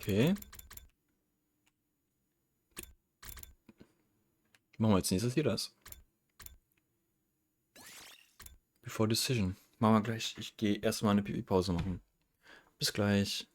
[SPEAKER 1] Okay. Machen wir als nächstes hier das. Before Decision. Machen wir gleich. Ich gehe erstmal eine Pipi-Pause machen. Bis gleich.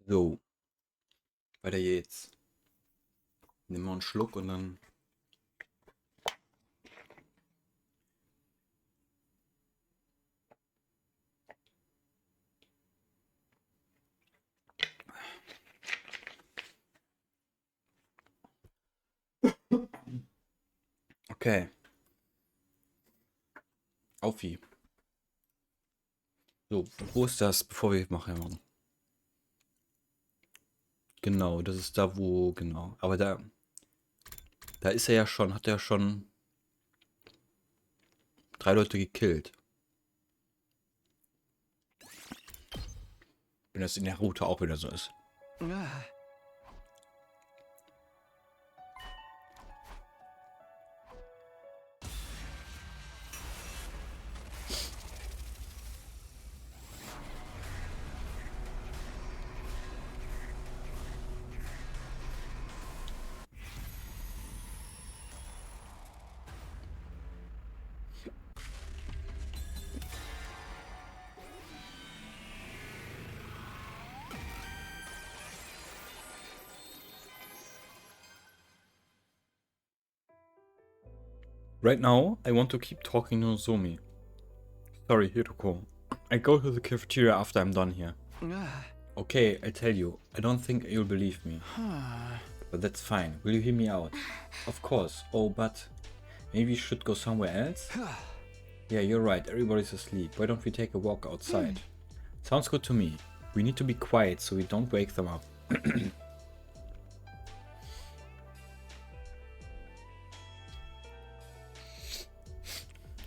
[SPEAKER 1] So, weiter geht's. Nimm mal einen Schluck und dann... Okay. Auf wie. So, wo ist das, bevor wir machen? Genau, das ist da, wo, genau. Aber da ist er ja schon, hat er schon 3 Leute gekillt. Wenn das in der Route auch wieder so ist. Right now, I want to keep talking to Nozomi. Sorry, Hiroko. I go to the cafeteria after I'm done here. Okay, I tell you, I don't think you'll believe me. But that's fine. Will you hear me out? Of course. Oh, but maybe we should go somewhere else? Yeah, you're right. Everybody's asleep. Why don't we take a walk outside? Sounds good to me. We need to be quiet so we don't wake them up.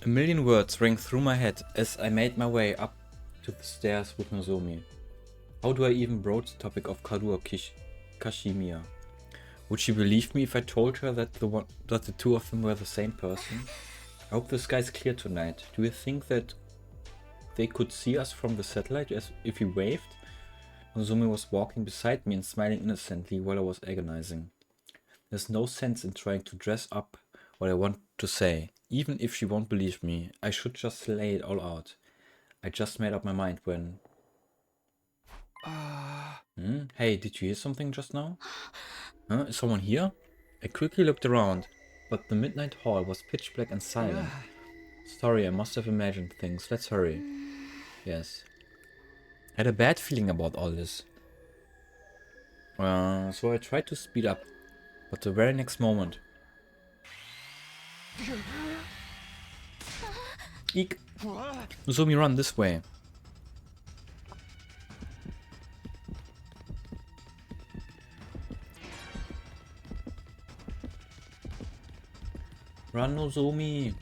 [SPEAKER 1] A million words rang through my head as I made my way up to the stairs with Nozomi. How do I even broach the topic of Karu or Kashimiya? Would she believe me if I told her that the two of them were the same person? I hope the sky's clear tonight. Do you think that they could see us from the satellite as if we waved? Nozomi was walking beside me and smiling innocently while I was agonizing. There's no sense in trying to dress up what I want to say. Even if she won't believe me, I should just lay it all out. I just made up my mind when... Hey, did you hear something just now? Huh? Is someone here? I quickly looked around, but the midnight hall was pitch black and silent. Sorry, I must have imagined things. Let's hurry. Yes. I had a bad feeling about all this. So I tried to speed up, but the very next moment... Eek! Nozomi, run this way. Run, Nozomi!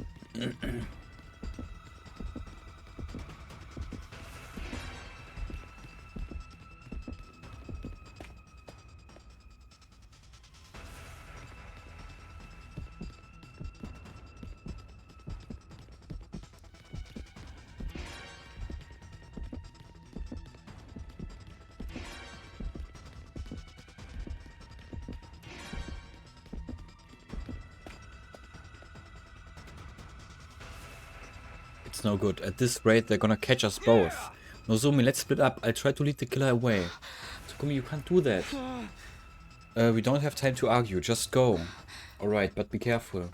[SPEAKER 1] It's no good. At this rate, they're gonna catch us both. Nozomi, let's split up. I'll try to lead the killer away. Tsukumi, you can't do that. We don't have time to argue. Just go. Alright, but be careful.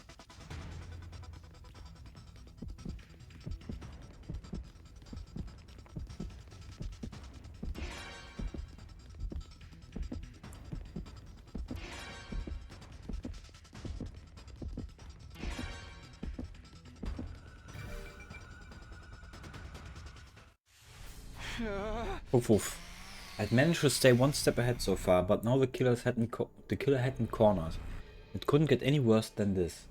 [SPEAKER 1] Woof woof. I'd managed to stay one step ahead so far, but now the killer had me cornered. It couldn't get any worse than this.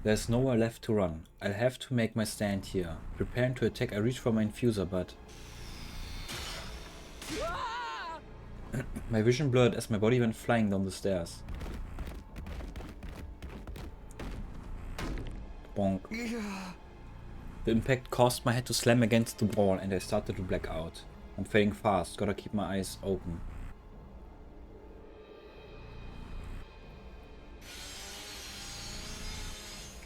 [SPEAKER 1] There's nowhere left to run. I'll have to make my stand here. Preparing to attack, I reach for my infuser, but... My vision blurred as my body went flying down the stairs. Bonk. The impact caused my head to slam against the wall and I started to black out. I'm fading fast, gotta keep my eyes open.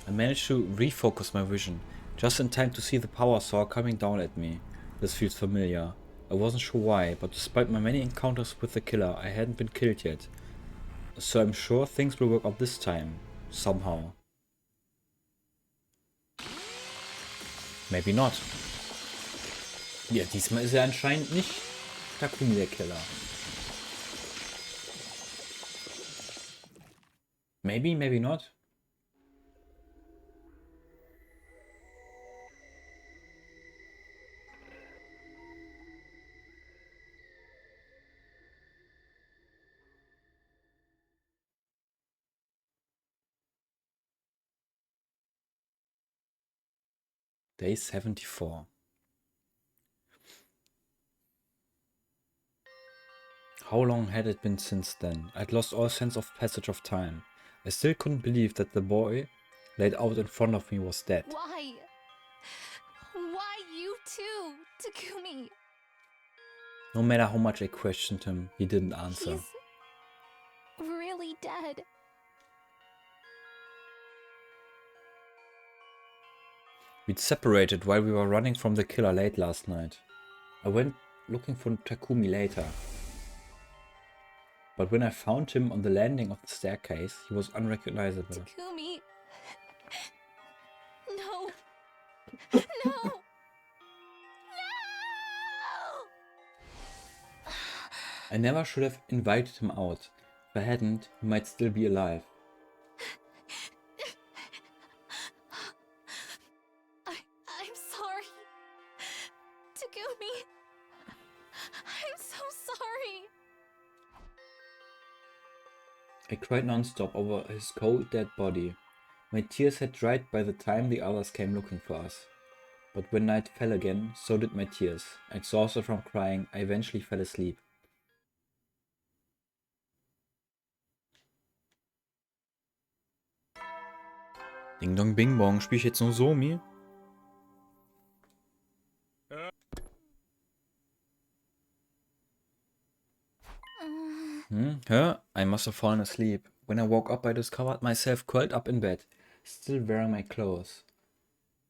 [SPEAKER 1] I managed to refocus my vision, just in time to see the power saw coming down at me. This feels familiar. I wasn't sure why, but despite my many encounters with the killer, I hadn't been killed yet. So I'm sure things will work out this time. Somehow. Maybe not. Ja, diesmal ist er anscheinend nicht Takumi der Killer. Maybe, maybe not. Day 74. How long had it been since then? I'd lost all sense of passage of time. I still couldn't believe that the boy laid out in front of me was dead.
[SPEAKER 3] Why? Why you too, Takumi?
[SPEAKER 1] No matter how much I questioned him, he didn't answer.
[SPEAKER 3] He's really dead.
[SPEAKER 1] We'd separated while we were running from the killer late last night. I went looking for Takumi later. But when I found him on the landing of the staircase, he was unrecognizable.
[SPEAKER 3] Takumi. No. No. No!
[SPEAKER 1] I never should have invited him out. If I hadn't, he might still be alive.
[SPEAKER 3] I'm sorry. Takumi. I'm so sorry.
[SPEAKER 1] I cried non-stop over his cold, dead body. My tears had dried by the time the others came looking for us. But when night fell again, so did my tears. Exhausted from crying, I eventually fell asleep. Ding dong bing bong, spiel ich jetzt Nozomi? Huh? I must have fallen asleep. When I woke up, I discovered myself curled up in bed, still wearing my clothes.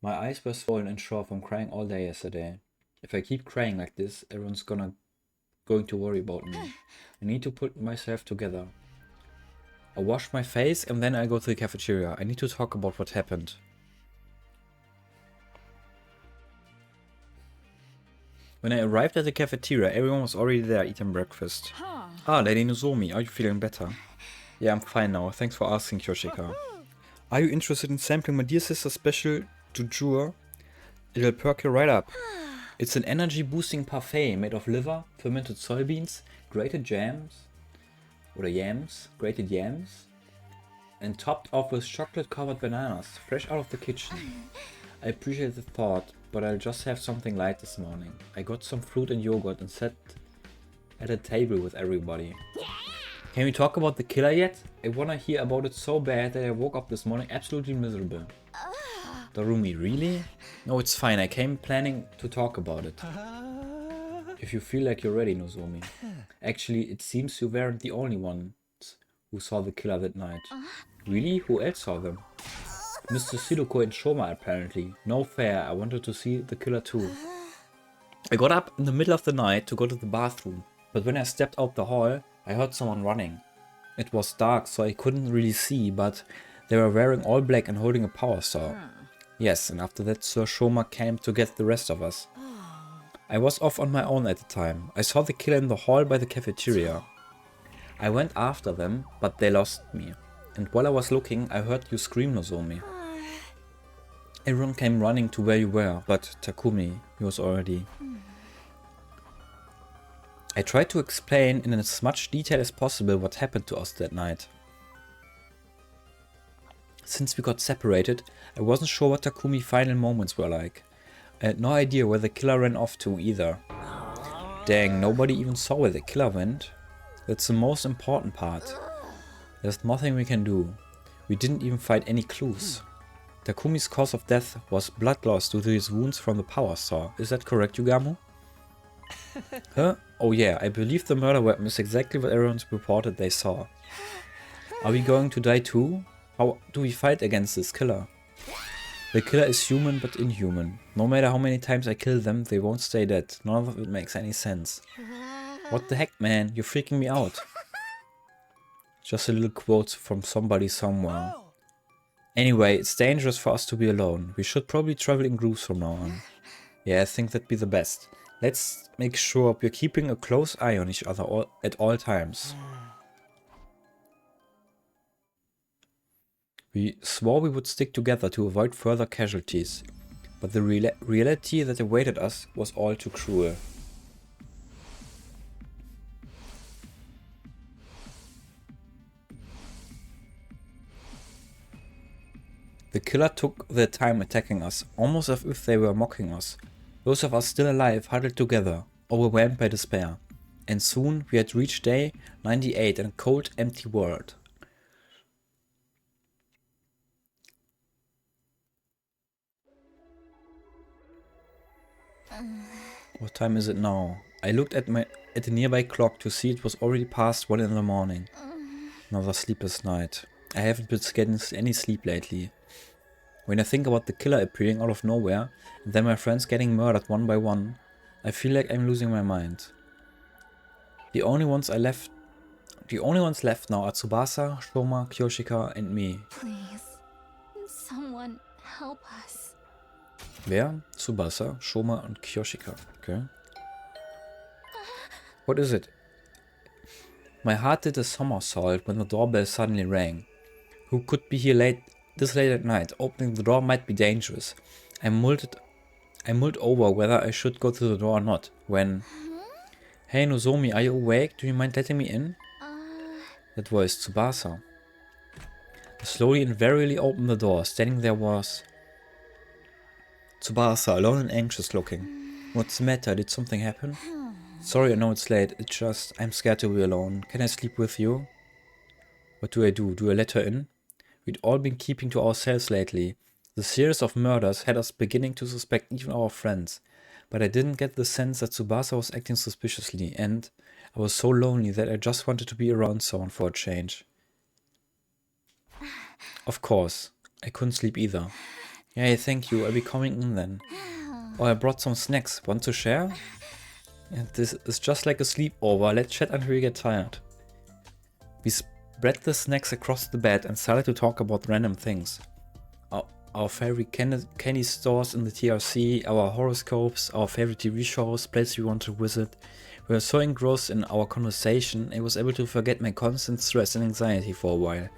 [SPEAKER 1] My eyes were swollen and sore from crying all day yesterday. If I keep crying like this, everyone's going to worry about me. I need to put myself together. I wash my face and then I go to the cafeteria. I need to talk about what happened. When I arrived at the cafeteria, everyone was already there eating breakfast. Ah, Lady Nozomi, are you feeling better? Yeah, I'm fine now. Thanks for asking, Kyoshika. Are you interested in sampling my dear sister's special Jujur? It'll perk you right up. It's an energy-boosting parfait made of liver, fermented soybeans, grated yams, and topped off with chocolate-covered bananas, fresh out of the kitchen. I appreciate the thought, but I'll just have something light this morning. I got some fruit and yogurt and sat at a table with everybody. Can we talk about the killer yet? I wanna hear about it so bad that I woke up this morning absolutely miserable. Darumi, really? No, it's fine. I came planning to talk about it. If you feel like you're ready, Nozomi. Actually, it seems you weren't the only ones who saw the killer that night. Really? Who else saw them? Mr. Siruko and Shoma, apparently. No fair, I wanted to see the killer too. I got up in the middle of the night to go to the bathroom, but when I stepped out the hall, I heard someone running. It was dark, so I couldn't really see, but they were wearing all black and holding a power saw. Yes, and after that Sir Shoma came to get the rest of us. I was off on my own at the time. I saw the killer in the hall by the cafeteria. I went after them, but they lost me. And while I was looking, I heard you scream, Nozomi. Everyone came running to where you were, but Takumi, he was already... I tried to explain in as much detail as possible what happened to us that night. Since we got separated, I wasn't sure what Takumi's final moments were like. I had no idea where the killer ran off to either. Dang, nobody even saw where the killer went. That's the most important part. There's nothing we can do. We didn't even find any clues. Takumi's cause of death was blood loss due to his wounds from the power saw. Is that correct, Yugamu? Huh? Oh yeah, I believe the murder weapon is exactly what everyone's reported they saw. Are we going to die too? How do we fight against this killer? The killer is human but inhuman. No matter how many times I kill them, they won't stay dead. None of it makes any sense. What the heck, man? You're freaking me out. Just a little quote from somebody somewhere. Anyway, it's dangerous for us to be alone. We should probably travel in groups from now on. Yeah, I think that'd be the best. Let's make sure we're keeping a close eye on each other at all times. We swore we would stick together to avoid further casualties, but the reality that awaited us was all too cruel. The killer took their time attacking us, almost as if they were mocking us. Those of us still alive huddled together, overwhelmed by despair. And soon we had reached day 98 in a cold, empty world. What time is it now? I looked at the nearby clock to see it was already past 1 in the morning. Another sleepless night. I haven't been getting any sleep lately. When I think about the killer appearing out of nowhere, and then my friends getting murdered one by one, I feel like I'm losing my mind. The only ones left now are Tsubasa, Shoma, Kyoshika, and me.
[SPEAKER 3] Please, someone help us.
[SPEAKER 1] Wer? Tsubasa, Shoma und Kyoshika. Okay. What is it? My heart did a somersault when the doorbell suddenly rang. Who could be here this late at night? Opening the door might be dangerous. I mulled over whether I should go to the door or not, when... Hey Nozomi, are you awake? Do you mind letting me in? That voice, Tsubasa. I slowly and warily opened the door. Standing there was... Tsubasa, alone and anxious looking. What's the matter? Did something happen? Sorry, I know it's late. It's just, I'm scared to be alone. Can I sleep with you? What do? Do I let her in? We'd all been keeping to ourselves lately. The series of murders had us beginning to suspect even our friends. But I didn't get the sense that Tsubasa was acting suspiciously, and I was so lonely that I just wanted to be around someone for a change. Of course, I couldn't sleep either. Yeah, thank you, I'll be coming in then. Oh, I brought some snacks. Want to share? Yeah, this is just like a sleepover. Let's chat until we get tired. We spread the snacks across the bed and started to talk about random things. Our favorite candy stores in the TRC, our horoscopes, our favorite TV shows, places we want to visit. We were so engrossed in our conversation, I was able to forget my constant stress and anxiety for a while.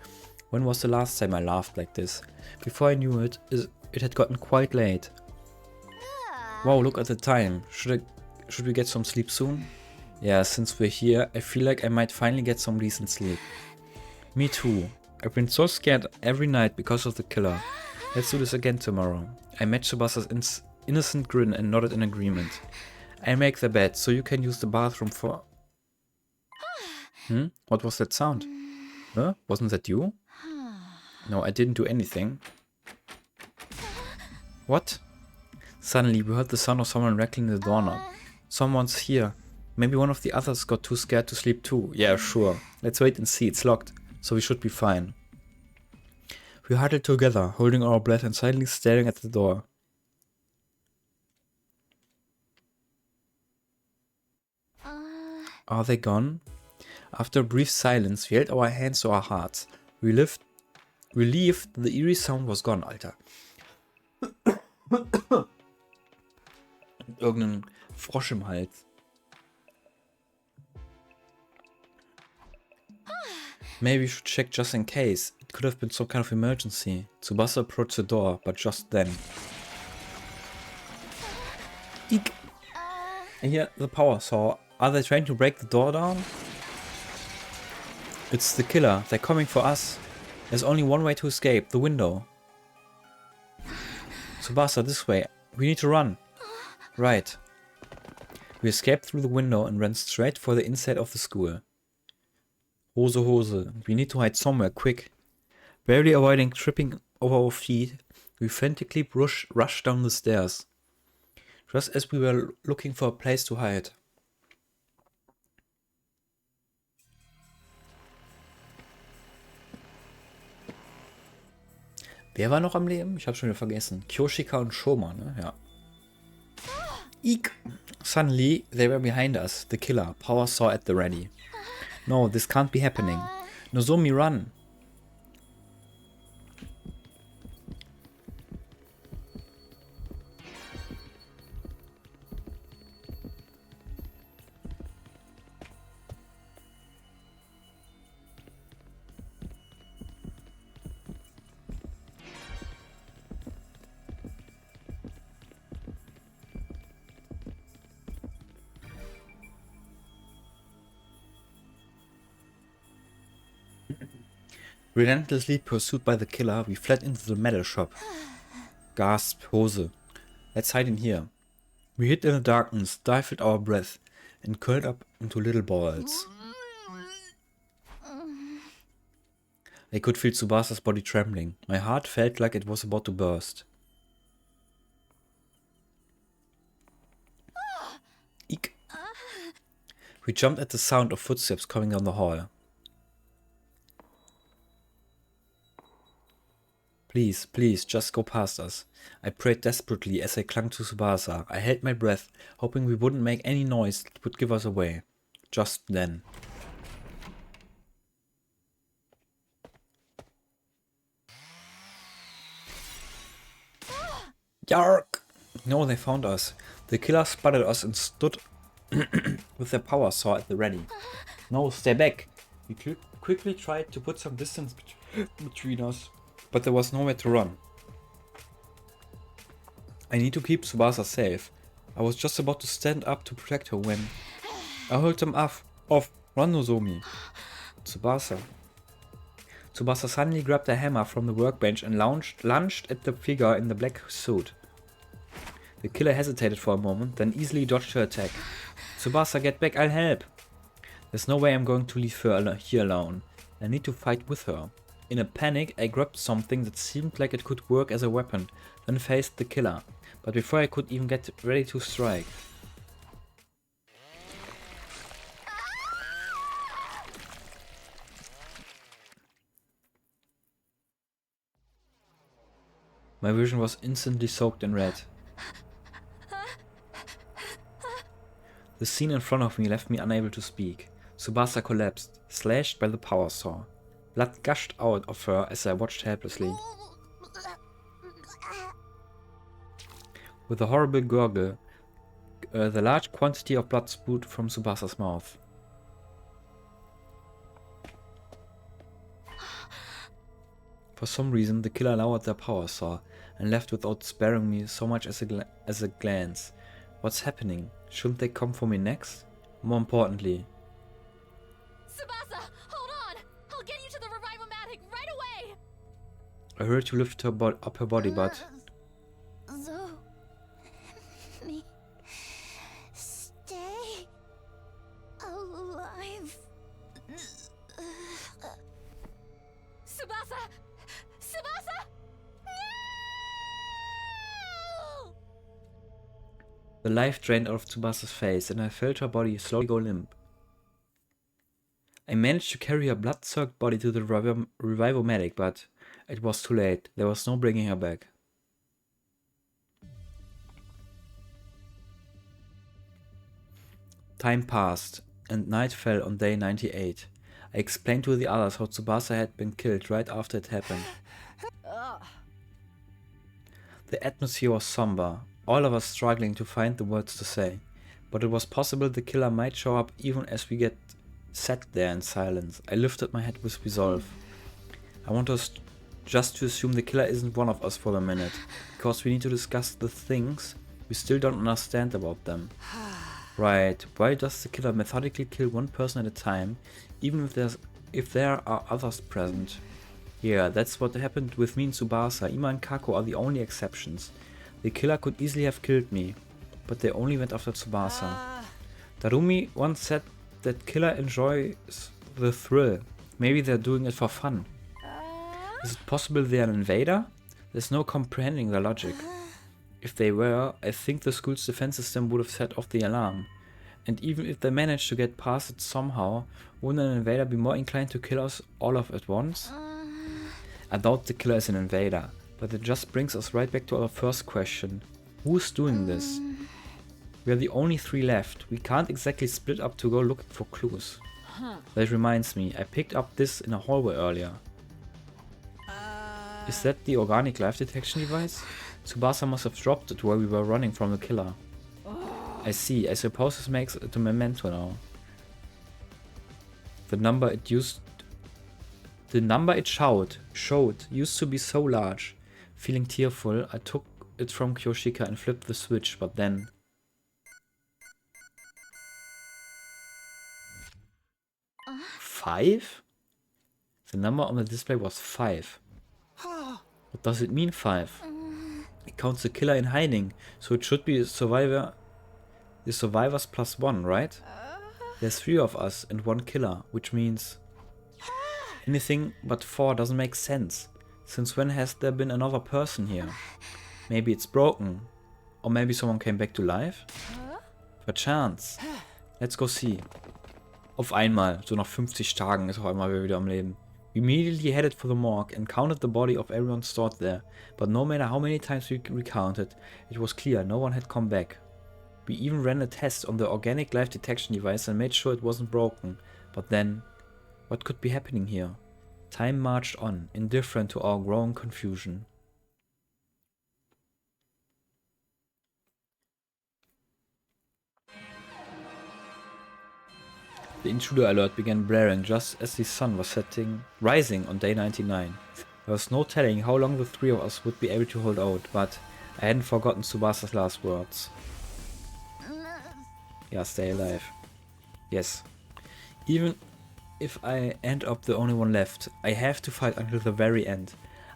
[SPEAKER 1] When was the last time I laughed like this? Before I knew it, it had gotten quite late. Wow, look at the time. Should we get some sleep soon? Yeah, since we're here, I feel like I might finally get some decent sleep. Me too. I've been so scared every night because of the killer. Let's do this again tomorrow. I met Tsubasa's innocent grin and nodded in agreement. I'll make the bed so you can use the bathroom for... What was that sound? Huh? Wasn't that you? No, I didn't do anything. What? Suddenly we heard the sound of someone rattling the doorknob. Someone's here. Maybe one of the others got too scared to sleep too. Yeah, sure. Let's wait and see. It's locked, so we should be fine. We huddled together, holding our breath and silently staring at the door. Are they gone? After a brief silence, we held our hands to our hearts. Relieved the eerie sound was gone, Alter. Irgendein Frosch im Hals. Maybe we should check just in case. It could have been some kind of emergency. Tsubasa approached the door, but just then. Eek! I hear the power saw. Are they trying to break the door down? It's the killer. They're coming for us. There's only one way to escape. The window. Tsubasa, this way. We need to run. Right. We escaped through the window and ran straight for the inside of the school. Hose. We need to hide somewhere, quick. Barely avoiding tripping over our feet, we frantically rushed down the stairs. Just as we were looking for a place to hide. Wer war noch am Leben? Ich habe schon wieder vergessen. Kyoshika und Shoma, ne? Ja. Eek! Suddenly, they were behind us. The killer. Power saw at the ready. No, this can't be happening. Nozomi, run! Relentlessly pursued by the killer, we fled into the metal shop. Gasp, Hose. Let's hide in here. We hid in the darkness, stifled our breath, and curled up into little balls. I could feel Tsubasa's body trembling. My heart felt like it was about to burst. Eek. We jumped at the sound of footsteps coming down the hall. Please, please, just go past us. I prayed desperately as I clung to Tsubasa. I held my breath, hoping we wouldn't make any noise that would give us away. Just then. Yark! No, they found us. The killer spotted us and stood with their power saw at the ready. No, stay back! We quickly tried to put some distance between us, but there was nowhere to run. I need to keep Tsubasa safe. I was just about to stand up to protect her when I heard them off. Run, Nozomi. Tsubasa suddenly grabbed a hammer from the workbench and lunged at the figure in the black suit. The killer hesitated for a moment, then easily dodged her attack. Tsubasa, get back, I'll help. There's no way I'm going to leave her here alone. I need to fight with her. In a panic, I grabbed something that seemed like it could work as a weapon, then faced the killer. But before I could even get ready to strike, my vision was instantly soaked in red. The scene in front of me left me unable to speak. Tsubasa collapsed, slashed by the power saw. Blood gushed out of her as I watched helplessly. With a horrible gurgle, the large quantity of blood spewed from Tsubasa's mouth. For some reason, the killer lowered their power saw and left without sparing me so much as a glance. What's happening? Shouldn't they come for me next? More importantly,
[SPEAKER 3] Tsubasa, hold on! I'll get you to the revival-matic right away!
[SPEAKER 1] I heard you lift up her body, but
[SPEAKER 4] Me stay alive.
[SPEAKER 3] Tsubasa! Tsubasa! No!
[SPEAKER 1] the life drained out of Tsubasa's face and I felt her body slowly go limp. I managed to carry her blood-soaked body to the revival medic, but it was too late. There was no bringing her back. Time passed, and night fell on day 98. I explained to the others how Tsubasa had been killed right after it happened. The atmosphere was somber, all of us struggling to find the words to say, but it was possible the killer might show up even as we sat there in silence. I lifted my head with resolve. I want us just to assume the killer isn't one of us for a minute, because we need to discuss the things we still don't understand about them. Right, why does the killer methodically kill one person at a time, even if there are others present? Yeah, that's what happened with me and Tsubasa. Ima and Kako are the only exceptions. The killer could easily have killed me, but they only went after Tsubasa. Darumi once said that killer enjoys the thrill. Maybe they're doing it for fun. Is it possible they're an invader? There's no comprehending their logic. If they were, I think the school's defense system would have set off the alarm. And even if they managed to get past it somehow, wouldn't an invader be more inclined to kill us all at once? I doubt the killer is an invader. But it just brings us right back to our first question. Who's doing this? We are the only 3 left. We can't exactly split up to go looking for clues. That reminds me, I picked up this in a hallway earlier. Is that the organic life detection device? Tsubasa must have dropped it while we were running from the killer. I see, I suppose this makes it a memento now. The number it showed used to be so large. Feeling tearful, I took it from Kyoshika and flipped the switch, but then... 5? The number on the display was 5. What does it mean 5? It counts the killer in hiding, so it should be the survivors plus 1, right? There's 3 of us and 1 killer, which means... anything but 4 doesn't make sense. Since when has there been another person here? Maybe it's broken. Or maybe someone came back to life? Perchance. Let's go see. Auf einmal, so nach 50 Tagen ist auf einmal wieder am Leben. We immediately headed for the morgue and counted the body of everyone stored there. But no matter how many times we recounted, it was clear no one had come back. We even ran a test on the organic life detection device and made sure it wasn't broken. But then, what could be happening here? Time marched on, indifferent to our growing confusion. The intruder alert began blaring just as the sun was rising on day 99. There was no telling how long the 3 of us would be able to hold out, but I hadn't forgotten Tsubasa's last words. Yeah, stay alive. Yes. Even if I end up the only one left, I have to fight until the very end.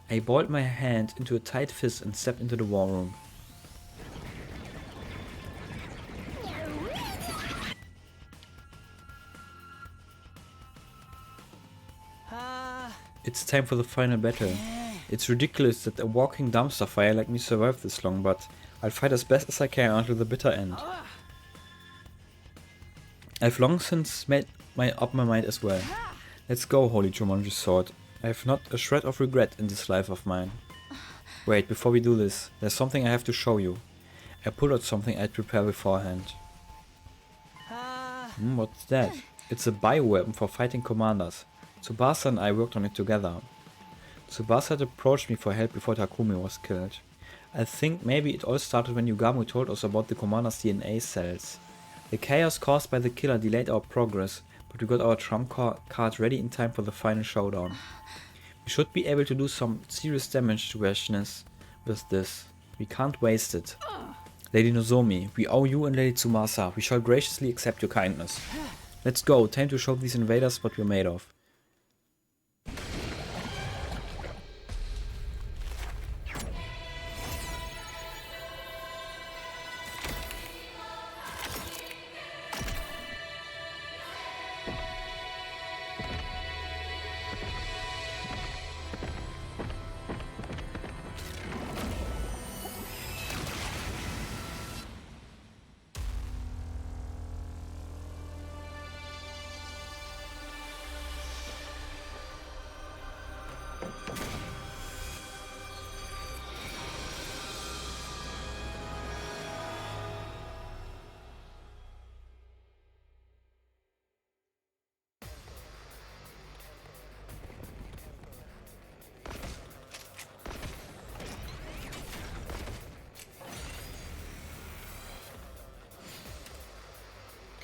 [SPEAKER 1] I balled my hand into a tight fist and stepped into the war room. It's time for the final battle. It's ridiculous that a walking dumpster fire like me survived this long, but I'll fight as best as I can until the bitter end. I've long since made up my mind as well. Let's go, Holy Jumanji Sword. I have not a shred of regret in this life of mine. Wait, before we do this, there's something I have to show you. I pulled out something I'd prepared beforehand. What's that? It's a bioweapon for fighting commanders. Tsubasa and I worked on it together. Tsubasa had approached me for help before Takumi was killed. I think maybe it all started when Yugamu told us about the commander's DNA cells. The chaos caused by the killer delayed our progress, but we got our trump card ready in time for the final showdown. We should be able to do some serious damage to Ashness with this. We can't waste it. Lady Nozomi, we owe you and Lady Tsumasa. We shall graciously accept your kindness. Let's go, time to show these invaders what we're made of.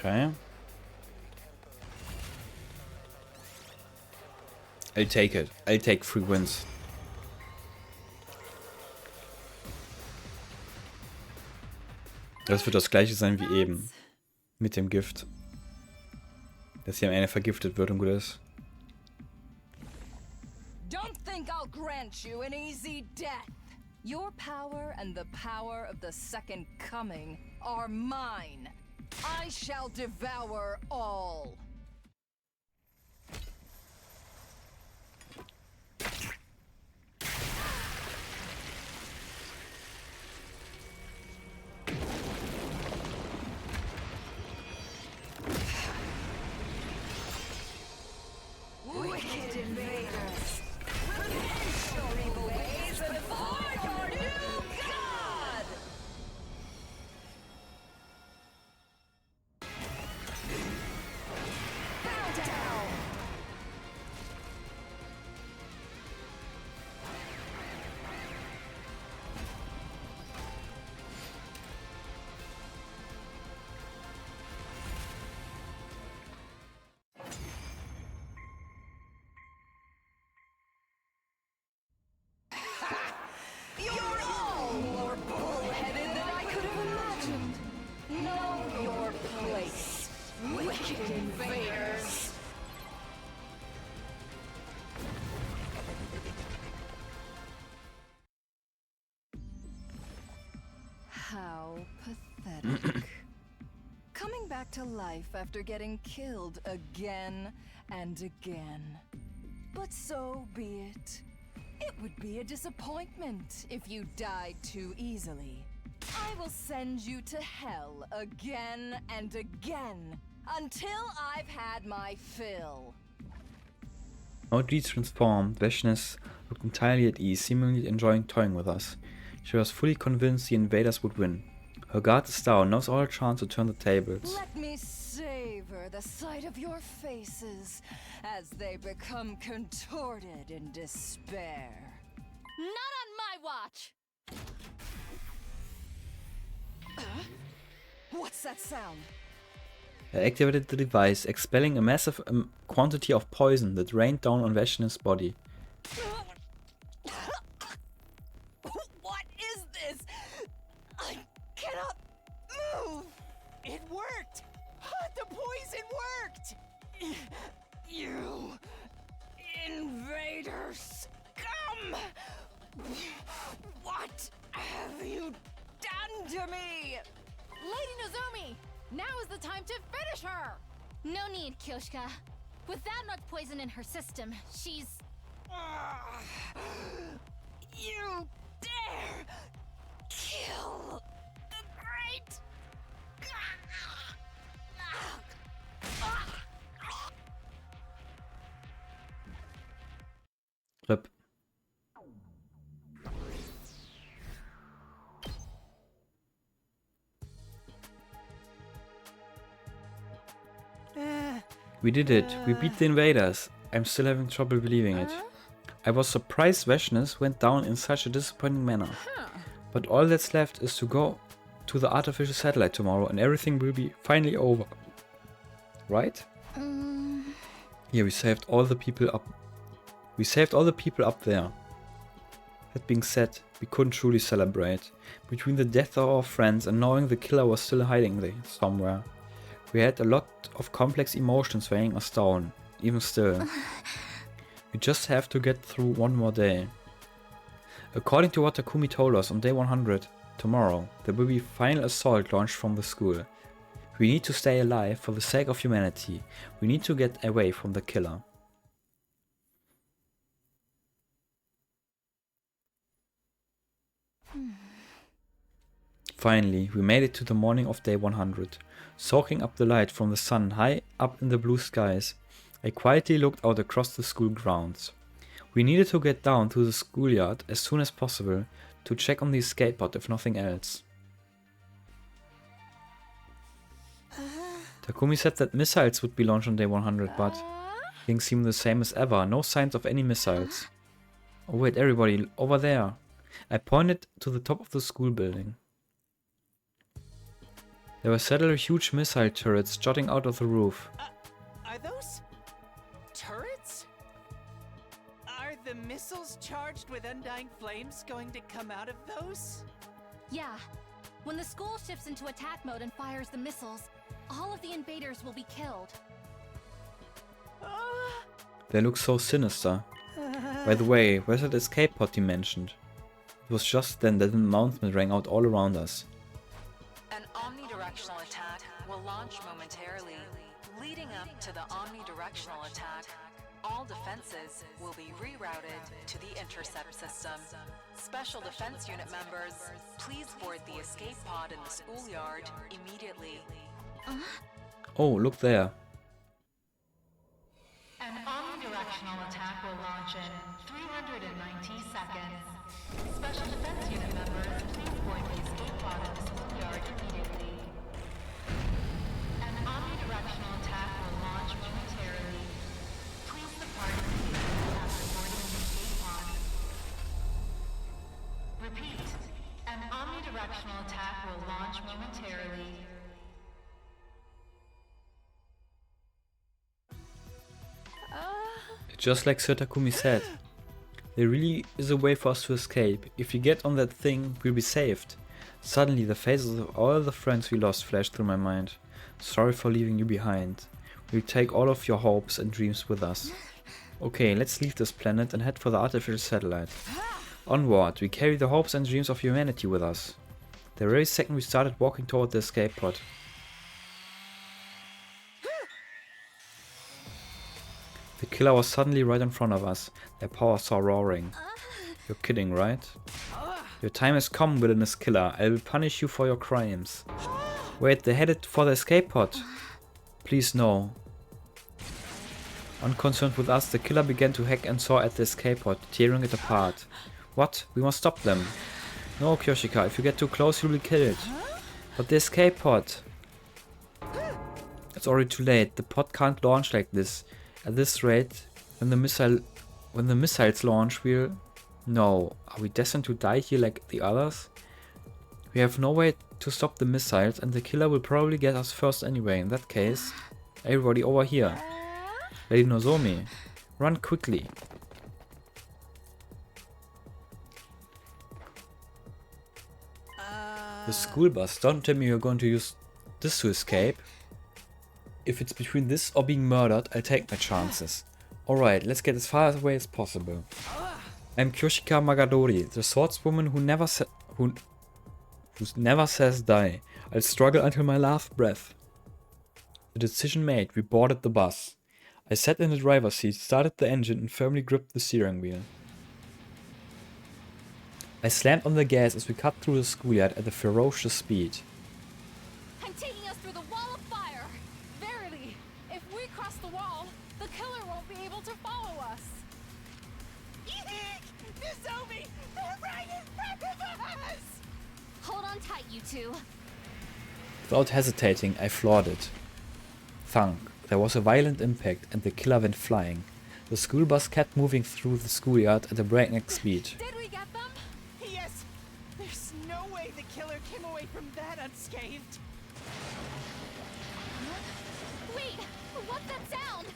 [SPEAKER 1] Okay. I'll take it. I'll take 3 wins. Das wird das gleiche sein wie eben. Mit dem Gift. Dass hier am Ende vergiftet wird und gut ist.
[SPEAKER 10] Don't think I'll grant you an easy death. Your power and the power of the Second Coming are mine. I shall devour all. Wicked invaders! Revenge your evil ways and fall! Wicked invaders! How pathetic. Coming back to life after getting killed again and again. But so be it. It would be a disappointment if you died too easily. I will send you to hell again and again until I've had my fill.
[SPEAKER 1] Audrey transformed, Veshness looked entirely at ease, seemingly enjoying toying with us. She was fully convinced the invaders would win. Her guard is down, now's our chance to turn the tables.
[SPEAKER 10] Let me savor the sight of your faces as they become contorted in despair.
[SPEAKER 3] Not on my watch!
[SPEAKER 10] What's that sound?
[SPEAKER 1] I activated the device, expelling a massive quantity of poison that rained down on Veshness' body.
[SPEAKER 10] What is this? I cannot move!
[SPEAKER 6] It worked! The poison worked!
[SPEAKER 10] You invaders, come! What have you done to me?
[SPEAKER 5] Lady Nozomi! Now is the time to finish her!
[SPEAKER 4] No need, Kyoshka. With that much poison in her system, she's...
[SPEAKER 10] You dare kill the great...
[SPEAKER 1] RIP. We did it. We beat the invaders. I'm still having trouble believing it. I was surprised Veshness went down in such a disappointing manner. But all that's left is to go to the artificial satellite tomorrow and everything will be finally over. Right? Yeah, we saved all the people up. We saved all the people up there. That being said, we couldn't truly celebrate. Between the death of our friends and knowing the killer was still hiding there somewhere, we had a lot of complex emotions weighing us down. Even still. We just have to get through one more day. According to what Takumi told us on day 100, tomorrow, there will be a final assault launched from the school. We need to stay alive for the sake of humanity. We need to get away from the killer. Finally, we made it to the morning of day 100. Soaking up the light from the sun high up in the blue skies, I quietly looked out across the school grounds. We needed to get down to the schoolyard as soon as possible to check on the escape pod if nothing else. Takumi said that missiles would be launched on day 100, but things seem the same as ever, no signs of any missiles. Oh wait, everybody, over there. I pointed to the top of the school building. There were several huge missile turrets jutting out of the roof.
[SPEAKER 6] Are those turrets? Are the missiles charged with undying flames going to come out of those?
[SPEAKER 4] Yeah. When the school shifts into attack mode and fires the missiles, all of the invaders will be killed.
[SPEAKER 1] They look so sinister. By the way, where's that escape pod you mentioned? It was just then that an announcement rang out all around us.
[SPEAKER 11] An omnidirectional attack will launch momentarily. Leading up to the omnidirectional attack, all defenses will be rerouted to the intercept system. Special defense unit members, please board the escape pod in the schoolyard immediately.
[SPEAKER 1] Oh, look there.
[SPEAKER 12] An omnidirectional attack will launch in 390 seconds. Special defense unit members, please board the escape pod in the schoolyard immediately. An omnidirectional attack will launch momentarily. Please depart immediately after boarding the escape pod. Repeat. An omnidirectional attack will launch momentarily.
[SPEAKER 1] Just like Sir Takumi said, there really is a way for us to escape. If we get on that thing, we'll be saved. Suddenly, the faces of all the friends we lost flashed through my mind. Sorry for leaving you behind. We'll take all of your hopes and dreams with us. Okay, let's leave this planet and head for the artificial satellite. Onward, we carry the hopes and dreams of humanity with us. The very second we started walking toward the escape pod. The killer was suddenly right in front of us, their power saw roaring. You're kidding, right? Your time has come, villainous killer. I will punish you for your crimes. Wait, they headed for the escape pod. Please no. Unconcerned with us, the killer began to hack and saw at the escape pod, tearing it apart. What? We must stop them. No, Kyoshika, if you get too close, you'll be killed. But the escape pod... It's already too late. The pod can't launch like this. At this rate, when the missiles launch, we'll... No, are we destined to die here like the others? We have no way to stop the missiles, and the killer will probably get us first anyway. In that case, everybody over here. Lady Nozomi, run quickly. The school bus. Don't tell me you're going to use this to escape. If it's between this or being murdered, I'll take my chances. Alright, let's get as far away as possible. I'm Kyoshika Magadori, the swordswoman who never says die. I'll struggle until my last breath. The decision made, we boarded the bus. I sat in the driver's seat, started the engine and firmly gripped the steering wheel. I slammed on the gas as we cut through the schoolyard at a ferocious speed.
[SPEAKER 5] I'm taking us through the wall of fire! Verily, if we cross the wall, the killer won't be able to follow us!
[SPEAKER 6] Eek! Nozomi! They're right in front of us!
[SPEAKER 3] Hold on tight, you two.
[SPEAKER 1] Without hesitating, I floored it. Thunk. There was a violent impact and the killer went flying. The school bus kept moving through the schoolyard at a breakneck speed.
[SPEAKER 5] Did we get them?
[SPEAKER 6] Yes! There's no way the killer came away from that unscathed!
[SPEAKER 3] Wait, what's that sound?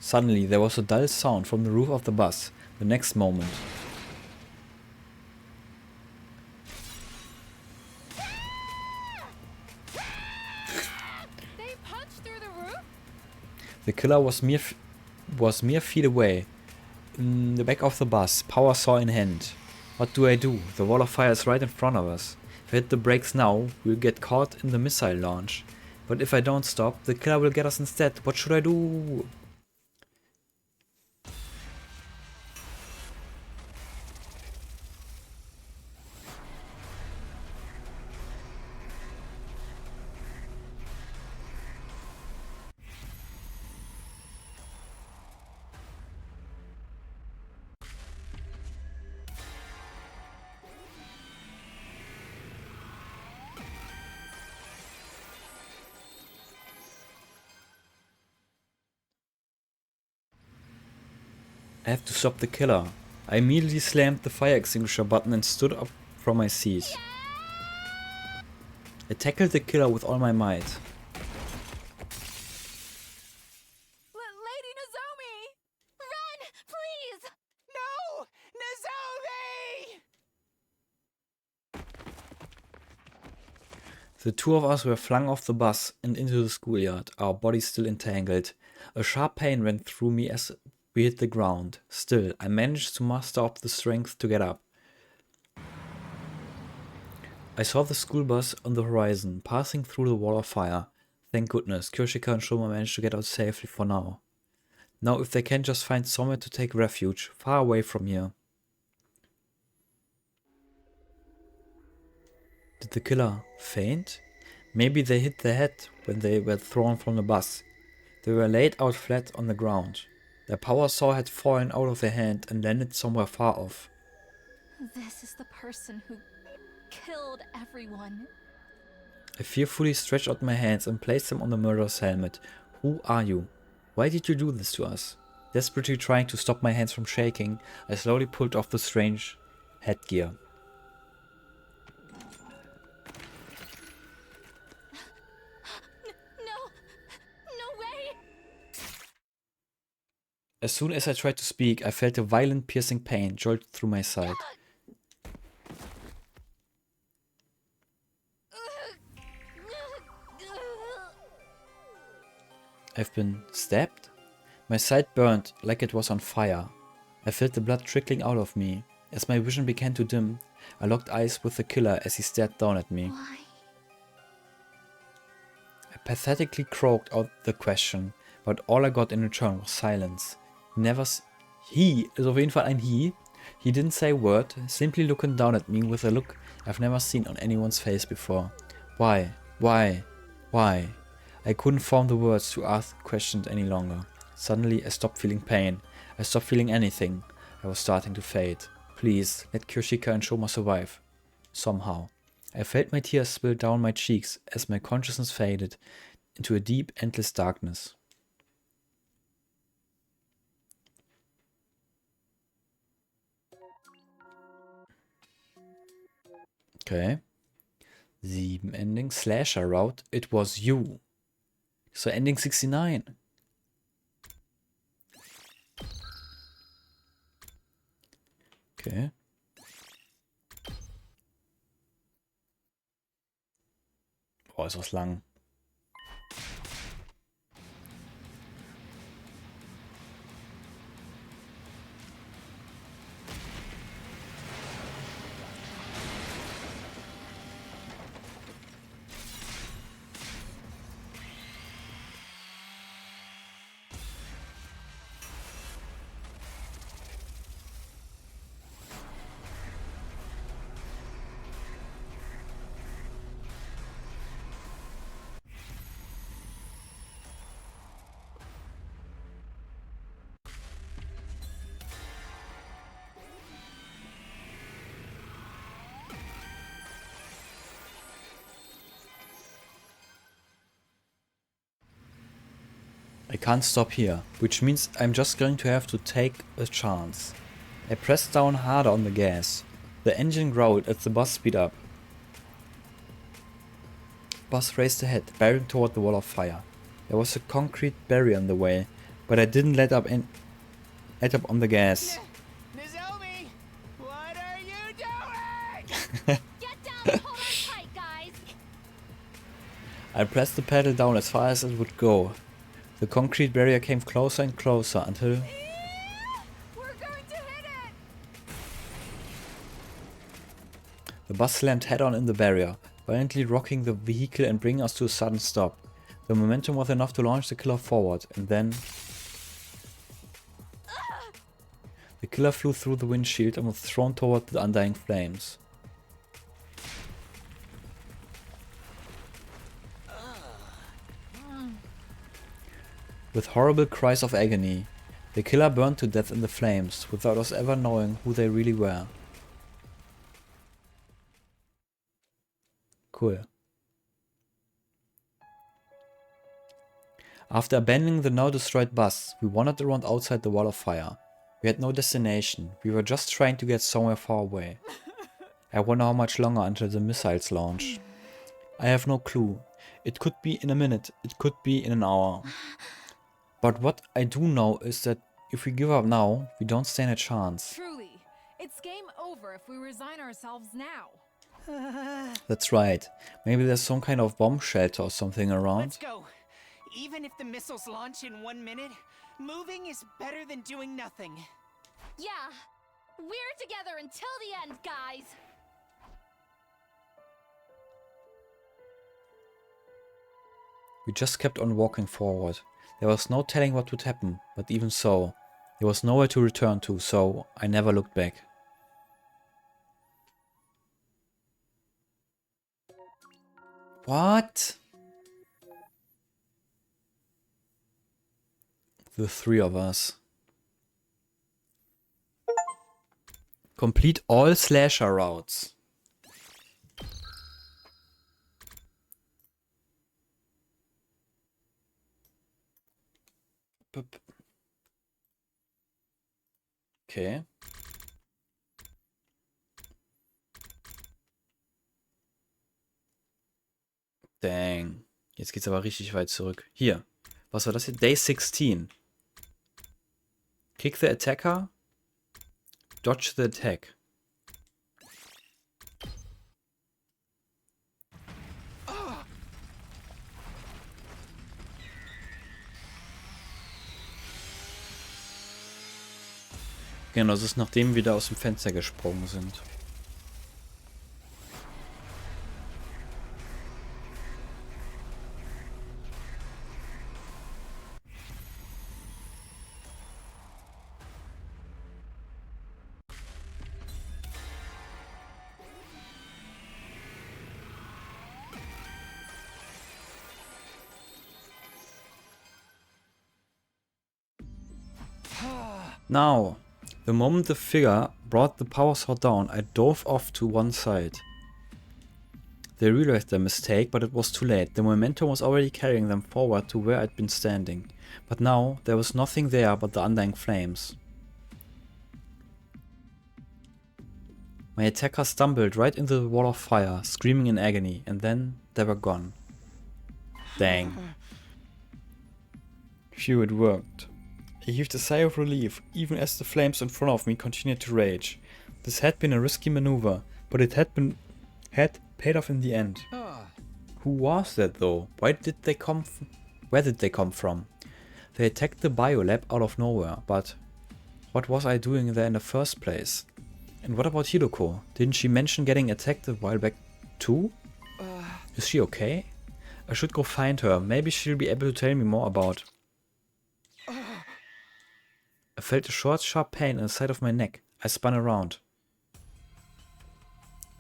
[SPEAKER 1] Suddenly, there was a dull sound from the roof of the bus. The next moment,
[SPEAKER 5] They punched through the roof?
[SPEAKER 1] the killer was mere feet away, in the back of the bus, power saw in hand. What do I do? The wall of fire is right in front of us. If I hit the brakes now, we'll get caught in the missile launch. But if I don't stop, the killer will get us instead. What should I do? I have to stop the killer. I immediately slammed the fire extinguisher button and stood up from my seat. I tackled the killer with all my might.
[SPEAKER 5] Lady Nozomi!
[SPEAKER 3] Run, please!
[SPEAKER 6] No! Nozomi!
[SPEAKER 1] The two of us were flung off the bus and into the schoolyard, our bodies still entangled. A sharp pain went through me as we hit the ground. Still, I managed to muster up the strength to get up. I saw the school bus on the horizon, passing through the wall of fire. Thank goodness, Kyoshika and Shoma managed to get out safely for now. Now if they can just find somewhere to take refuge, far away from here. Did the killer faint? Maybe they hit their head when they were thrown from the bus. They were laid out flat on the ground. Their power saw had fallen out of their hand and landed somewhere far off.
[SPEAKER 3] This is the person who killed everyone.
[SPEAKER 1] I fearfully stretched out my hands and placed them on the murderer's helmet. Who are you? Why did you do this to us? Desperately trying to stop my hands from shaking, I slowly pulled off the strange headgear.
[SPEAKER 3] No way!
[SPEAKER 1] As soon as I tried to speak, I felt a violent piercing pain jolt through my side. I've been stabbed? My side burned like it was on fire. I felt the blood trickling out of me. As my vision began to dim, I locked eyes with the killer as he stared down at me.
[SPEAKER 4] Why?
[SPEAKER 1] I pathetically croaked out the question, but all I got in return was silence. He is auf jeden Fall ein he. He didn't say a word, simply looking down at me with a look I've never seen on anyone's face before. Why? Why? Why? I couldn't form the words to ask questions any longer. Suddenly I stopped feeling pain. I stopped feeling anything. I was starting to fade. Please, let Kyoshika and Shoma survive. Somehow. I felt my tears spill down my cheeks as my consciousness faded into a deep, endless darkness. Okay. 7 ending. Slasher route. It was you. So ending 69. Okay. Boah, ist das lang. I can't stop here, which means I'm just going to have to take a chance. I pressed down harder on the gas. The engine growled as the bus speed up. Bus raced ahead, bearing toward the wall of fire. There was a concrete barrier in the way, but I didn't let up on the gas.
[SPEAKER 6] Nozomi, what are you doing?
[SPEAKER 5] Get down and hold on tight, guys.
[SPEAKER 1] I pressed the pedal down as far as it would go. The concrete barrier came closer and closer until...
[SPEAKER 5] We're going to hit it!
[SPEAKER 1] The bus slammed head-on in the barrier, violently rocking the vehicle and bringing us to a sudden stop. The momentum was enough to launch the killer forward, and then... The killer flew through the windshield and was thrown toward the undying flames. With horrible cries of agony, the killer burned to death in the flames, without us ever knowing who they really were. Cool. After abandoning the now destroyed bus, we wandered around outside the wall of fire. We had no destination, we were just trying to get somewhere far away. I wonder how much longer until the missiles launch. I have no clue. It could be in a minute, it could be in an hour. But what I do know is that if we give up now, we don't stand a chance.
[SPEAKER 5] Truly, it's game over if we resign ourselves now.
[SPEAKER 1] That's right. Maybe there's some kind of bomb shelter or something around.
[SPEAKER 6] Let's go. Even if the missiles launch in 1 minute, moving is better than doing nothing.
[SPEAKER 5] Yeah, we're together until the end, guys.
[SPEAKER 1] We just kept on walking forward. There was no telling what would happen, but even so, there was nowhere to return to, so I never looked back. What? The 3 of us. Complete all slasher routes. Okay. Dang. Jetzt geht's aber richtig weit zurück. Hier. Was war das hier? Day 16. Kick the attacker. Dodge the attack. Genau, das ist nachdem wir da aus dem Fenster gesprungen sind. Now, the moment the figure brought the power sword down, I dove off to one side. They realized their mistake, but it was too late. The momentum was already carrying them forward to where I'd been standing. But now, there was nothing there but the undying flames. My attacker stumbled right into the wall of fire, screaming in agony, and then they were gone. Dang. Phew, it worked. I heaved a sigh of relief, even as the flames in front of me continued to rage. This had been a risky maneuver, but it had paid off in the end. Who was that though? Where did they come from? They attacked the biolab out of nowhere, but what was I doing there in the first place? And what about Hidoko? Didn't she mention getting attacked a while back too? Is she okay? I should go find her. Maybe she'll be able to tell me more about. I felt a short, sharp pain in the side of my neck. I spun around.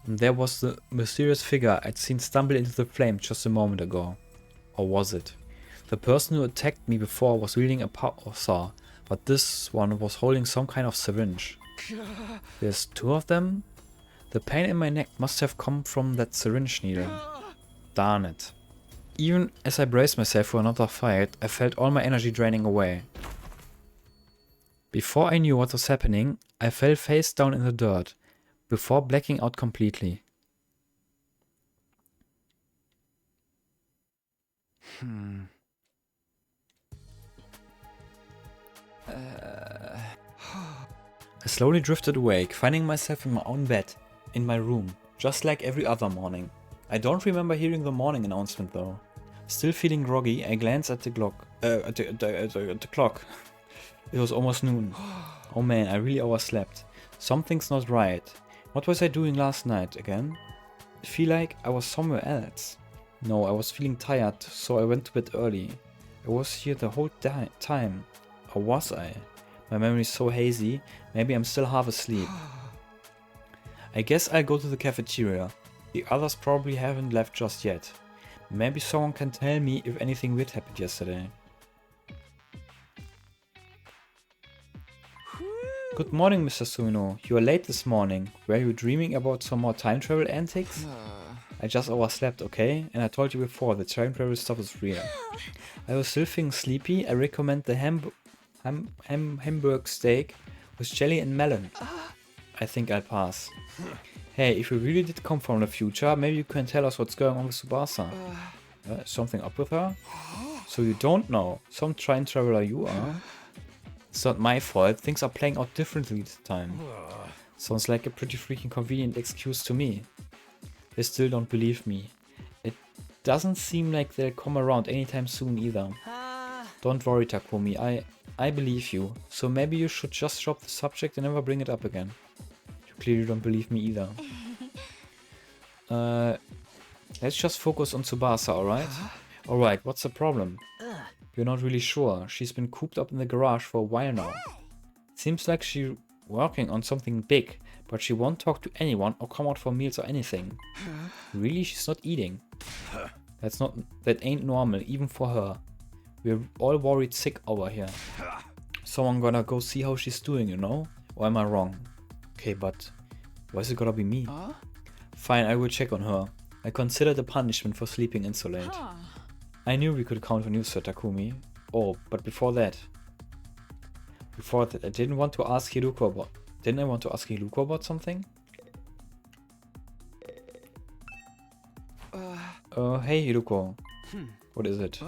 [SPEAKER 1] And there was the mysterious figure I'd seen stumble into the flame just a moment ago. Or was it? The person who attacked me before was wielding a power saw, but this one was holding some kind of syringe. There's two of them? The pain in my neck must have come from that syringe needle. Darn it. Even as I braced myself for another fight, I felt all my energy draining away. Before I knew what was happening, I fell face down in the dirt, before blacking out completely. I slowly drifted awake, finding myself in my own bed, in my room, just like every other morning. I don't remember hearing the morning announcement though. Still feeling groggy, I glanced at the clock. The clock. It was almost noon. Oh man, I really overslept. Something's not right. What was I doing last night again? I feel like I was somewhere else. No, I was feeling tired, so I went to bed early. I was here the whole time. Or was I? My memory's so hazy, maybe I'm still half asleep. I guess I'll go to the cafeteria. The others probably haven't left just yet. Maybe someone can tell me if anything weird happened yesterday. Good morning, Mr. Sumino. You are late this morning. Were you dreaming about some more time travel antics? I just overslept, okay? And I told you before, the time travel stuff is real. I was still feeling sleepy. I recommend the Hamburg steak with jelly and melon. I think I'll pass. Hey, if you really did come from the future, maybe you can tell us what's going on with Tsubasa. Something up with her? So you don't know. Some time traveler you are. It's not my fault. Things are playing out differently this time. Sounds like a pretty freaking convenient excuse to me. They still don't believe me. It doesn't seem like they'll come around anytime soon either. Don't worry, Takumi. I believe you. So maybe you should just drop the subject and never bring it up again. You clearly don't believe me either. Let's just focus on Tsubasa, alright? Alright, what's the problem? You're not really sure. She's been cooped up in the garage for a while now. Seems like she's working on something big, but she won't talk to anyone or come out for meals or anything. Really? She's not eating? That ain't normal, even for her. We're all worried sick over here. Someone gonna go see how she's doing, you know? Or am I wrong? Okay, but why is it gonna be me? Fine, I will check on her. I consider the punishment for sleeping in so late. I knew we could count on you, Sir Takumi. Oh, but before that, I didn't want to ask Hiruko about... Didn't I want to ask Hiruko about something? Hey Hiruko. What is it?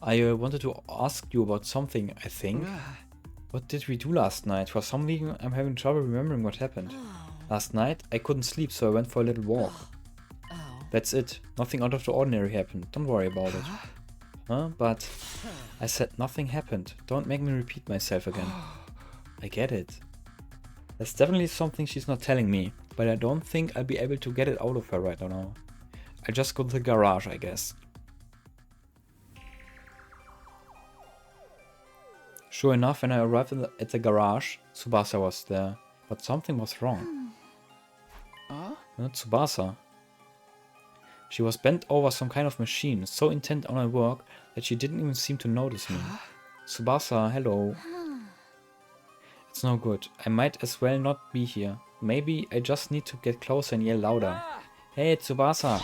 [SPEAKER 1] I wanted to ask you about something, I think. What did we do last night? For some reason, I'm having trouble remembering what happened. Last night, I couldn't sleep, so I went for a little walk. That's it. Nothing out of the ordinary happened. Don't worry about it. But I said nothing happened. Don't make me repeat myself again. I get it. There's definitely something she's not telling me, but I don't think I'll be able to get it out of her right now. I'll just go to the garage, I guess. Sure enough, when I arrived at the garage, Tsubasa was there, but something was wrong. Not Tsubasa. She was bent over some kind of machine, so intent on her work that she didn't even seem to notice me. Tsubasa, hello. It's no good. I might as well not be here. Maybe I just need to get closer and yell louder. Hey, Tsubasa!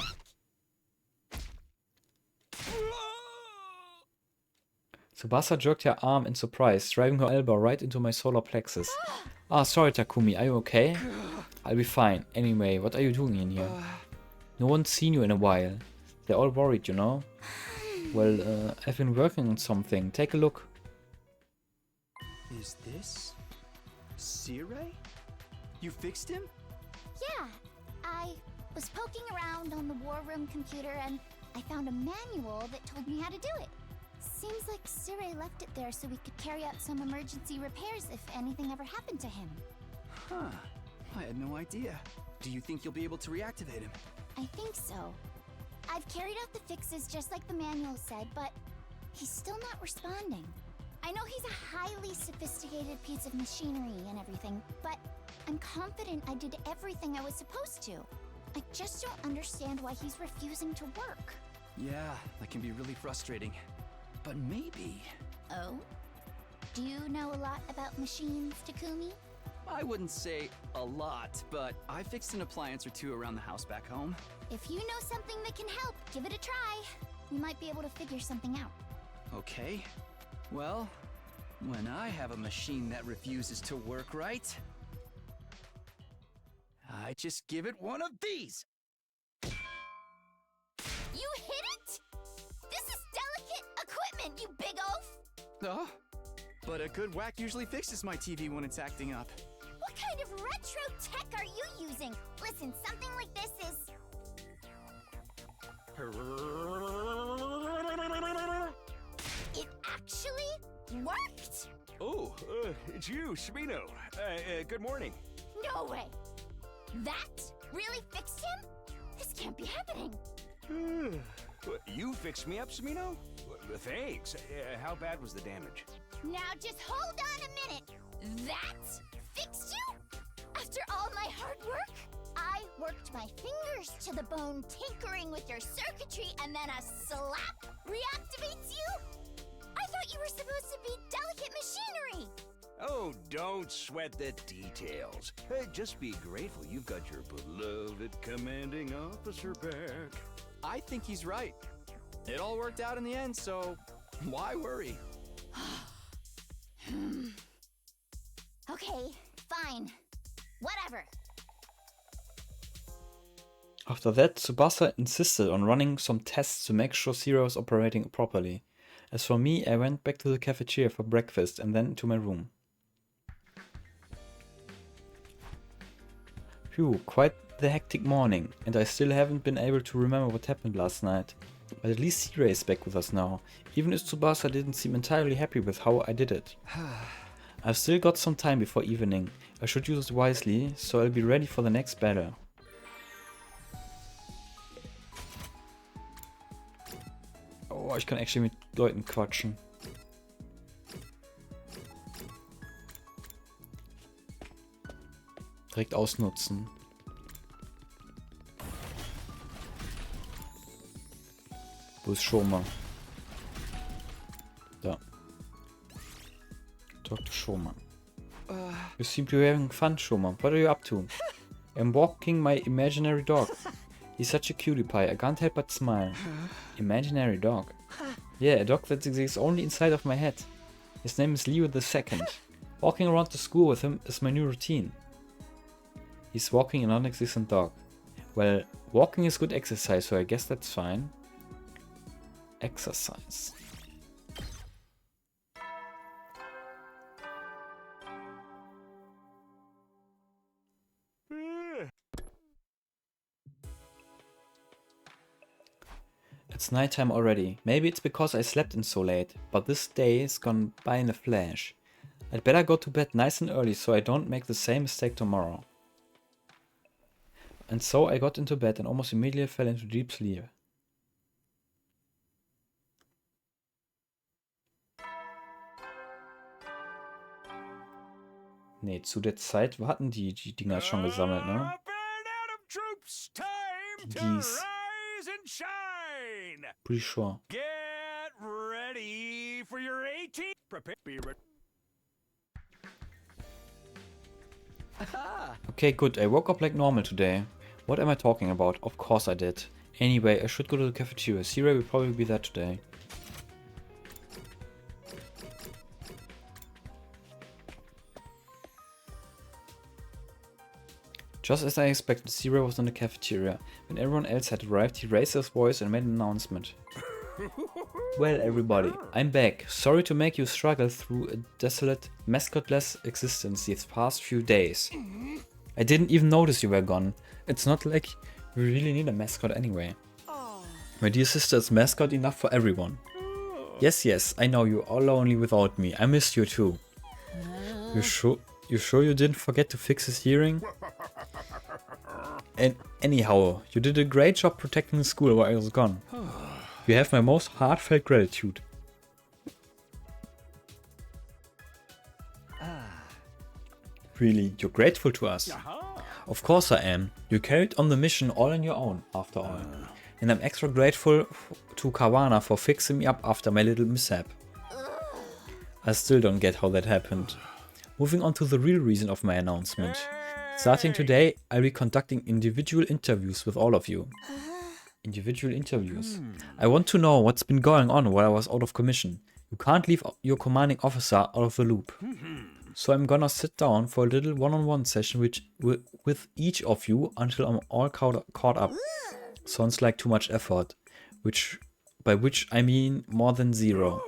[SPEAKER 1] Tsubasa jerked her arm in surprise, driving her elbow right into my solar plexus. Ah, sorry Takumi, are you okay? I'll be fine. Anyway, what are you doing in here? No one's seen you in a while. They're all worried, you know? Well, I've been working on something. Take a look.
[SPEAKER 8] Is this Sirei? You fixed him?
[SPEAKER 4] Yeah, I was poking around on the war room computer and I found a manual that told me how to do it. Seems like Sirei left it there so we could carry out some emergency repairs if anything ever happened to him.
[SPEAKER 8] Huh. I had no idea. Do you think you'll be able to reactivate him?
[SPEAKER 4] I think so. I've carried out the fixes just like the manual said, but he's still not responding. I know he's a highly sophisticated piece of machinery and everything, but I'm confident I did everything I was supposed to. I just don't understand why he's refusing to work.
[SPEAKER 8] Yeah, that can be really frustrating. But maybe...
[SPEAKER 4] Oh? Do you know a lot about machines, Takumi?
[SPEAKER 8] I wouldn't say a lot, but I fixed an appliance or two around the house back home.
[SPEAKER 4] If you know something that can help, give it a try. We might be able to figure something out.
[SPEAKER 8] Okay. Well, when I have a machine that refuses to work right, I just give it one of these!
[SPEAKER 4] You hit it?! This is delicate equipment, you big oaf!
[SPEAKER 8] Oh, but a good whack usually fixes my TV when it's acting up.
[SPEAKER 4] What kind of retro tech are you using? Listen, something like this is... It actually worked!
[SPEAKER 9] Oh, it's you, Smino. Good morning.
[SPEAKER 4] No way! That really fixed him? This can't be happening.
[SPEAKER 9] You fixed me up, Smino? Thanks. How bad was the damage?
[SPEAKER 4] Now just hold on a minute. That fixed you? After all my hard work? I worked my fingers to the bone tinkering with your circuitry and then a slap reactivates you? I thought you were supposed to be delicate machinery.
[SPEAKER 9] Oh, don't sweat the details. Just be grateful you've got your beloved commanding officer back.
[SPEAKER 8] I think he's right. It all worked out in the end, so why worry?
[SPEAKER 4] Okay, fine. Whatever.
[SPEAKER 1] After that, Tsubasa insisted on running some tests to make sure Zero was operating properly. As for me, I went back to the cafeteria for breakfast and then to my room. Phew, quite the hectic morning, and I still haven't been able to remember what happened last night. But at least Sirei is back with us now, even if Tsubasa didn't seem entirely happy with how I did it. I've still got some time before evening. I should use it wisely, so I'll be ready for the next battle. Oh, ich kann actually mit Leuten quatschen. Direkt ausnutzen. Wo ist Shoma? Da. Talk to Shoma. You seem to be having fun, Shoma. What are you up to? I'm walking my imaginary dog. He's such a cutie pie. I can't help but smile. Imaginary dog? Yeah, a dog that exists only inside of my head. His name is Leo II. Walking around the school with him is my new routine. He's walking a non-existent dog. Well, walking is good exercise, so I guess that's fine. Exercise. It's nighttime already. Maybe it's because I slept in so late, but this day has gone by in a flash. I'd better go to bed nice and early so I don't make the same mistake tomorrow. And so I got into bed and almost immediately fell into deep sleep. Nee, zu der Zeit hatten die Dinger schon gesammelt, ne? Die Dies. Pretty sure.
[SPEAKER 9] Get ready for your 18. Prepare.
[SPEAKER 1] Okay, good. I woke up like normal today. What am I talking about? Of course I did. Anyway, I should go to the cafeteria. Siri will probably be there today. Just as I expected, Zero was in the cafeteria. When everyone else had arrived, he raised his voice and made an announcement. Well, everybody, I'm back. Sorry to make you struggle through a desolate, mascotless existence these past few days. I didn't even notice you were gone. It's not like we really need a mascot anyway. My dear sister is mascot enough for everyone. Yes, I know you're all lonely without me. I missed you too. You sure you didn't forget to fix his hearing? And anyhow, you did a great job protecting the school while I was gone. You have my most heartfelt gratitude. Really, you're grateful to us? Of course I am. You carried on the mission all on your own, after all. And I'm extra grateful to Kawana for fixing me up after my little mishap. I still don't get how that happened. Moving on to the real reason of my announcement. Starting today, I'll be conducting individual interviews with all of you. Individual interviews. I want to know what's been going on while I was out of commission. You can't leave your commanding officer out of the loop. So I'm gonna sit down for a little one-on-one session with each of you until I'm all caught up. Sounds like too much effort, by which I mean more than zero.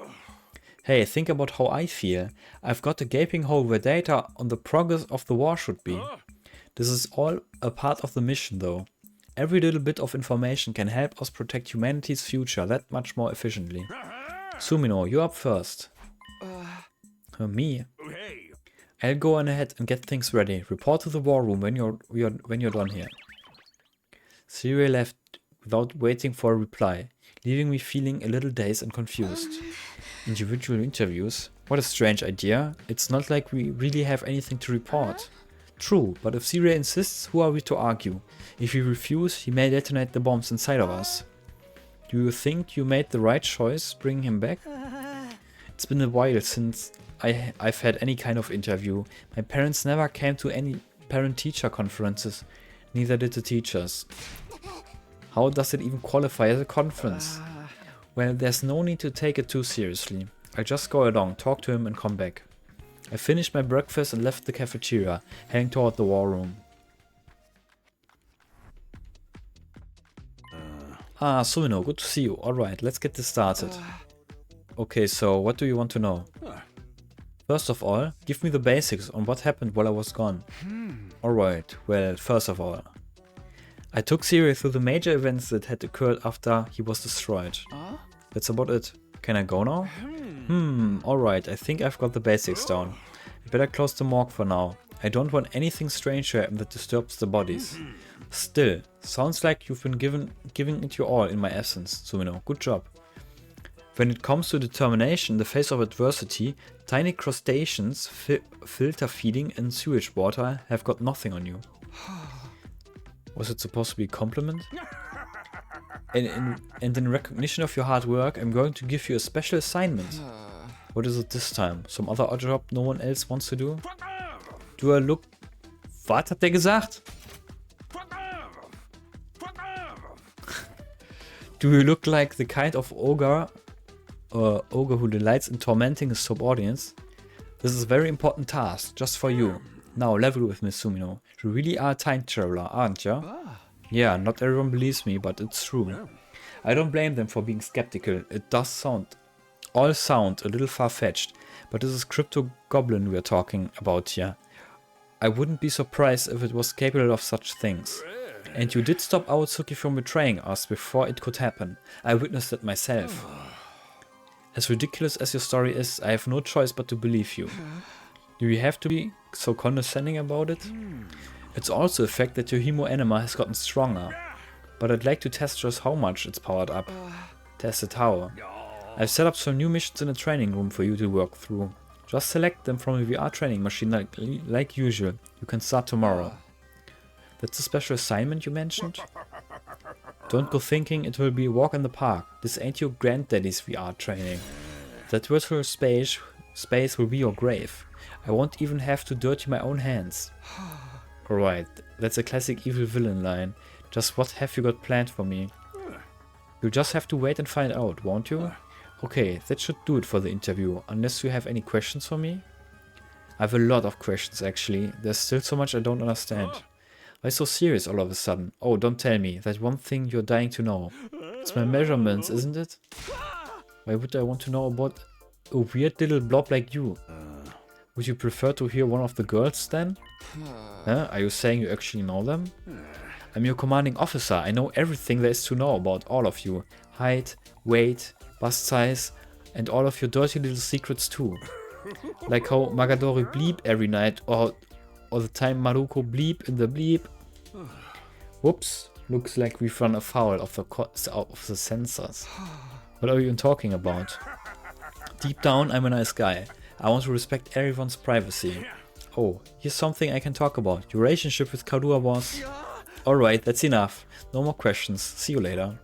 [SPEAKER 1] Hey, think about how I feel. I've got a gaping hole where data on the progress of the war should be. This is all a part of the mission though. Every little bit of information can help us protect humanity's future that much more efficiently. Sumino, you're up first. Me? I'll go on ahead and get things ready. Report to the war room when you're done here. Siri left without waiting for a reply, leaving me feeling a little dazed and confused. Individual interviews? What a strange idea. It's not like we really have anything to report. True, but if Siri insists, who are we to argue? If we refuse, he may detonate the bombs inside of us. Do you think you made the right choice bringing him back? It's been a while since I've had any kind of interview. My parents never came to any parent-teacher conferences. Neither did the teachers. How does it even qualify as a conference? Well, there's no need to take it too seriously. I'll just go along, talk to him and come back. I finished my breakfast and left the cafeteria, heading toward the war room. Sumino, good to see you. Alright, let's get this started. Okay, so what do you want to know? First of all, give me the basics on what happened while I was gone. Alright, well, first of all, I took Siri through the major events that had occurred after he was destroyed. That's about it. Can I go now? Alright, I think I've got the basics down. I better close the morgue for now. I don't want anything strange to happen that disturbs the bodies. Still, sounds like you've been giving it your all in my absence, Sumino. Good job. When it comes to determination in the face of adversity, tiny crustaceans, filter feeding and sewage water have got nothing on you. Was it supposed to be a compliment? And in recognition of your hard work, I'm going to give you a special assignment. What is it this time? Some other odd job no one else wants to do? Do I look... Was hat der gesagt? Do you look like the kind of ogre who delights in tormenting his subordinates? This is a very important task, just for you. Now level with me, Sumino. You really are a time traveler, aren't you? Yeah, not everyone believes me, but it's true. I don't blame them for being skeptical. It does all sound a little far-fetched, but this is Crypto Goblin we're talking about here. I wouldn't be surprised if it was capable of such things. And you did stop Aotsuki from betraying us before it could happen. I witnessed it myself. As ridiculous as your story is, I have no choice but to believe you. Do you have to be so condescending about it? It's also a fact that your hemo anima has gotten stronger. But I'd like to test just how much it's powered up. Test it how. I've set up some new missions in the training room for you to work through. Just select them from a VR training machine like usual. You can start tomorrow. That's a special assignment you mentioned? Don't go thinking it will be a walk in the park. This ain't your granddaddy's VR training. That virtual space will be your grave. I won't even have to dirty my own hands. Alright, that's a classic evil villain line. Just what have you got planned for me? You'll just have to wait and find out, won't you? Okay, that should do it for the interview, unless you have any questions for me? I have a lot of questions actually. There's still so much I don't understand. Why so serious all of a sudden? Oh, don't tell me. That one thing you're dying to know. It's my measurements, isn't it? Why would I want to know about a weird little blob like you? Would you prefer to hear one of the girls then? Huh? Are you saying you actually know them? I'm your commanding officer. I know everything there is to know about all of you. Height, weight, bust size, and all of your dirty little secrets too. Like how Magadori bleep every night, or the time Maruko bleep in the bleep. Whoops, looks like we've run afoul of the sensors. What are you even talking about? Deep down, I'm a nice guy. I want to respect everyone's privacy. Oh, here's something I can talk about. Your relationship with Karua was... Alright, that's enough. No more questions. See you later.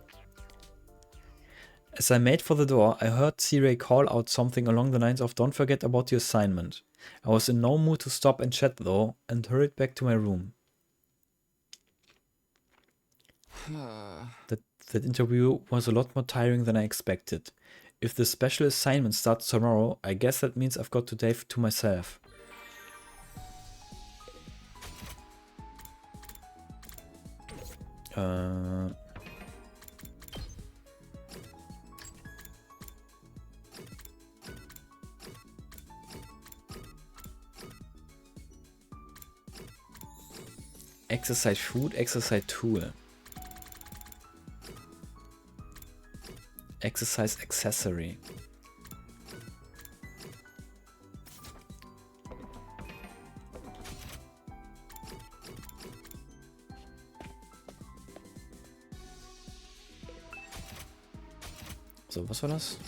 [SPEAKER 1] As I made for the door, I heard C-Ray call out something along the lines of "Don't forget about the assignment." I was in no mood to stop and chat though, and hurried back to my room. That interview was a lot more tiring than I expected. If the special assignment starts tomorrow, I guess that means I've got today to myself. Exercise food, exercise tool. Exercise accessory. So, was war das?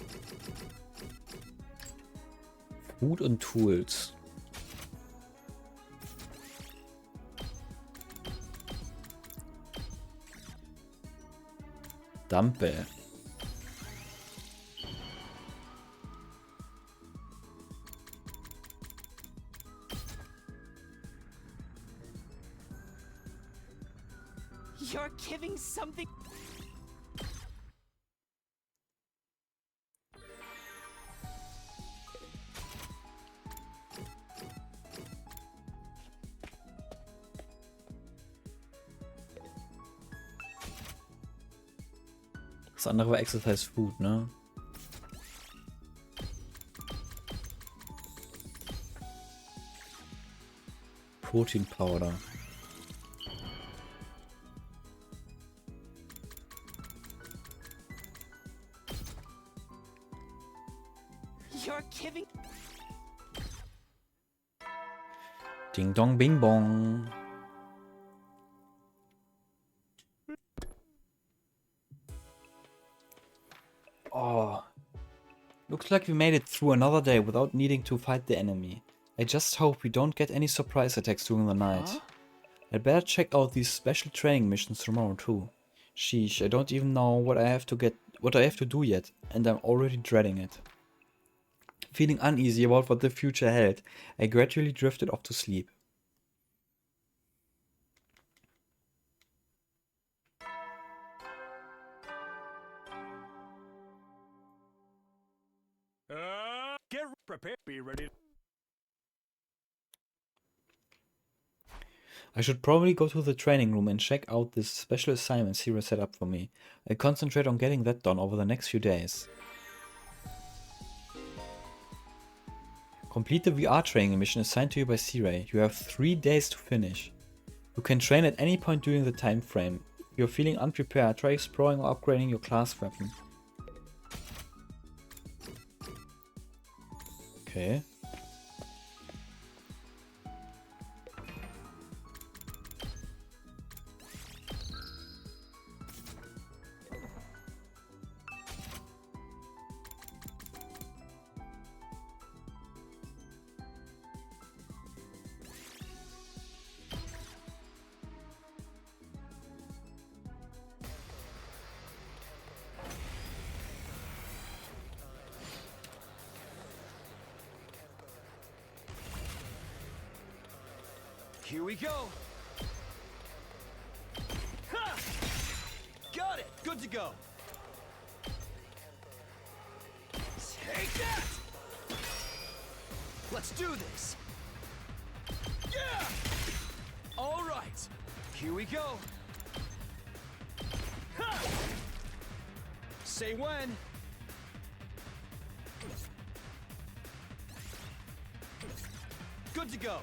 [SPEAKER 1] Food und Tools. Dumbbell.
[SPEAKER 6] You're giving something.
[SPEAKER 1] Das andere war Exercise Food, ne? Protein Powder.
[SPEAKER 6] You're giving.
[SPEAKER 1] Ding dong bing bong. Oh. Looks like we made it through another day without needing to fight the enemy. I just hope we don't get any surprise attacks during the night. Huh? I'd better check out these special training missions tomorrow too. Sheesh, I don't even know what I have to do yet, and I'm already dreading it. Feeling uneasy about what the future held, I gradually drifted off to sleep.
[SPEAKER 9] Get prepared, be ready.
[SPEAKER 1] I should probably go to the training room and check out this special assignment Zero set up for me. I'll concentrate on getting that done over the next few days. Complete the VR training mission assigned to you by C-Ray. You have 3 days to finish. You can train at any point during the time frame. If you're feeling unprepared, try exploring or upgrading your class weapon. Okay.
[SPEAKER 8] Here we go. Ha! Got it. Good to go. Take that! Let's do this. Yeah! All right. Here we go. Ha! Say when. Good to go.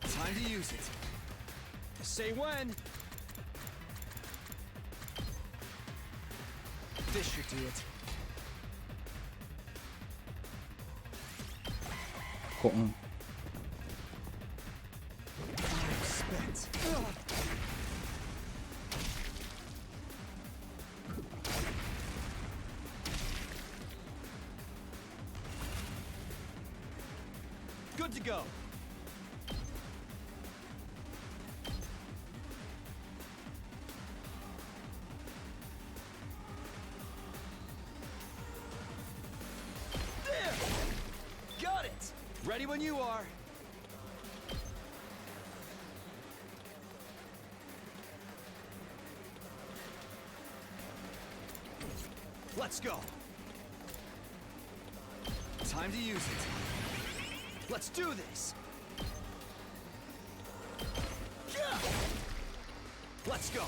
[SPEAKER 8] Time to use it. Say when. This should do it.
[SPEAKER 1] Gucken.
[SPEAKER 8] I'm spent. Good to go. There! Got it! Ready when you are. Let's go. Time to use it. Let's do this. Yeah! Let's go.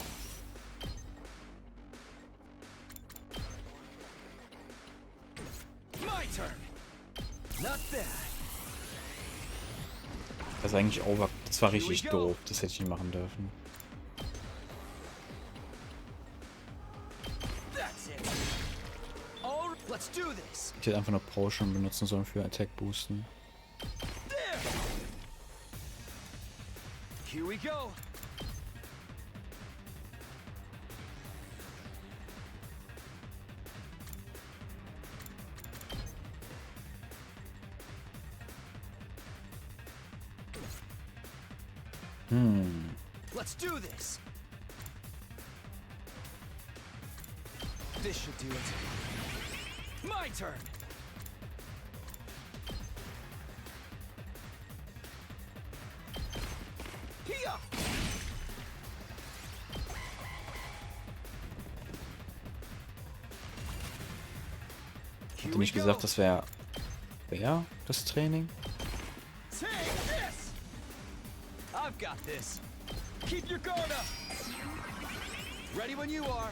[SPEAKER 8] My turn. Not bad.
[SPEAKER 1] Das ist eigentlich over. Das war richtig doof. Das hätte ich nicht machen dürfen.
[SPEAKER 8] That's it. All right, let's do this.
[SPEAKER 1] Ich hätte einfach nur Potion benutzen sollen für Attack boosten.
[SPEAKER 8] There. Here we go. Let's do this. This should do it. My turn. Here.
[SPEAKER 1] Habt ihr nicht gesagt, das wäre das Training?
[SPEAKER 8] Take this. I've got this. Keep your guard up. Ready when you are.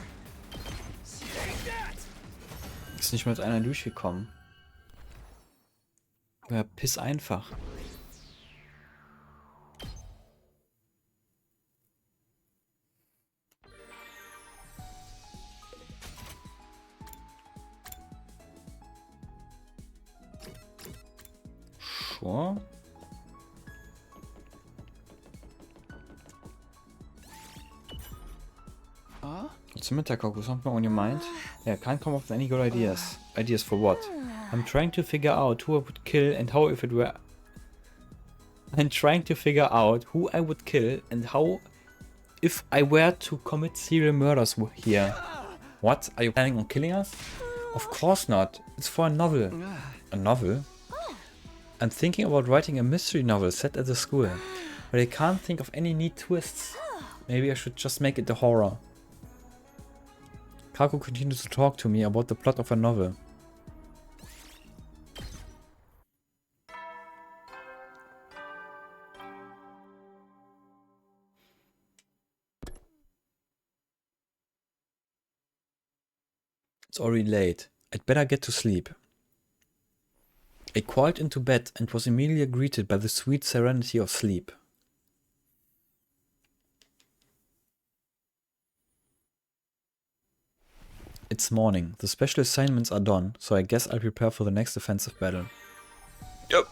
[SPEAKER 8] Take that.
[SPEAKER 1] Ist nicht mit einer durchgekommen. Ja, piss einfach. Sure. What's the matter, Coco? Something on your mind? Yeah, can't come up with any good ideas. Ideas for what? I'm trying to figure out who I would kill and how if it were... I'm trying to figure out who I would kill and how if I were to commit serial murders here. What? Are you planning on killing us? Of course not. It's for a novel. A novel? I'm thinking about writing a mystery novel set at the school, but I can't think of any neat twists. Maybe I should just make it a horror. Kako continues to talk to me about the plot of a novel. It's already late. I'd better get to sleep. I crawled into bed and was immediately greeted by the sweet serenity of sleep. It's morning. The special assignments are done, so I guess I'll prepare for the next offensive battle. Yep.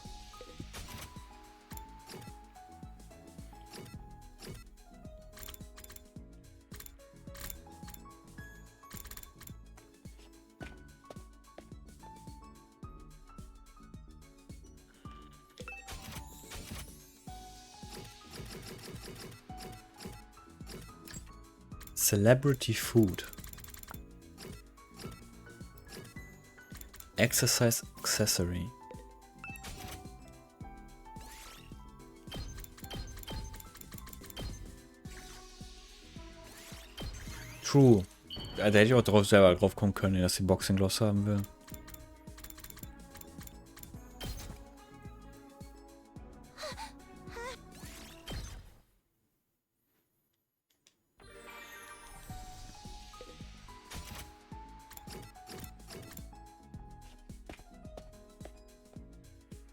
[SPEAKER 1] Celebrity food. Exercise accessory. True. Da hätte ich auch selber drauf kommen können, dass die Boxing Gloss haben will.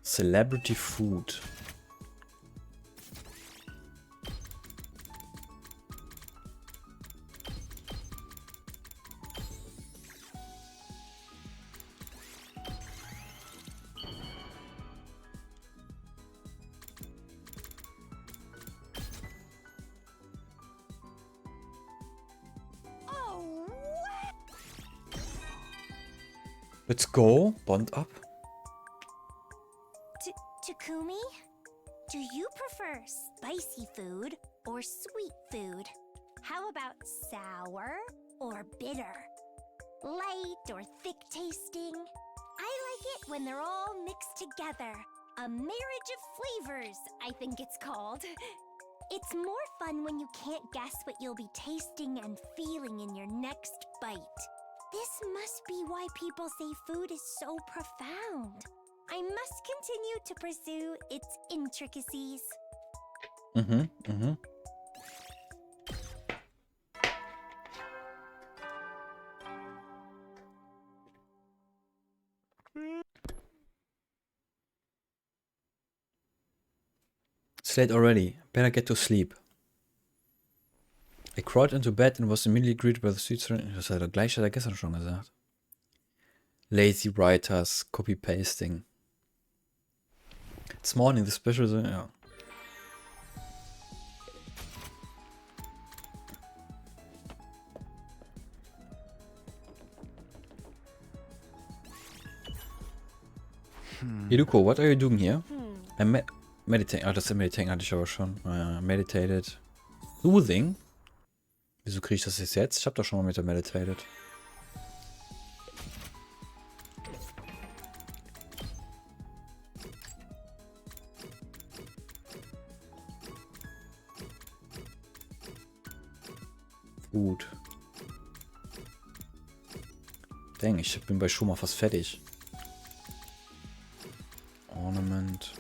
[SPEAKER 1] Celebrity food. Let's go. Bond up.
[SPEAKER 4] Takumi? Do you prefer spicy food or sweet food? How about sour or bitter? Light or thick tasting? I like it when they're all mixed together. A marriage of flavors, I think it's called. It's more fun when you can't guess what you'll be tasting and feeling in your next bite. This must be why people say food is so profound. I must continue to pursue its intricacies.
[SPEAKER 1] It's late already. Better get to sleep. I crawled into bed and was immediately greeted by the sweet. Das hat er gleich, hat er gestern schon gesagt. Lazy writers, copy-pasting. It's morning, the special, ja. Iruko, what are you doing here? I'm meditating. Ah, das Meditating hatte ich aber schon. Meditated. Soothing? Wieso kriege ich das jetzt? Ich habe doch schon mal mit der Meditated. Gut. Dang, ich bin bei Schuma fast fertig. Ornament.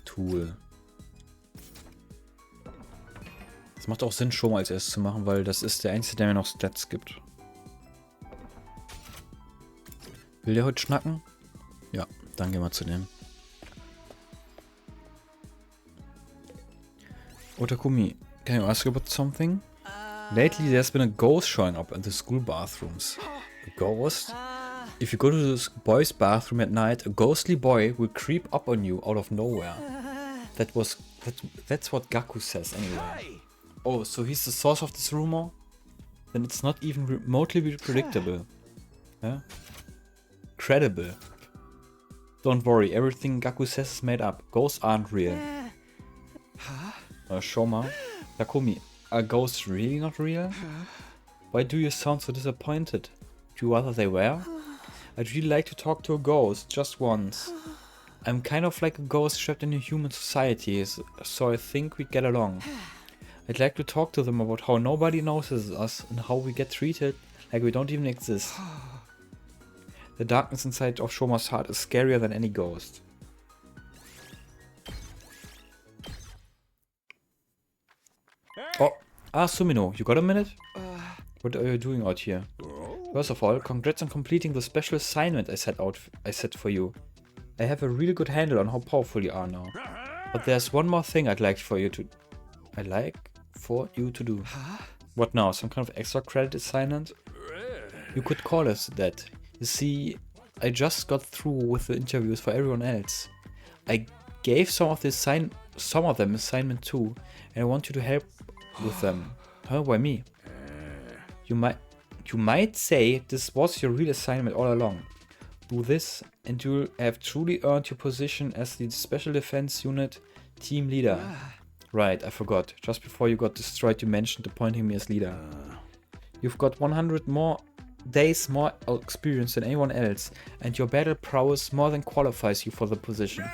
[SPEAKER 1] Tool. Das macht auch Sinn, Schuma als erstes zu machen, weil das ist der einzige, der mir noch Stats gibt. Will der heute schnacken? Ja, dann gehen wir zu dem. Otakumi, can you ask about something? Lately there's been a ghost showing up in the school bathrooms. A ghost? If you go to the boys' bathroom at night, a ghostly boy will creep up on you out of nowhere. That's what Gaku says anyway. Oh, so he's the source of this rumor? Then it's not even remotely predictable. Yeah? Credible. Don't worry, everything Gaku says is made up. Ghosts aren't real. Shoma. Takumi, are ghosts really not real? Why do you sound so disappointed? Do you rather they were? I'd really like to talk to a ghost, just once. I'm kind of like a ghost trapped in a human society, so I think we'd get along. I'd like to talk to them about how nobody notices us and how we get treated like we don't even exist. The darkness inside of Shoma's heart is scarier than any ghost. Oh, Sumino, you got a minute? What are you doing out here? First of all, congrats on completing the special assignment I set for you. I have a really good handle on how powerful you are now. But there's one more thing I'd like for you to do. What now? Some kind of extra credit assignment? You could call it that. You see, I just got through with the interviews for everyone else. I gave some of them assignment too, and I want you to help with them. Huh? Why me? You might say this was your real assignment all along. Do this and you'll have truly earned your position as the Special Defense Unit team leader. Right, I forgot. Just before you got destroyed, you mentioned appointing me as leader. You've got 100 more days more experience than anyone else, and your battle prowess more than qualifies you for the position.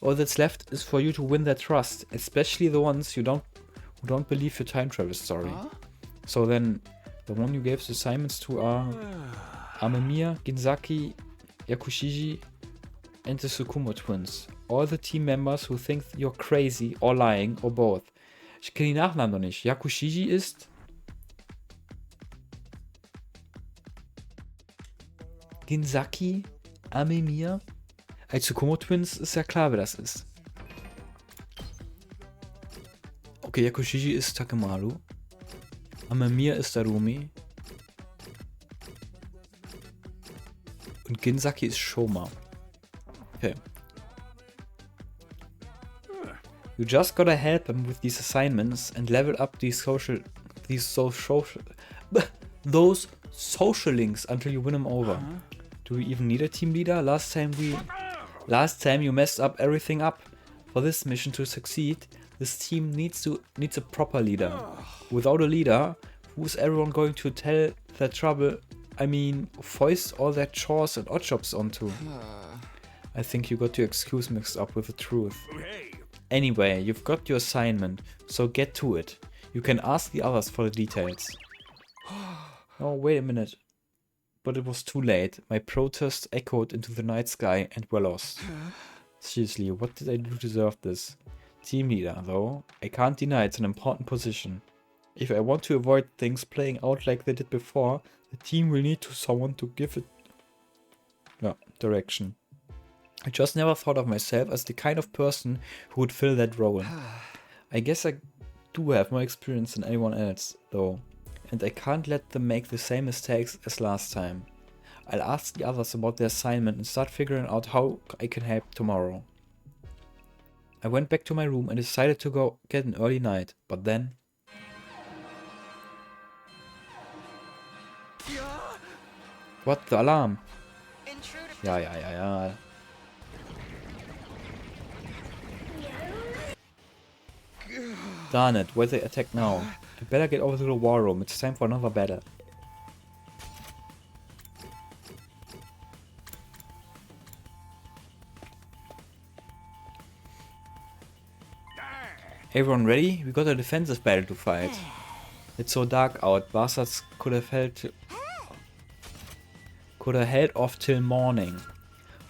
[SPEAKER 1] All that's left is for you to win their trust, especially the ones who don't believe your time travel story. So then, the one you gave the assignments to are Amemiya, Ginzaki, Yakushiji, and the Tsukumo twins. All the team members who think you're crazy or lying or both. Ich kenne die Nachnamen noch nicht. Yakushiji ist Ginzaki, Amemiya. Als Tsukumo Twins ist ja klar, wer das ist. Okay, Yakushiji ist Takemaru. Amemiya ist Darumi. Und Ginzaki ist Shoma. Okay. You just gotta help him with these assignments and level up those social links until you win him over. Do we even need a team leader? Last time you messed up everything up. For this mission to succeed, this team needs a proper leader. Without a leader, who's everyone going to tell their trouble? I mean, foist all their chores and odd jobs onto? I think you got your excuse mixed up with the truth. Anyway, you've got your assignment, so get to it. You can ask the others for the details. Oh, wait a minute. But it was too late. My protest echoed into the night sky and we're lost. Seriously, what did I do to deserve this? Team leader, though, I can't deny it's an important position. If I want to avoid things playing out like they did before, the team will need someone to give it direction. I just never thought of myself as the kind of person who would fill that role. I guess I do have more experience than anyone else, though, and I can't let them make the same mistakes as last time. I'll ask the others about their assignment and start figuring out how I can help tomorrow. I went back to my room and decided to go get an early night, but then... What? The alarm? Ja. Darn it, where's the attack now? I better get over to the war room, it's time for another battle. Everyone ready? We got a defensive battle to fight. It's so dark out, bastards could have held off till morning.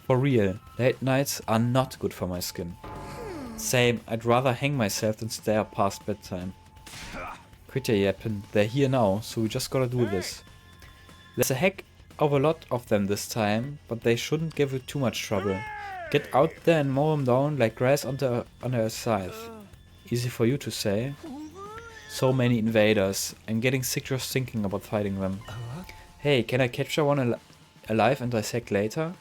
[SPEAKER 1] For real, late nights are not good for my skin. Same, I'd rather hang myself than stay up past bedtime. Quit your yapping, they're here now, so we just gotta do this. There's a heck of a lot of them this time, but they shouldn't give you too much trouble. Get out there and mow them down like grass under a scythe. Easy for you to say. So many invaders, I'm getting sick just thinking about fighting them. Hey, can I capture one alive and dissect later?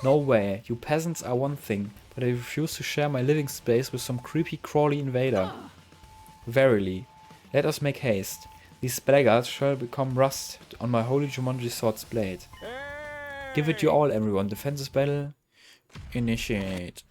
[SPEAKER 1] No way, you peasants are one thing, but I refuse to share my living space with some creepy crawly invader. Verily, let us make haste. These blackguards shall become rust on my holy Jumanji sword's blade. Give it your all, everyone. Defensive battle. Initiate.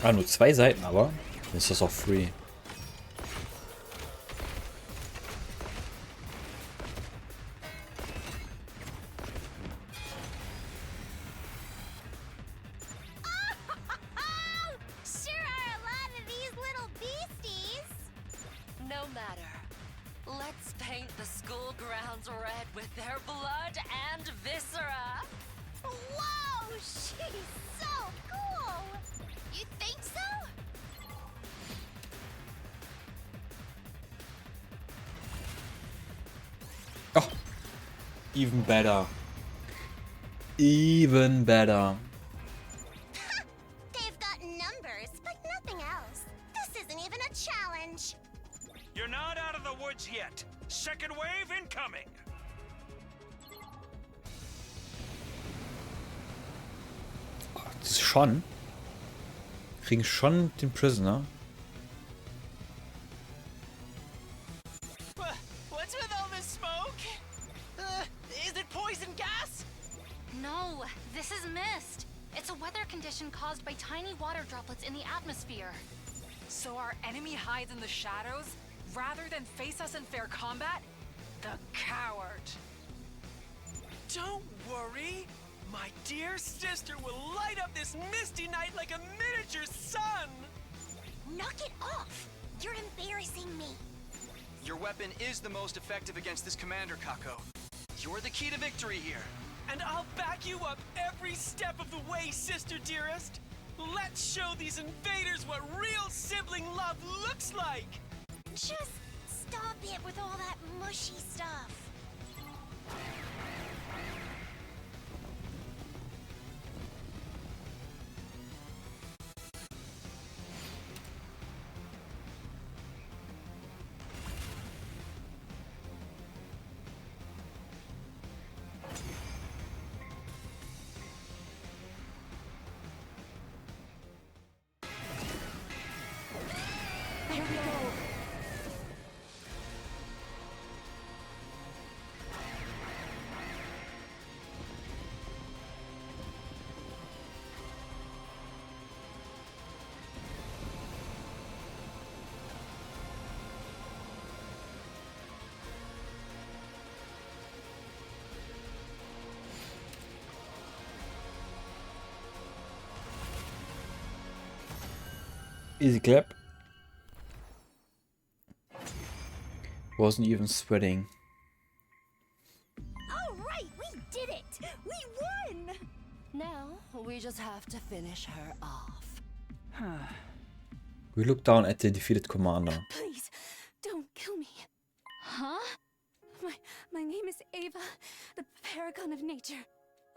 [SPEAKER 1] Ah, nur 2 Seiten, aber dann ist das auch free.
[SPEAKER 4] Sure are a lot of these little beasties.
[SPEAKER 3] No matter. Let's paint the school grounds red with their blood and viscera.
[SPEAKER 4] Whoa, she's so cool! You think so?
[SPEAKER 1] Oh, even better. Even better.
[SPEAKER 4] They've got numbers, but nothing else. This isn't even a challenge.
[SPEAKER 9] You're not out of the woods yet. Second wave incoming.
[SPEAKER 1] Oh, das ist schon. Kriegen schon den Prisoner.
[SPEAKER 6] What's with all this smoke? Is it poison gas?
[SPEAKER 5] No, this is mist. It's a weather condition caused by tiny water droplets in the atmosphere.
[SPEAKER 11] So our enemy hides in the shadows rather than face us in fair combat? The coward.
[SPEAKER 6] Don't worry. My dear sister will light up this misty night like a miniature sun.
[SPEAKER 4] Knock it off! You're embarrassing me.
[SPEAKER 8] Your weapon is the most effective against this commander, Kako. You're the key to victory here.
[SPEAKER 6] And I'll back you up every step of the way, sister dearest. Let's show these invaders what real sibling love looks like.
[SPEAKER 4] Just stop it with all that mushy stuff.
[SPEAKER 3] Here we go.
[SPEAKER 1] Easy clap. Wasn't even sweating.
[SPEAKER 3] All right, we did it! We won! Now, we just have to finish her off.
[SPEAKER 1] We look down at the defeated commander.
[SPEAKER 3] Please, don't kill me.
[SPEAKER 5] Huh?
[SPEAKER 3] My name is Ava, the paragon of nature.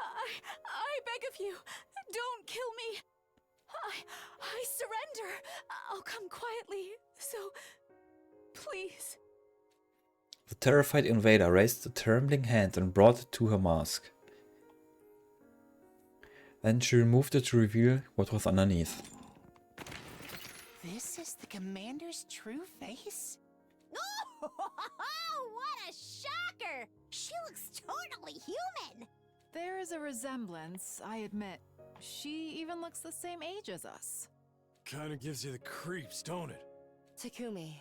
[SPEAKER 3] I beg of you, don't kill me. I surrender. I'll come quietly, so please.
[SPEAKER 1] The terrified invader raised a trembling hand and brought it to her mask. Then she removed it to reveal what was underneath.
[SPEAKER 6] This is the commander's true face?
[SPEAKER 4] Oh, what a shocker! She looks totally human!
[SPEAKER 10] There is a resemblance, I admit. She even looks the same age as us.
[SPEAKER 9] Kinda gives you the creeps, don't it?
[SPEAKER 3] Takumi,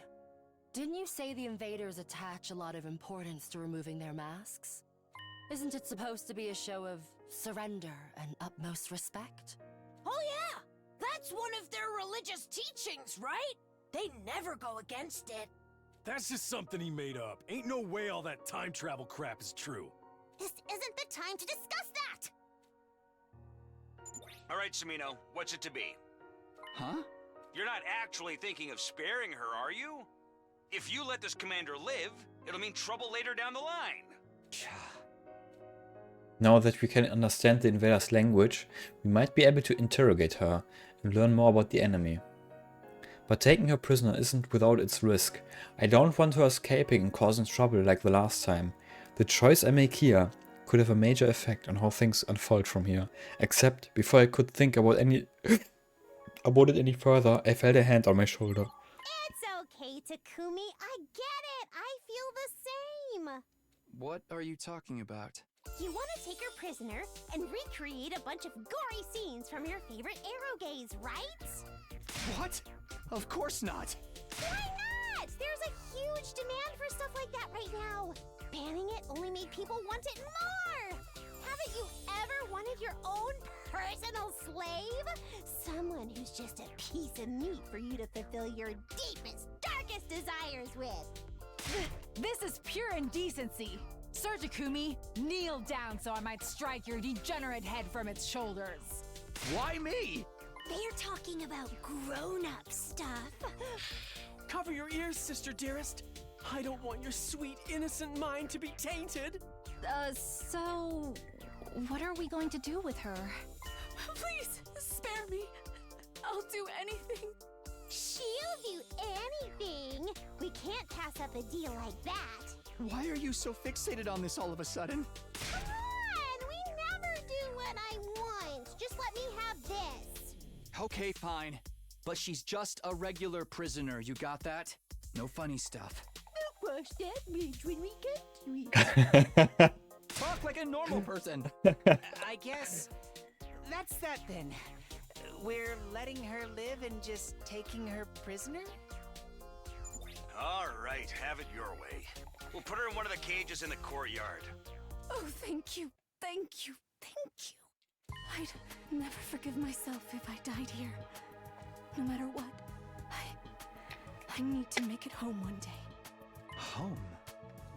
[SPEAKER 3] didn't you say the invaders attach a lot of importance to removing their masks? Isn't it supposed to be a show of surrender and utmost respect?
[SPEAKER 13] Oh yeah! That's one of their religious teachings, right? They never go against it.
[SPEAKER 9] That's just something he made up. Ain't no way all that time travel crap is true.
[SPEAKER 4] This isn't the time to discuss that!
[SPEAKER 9] All right, Samino, what's it to be?
[SPEAKER 8] Huh?
[SPEAKER 9] You're not actually thinking of sparing her, are you? If you let this commander live, it'll mean trouble later down the line.
[SPEAKER 1] Now that we can understand the invader's language, we might be able to interrogate her and learn more about the enemy. But taking her prisoner isn't without its risk. I don't want her escaping and causing trouble like the last time. The choice I make here could have a major effect on how things unfold from here. Except, before I could think about it any further, I felt a hand on my shoulder.
[SPEAKER 4] It's okay, Takumi. I get it. I feel the same.
[SPEAKER 8] What are you talking about?
[SPEAKER 4] You want to take her prisoner and recreate a bunch of gory scenes from your favorite arrow gaze, right?
[SPEAKER 8] What? Of course not!
[SPEAKER 4] Why not? There's a huge demand for stuff like that right now. Banning it only made people want it more. Haven't you ever wanted your own personal slave? Someone who's just a piece of meat for you to fulfill your deepest, darkest desires with.
[SPEAKER 5] This is pure indecency. Sir Takumi, kneel down so I might strike your degenerate head from its shoulders.
[SPEAKER 6] Why me?
[SPEAKER 13] They're talking about grown-up stuff.
[SPEAKER 14] Cover your ears, sister dearest. I don't want your sweet, innocent mind to be tainted.
[SPEAKER 5] So... what are we going to do with her?
[SPEAKER 10] Please, spare me. I'll do anything.
[SPEAKER 4] She'll do anything. We can't pass up a deal like that.
[SPEAKER 8] Why are you so fixated on this all of a sudden?
[SPEAKER 4] Come on, we never do what I want. Just let me have this.
[SPEAKER 8] Okay, fine. But she's just a regular prisoner, you got that? No funny stuff.
[SPEAKER 13] Cross that bridge when we get to it.
[SPEAKER 8] Talk like a normal person.
[SPEAKER 6] I guess that's that then. We're letting her live and just taking her prisoner?
[SPEAKER 9] All right, have it your way. We'll put her in one of the cages in the courtyard.
[SPEAKER 10] Oh, thank you, thank you, thank you. I'd never forgive myself if I died here. No matter what, I need to make it home one day.
[SPEAKER 8] Home?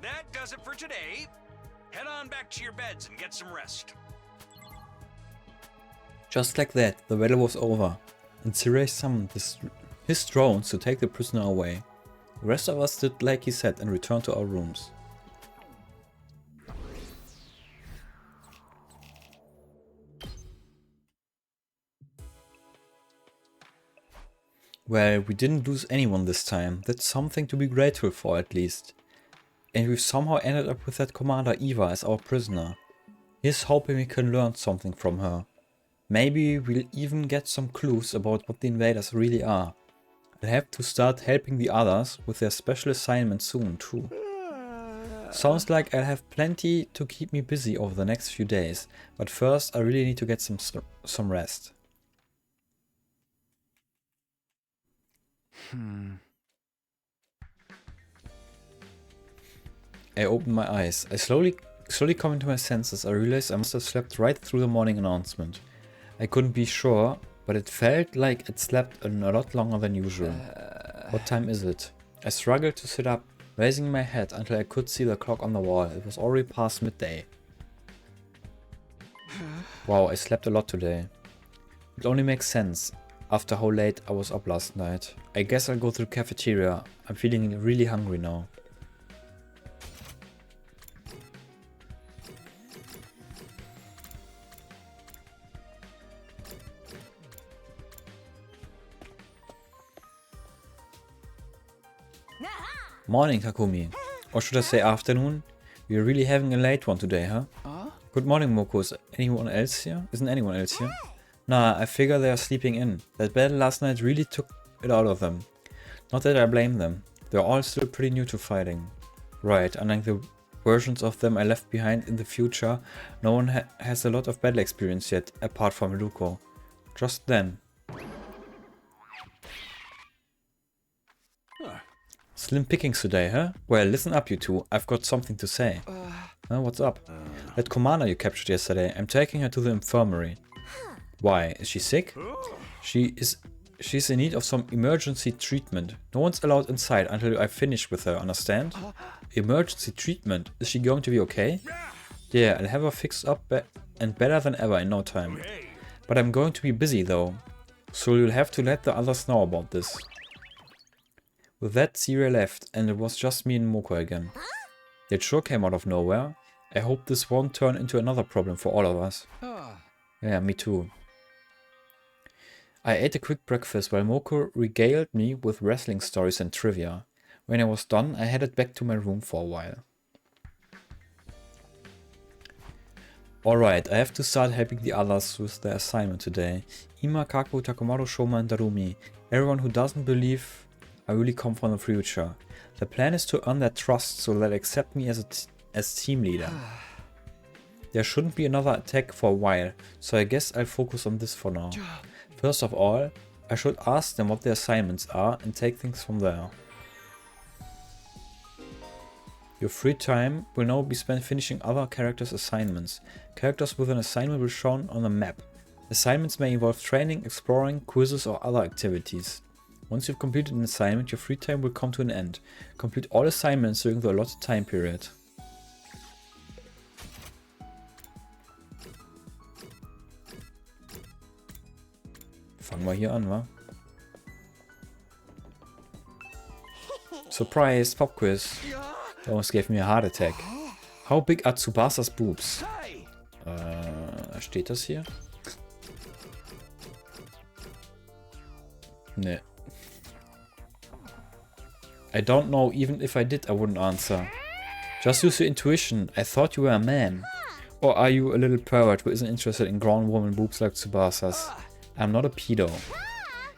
[SPEAKER 9] That does it for today. Head on back to your beds and get some rest.
[SPEAKER 1] Just like that, the battle was over, and Sirei summoned his drones to take the prisoner away. The rest of us did like he said and returned to our rooms. Well, we didn't lose anyone this time. That's something to be grateful for at least. And we've somehow ended up with that Commander Eva as our prisoner. Here's hoping we can learn something from her. Maybe we'll even get some clues about what the invaders really are. I'll have to start helping the others with their special assignments soon too. Sounds like I'll have plenty to keep me busy over the next few days, but first I really need to get some rest. I opened my eyes. I slowly coming to my senses. I realized I must have slept right through the morning announcement. I couldn't be sure, but it felt like it slept a lot longer than usual. What time is it? I struggled to sit up, raising my head until I could see the clock on the wall. It was already past midday. Wow, I slept a lot today. It only makes sense after how late I was up last night. I guess I'll go to the cafeteria. I'm feeling really hungry now. Morning, Takumi. Or should I say afternoon? We're really having a late one today, huh? Good morning, Moko. Is anyone else here? Isn't anyone else here? Nah, I figure they are sleeping in. That battle last night really took it out of them. Not that I blame them. They're all still pretty new to fighting. Right, unlike the versions of them I left behind in the future, no one has a lot of battle experience yet, apart from Ruko. Just then. Slim pickings today, huh? Well, listen up you two, I've got something to say. What's up? That commander you captured yesterday, I'm taking her to the infirmary. Why? Is she sick? She's in need of some emergency treatment. No one's allowed inside until I finish with her, understand? Emergency treatment? Is she going to be okay? Yeah, I'll have her fixed up and better than ever in no time. But I'm going to be busy though, so you'll have to let the others know about this. With that, Sierra left, and it was just me and Moko again. It sure came out of nowhere. I hope this won't turn into another problem for all of us. Yeah, me too. I ate a quick breakfast while Moko regaled me with wrestling stories and trivia. When I was done, I headed back to my room for a while. Alright, I have to start helping the others with their assignment today. Ima, Kaku, Takomaru, Shoma and Darumi. Everyone who doesn't believe I really come from the future. The plan is to earn their trust so they'll accept me as team leader. There shouldn't be another attack for a while, so I guess I'll focus on this for now. First of all, I should ask them what their assignments are and take things from there. Your free time will now be spent finishing other characters' assignments. Characters with an assignment will be shown on the map. Assignments may involve training, exploring, quizzes or other activities. Once you've completed an assignment, your free time will come to an end. Complete all assignments during the allotted time period. Fangen wir hier an, wa? Surprise, Pop Quiz. That almost gave me a heart attack. How big are Tsubasa's boobs? Steht das hier? Ne. I don't know, even if I did, I wouldn't answer. Just use your intuition. I thought you were a man. Or are you a little pervert who isn't interested in grown woman boobs like Tsubasa's? I'm not a pedo.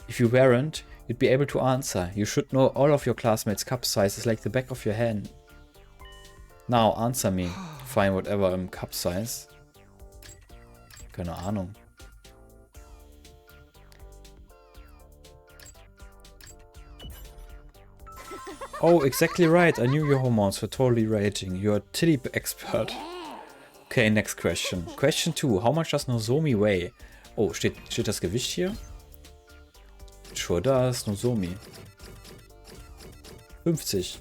[SPEAKER 1] If you weren't, you'd be able to answer. You should know all of your classmates' cup sizes like the back of your hand. Now, answer me. Fine, whatever, cup size. Keine Ahnung. Oh, exactly right. I knew your hormones were totally raging. You're a titty expert. Okay, next question. Question 2. How much does Nozomi weigh? Oh, steht das Gewicht hier? Sure does, Nozomi. 50.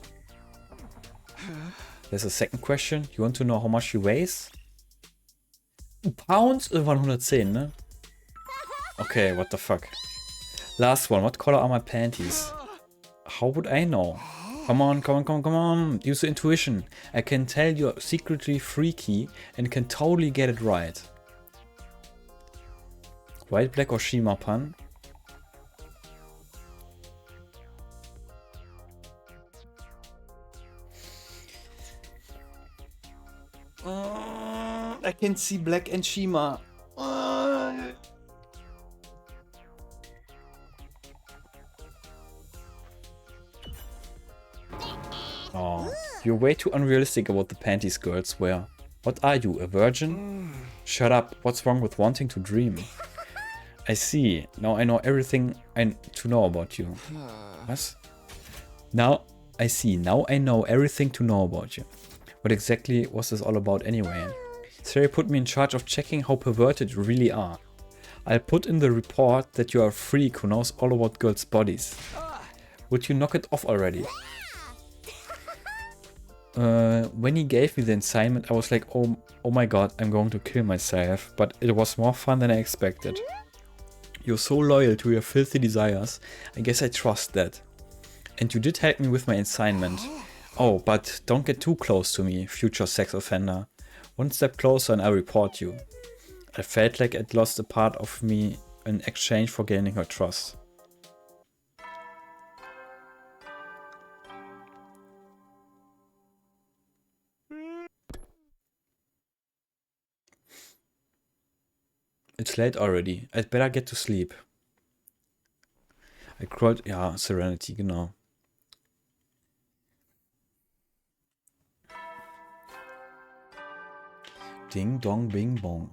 [SPEAKER 1] There's a second question. You want to know how much she weighs? Pounds? Irgendwann 110, ne? Okay, what the fuck. Last one. What color are my panties? How would I know? Come on, come on, come on, come on. Use the intuition. I can tell you're secretly freaky and can totally get it right. White, black or Shima Pan? I can see black and Shima. Oh, you're way too unrealistic about the panties girls wear. What are you, a virgin? Shut up, what's wrong with wanting to dream? I see, now I know everything to know about you. What? Now I see, now I know everything to know about you. What exactly was this all about anyway? Sari put me in charge of checking how perverted you really are. I'll put in the report that you are a freak who knows all about girls' bodies. Would you knock it off already? When he gave me the assignment, I was like, oh my god, I'm going to kill myself. But it was more fun than I expected. You're so loyal to your filthy desires. I guess I trust that. And you did help me with my assignment. Oh, but don't get too close to me, future sex offender. One step closer and I'll report you. I felt like I'd lost a part of me in exchange for gaining her trust. It's late already. I'd better get to sleep. I crawled... Ja, Serenity, genau. Ding dong bing bong.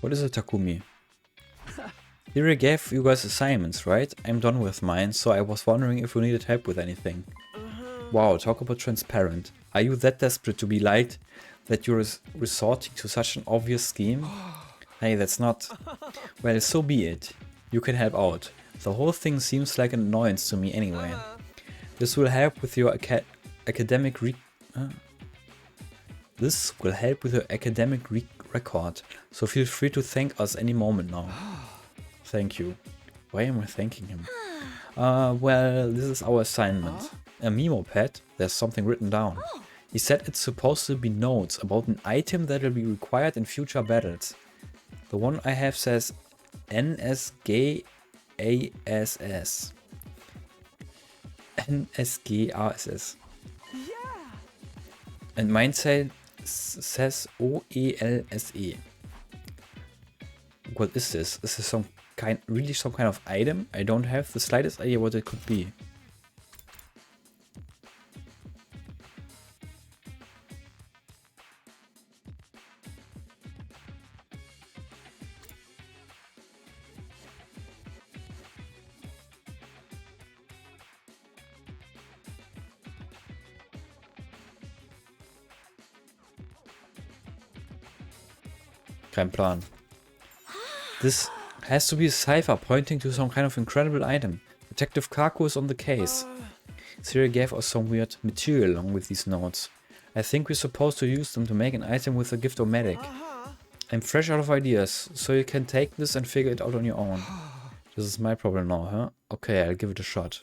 [SPEAKER 1] What is it, Takumi? Here I gave you guys assignments, right? I'm done with mine, so I was wondering if you needed help with anything. Wow, talk about transparent. Are you that desperate to be liked that you're resorting to such an obvious scheme? Hey, that's not... Well, so be it. You can help out. The whole thing seems like an annoyance to me anyway. This will help with your academic record, so feel free to thank us any moment now. Thank you. Why am I thanking him? Well, this is our assignment. A memo pad, there's something written down. He said it's supposed to be notes about an item that will be required in future battles. The one I have says NSGASS. NSGASS. And mine says OELSE. What is this? Is this some kind of item? I don't have the slightest idea what it could be. Kein Plan. This has to be a cipher pointing to some kind of incredible item. Detective Kaku is on the case. Siri gave us some weird material along with these notes. I think we're supposed to use them to make an item with a gift-o-matic. I'm fresh out of ideas, so you can take this and figure it out on your own. This is my problem now, huh? Okay, I'll give it a shot.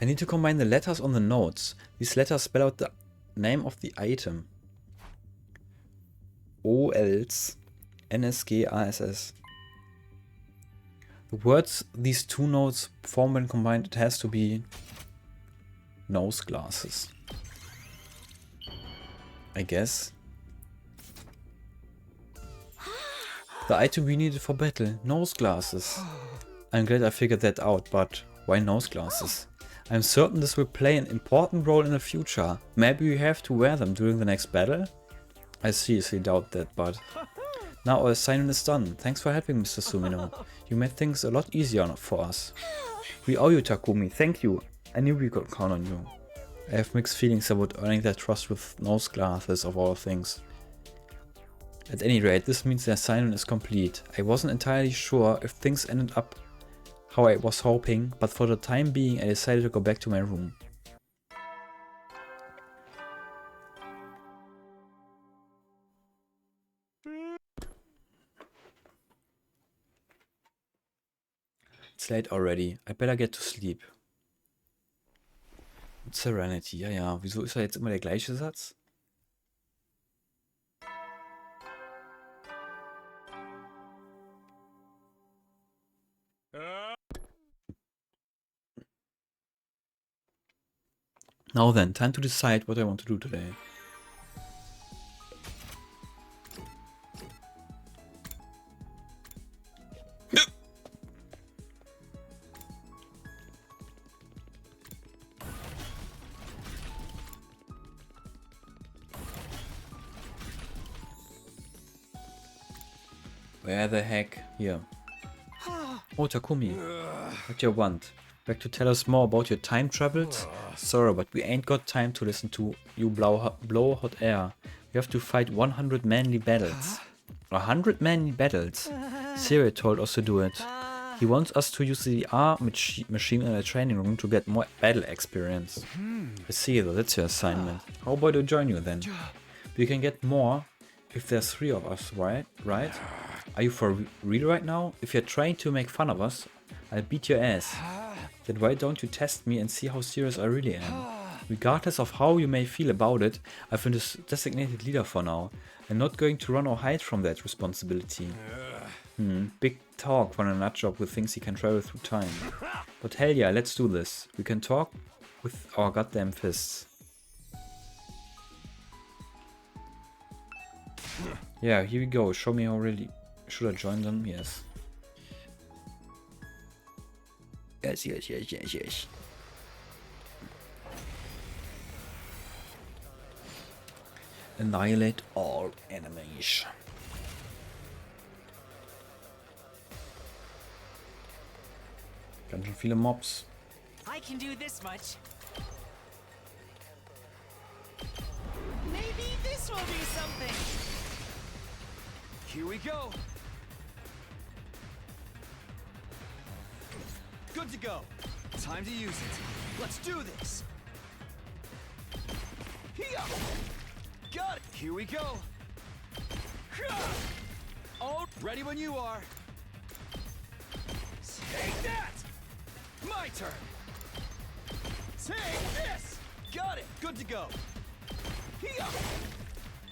[SPEAKER 1] I need to combine the letters on the notes. These letters spell out the name of the item. O-Ls N-S-G-A-S-S. The words these two notes form when combined, it has to be nose glasses. I guess. The item we needed for battle, nose glasses. I'm glad I figured that out, but why nose glasses? I'm certain this will play an important role in the future. Maybe we have to wear them during the next battle? I seriously doubt that, but... Now our assignment is done. Thanks for helping, Mr. Sumino. You made things a lot easier for us. We owe you, Takumi. Thank you. I knew we could count on you. I have mixed feelings about earning their trust with nose glasses of all things. At any rate, this means the assignment is complete. I wasn't entirely sure if things ended up how I was hoping, but for the time being I decided to go back to my room. It's late already. I better get to sleep. Serenity, ja. Wieso ist da jetzt immer der gleiche Satz? Now then, time to decide what I want to do today. Where the heck? Here. Oh, Takumi. What do you want? Back to tell us more about your time travels? Sorry, but we ain't got time to listen to you blow hot air. We have to fight 100 manly battles. 100 manly battles? Siri told us to do it. He wants us to use the R machine in a training room to get more battle experience. I see, though, that's your assignment. How about I join you then? We can get more if there's 3 of us, right? Are you for real right now? If you're trying to make fun of us, I'll beat your ass. Then why don't you test me and see how serious I really am? Regardless of how you may feel about it, I've been the designated leader for now. I'm not going to run or hide from that responsibility. Big talk from a nutjob who thinks he can travel through time. But hell yeah, let's do this. We can talk with our goddamn fists. Yeah, here we go. Show me how really... Should I join them? Yes. Yes. Annihilate all enemies. Ganz schön viele Mobs.
[SPEAKER 6] I can do this much. Maybe this will do something.
[SPEAKER 8] Here we go. Good to go. Time to use it. Let's do this. Here. Got it. Here we go. Oh, ready when you are. Take that. My turn. Take this. Got it. Good to go. Here.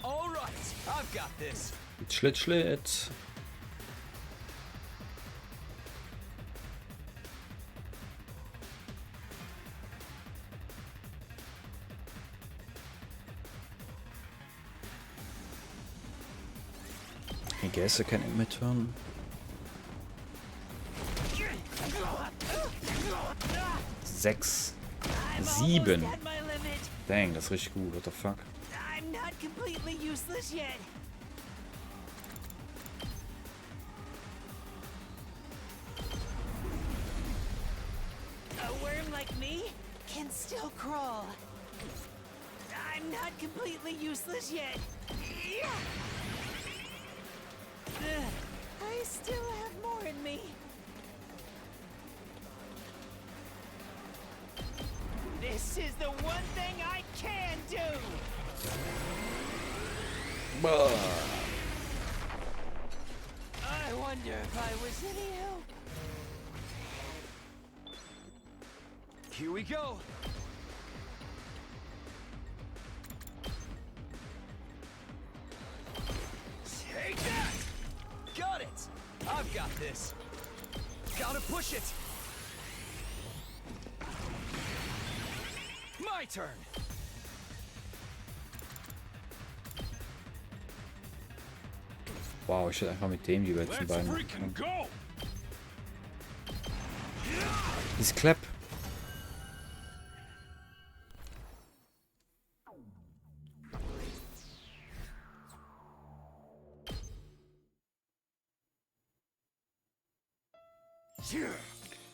[SPEAKER 8] All right. I've got this.
[SPEAKER 1] Schlitt. I guess I can end my turn. 6. 7. Dang, das ist richtig gut. What the fuck?
[SPEAKER 6] I'm not completely useless yet. anything like me can still crawl. I'm not completely useless yet. I still have more in me. This is the one thing I can do! I wonder if I was any help.
[SPEAKER 8] Here we go. Take that! Got it! I've got this. Gotta push it. My turn.
[SPEAKER 1] Wow, ich hätte einfach mit dem die letzten beiden. This clap.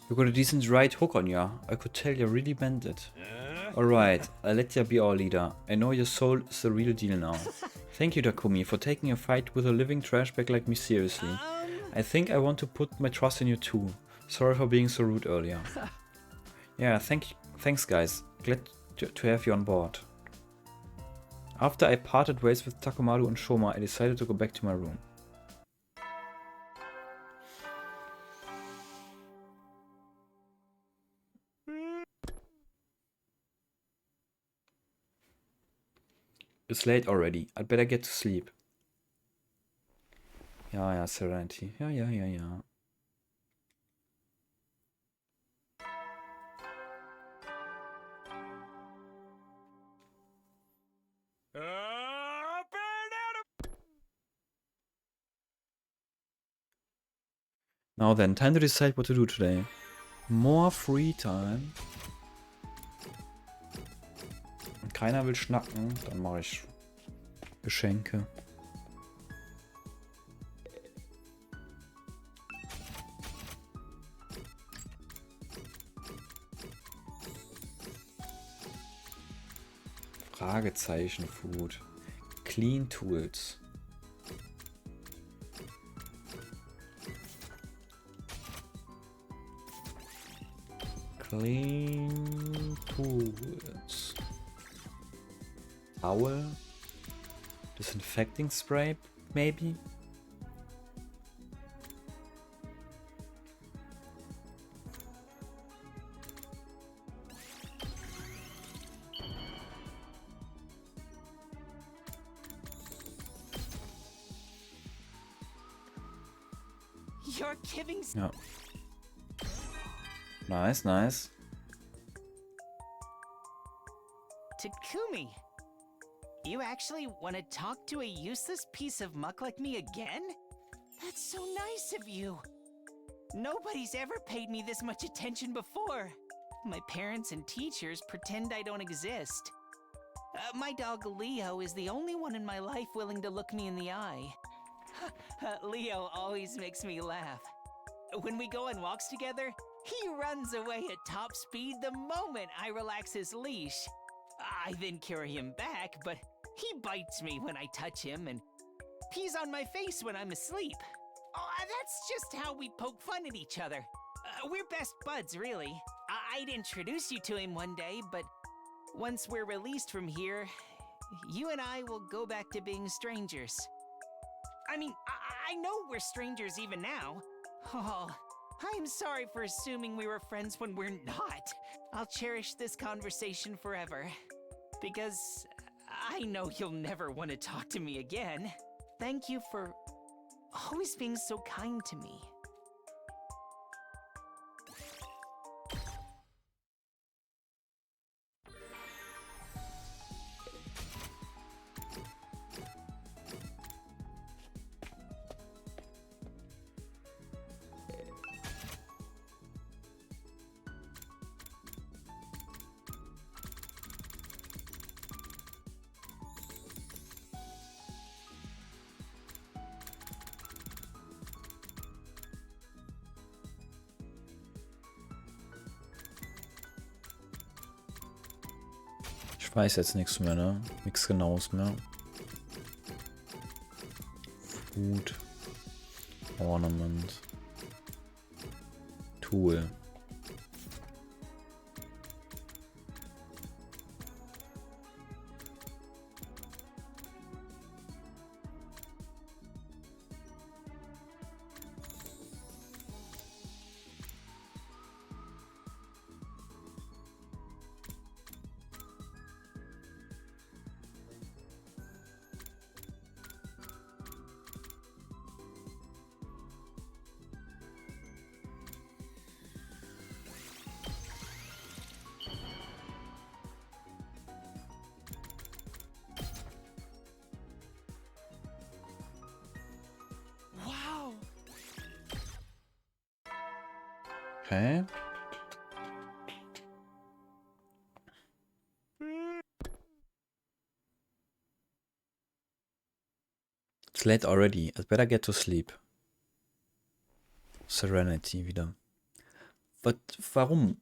[SPEAKER 1] You got a decent right hook on ya. I could tell you really bent it. Alright, I'll let ya be our leader. I know your soul is the real deal now. Thank you, Takumi, for taking a fight with a living trash bag like me seriously. I think I want to put my trust in you too. Sorry for being so rude earlier. Yeah, thanks guys. Glad to have you on board. After I parted ways with Takomaru and Shoma, I decided to go back to my room. It's late already. I'd better get to sleep. Ja, Serenity. Ja. Now then, time to decide what to do today. More free time. Und keiner will schnacken, dann mache ich Geschenke. Fragezeichen Food. Clean Tools. Clean Tools. Towel. Disinfecting spray, maybe?
[SPEAKER 6] You're giving.
[SPEAKER 1] Ja. Nice.
[SPEAKER 6] Takumi, you actually want to talk to a useless piece of muck like me again? That's so nice of you. Nobody's ever paid me this much attention before. My parents and teachers pretend I don't exist. My dog Leo is the only one in my life willing to look me in the eye. Leo always makes me laugh. When we go on walks together, he runs away at top speed the moment I relax his leash. I then carry him back, but he bites me when I touch him and pees on my face when I'm asleep. Oh, that's just how we poke fun at each other. We're best buds, really. I'd introduce you to him one day, but once we're released from here, you and I will go back to being strangers. I mean, I know we're strangers even now. Oh, I'm sorry for assuming we were friends when we're not. I'll cherish this conversation forever. Because I know you'll never want to talk to me again. Thank you for always being so kind to me.
[SPEAKER 1] Ich weiß jetzt nichts mehr, ne? Nichts Genaues mehr. Food. Ornament. Tool.
[SPEAKER 14] Wow.
[SPEAKER 1] Okay. It's late already. I'd better get to sleep. Serenity wieder. Warum?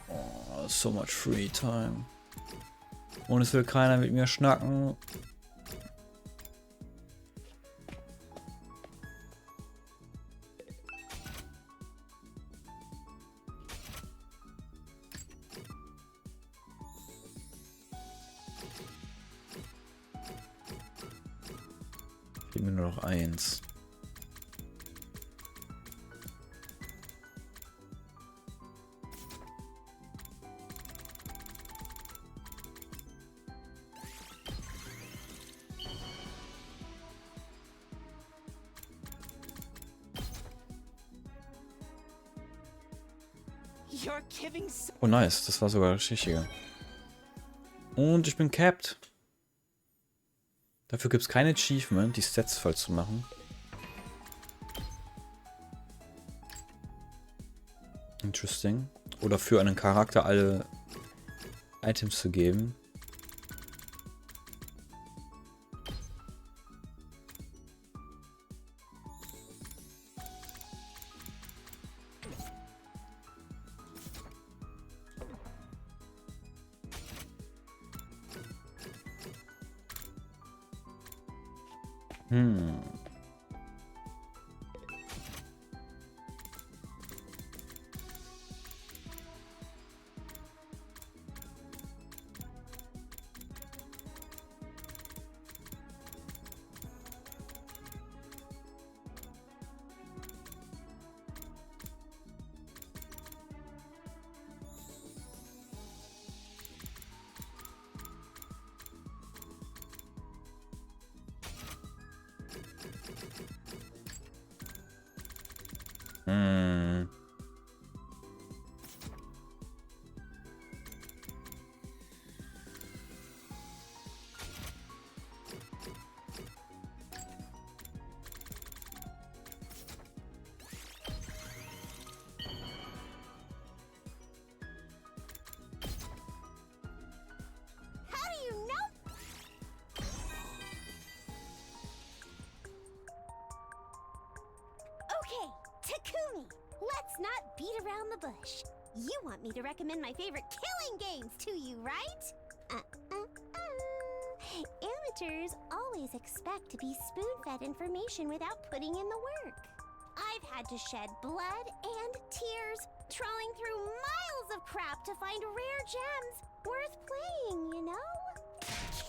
[SPEAKER 1] Oh, so much free time. Und es will keiner mit mir schnacken. Fehlt mir nur noch eins.
[SPEAKER 6] You're giving so
[SPEAKER 1] Oh nice, das war sogar das Richtige. Und ich bin capped. Dafür gibt es kein Achievement, die Stats voll zu machen. Interesting. Oder für einen Charakter alle Items zu geben.
[SPEAKER 13] Okay, Takumi, let's not beat around the bush. You want me to recommend my favorite killing games to you, right? Amateurs always expect to be spoon-fed information without putting in the work. I've had to shed blood and tears, trawling through miles of crap to find rare gems worth playing, you know?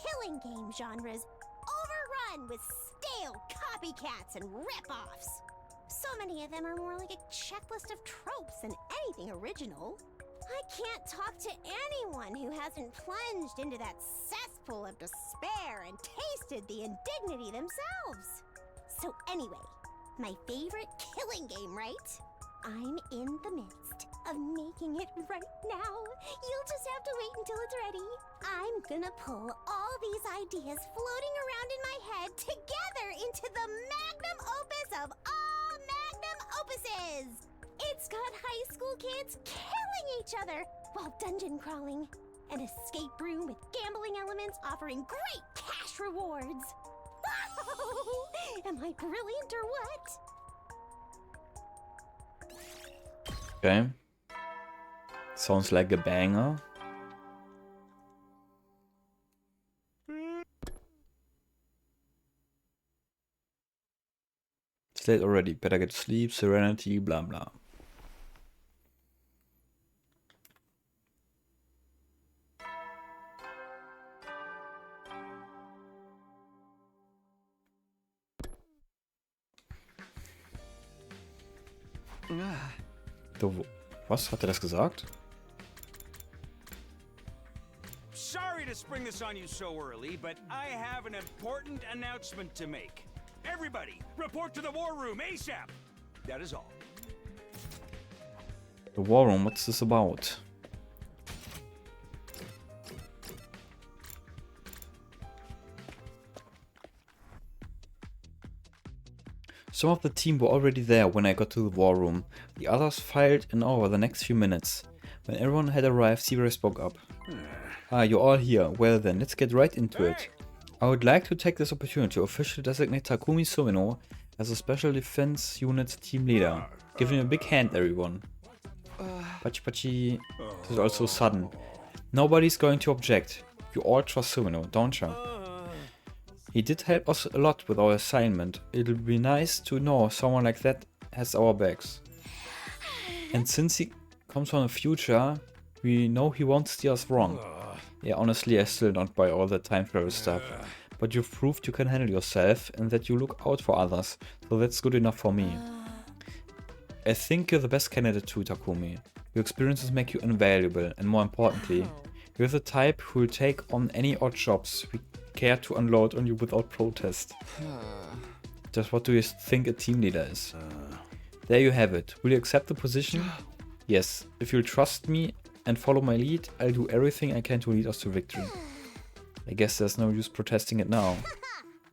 [SPEAKER 13] Killing game genres overrun with stale copycats and rip-offs. So many of them are more like a checklist of tropes than anything original. I can't talk to anyone who hasn't plunged into that cesspool of despair and tasted the indignity themselves. So anyway, my favorite killing game, right? I'm in the midst of making it right now. You'll just have to wait until it's ready. I'm gonna pull all these ideas floating around in my head together into the magnum opus of all magnum opuses. It's got high school kids killing each other while dungeon crawling. An escape room with gambling elements offering great cash such rewards. Am I brilliant or what?
[SPEAKER 1] Okay. Sounds like a banger. It's late already. Better get sleep, serenity, blah blah. Was? Hat er das gesagt?
[SPEAKER 9] Sorry to spring this on you so early, but I have an important announcement to make. Everybody, report to the war room ASAP! That is all.
[SPEAKER 1] The war room, what's this about? Some of the team were already there when I got to the war room. The others filed in over the next few minutes. When everyone had arrived, Zero spoke up. Ah, you're all here. Well then, let's get right into it. I would like to take this opportunity to officially designate Takumi Sumino as a Special Defense Unit team leader. Give him a big hand, everyone. Pachi pachi. This is also sudden. Nobody's going to object. You all trust Sumino, don't you? He did help us a lot with our assignment. It'll be nice to know someone like that has our backs. And since he comes from the future, we know he won't steer us wrong. Yeah, honestly, I still don't buy all the time travel stuff. But you've proved you can handle yourself and that you look out for others, so that's good enough for me. I think you're the best candidate too, Takumi. Your experiences make you invaluable, and more importantly, you're the type who will take on any odd jobs we care to unload on you without protest. Just what do you think a team leader is? There you have it. Will you accept the position? Yes. If you'll trust me and follow my lead, I'll do everything I can to lead us to victory. I guess there's no use protesting it now.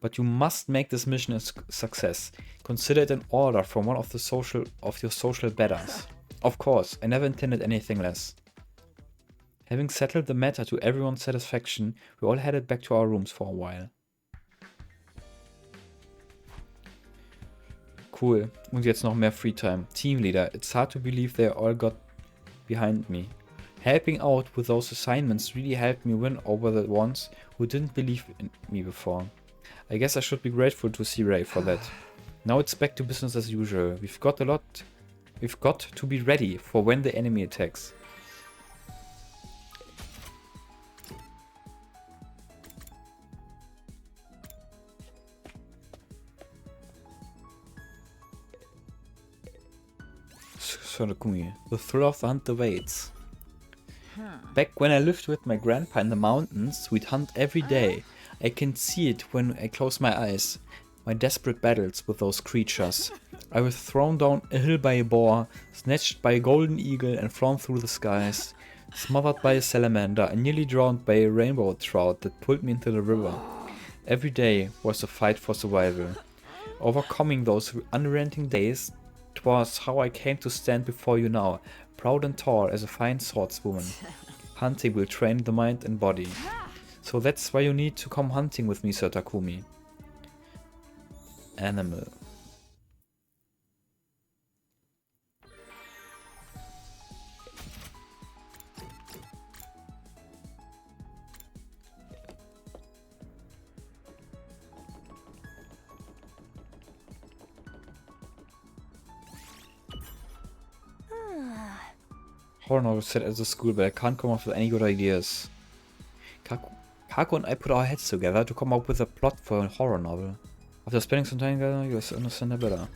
[SPEAKER 1] But you must make this mission a success. Consider it an order from one of your social betters. Of course, I never intended anything less. Having settled the matter to everyone's satisfaction, we all headed back to our rooms for a while. Cool. Und jetzt noch mehr Free Time. Team Leader. It's hard to believe they all got behind me. Helping out with those assignments really helped me win over the ones who didn't believe in me before. I guess I should be grateful to C-Ray for that. Now it's back to business as usual. We've got to be ready for when the enemy attacks. The thrill of the hunt awaits. Back when I lived with my grandpa in the mountains, we'd hunt every day. I can see it when I close my eyes. My desperate battles with those creatures. I was thrown down a hill by a boar, snatched by a golden eagle and flown through the skies, smothered by a salamander and nearly drowned by a rainbow trout that pulled me into the river. Every day was a fight for survival. Overcoming those unrelenting days, 'twas how I came to stand before you now, proud and tall as a fine swordswoman. Hunting will train the mind and body. So that's why you need to come hunting with me, Sir Takumi. Animal. Horror novel set at the school, but I can't come up with any good ideas. Kaku and I put our heads together to come up with a plot for a horror novel. After spending some time together, you understand it better.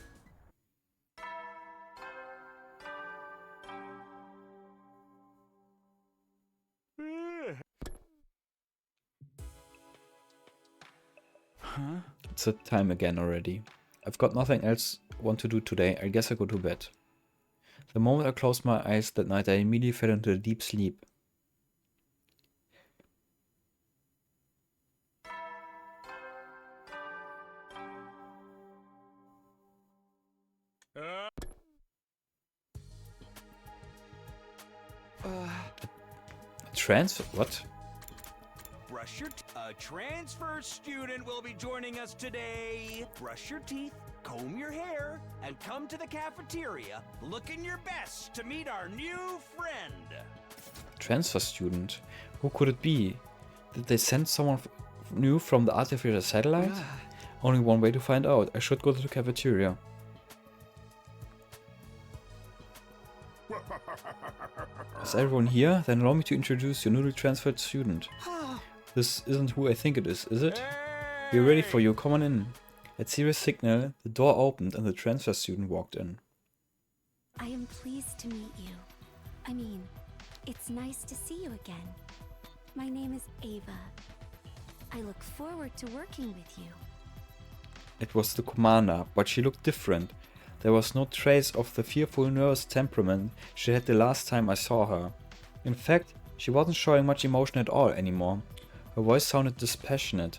[SPEAKER 8] Huh?
[SPEAKER 1] It's that time again already. I've got nothing else want to do today. I guess I go to bed. The moment I closed my eyes that night, I immediately fell into a deep sleep. Transfer? What?
[SPEAKER 9] Brush your A transfer student will be joining us today. Brush your teeth, comb your hair, and come to the cafeteria looking your best to meet our new friend.
[SPEAKER 1] Transfer student? Who could it be? Did they send someone new from the artificial satellite? Only one way to find out. I should go to the cafeteria. Is everyone here? Then allow me to introduce your newly transferred student. This isn't who I think it is it? We're ready for you, come on in. At Sirius' signal, the door opened and the transfer student walked in.
[SPEAKER 3] I am pleased to meet you. I mean, it's nice to see you again. My name is Ava. I look forward to working with you.
[SPEAKER 1] It was the commander, but she looked different. There was no trace of the fearful, nervous temperament she had the last time I saw her. In fact, she wasn't showing much emotion at all anymore. Her voice sounded dispassionate,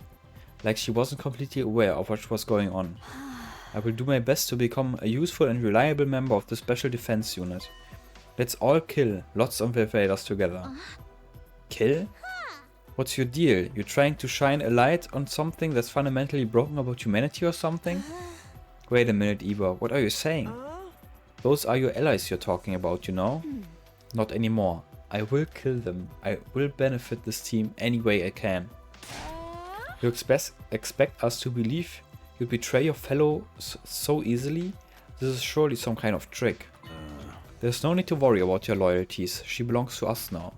[SPEAKER 1] like she wasn't completely aware of what was going on. I will do my best to become a useful and reliable member of the Special Defense Unit. Let's all kill lots of invaders together. Kill? What's your deal? You're trying to shine a light on something that's fundamentally broken about humanity or something? Wait a minute, Eva, what are you saying? Those are your allies you're talking about, you know? Not anymore. I will kill them. I will benefit this team any way I can. You expect us to believe you betray your fellows so easily? This is surely some kind of trick. There's no need to worry about your loyalties. She belongs to us now.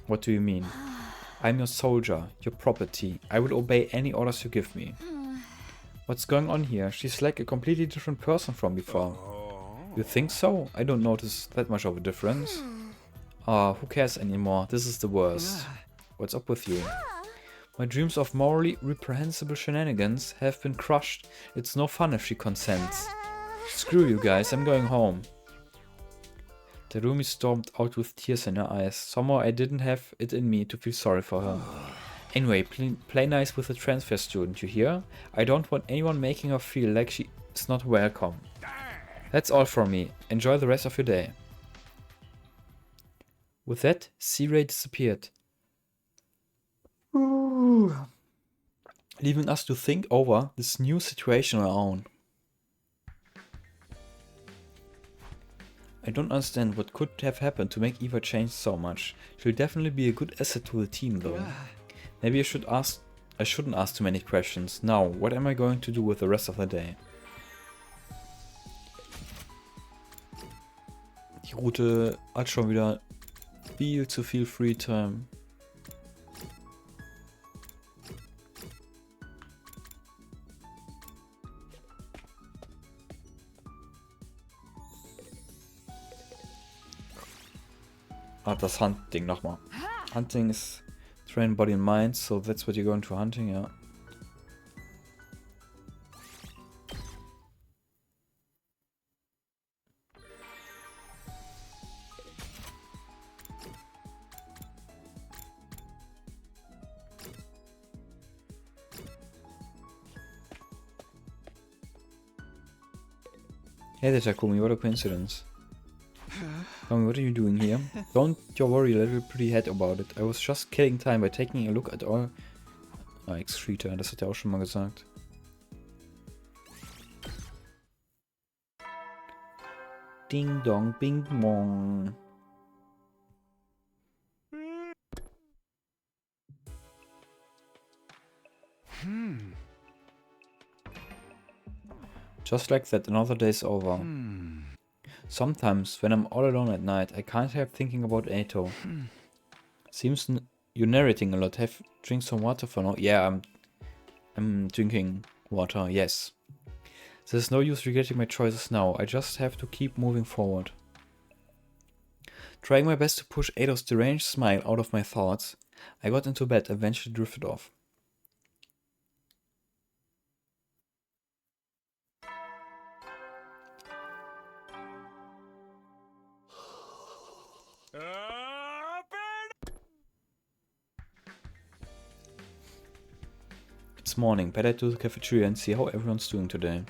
[SPEAKER 1] What do you mean? I'm your soldier, your property. I will obey any orders you give me. What's going on here? She's like a completely different person from before. You think so? I don't notice that much of a difference. Who cares anymore? This is the worst. What's up with you? My dreams of morally reprehensible shenanigans have been crushed. It's no fun if she consents. Screw you guys, I'm going home. Terumi stormed out with tears in her eyes. Somehow I didn't have it in me to feel sorry for her. Anyway, play nice with the transfer student, you hear? I don't want anyone making her feel like she is not welcome. That's all from me. Enjoy the rest of your day. With that, C-Ray disappeared. Leaving us to think over this new situation on our own. I don't understand what could have happened to make Eva change so much. She'll definitely be a good asset to the team though. Maybe I shouldn't ask too many questions. Now, what am I going to do with the rest of the day? Die Route hat schon wieder viel zu viel Free Time. Das Hunting nochmal. Hunting is train body and mind, so that's what you're going to hunting, yeah. Hey there, Takumi, what a coincidence. Takumi, what are you doing here? Don't you worry your little pretty head about it. I was just killing time by taking a look at all... Excreta, das hat er auch schon mal gesagt. Ding dong, bing bong. Just like that, another day's over. Sometimes, when I'm all alone at night, I can't help thinking about Ato. Seems you're narrating a lot. Drink some water for now. Yeah, I'm drinking water, yes. There's no use regretting my choices now. I just have to keep moving forward. Trying my best to push Ato's deranged smile out of my thoughts, I got into bed and eventually drifted off. It's morning. Better to the cafeteria and see how everyone's doing today.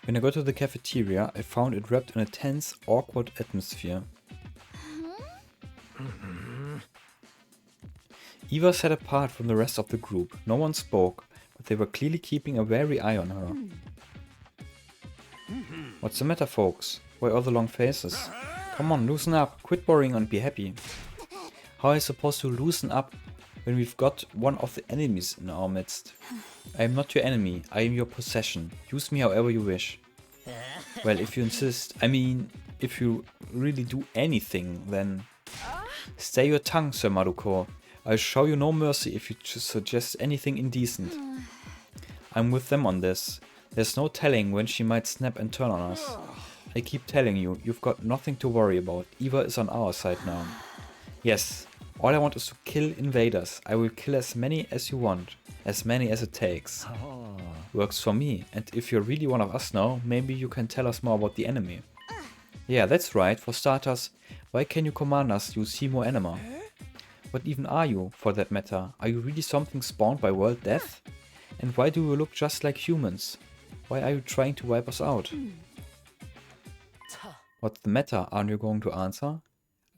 [SPEAKER 1] When I got to the cafeteria, I found it wrapped in a tense, awkward atmosphere. Eva sat apart from the rest of the group. No one spoke, but they were clearly keeping a wary eye on her. What's the matter, folks? Why all the long faces? Come on, loosen up. Quit worrying and be happy. How am I supposed to loosen up when we've got one of the enemies in our midst? I am not your enemy. I am your possession. Use me however you wish. Well, if you insist. I mean, if you really do anything, then... Stay your tongue, Sir Maruko. I'll show you no mercy if you suggest anything indecent. I'm with them on this. There's no telling when she might snap and turn on us. I keep telling you, you've got nothing to worry about. Eva is on our side now. Yes, all I want is to kill invaders. I will kill as many as you want. As many as it takes. Works for me. And if you're really one of us now, maybe you can tell us more about the enemy. Yeah, that's right. For starters, why can you command us use Hemo Anima? What even are you, for that matter? Are you really something spawned by world death? And why do you look just like humans? Why are you trying to wipe us out? What's the matter? Aren't you going to answer?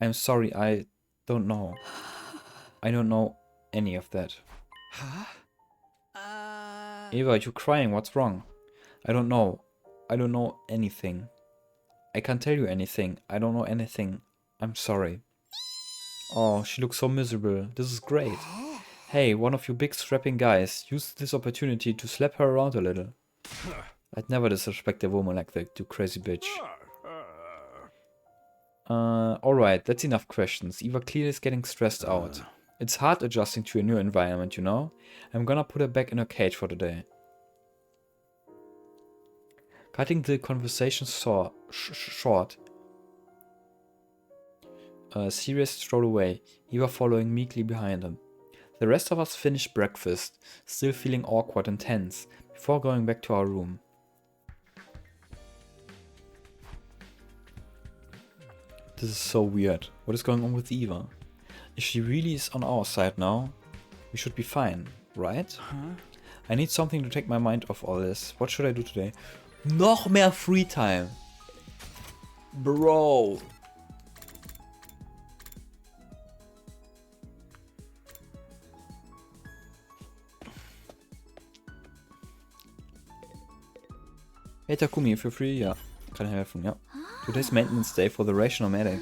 [SPEAKER 1] I'm sorry, I don't know. I don't know any of that. Eva, you're crying. What's wrong? I don't know. I don't know anything. I can't tell you anything. I don't know anything. I'm sorry. Oh, she looks so miserable. This is great. Hey, one of you big strapping guys, use this opportunity to slap her around a little. I'd never disrespect a woman like that, you crazy bitch. Alright, that's enough questions. Eva clearly is getting stressed out. It's hard adjusting to a new environment, you know? I'm gonna put her back in her cage for the day. Cutting the conversation short. Sirius strode away, Eva following meekly behind him. The rest of us finished breakfast, still feeling awkward and tense, before going back to our room. This is so weird. What is going on with Eva? If she really is on our side now, we should be fine, right? I need something to take my mind off all this. What should I do today? Noch mehr free time! Bro! Hey Takumi, if you're free, ja. Kann helfen, ja. Today's maintenance day for the Rationomatic.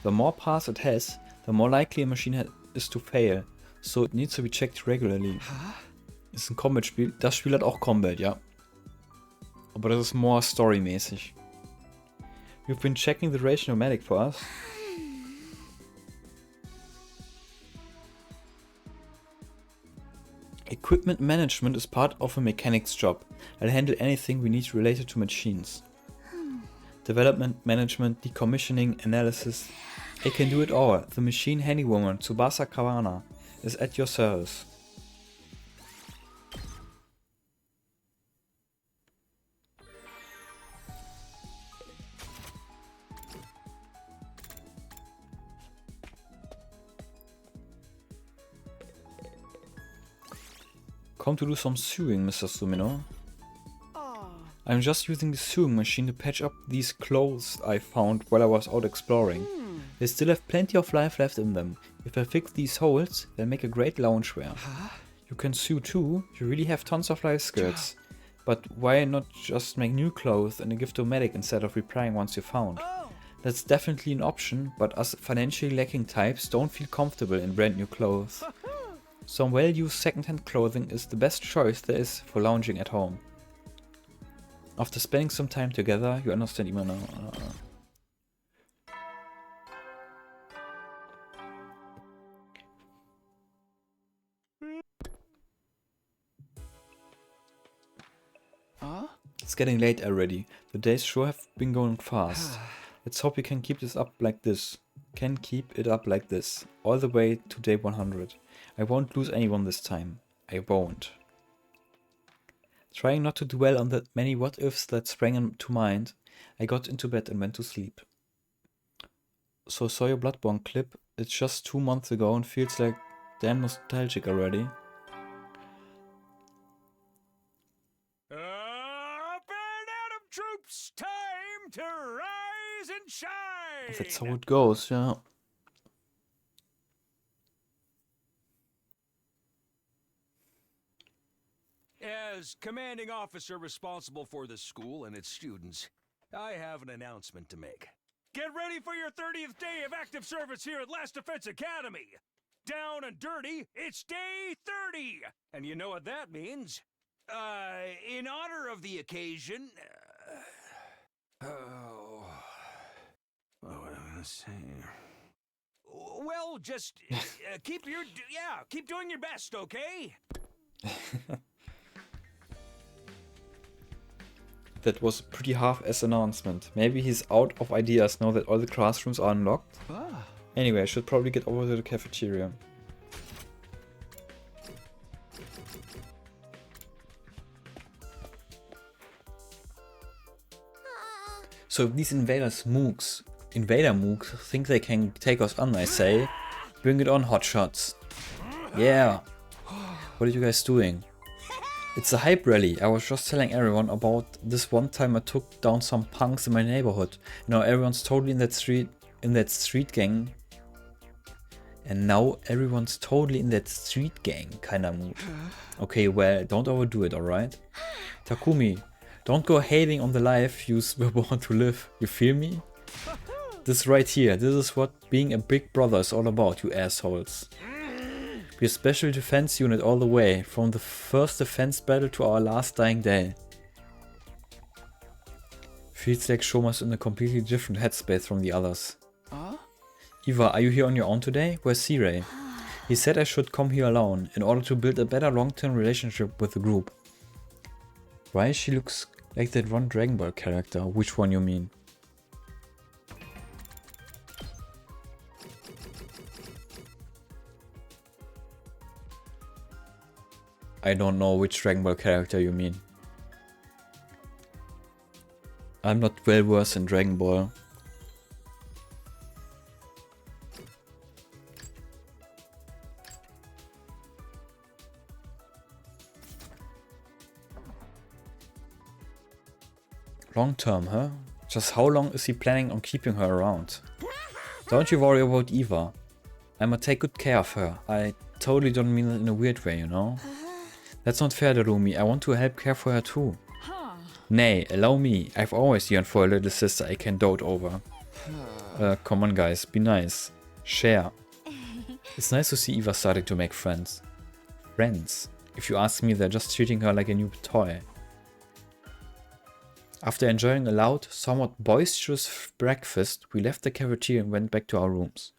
[SPEAKER 1] The more parts it has, the more likely a machine is to fail. So it needs to be checked regularly. Ist ein Combat-Spiel. Das Spiel hat auch Combat, ja. Aber das ist more story-mäßig. You've been checking the Rationomatic for us. Equipment management is part of a mechanic's job. I'll handle anything we need related to machines. Development, management, decommissioning, analysis. I can do it all. The machine handywoman, Tsubasa Kawana, is at your service. Come to do some sewing, Mr. Sumino. I'm just using the sewing machine to patch up these clothes I found while I was out exploring. They still have plenty of life left in them. If I fix these holes, they'll make a great loungewear. You can sew too, you really have tons of life skills. But why not just make new clothes and give to a medic instead of repairing ones you found? That's definitely an option, but us financially lacking types don't feel comfortable in brand new clothes. Some well-used second-hand clothing is the best choice there is for lounging at home. After spending some time together, you understand even now. It's getting late already. The days sure have been going fast. Let's hope we can keep this up like this. Can keep it up like this. All the way to day 100. I won't lose anyone this time. I won't. Trying not to dwell on the many what-ifs that sprang into mind, I got into bed and went to sleep. So saw your Bloodborne clip. It's just 2 months ago and feels like damn nostalgic already.
[SPEAKER 9] Up and at 'em, troops!
[SPEAKER 1] That's how it goes, yeah.
[SPEAKER 9] As commanding officer responsible for the school and its students, I have an announcement to make. Get ready for your 30th day of active service here at Last Defense Academy! Down and dirty, it's day 30! And you know what that means? In honor of the occasion... oh... What was I gonna say? Well, just keep doing your best, okay?
[SPEAKER 1] That was a pretty half-ass announcement. Maybe he's out of ideas now that all the classrooms are unlocked. Anyway, I should probably get over to the cafeteria. So if these invader mooks think they can take us on, I say, bring it on, hotshots. Yeah. What are you guys doing? It's a hype rally. I was just telling everyone about this one time I took down some punks in my neighborhood. Now everyone's totally in that street gang. And now everyone's totally in that street gang kinda mood. Okay, well, don't overdo it, alright? Takumi, don't go hating on the life you were born to live. You feel me? This right here, this is what being a big brother is all about, you assholes. We're a special defense unit all the way, from the first defense battle to our last dying day. Feels like Shoma's in a completely different headspace from the others. Eva, are you here on your own today? Where's C-Ray? He said I should come here alone, in order to build a better long-term relationship with the group. Why she looks like that one Dragon Ball character? Which one you mean? I don't know which Dragon Ball character you mean. I'm not well versed in Dragon Ball. Long term, huh? Just how long is he planning on keeping her around? Don't you worry about Eva. I'ma take good care of her. I totally don't mean it in a weird way, you know? That's not fair, Darumi. I want to help care for her too. Nay, allow me. I've always yearned for a little sister I can dote over. Come on guys, be nice. Share. It's nice to see Eva starting to make friends. Friends? If you ask me, they're just treating her like a new toy. After enjoying a loud, somewhat boisterous breakfast, we left the cafeteria and went back to our rooms.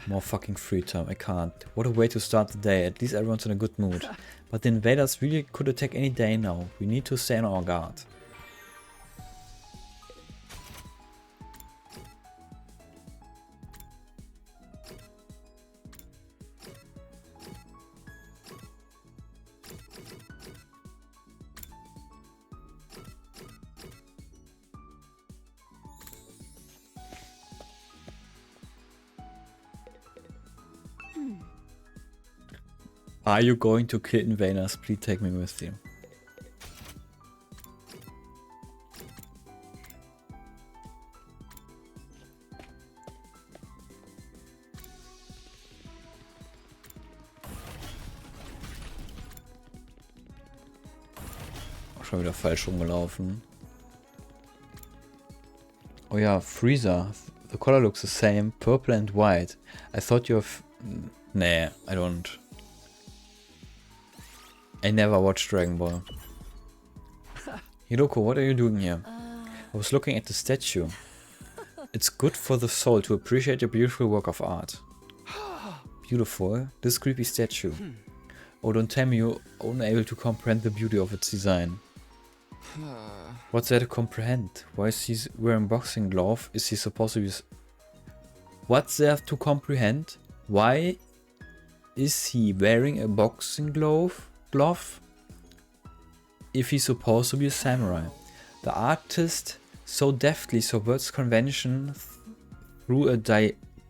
[SPEAKER 1] More fucking free time, I can't. What a way to start the day, at least everyone's in a good mood. But the invaders really could attack any day now, we need to stay on our guard. Are you going to kill invaders? Please take me with you. Schon wieder falsch rumgelaufen. Oh ja, Freezer. The color looks the same, purple and white. I thought you're... Nah, I don't. I never watched Dragon Ball. Hiroko, what are you doing here? I was looking at the statue. It's good for the soul to appreciate a beautiful work of art. Beautiful? This creepy statue. Oh, don't tell me you're unable to comprehend the beauty of its design. What's there to comprehend? Why is he wearing boxing glove? Is he supposed to be... What's there to comprehend? Why is he wearing a boxing glove? If he's supposed to be a samurai. The artist so deftly subverts convention through a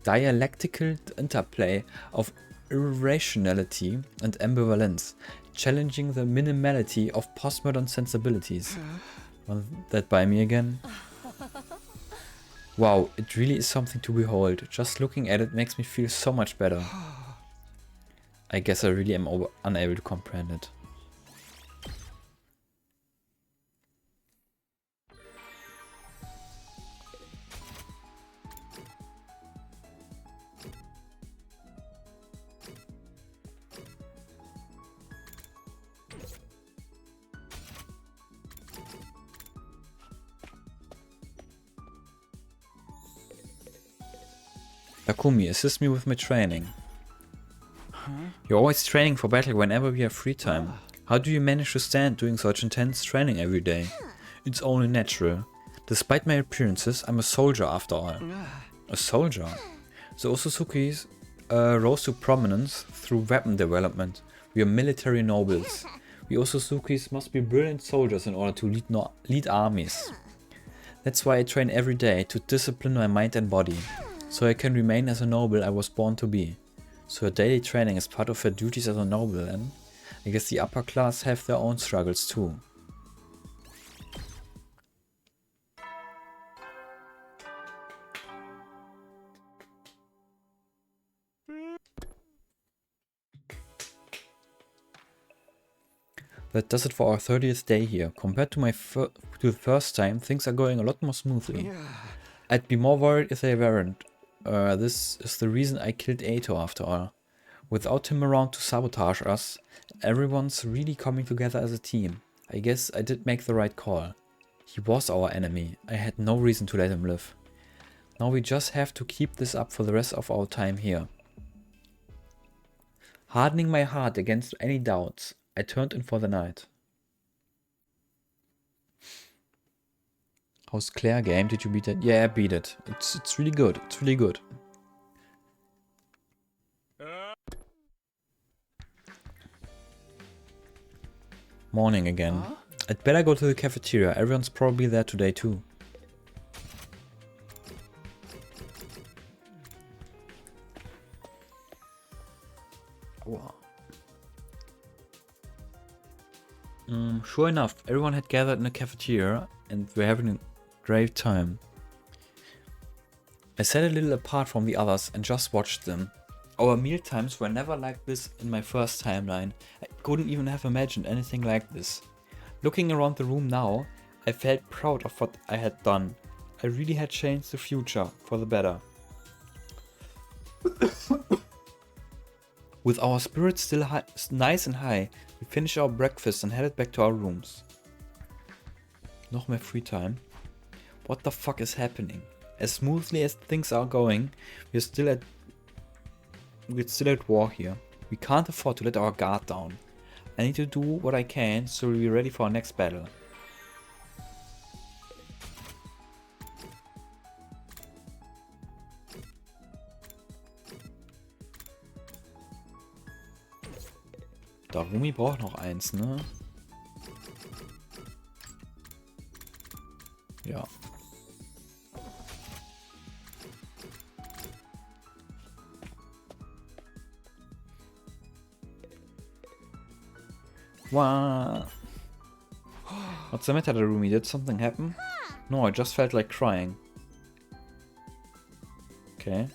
[SPEAKER 1] dialectical interplay of irrationality and ambivalence, challenging the minimality of postmodern sensibilities. Run that by me again. Wow, it really is something to behold. Just looking at it makes me feel so much better. I guess I really am unable to comprehend it. Takumi, assist me with my training. You're always training for battle whenever we have free time. How do you manage to stand doing such intense training every day? It's only natural. Despite my appearances, I'm a soldier after all. A soldier? The Otsuzukis rose to prominence through weapon development. We are military nobles. We Otsuzukis must be brilliant soldiers in order to lead armies. That's why I train every day, to discipline my mind and body, so I can remain as a noble I was born to be. So her daily training is part of her duties as a noble, and I guess the upper class have their own struggles too. That does it for our 30th day here. Compared to the first time, things are going a lot more smoothly. I'd be more worried if they weren't. This is the reason I killed Ato after all. Without him around to sabotage us, everyone's really coming together as a team. I guess I did make the right call. He was our enemy. I had no reason to let him live. Now we just have to keep this up for the rest of our time here. Hardening my heart against any doubts, I turned in for the night. How's Claire game? Did you beat it? Yeah, I beat it. It's really good. It's really good. Morning again. I'd better go to the cafeteria. Everyone's probably there today too. Wow. Sure enough, everyone had gathered in the cafeteria and were having a great time. I sat a little apart from the others and just watched them. Our meal times were never like this in my first timeline. I couldn't even have imagined anything like this. Looking around the room now, I felt proud of what I had done. I really had changed the future for the better. With our spirits still nice and high, we finished our breakfast and headed back to our rooms. Noch mehr free time. What the fuck is happening? As smoothly as things are going, we're still at war here. We can't afford to let our guard down. I need to do what I can so we'll be ready for our next battle. Darumi braucht noch eins, ne? Ja. Wow. What's the matter, Darumi? Did something happen? No, I just felt like crying. Okay.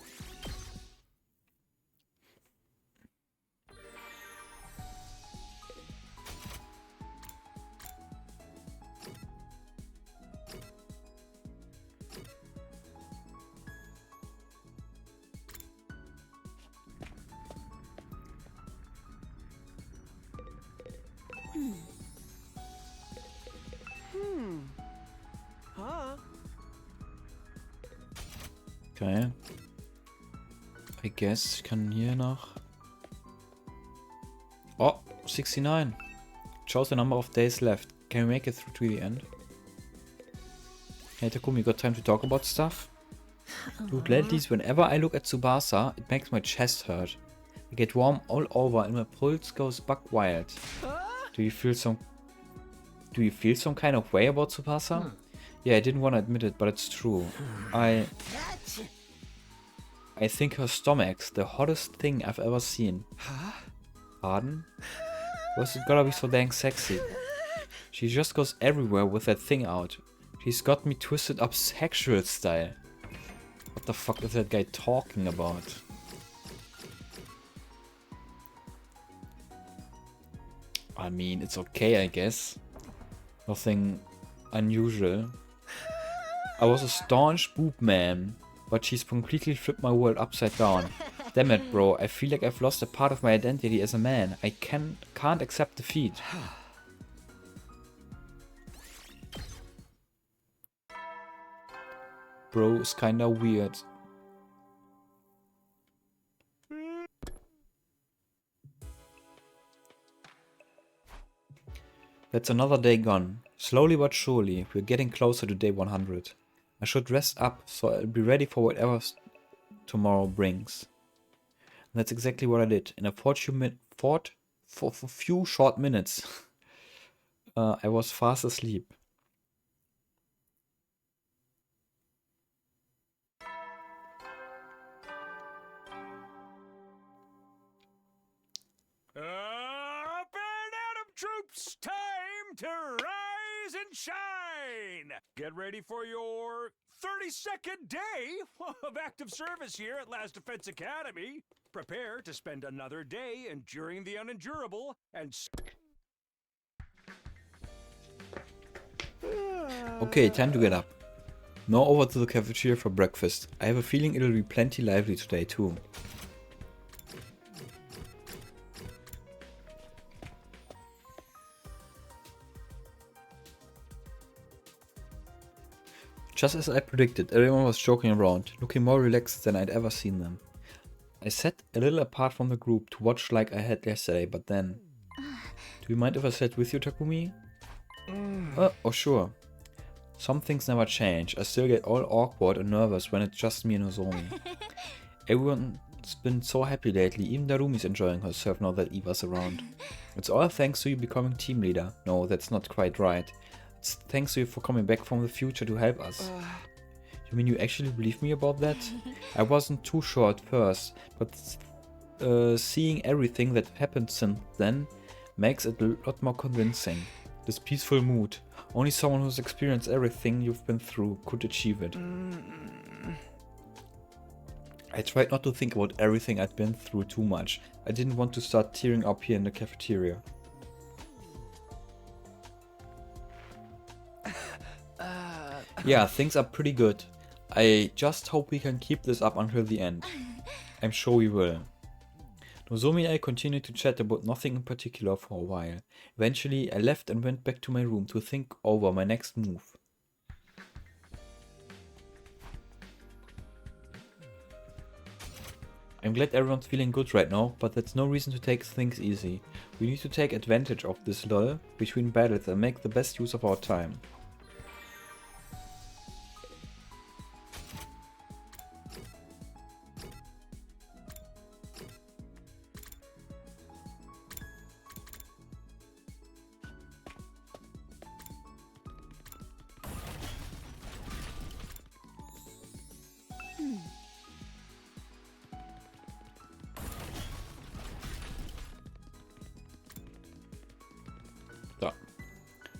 [SPEAKER 1] Okay. I guess ich kann hier noch... Oh, 69. Shows the number of days left. Can we make it through to the end? Hey Takumi, you got time to talk about stuff? Dude, lately whenever I look at Tsubasa, it makes my chest hurt. I get warm all over and my pulse goes buck wild. Do you feel some kind of way about Tsubasa? Yeah, I didn't want to admit it, but it's true. I think her stomach's the hottest thing I've ever seen. Pardon? Why's it gotta be so dang sexy? She just goes everywhere with that thing out. He's got me twisted up sexual style. What the fuck is that guy talking about? I mean, it's okay, I guess. Nothing unusual. I was a staunch boob man, but she's completely flipped my world upside down. Damn it, bro. I feel like I've lost a part of my identity as a man. I can't accept defeat. Bro is kinda weird. That's another day gone. Slowly but surely, we're getting closer to day 100. I should rest up so I'll be ready for whatever tomorrow brings. And that's exactly what I did. In a for few short minutes, I was fast asleep.
[SPEAKER 9] Up and Atom troops, time to rise and shine! Get ready for your 32nd day of active service here at Last Defense Academy. Prepare to spend another day enduring the unendurable and...
[SPEAKER 1] Okay, time to get up. Now over to the cafeteria for breakfast. I have a feeling it'll be plenty lively today too. Just as I predicted, everyone was joking around, looking more relaxed than I'd ever seen them. I sat a little apart from the group to watch like I had yesterday, but then... Do you mind if I sat with you, Takumi? Oh, sure. Some things never change. I still get all awkward and nervous when it's just me and Nozomi. Everyone's been so happy lately, even Darumi's enjoying herself now that Eva's around. It's all thanks to you becoming team leader. No, that's not quite right. It's thanks to you for coming back from the future to help us. You mean you actually believe me about that? I wasn't too sure at first, but seeing everything that happened since then makes it a lot more convincing. This peaceful mood. Only someone who's experienced everything you've been through could achieve it. I tried not to think about everything I'd been through too much. I didn't want to start tearing up here in the cafeteria. Yeah, things are pretty good. I just hope we can keep this up until the end. I'm sure we will. Nozomi and I continued to chat about nothing in particular for a while. Eventually, I left and went back to my room to think over my next move. I'm glad everyone's feeling good right now, but that's no reason to take things easy. We need to take advantage of this lull between battles and make the best use of our time.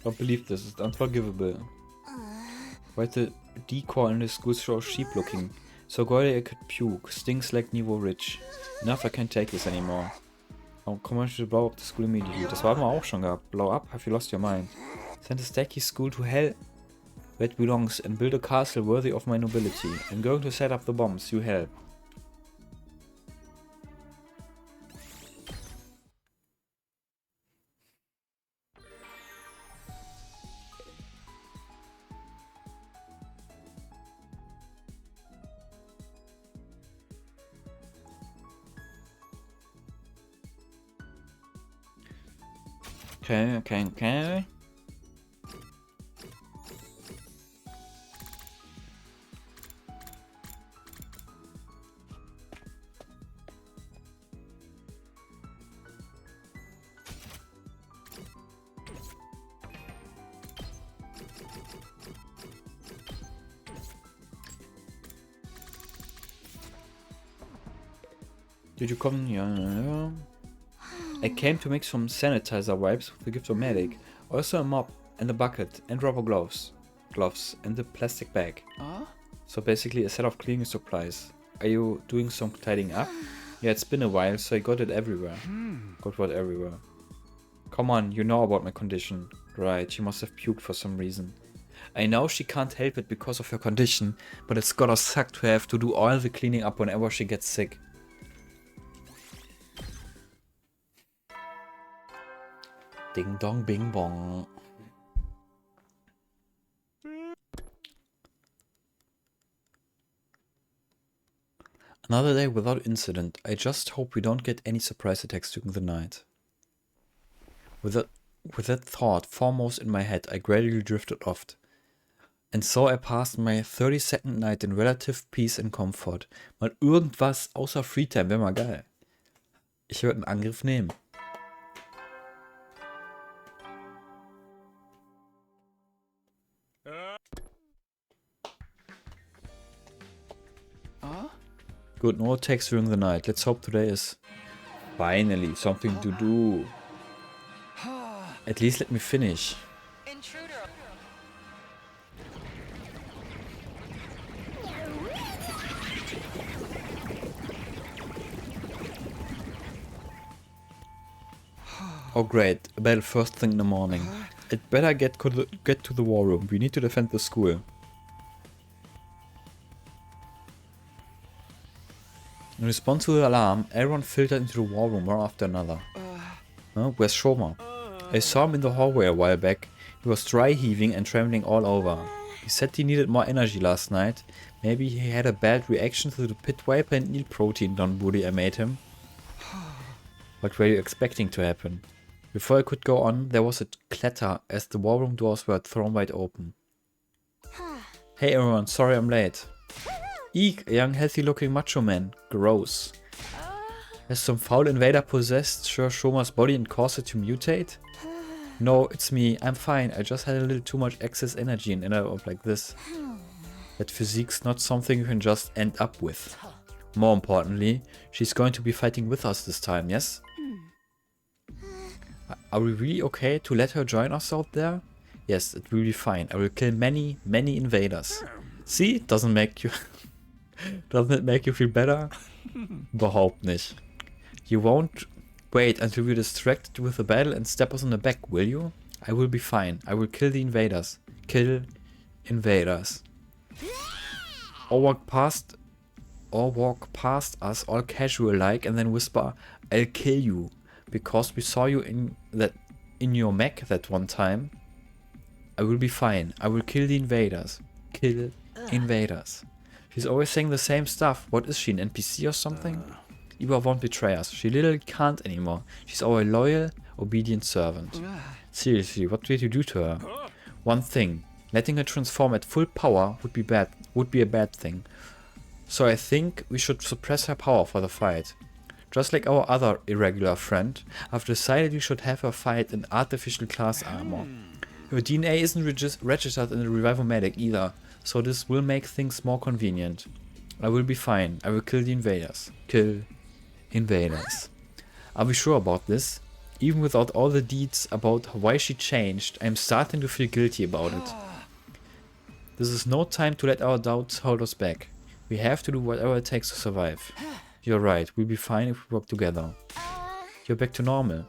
[SPEAKER 1] Don't believe this, it's unforgivable. Why the decor in this school so sheep looking? So goily I could puke, stinks like Niveau Rich. Enough, I can't take this anymore. Oh, come on, to blow up the school immediately. Das haben wir auch schon gehabt. Blow up? Have you lost your mind? Send a stacky school to hell where it belongs and build a castle worthy of my nobility. I'm going to set up the bombs, you help. Okay. Did you come? Yeah. I came to make some sanitizer wipes with the gift of medic. Also a mop and a bucket and rubber gloves. gloves and a plastic bag.
[SPEAKER 8] Huh?
[SPEAKER 1] So basically a set of cleaning supplies. Are you doing some tidying up? Yeah, it's been a while, so I got it everywhere. Got what everywhere? Come on, you know about my condition. Right, she must have puked for some reason. I know she can't help it because of her condition, but it's gotta suck to have to do all the cleaning up whenever she gets sick. Ding dong bing bong. Another day without incident. I just hope we don't get any surprise attacks during the night. With that thought foremost in my head, I gradually drifted off. And so I passed my 32nd night in relative peace and comfort. Mal irgendwas außer Freetime wäre mal geil. Ich würde einen Angriff nehmen. Good, no attacks during the night. Let's hope today is finally something to do. At least let me finish. Oh great, a battle first thing in the morning. I'd better get to the war room. We need to defend the school. In response to the alarm, everyone filtered into the war room one after another. Where's Shoma? I saw him in the hallway a while back. He was dry heaving and trembling all over. He said he needed more energy last night. Maybe he had a bad reaction to the pit viper and eel protein donburi I made him. What were you expecting to happen? Before I could go on, there was a clatter as the war room doors were thrown wide open. Hey everyone, sorry I'm late. Eek, a young healthy looking macho man. Gross. Has some foul invader possessed Sir Shoma's body and caused it to mutate? No, it's me. I'm fine. I just had a little too much excess energy in an up like this. That physique's not something you can just end up with. More importantly, she's going to be fighting with us this time, yes? Are we really okay to let her join us out there? Yes, it will be fine. I will kill many, many invaders. See? Doesn't make you... Doesn't it make you feel better? Überhaupt nicht. You won't wait until we're distracted with the battle and stab us on the back, will you? I will be fine. I will kill the invaders. Kill invaders. Or walk past us all casual like and then whisper, I'll kill you. Because we saw you in your mech that one time. I will be fine. I will kill the invaders. Kill invaders. She's always saying the same stuff. What is she, an NPC or something? Iba won't betray us. She literally can't anymore. She's our loyal, obedient servant. Seriously, what did you do to her? One thing. Letting her transform at full power would be a bad thing. So I think we should suppress her power for the fight. Just like our other irregular friend, I've decided we should have her fight in artificial class armor. Her DNA isn't registered in the Revivomatic either, so this will make things more convenient. I will be fine. I will kill the invaders. Kill invaders. Are we sure about this? Even without all the deeds about why she changed, I'm starting to feel guilty about it. This is no time to let our doubts hold us back. We have to do whatever it takes to survive. You're right, we'll be fine if we work together. You're back to normal.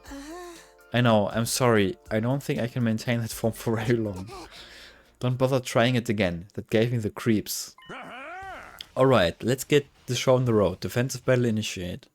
[SPEAKER 1] I know, I'm sorry. I don't think I can maintain that form for very long. Don't bother trying it again. That gave me the creeps. Alright, let's get the show on the road. Defensive battle initiate.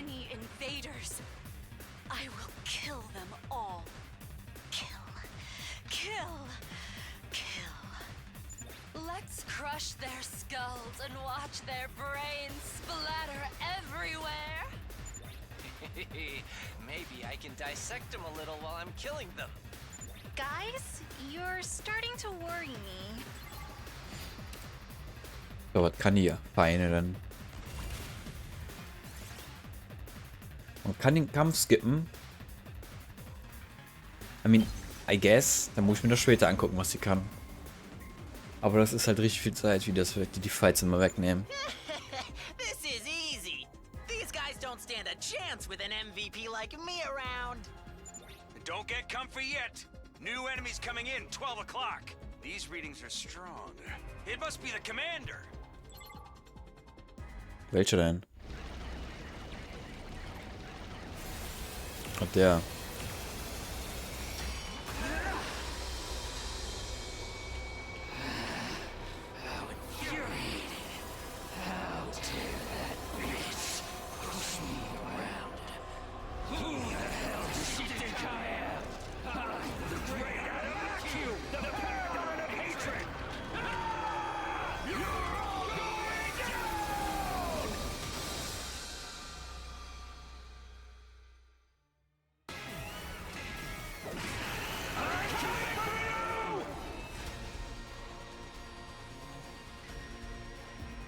[SPEAKER 3] any invaders, I will kill them all. Kill, kill, kill. Let's crush their skulls and watch their brains splatter everywhere.
[SPEAKER 2] Maybe I can dissect them a little while I'm killing them.
[SPEAKER 5] Guys, you're starting to worry me.
[SPEAKER 1] So, was kann die Beine dann? Man kann den Kampf skippen. I mean, I guess. Dann muss ich mir das später angucken, was sie kann. Aber das ist halt richtig viel Zeit, wie das die Fights immer wegnehmen.
[SPEAKER 6] This is easy. These guys don't stand a chance with an MVP like me around.
[SPEAKER 9] Don't get comfy yet. New enemies coming in, 12 o'clock. These readings are strong. It must be the commander.
[SPEAKER 1] Welcher denn? Und der.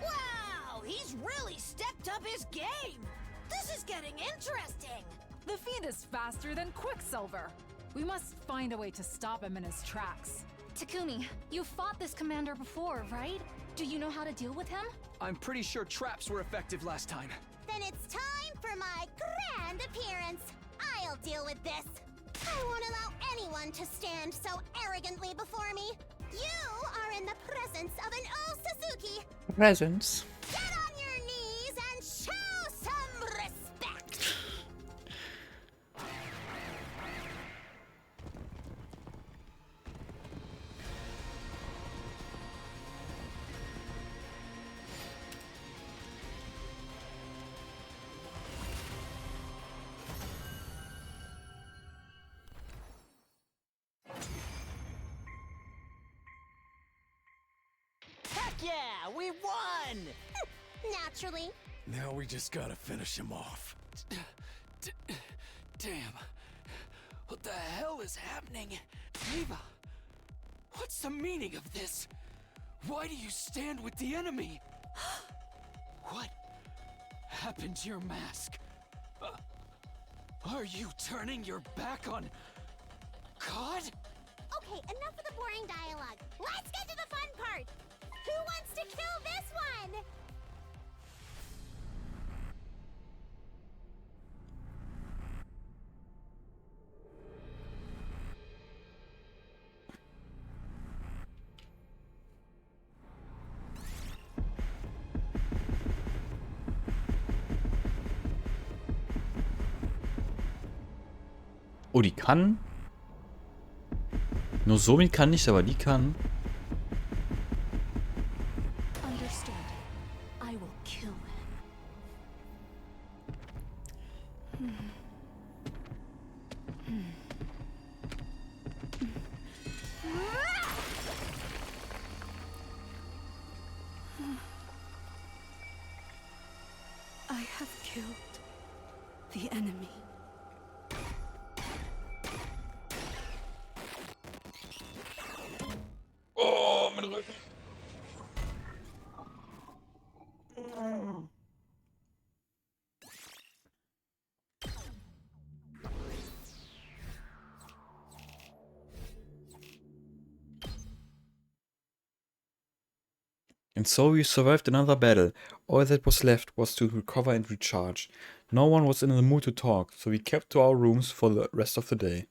[SPEAKER 3] Wow, he's really stepped up his game. This is getting interesting.
[SPEAKER 5] The Fiend is faster than Quicksilver. We must find a way to stop him in his tracks. Takumi, you fought this commander before, right? Do you know how to deal with him?
[SPEAKER 8] I'm pretty sure traps were effective last time.
[SPEAKER 13] Then it's time for my grand appearance. I'll deal with this. I won't allow anyone to stand so arrogantly before me. You are in the presence of an Osazuki.
[SPEAKER 1] Presents.
[SPEAKER 13] Get on your knees and show some respect.
[SPEAKER 6] Heck yeah, we won!
[SPEAKER 13] Naturally.
[SPEAKER 14] Now we just gotta finish him off. Damn. What the hell is happening? Eva, what's the meaning of this? Why do you stand with the enemy? What happened to your mask? Are you turning your back on God?
[SPEAKER 13] Okay, enough of the boring dialogue. Let's get to the fun part. Who wants to kill this one?
[SPEAKER 1] Oh, die kann? Nur somit kann nicht, aber die kann.
[SPEAKER 3] Understood. I will kill him. I have killed the enemy.
[SPEAKER 1] Oh, mein Rücken. And so we survived another battle. All that was left was to recover and recharge. No one was in the mood to talk, so we kept to our rooms for the rest of the day.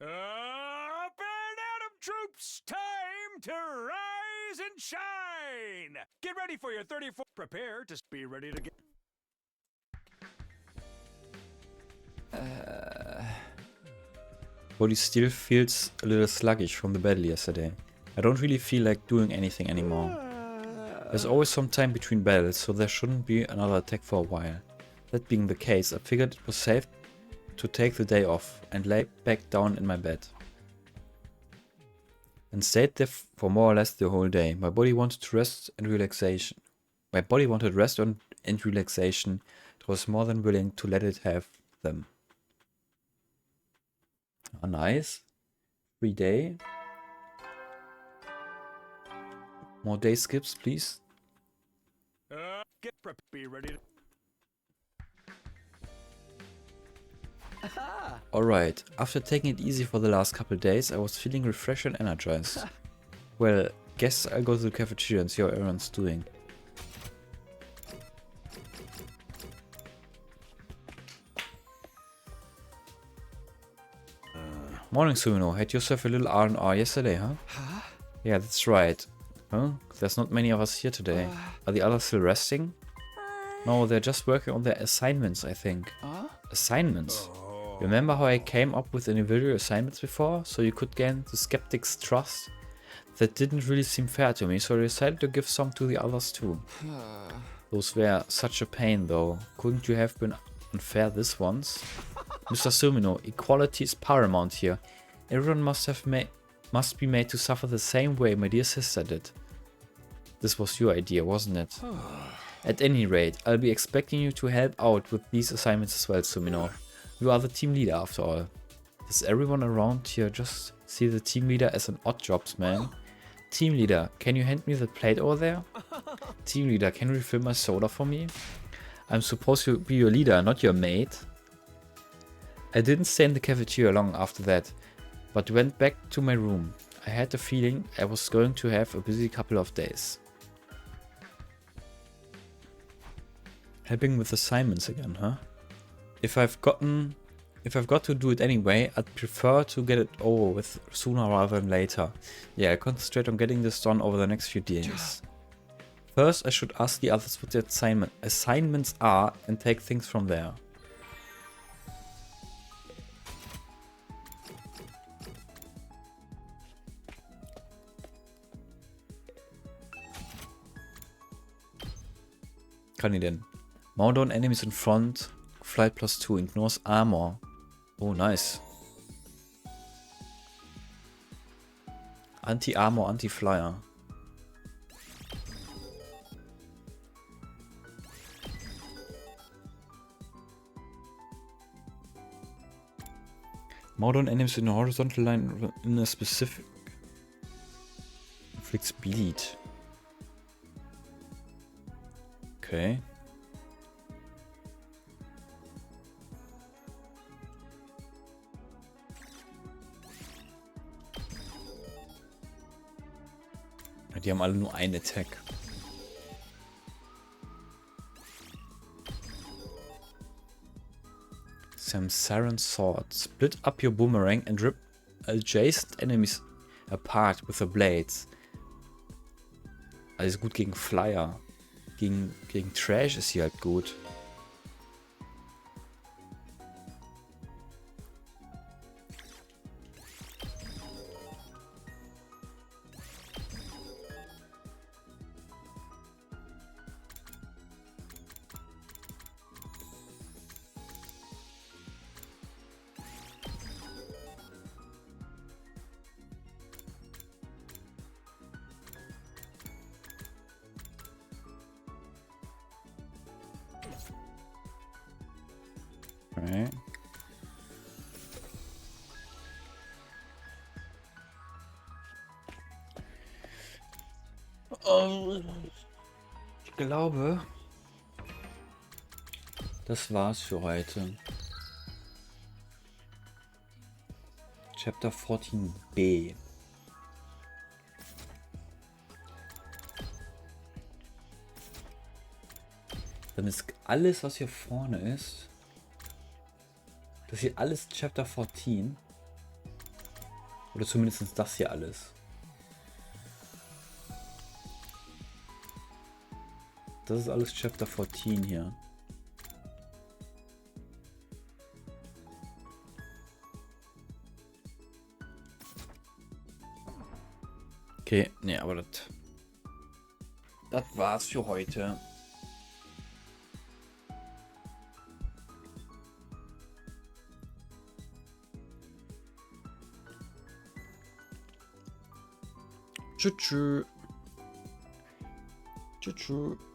[SPEAKER 9] Up and at 'em, troops! Time to rise and shine! Get ready for your 34. Prepare to be ready to get.
[SPEAKER 1] Body still feels a little sluggish from the battle yesterday. I don't really feel like doing anything anymore. There's always some time between battles, so there shouldn't be another attack for a while. That being the case, I figured it was safe to take the day off and lay back down in my bed. And stayed there for more or less the whole day. My body wanted to rest and relaxation. My body wanted rest and relaxation. It was more than willing to let it have them. Oh, nice. Free day. More day skips, please.
[SPEAKER 9] Get prepped, be ready to...
[SPEAKER 1] Alright, after taking it easy for the last couple days, I was feeling refreshed and energized. Well, guess I'll go to the cafeteria and see how everyone's doing. Morning, Sumino. Had yourself a little R&R yesterday, huh?
[SPEAKER 8] Huh?
[SPEAKER 1] Yeah, that's right. Huh? There's not many of us here today. Are the others still resting? No, they're just working on their assignments, I think. Assignments? Remember how I came up with individual assignments before, so you could gain the skeptic's trust? That didn't really seem fair to me, so I decided to give some to the others too. Those were such a pain though. Couldn't you have been unfair this once? Mr. Sumino, equality is paramount here. Everyone must be made to suffer the same way my dear sister did. This was your idea, wasn't it? At any rate, I'll be expecting you to help out with these assignments as well, Sumino. You are the team leader after all. Does everyone around here just see the team leader as an odd jobs man? Team leader, can you hand me the plate over there? Team leader, can you refill my soda for me? I'm supposed to be your leader, not your mate. I didn't stay in the cafeteria long after that, but went back to my room. I had the feeling I was going to have a busy couple of days. Helping with assignments again, huh? If I've got to do it anyway, I'd prefer to get it over with sooner rather than later. Yeah, I'll concentrate on getting this done over the next few days. First, I should ask the others what their assignments are and take things from there. Kann ich denn? Mount on enemies in front. Flight +2 ignores armor. Oh, nice. Anti-Armor, Anti-Flyer. Mount on enemies in a horizontal line in a specific. Inflicts bleed. Okay. Die haben alle nur einen Attack. Samsaran Sword. Split up your boomerang and rip adjacent enemies apart with the blades. Alles gut gegen Flyer. Gegen Trash ist sie halt gut. Right. Ich glaube, das war's für heute. Chapter 14b. Dann ist alles, was hier vorne ist, das hier alles Chapter 14. Oder zumindest das hier alles. Das ist alles Chapter 14 hier. Okay, nee, aber das war's für heute. Tschüss. Tschüss. Tschüss.